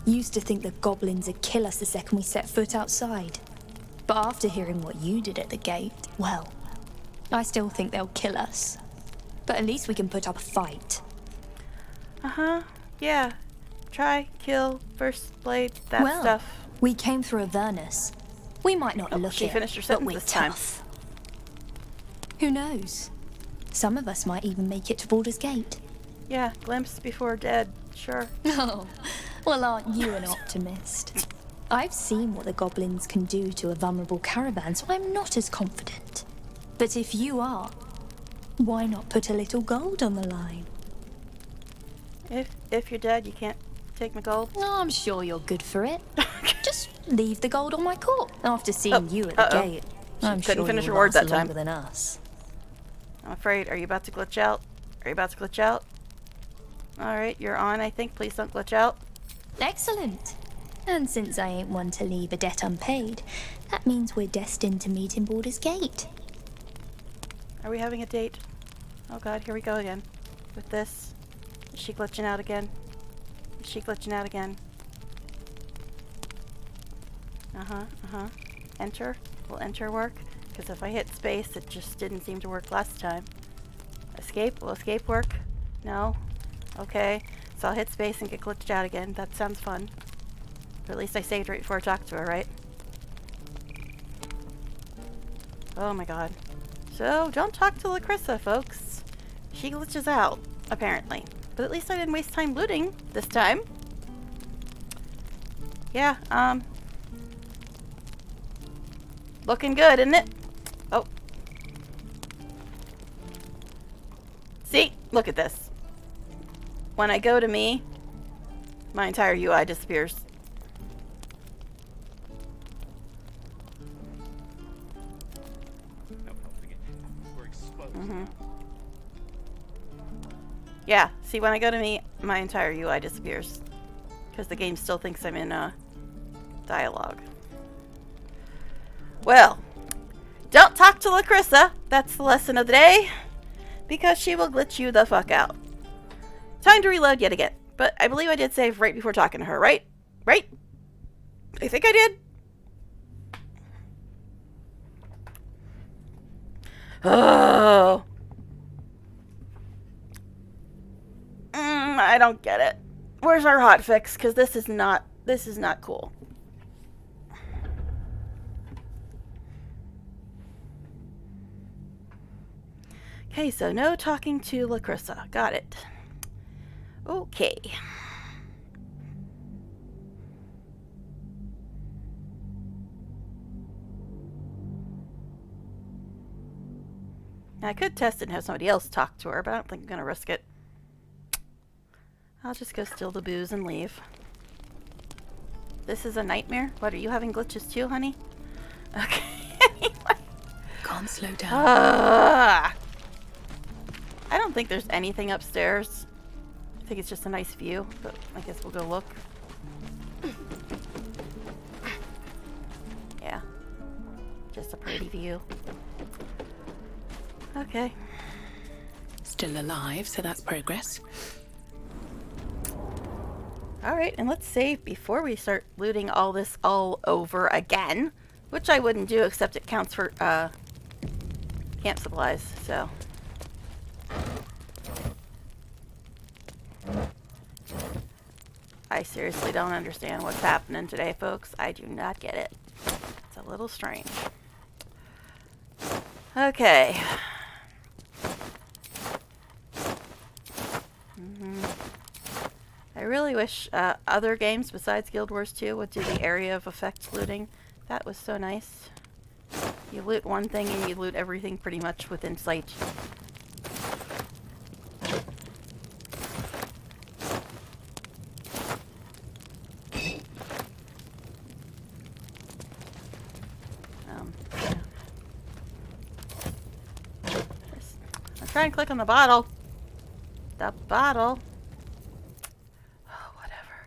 Used to think the goblins would kill us the second we set foot outside. But after hearing what you did at the gate, well, I still think they'll kill us. But at least we can put up a fight. Uh-huh. Yeah. Try, kill, first blade, that well, stuff. We came through Avernus. We might not look she it, finished her but sentence we're this time. tough. Who knows? Some of us might even make it to Baldur's Gate. Yeah, glimpse before dead. Sure. Oh, well, aren't you an optimist? I've seen what the goblins can do to a vulnerable caravan, so I'm not as confident. But if you are, why not put a little gold on the line? If you're dead, you can't take my gold. Oh, I'm sure you're good for it. Just leave the gold on my court. After seeing you at the gate, I'm couldn't sure finish you'll her word last that time. longer than us. I'm afraid. Are you about to glitch out? Are you about to glitch out? Alright, you're on, I think. Please don't glitch out. Excellent. And since I ain't one to leave a debt unpaid, that means we're destined to meet in Baldur's Gate. Are we having a date? Oh god, here we go again. With this. Is she glitching out again? Is she glitching out again? Enter? Will enter work? Because if I hit space, it just didn't seem to work last time. Escape? Will escape work? No? Okay. So I'll hit space and get glitched out again. That sounds fun. Or at least I saved right before I talked to her, right? Oh my god. So, don't talk to Lacrissa, folks. She glitches out, apparently. But at least I didn't waste time looting this time. Yeah, looking good, isn't it? Oh. See? Look at this. When I go to me, my entire UI disappears. Yeah, see, when I go to me, my entire UI disappears. Because the game still thinks I'm in dialogue. Well, don't talk to Lacrissa. That's the lesson of the day. Because she will glitch you the fuck out. Time to reload yet again. But I believe I did save right before talking to her, right? Right? I think I did. Oh. I don't get it. Where's our hotfix? Because this is not cool. Okay, so no talking to Lacrissa. Got it. Okay. Now, I could test it and have somebody else talk to her, but I don't think I'm going to risk it. I'll just go steal the booze and leave. This is a nightmare? What, are you having glitches too, honey? Okay. Can't slow down. I don't think there's anything upstairs. I think it's just a nice view, but I guess we'll go look. Yeah. Just a pretty view. Okay. Still alive, so that's progress. Alright, and let's save before we start looting all this all over again. Which I wouldn't do, except it counts for camp supplies, so. I seriously don't understand what's happening today, folks. I do not get it. It's a little strange. Okay. I really wish other games besides Guild Wars 2 would do the area of effect looting. That was so nice. You loot one thing and you loot everything pretty much within sight. Yeah. I'm trying to click on the bottle. The bottle. Oh, whatever.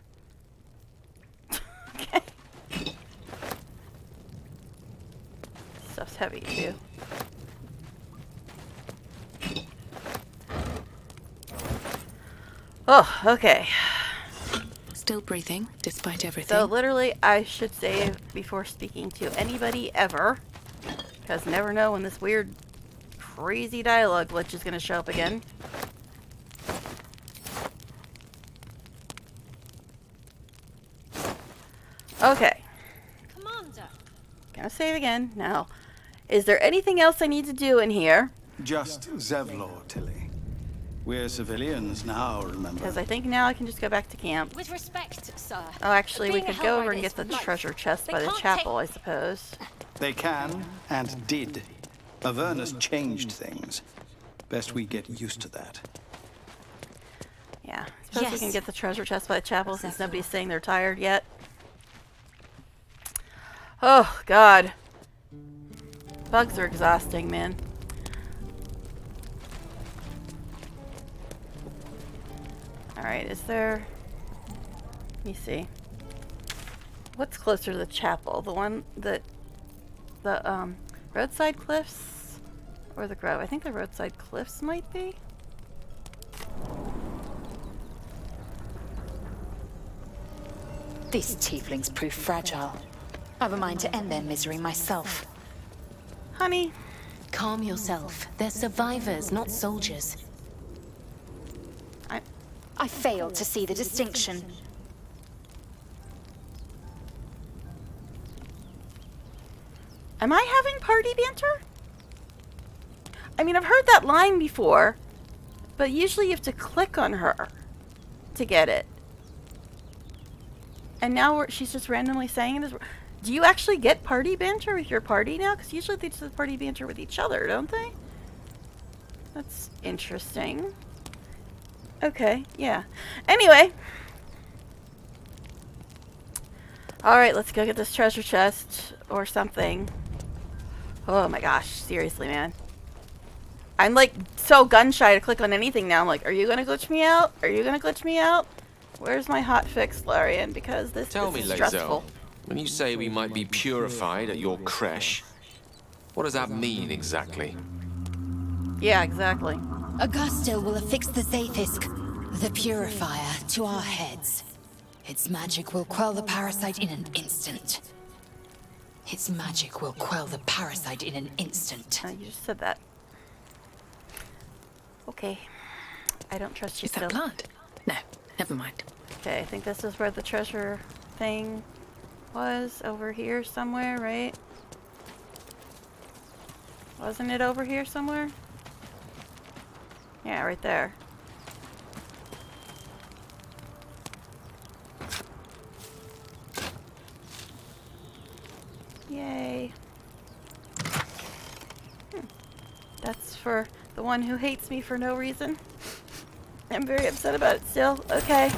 Okay. Stuff's heavy too. Oh, okay. Still breathing, despite everything. So literally, I should save before speaking to anybody ever. Because never know when this weird, crazy dialogue glitch is going to show up again. Okay. Commander. Gonna save again. Now, is there anything else I need to do in here? Just Zevlor, Tilly. We're civilians now, remember? Because I think now I can just go back to camp. With respect, sir. Oh, actually, we being a could go over Hellrider and get is the for life. treasure chest They by the can't chapel, I suppose. They can, and did. Avernus changed things. Best we get used to that. Yeah, I suppose we can Yes. get the treasure chest by the chapel since nobody's saying they're tired yet. Oh, God. Bugs are exhausting, man. Alright, is there... Let me see. What's closer to the chapel? The one that... The, roadside cliffs? Or the grove? I think the roadside cliffs might be? These tieflings prove fragile. I've a mind to end their misery myself. Honey. Calm yourself. They're survivors, not soldiers. I failed to see the distinction. Am I having party banter? I mean, I've heard that line before, but usually you have to click on her to get it. And now she's just randomly saying it. Do you actually get party banter with your party now? Because usually they just have party banter with each other, don't they? That's interesting. Okay, yeah. Anyway. Alright, let's go get this treasure chest or something. Oh my gosh, seriously, man. I'm like so gun shy to click on anything now. I'm like, are you gonna glitch me out? Are you gonna glitch me out? Where's my hot fix, Larian? Because this Tell me, is stressful. Lae'zel, when you say we might be purified at your creche, what does that mean exactly? Yeah, exactly. Augustil will affix the Zaithisk, the Purifier, to our heads. Its magic will quell the parasite in an instant. Its magic will quell the parasite in an instant. You just said that. Okay. I don't trust you Is that still. blood? No, never mind. Okay, I think this is where the treasure thing was. Over here somewhere, right? Wasn't it over here somewhere? Yeah, right there. Yay. That's for the one who hates me for no reason. I'm very upset about it still. Okay.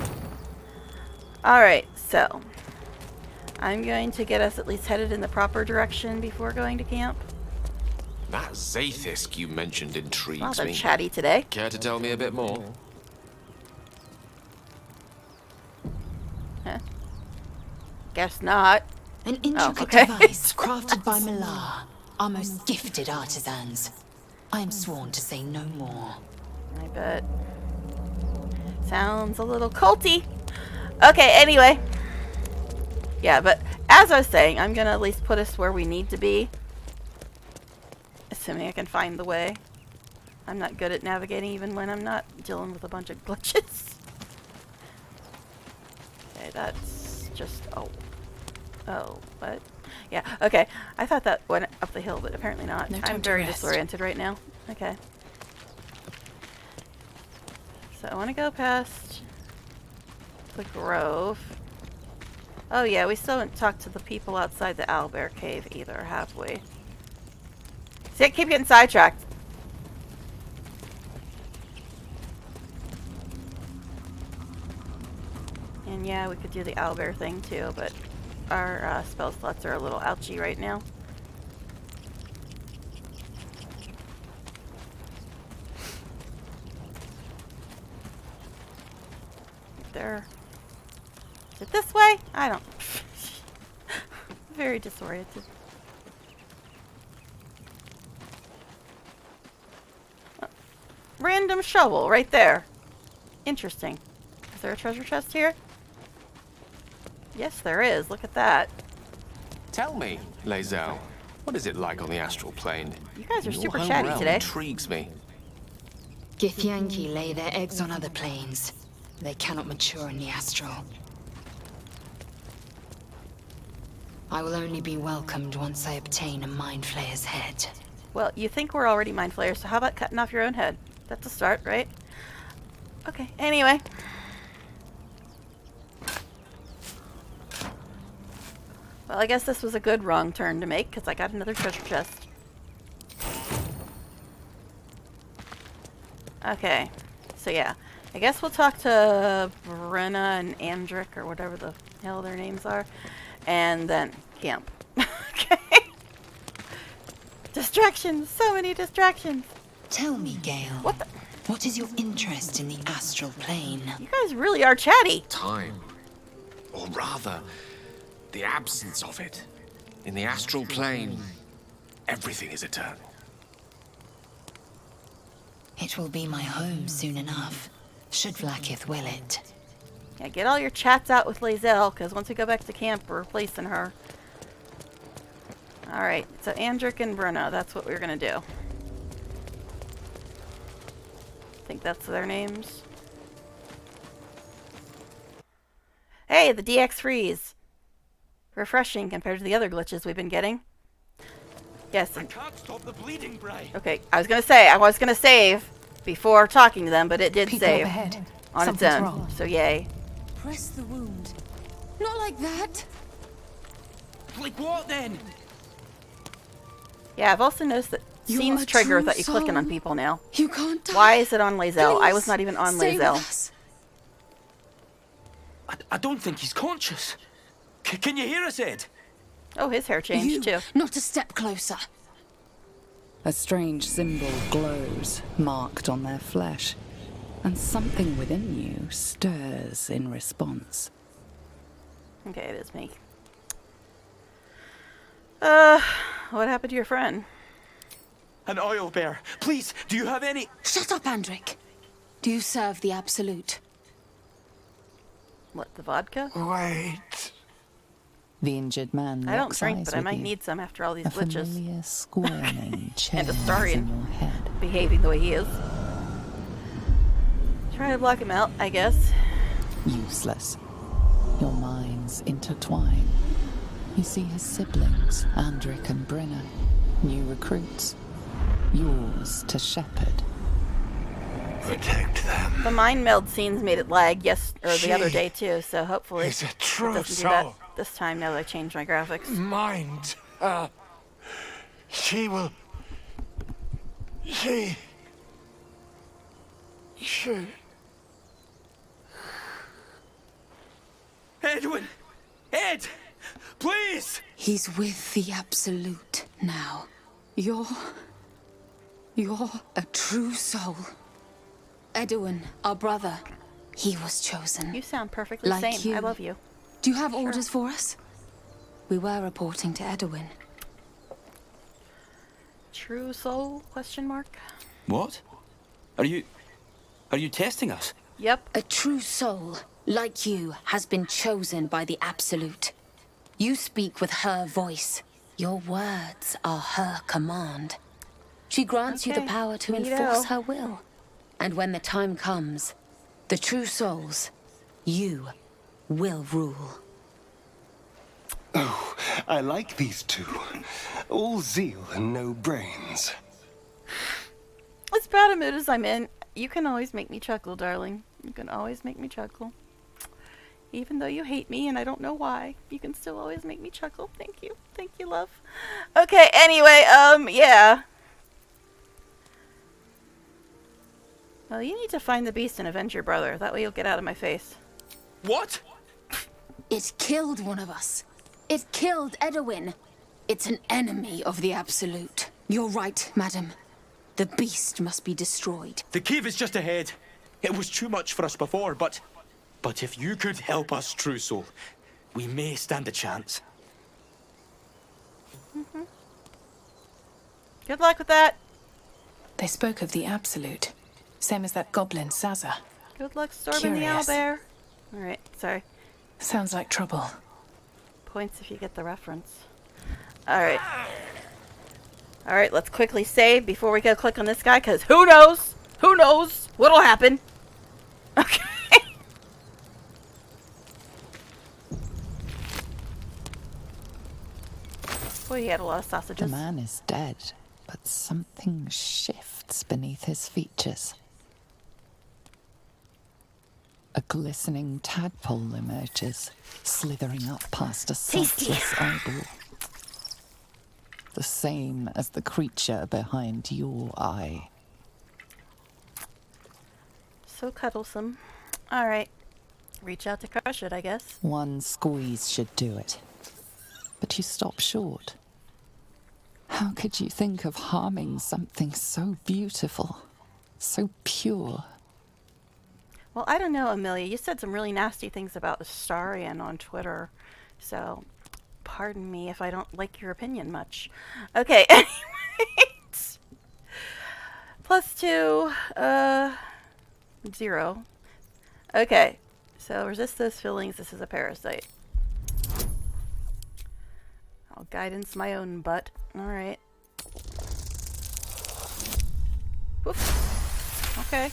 Alright, so I'm going to get us at least headed in the proper direction before going to camp. That Zaithisk you mentioned intrigues Well, they're me. chatty today. Care to tell me a bit more? Huh. Guess not. An intricate okay. device crafted by Malar, our most gifted artisans. I am sworn to say no more. I bet. Sounds a little culty. Okay, anyway. Yeah, but as I was saying, I'm gonna at least put us where we need to be. Assuming I can find the way. I'm not good at navigating even when I'm not dealing with a bunch of glitches. Okay, that's just... Oh, what? Yeah, okay. I thought that went up the hill, but apparently not. No time I'm to very rest. disoriented right now. Okay. So I want to go past the grove. Oh yeah, we still haven't talked to the people outside the Owlbear Cave either, have we? See, I keep getting sidetracked. And yeah, we could do the owlbear thing too, but our spell slots are a little ouchy right now. there? Is it this way? I don't. Very disoriented. Random shovel right there. Interesting. Is there a treasure chest here? Yes, there is. Look at that. Tell me, Lae'zel, what is it like on the astral plane? You guys are Your super home chatty realm today. Intrigues me. Githyanki lay their eggs on other planes. They cannot mature in the astral. I will only be welcomed once I obtain a Mind Flayer's head. Well, you think we're already Mind Flayers, so how about cutting off your own head? That's a start, right? Okay, anyway. Well, I guess this was a good wrong turn to make, because I got another treasure chest. Okay, so yeah. I guess we'll talk to Brenna and Andric, or whatever the hell their names are, and then camp. Okay. Distractions! So many distractions! Tell me, Gale. What is your interest in the astral plane? You guys really are chatty. Time. Or rather, the absence of it. In the astral plane, everything is eternal. It will be my home soon enough, should Vlaakith will it. Yeah, get all your chats out with Lae'zel, because once we go back to camp, we're replacing her. Alright, so Andric and Brenna, that's what we're gonna do. I think that's their names. Hey, the DX freeze! Refreshing compared to the other glitches we've been getting. Yes. I can't stop the bleeding, Bray. Okay, I was gonna save before talking to them, but it did People save up ahead. on Something's its own. wrong. So yay. Press the wound. Not like that. Like what then? Yeah, I've also noticed that You're scenes a trigger true without you clicking on soul. people now. You can't die. Why is it on Lae'zel? I was Please, not even on stay with Lae'zel. us. I don't think he's conscious. Can you hear us, Ed? Oh, his hair changed You, too. not a step closer. A strange symbol glows, marked on their flesh, and something within you stirs in response. Okay, it is me. What happened to your friend? An oil bear. Please, do you have any... Shut up, Andric. Do you serve the Absolute? What, the vodka? Wait. The injured man I don't locks drink, eyes but I with might you. need some after all these A glitches. familiar squirming And churns Astarion in your head. behaving the way he is. Try to block him out, I guess. Useless. Your minds intertwine. You see his siblings, Andric and Brenna, new recruits. Yours to shepherd. Protect them. The mind meld scenes made it lag the other She day too, so hopefully is a it true doesn't do that soul. this time now that I changed my graphics. Mind. She will... She... Edwin! Ed! Please! He's with the Absolute now. You're a true soul. Edwin, our brother, he was chosen. You sound perfectly Like sane. I you. love you. Do you have orders for us? We were reporting to Edwin. True soul? Question mark. What? Are you testing us? Yep. A true soul, like you, has been chosen by the Absolute. You speak with her voice. Your words are her command. She grants you the Okay, power to neato. enforce her will. And when the time comes, the true souls, you will rule. Oh, I like these two. All zeal and no brains. As bad a mood as I'm in, you can always make me chuckle, darling. You can always make me chuckle. Even though you hate me and I don't know why, you can still always make me chuckle. Thank you. Thank you, love. Okay, anyway, yeah. Well, you need to find the beast and avenge your brother. That way you'll get out of my face. What? It killed one of us. It killed Edwin. It's an enemy of the Absolute. You're right, madam. The beast must be destroyed. The cave is just ahead. It was too much for us before, but But if you could help us, True Soul, we may stand a chance. Good luck with that. They spoke of the Absolute, same as that goblin Sazza. Good luck storming the owlbear. Alright, sorry. Sounds like trouble. Points if you get the reference. Alright. Alright, let's quickly save before we go click on this guy, because who knows? Who knows what'll happen? Okay. Boy, he had a lot of sausages. The man is dead, but something shifts beneath his features. A glistening tadpole emerges, slithering up past a sightless eyeball. The same as the creature behind your eye. So cuddlesome. Alright. Reach out to crush it, I guess. One squeeze should do it. But you stop short. How could you think of harming something so beautiful, so pure? Well, I don't know, Amelia. You said some really nasty things about Astarion on Twitter. So, pardon me if I don't like your opinion much. Okay, anyway. +2, 0. Okay, so resist those feelings. This is a parasite. I'll guidance my own butt. Alright. Okay.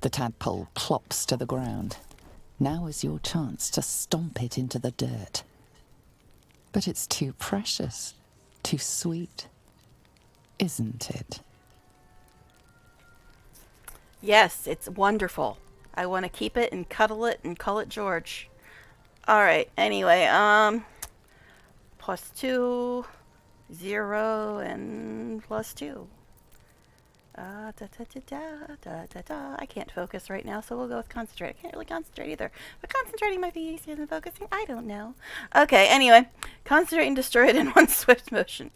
The tadpole plops to the ground. Now is your chance to stomp it into the dirt. But it's too precious, too sweet, isn't it? Yes, it's wonderful. I want to keep it and cuddle it and call it George. Alright, anyway, +2, 0, and +2. I can't focus right now, so we'll go with concentrate. I can't really concentrate either. But concentrating might be easier than focusing. I don't know. Okay, anyway. Concentrate and destroy it in one swift motion.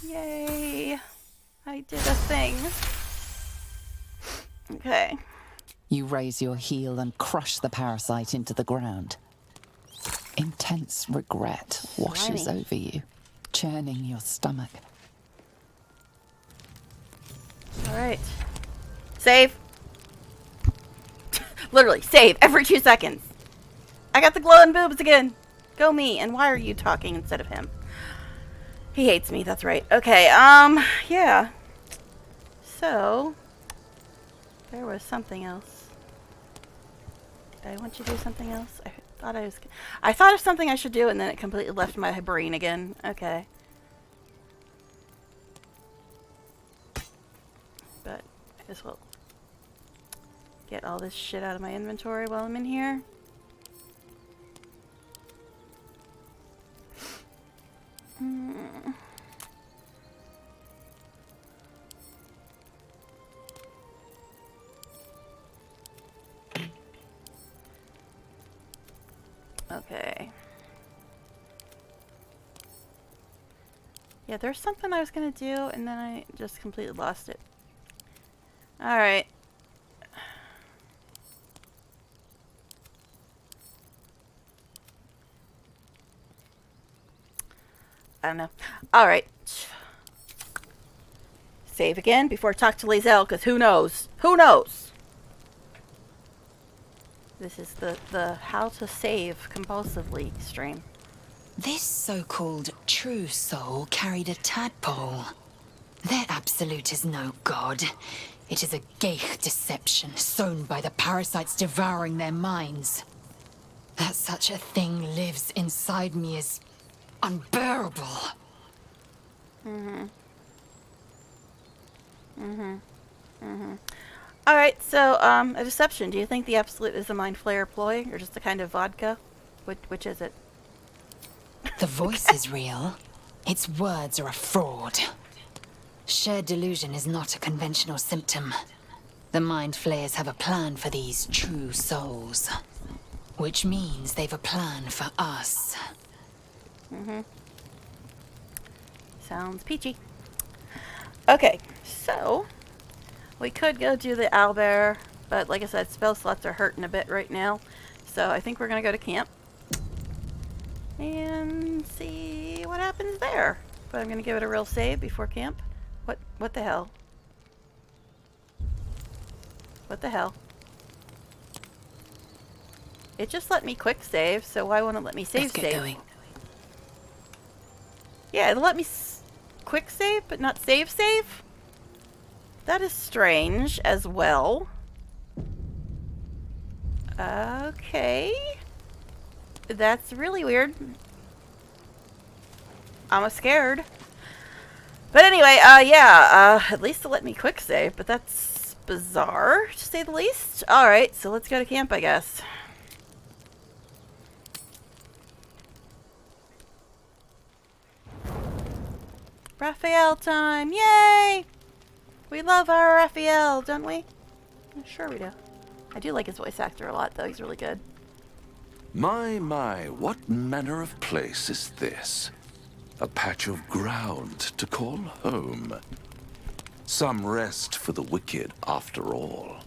Yay. I did a thing. Okay. You raise your heel and crush the parasite into the ground. Intense regret washes over you, churning your stomach. Alright. Save. Literally, save every 2 seconds. I got the glowing boobs again. Go me. And why are you talking instead of him? He hates me, that's right. Okay, yeah. So, there was something else. Did I want you to do something else? I thought of something I should do, and then it completely left my brain again. Okay. But I guess we'll get all this shit out of my inventory while I'm in here. Okay. Yeah, there's something I was gonna do, and then I just completely lost it. Alright. I don't know. Alright. Save again before I talk to Lae'zel, because who knows? Who knows? This is the how to save compulsively stream. This so-called true soul carried a tadpole. Their absolute is no god. It is a geich deception sown by the parasites devouring their minds. That such a thing lives inside me is unbearable. Alright, so, a deception. Do you think the absolute is a mind flayer ploy, or just a kind of vodka? Which is it? The voice is real. Its words are a fraud. Shared delusion is not a conventional symptom. The mind flayers have a plan for these true souls. Which means they've a plan for us. Sounds peachy. Okay, so we could go do the owlbear, but like I said, spell slots are hurting a bit right now. So I think we're gonna go to camp and see what happens there. But I'm gonna give it a real save before camp. What the hell? What the hell? It just let me quick save, so why won't it let me save? Let's get going. Yeah, it'll let me quick save, but not save. That is strange as well. Okay. That's really weird. I'm scared. But anyway, at least it let me quick save, but that's bizarre, to say the least. Alright, so let's go to camp, I guess. Raphael time! Yay! We love our Raphael, don't we? Sure we do. I do like his voice actor a lot, though. He's really good. My, what manner of place is this? A patch of ground to call home. Some rest for the wicked, after all.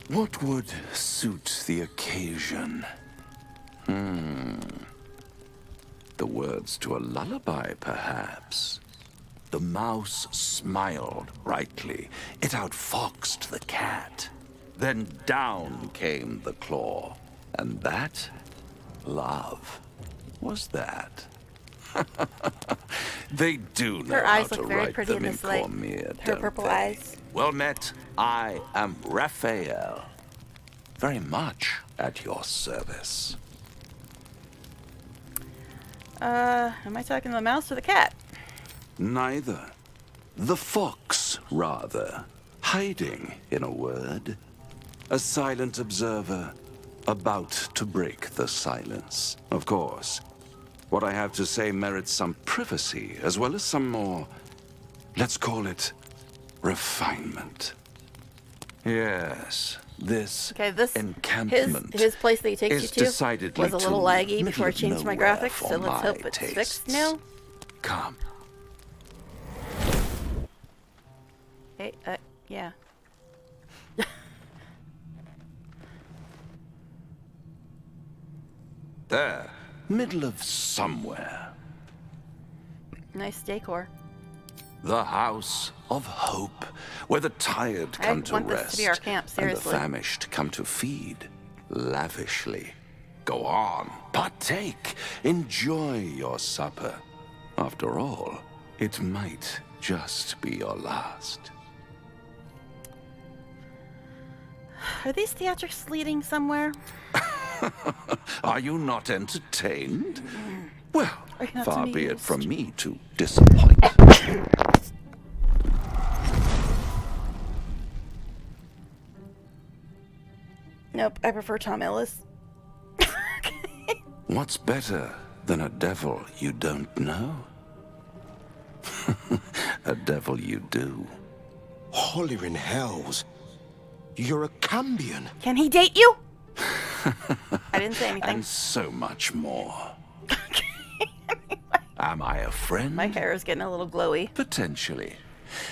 What would suit the occasion? The words to a lullaby, perhaps. The mouse smiled brightly. It outfoxed the cat. Then down came the claw. And that, love, was that. They do know Her how eyes to look very write pretty them in in this light. Cormier, Her don't purple they? eyes. Well met. I am Raphael. Very much at your service. Am I talking to the mouse or the cat? Neither. The fox, rather. Hiding, in a word. A silent observer, about to break the silence. Of course, what I have to say merits some privacy, as well as some more, let's call it, refinement. Yes, this encampment his place that he takes is you to decidedly was a little too laggy before I middle of changed my nowhere graphics, for so let's my hope it's tastes. fixed now. Come. Hey, yeah. There, middle of somewhere. Nice decor. The House of Hope, where the tired come to want this rest to be our camp, and the seriously. famished come to feed lavishly. Go on, partake, enjoy your supper. After all, it might just be your last. Are these theatrics leading somewhere? Are you not entertained? Well, not far be amused? it from me to disappoint. Nope, I prefer Tom Ellis. What's better than a devil you don't know? A devil you do. Holy in hells. You're a Cambion. Can he date you? I didn't say anything. And so much more. Am I a friend? My hair is getting a little glowy. Potentially.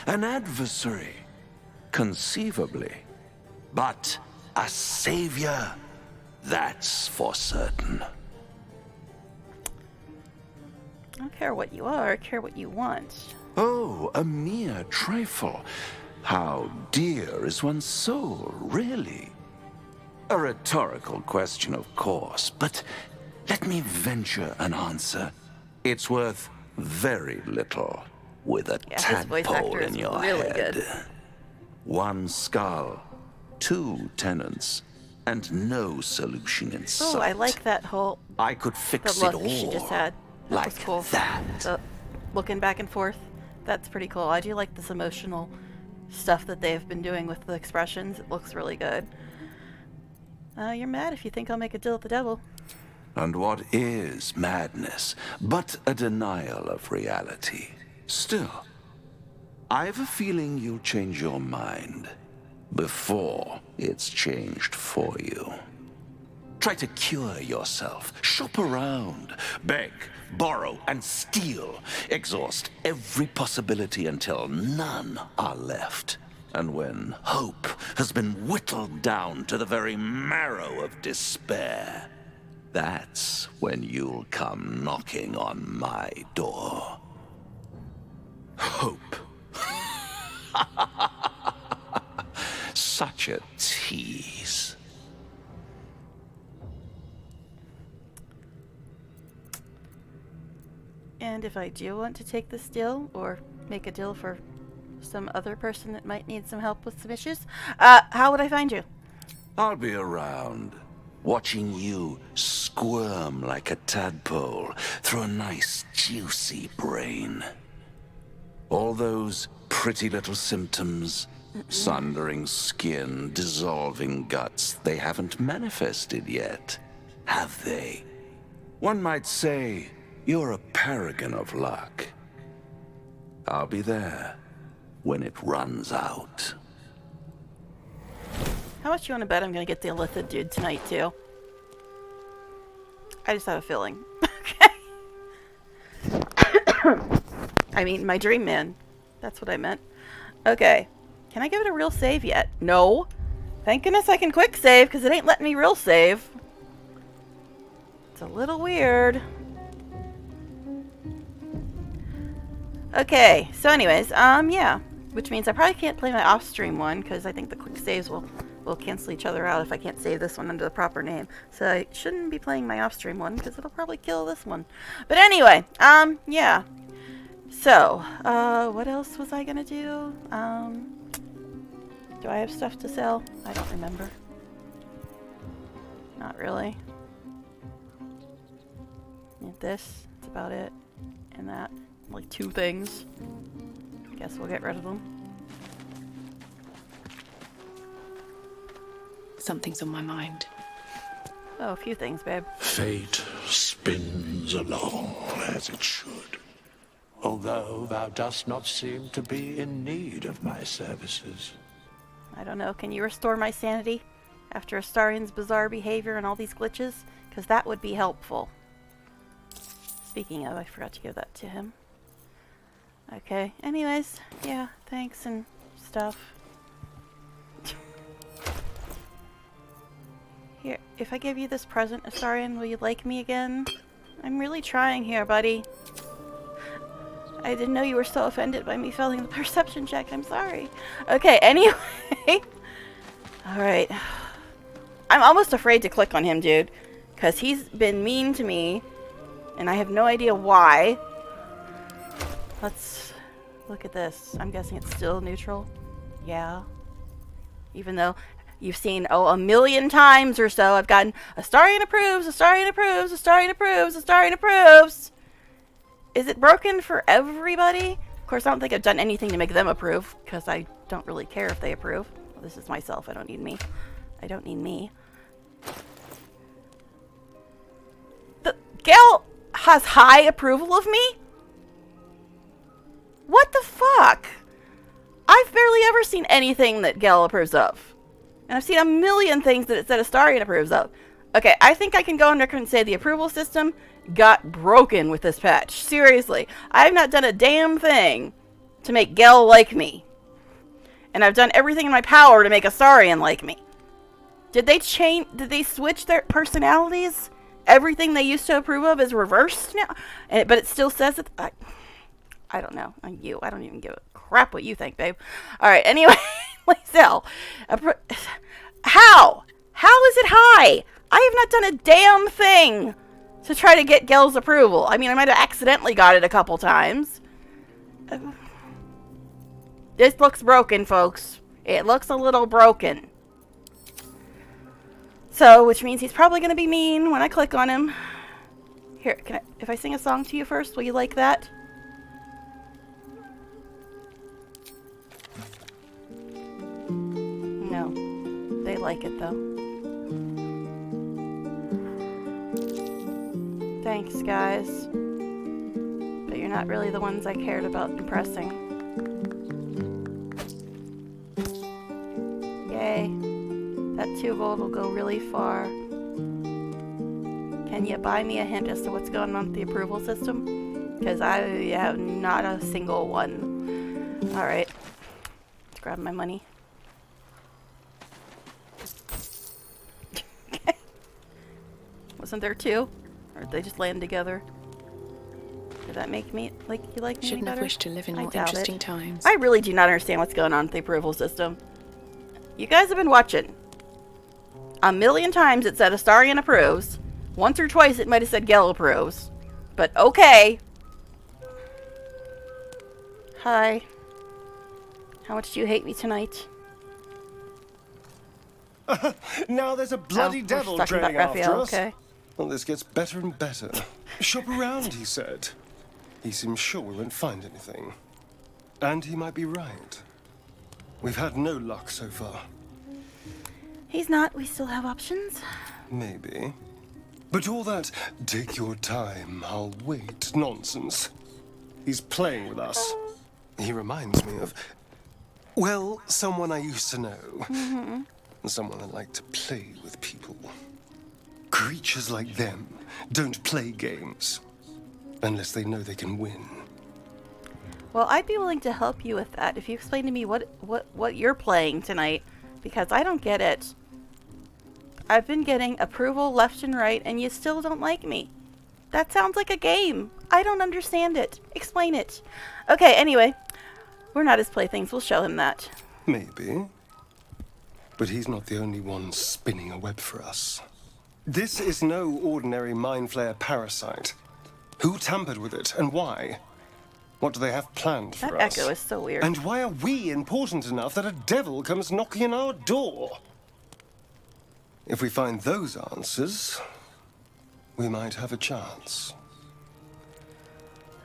An adversary? Conceivably. But a savior? That's for certain. I don't care what you are, I care what you want. Oh, a mere trifle. How dear is one's soul, really? A rhetorical question, of course, but let me venture an answer. It's worth very little with a His voice tadpole actor in is your really head. good. One skull, two tenants, and no solution in sight. Oh, I like that whole I could fix the it look all she just had. That like was cool. that. The looking back and forth. That's pretty cool. I do like this emotional stuff that they've been doing with the expressions. It looks really good. You're mad if you think I'll make a deal with the devil. And what is madness but a denial of reality? Still, I've a feeling you'll change your mind before it's changed for you. Try to cure yourself, shop around, beg borrow, and steal. Exhaust every possibility until none are left. And when hope has been whittled down to the very marrow of despair, that's when you'll come knocking on my door. Hope. Such a tease. And if I do want to take this deal, or make a deal for some other person that might need some help with some issues, how would I find you? I'll be around, watching you squirm like a tadpole through a nice, juicy brain. All those pretty little symptoms, sundering skin, dissolving guts, they haven't manifested yet, have they? One might say you're a paragon of luck. I'll be there when it runs out. How much you want to bet I'm going to get the Illithid dude tonight, too? I just have a feeling. Okay. I mean, my dream man. That's what I meant. Okay. Can I give it a real save yet? No. Thank goodness I can quick save, because it ain't letting me real save. It's a little weird. Okay. So anyways, yeah. Which means I probably can't play my off-stream one, because I think the quick saves will cancel each other out if I can't save this one under the proper name. So I shouldn't be playing my off-stream one, because it'll probably kill this one. But anyway, yeah. So, what else was I gonna do? Do I have stuff to sell? I don't remember. Not really. And this, that's about it. And that, like 2 things. Guess we'll get rid of them. Something's on my mind. Oh, a few things, babe. Fate spins along as it should. Although thou dost not seem to be in need of my services. I don't know. Can you restore my sanity after Astarian's bizarre behavior and all these glitches? Because that would be helpful. Speaking of, I forgot to give that to him. Okay. Anyways, yeah. Thanks and stuff. Here, if I give you this present, Astarian, will you like me again? I'm really trying here, buddy. I didn't know you were so offended by me failing the perception check. I'm sorry. Okay, anyway. Alright. I'm almost afraid to click on him, dude. Because he's been mean to me. And I have no idea why. Let's look at this. I'm guessing it's still neutral. Yeah. Even though you've seen, a million times or so, I've gotten Astarian approves, Astarian approves, Astarian approves, Astarian approves. Is it broken for everybody? Of course, I don't think I've done anything to make them approve, because I don't really care if they approve. Well, this is myself. I don't need me. I don't need me. Gale has high approval of me? What the fuck? I've barely ever seen anything that Gale approves of. And I've seen a million things that it said Astarian approves of. Okay, I think I can go on record and say the approval system got broken with this patch. Seriously. I have not done a damn thing to make Gale like me. And I've done everything in my power to make Astarian like me. Did they switch their personalities? Everything they used to approve of is reversed now? But it still says it. I don't know. I don't even give a crap what you think, babe. Alright, anyway. Lysel. How? How is it high? I have not done a damn thing to try to get Gale's approval. I mean, I might have accidentally got it a couple times. This looks broken, folks. It looks a little broken. So, which means he's probably going to be mean when I click on him. Here, if I sing a song to you first, will you like that? No. They like it, though. Thanks, guys. But you're not really the ones I cared about impressing. Yay. That 2 gold will go really far. Can Can you buy me a hint as to what's going on with the approval system? Because I have not a single one. Alright. Let's grab my money. Okay. Wasn't there two? Or did they just land together? Did that make me like you like me Shouldn't better? have wished to live in I more doubt interesting it. times. I really do not understand what's going on with the approval system. You guys have been watching. A million times it said Astarion approves. Once or twice it might have said Gel approves. But okay. Hi. How much do you hate me tonight? Now there's a bloody devil talking about trailing after Raphael, us. okay. Well, this gets better and better. Shop around, he said. He seems sure we won't find anything. And he might be right. We've had no luck so far. He's not. We still have options. Maybe. But all that, take your time, I'll wait nonsense. He's playing with us. He reminds me of, well, someone I used to know. Mm-hmm. Someone that liked to play with people. Creatures like them don't play games unless they know they can win. Well, I'd be willing to help you with that if you explain to me what you're playing tonight, because I don't get it. I've been getting approval left and right, and you still don't like me. That sounds like a game. I don't understand it. Explain it. Okay, anyway. We're not his playthings. We'll show him that. Maybe. But he's not the only one spinning a web for us. This is no ordinary Mind Flayer parasite. Who tampered with it, and why? What do they have planned for That us? echo is so weird. And why are we important enough that a devil comes knocking on our door? If we find those answers, we might have a chance.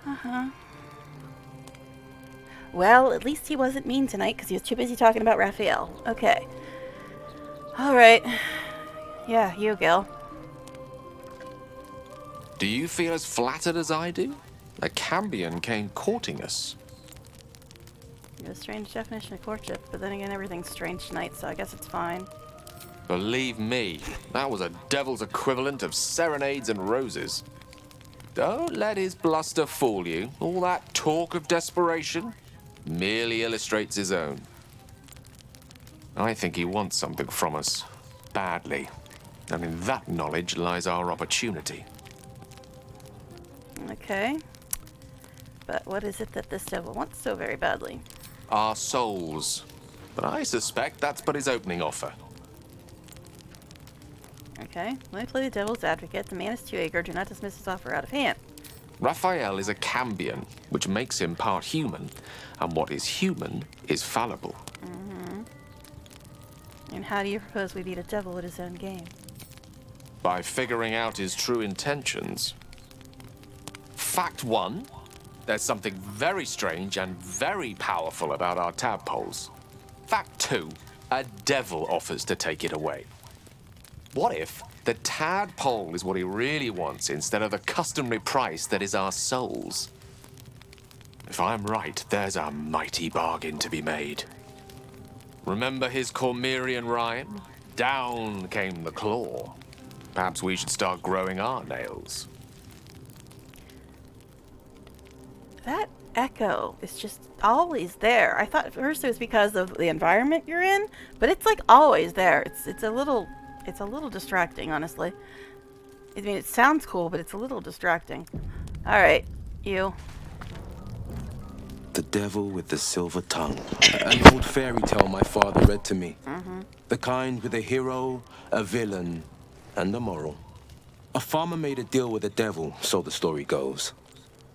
Uh-huh. Well, at least he wasn't mean tonight because he was too busy talking about Raphael. Okay. Alright. Yeah, you, Gil. Do you feel as flattered as I do? A Cambion came courting us. You have a strange definition of courtship, but then again, everything's strange tonight, so I guess it's fine. Believe me, that was a devil's equivalent of serenades and roses. Don't let his bluster fool you. All that talk of desperation merely illustrates his own. I think he wants something from us, badly. And in that knowledge lies our opportunity. Okay. But what is it that this devil wants so very badly? Our souls. But I suspect that's but his opening offer. Okay, let me play the devil's advocate. The man is too eager. Do not dismiss his offer out of hand. Raphael is a Cambion, which makes him part human, and what is human is fallible. Mm-hmm. And how do you propose we beat a devil at his own game? By figuring out his true intentions. Fact one, there's something very strange and very powerful about our tadpoles. Fact two, a devil offers to take it away. What if the tadpole is what he really wants instead of the customary price that is our souls? If I'm right, there's a mighty bargain to be made. Remember his Cormyrean rhyme? Down came the claw. Perhaps we should start growing our nails. That echo is just always there. I thought at first it was because of the environment you're in, but it's like always there. It's a little distracting, honestly. I mean, it sounds cool, but it's a little distracting. All right, you. The Devil with the Silver Tongue. An old fairy tale my father read to me. Mm-hmm. The kind with a hero, a villain, and a moral. A farmer made a deal with the devil, so the story goes.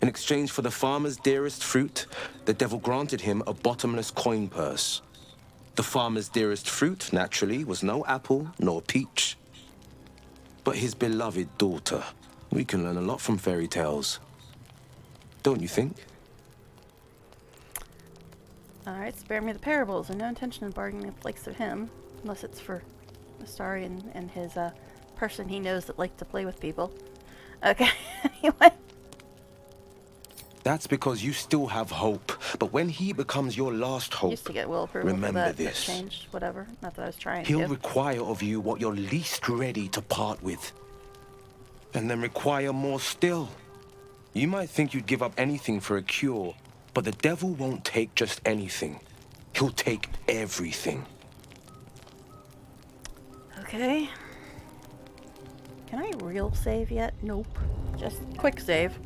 In exchange for the farmer's dearest fruit, the devil granted him a bottomless coin purse. The farmer's dearest fruit, naturally, was no apple nor peach, but his beloved daughter. We can learn a lot from fairy tales. Don't you think? Alright, spare me the parables, and no intention of bargaining the likes of him, unless it's for Astarion and his person he knows that likes to play with people. Okay, anyway. That's because you still have hope, but when he becomes your last hope, Used to get will approval remember for that, this. But changed, whatever. Not that I was trying He'll to. require of you what you're least ready to part with. and then require more still. You might think you'd give up anything for a cure, but the devil won't take just anything. He'll take everything. Okay. Can I real save yet? Nope. Just quick save.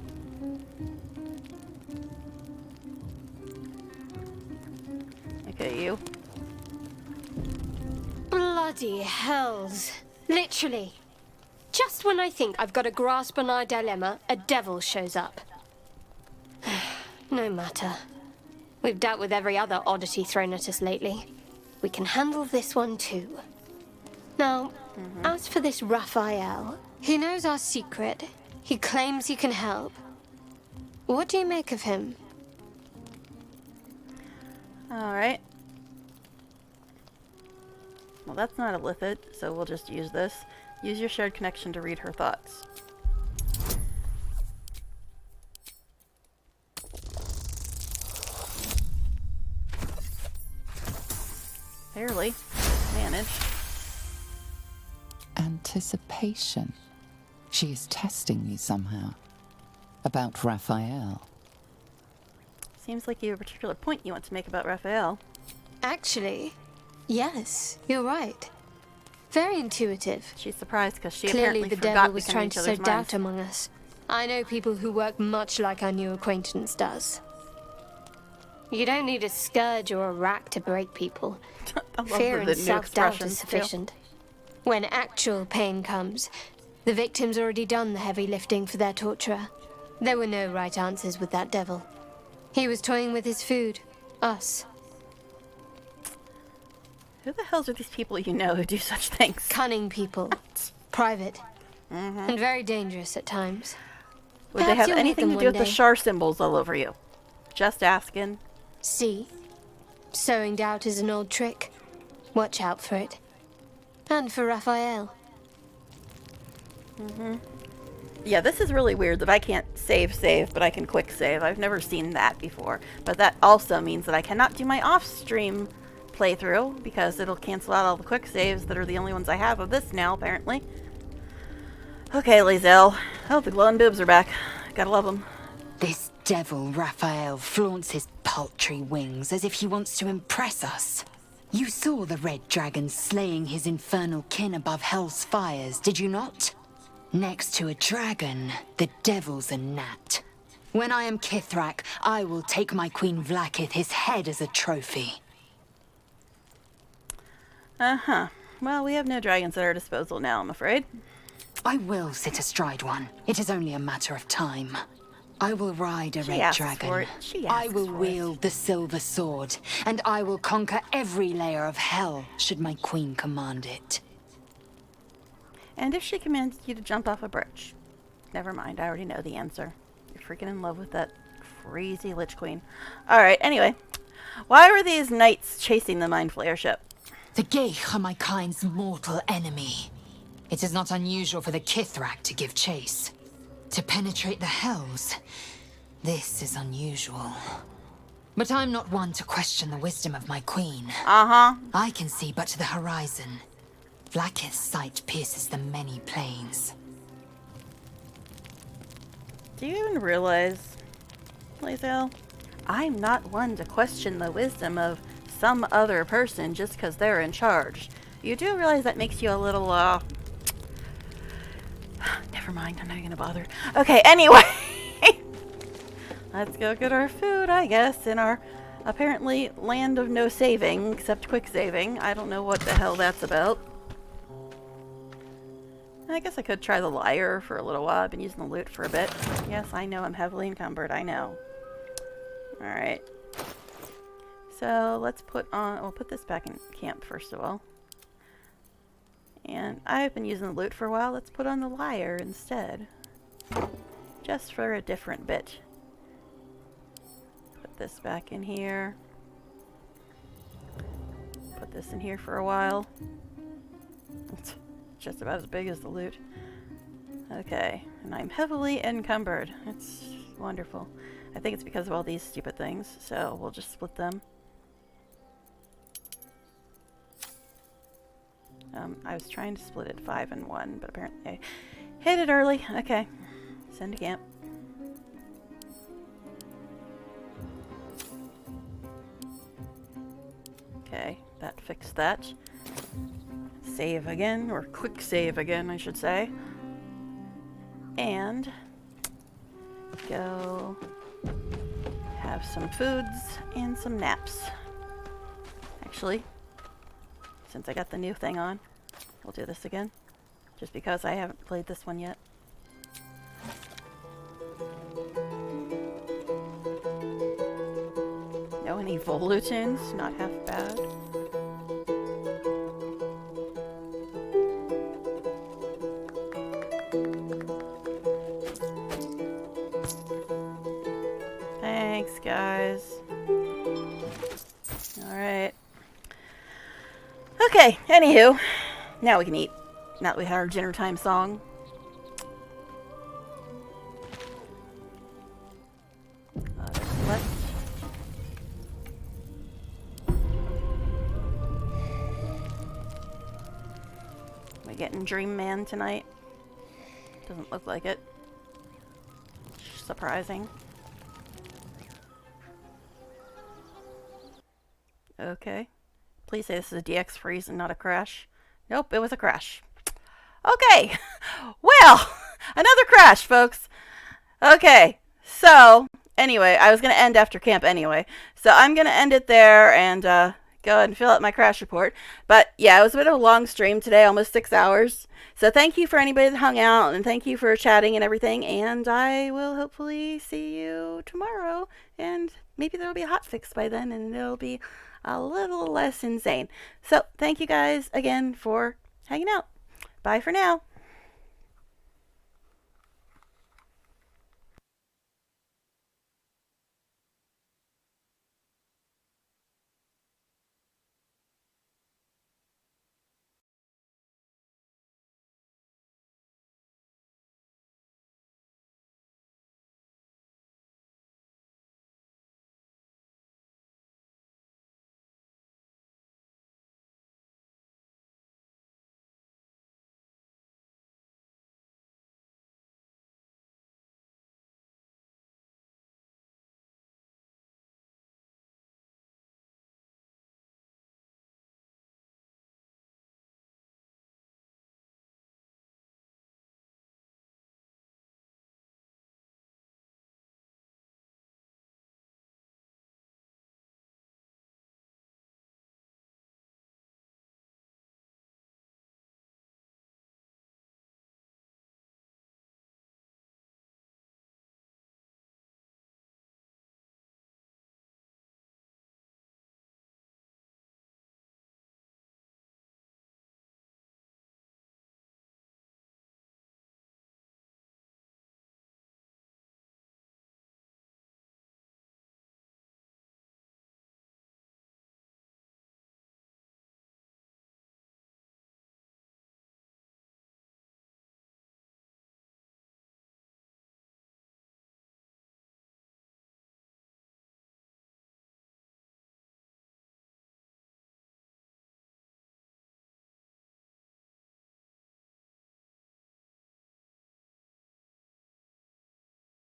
Okay, you. Bloody hells. Literally. Just when I think I've got a grasp on our dilemma, a devil shows up. No matter. We've dealt with every other oddity thrown at us lately. We can handle this one too. Now, as for this Raphael, he knows our secret. He claims he can help. What do you make of him? Alright. Well, that's not a Lithid, so we'll just use this. Use your shared connection to read her thoughts. Barely. Managed. Anticipation. She is testing you somehow. About Raphael. Seems like you have a particular point you want to make about Raphael. Actually, yes, you're right. Very intuitive. She's surprised because she Clearly apparently the forgot devil was becoming trying each to sow other's doubt minds. among us. I know people who work much like our new acquaintance does. You don't need a scourge or a rack to break people. Fear the and new self-doubt expressions, is too. sufficient. When actual pain comes, the victim's already done the heavy lifting for their torturer. There were no right answers with that devil. He was toying with his food. Us. Who the hells are these people you know who do such things? Cunning people. Private. And very dangerous at times. Would they Perhaps have you'll meet anything them to do with one the day. Shar symbols all over you? Just asking. See? Sowing doubt is an old trick. Watch out for it. And for Raphael. Yeah, this is really weird that I can't save, but I can quick save. I've never seen that before. But that also means that I cannot do my off-stream playthrough because it'll cancel out all the quick saves that are the only ones I have of this now, apparently. Okay, Lae'zel. Oh, the glowing boobs are back. Gotta love them. This devil Raphael flaunts his paltry wings as if he wants to impress us. You saw the red dragon slaying his infernal kin above hell's fires, did you not? Next to a dragon, the devil's a gnat. When I am Kithrak, I will take my Queen Vlaakith his head as a trophy. Uh-huh. Well, we have no dragons at our disposal now, I'm afraid. I will sit astride one. It is only a matter of time. I will ride a She red asks dragon. for it. She I asks will for it. wield the silver sword, and I will conquer every layer of hell should my queen command it. And if she commanded you to jump off a bridge? Never mind, I already know the answer. You're freaking in love with that crazy Lich Queen. Alright, anyway. Why were these knights chasing the Mind Flayer ship? The Geich are my kind's mortal enemy. It is not unusual for the Kithrak to give chase. To penetrate the hells, this is unusual. But I'm not one to question the wisdom of my queen. Uh-huh. I can see but to the horizon. Vlaakith's sight pierces the many planes. Do you even realize, Lae'zel, I'm not one to question the wisdom of some other person just because they're in charge. You do realize that makes you a little, never mind, I'm not even gonna bother. Okay, anyway. Let's go get our food, I guess, in our apparently land of no saving, except quick saving. I don't know what the hell that's about. I guess I could try the lyre for a little while. I've been using the loot for a bit. Yes, I know I'm heavily encumbered. I know. Alright. So let's put on... We'll put this back in camp first of all. And I've been using the loot for a while. Let's put on the lyre instead. Just for a different bit. Put this back in here. Put this in here for a while. It's just about as big as the loot. Okay, and I'm heavily encumbered. It's wonderful. I think it's because of all these stupid things, so we'll just split them. I was trying to split it 5 and 1, but apparently I Hit it early. Okay. Send to camp. Okay, that fixed that. Save again, or quick save again, I should say. And go have some foods and some naps. Actually, since I got the new thing on, we'll do this again. Just because I haven't played this one yet. No, any Volu tunes? Not half bad. Thanks, guys. Alright. Okay, anywho. Now we can eat. Now that we had our dinner time song. What? We getting Dream Man tonight? Doesn't look like it. Surprising. Okay. Please say this is a DX freeze and not a crash. Nope, it was a crash. Okay. Well, another crash, folks. Okay. So, anyway, I was going to end after camp anyway. So I'm going to end it there and go ahead and fill out my crash report. But yeah, it was a bit of a long stream today, almost 6 hours. So thank you for anybody that hung out and thank you for chatting and everything. And I will hopefully see you tomorrow. And maybe there'll be a hotfix by then and it'll be a little less insane. So thank you guys again for hanging out. Bye for now.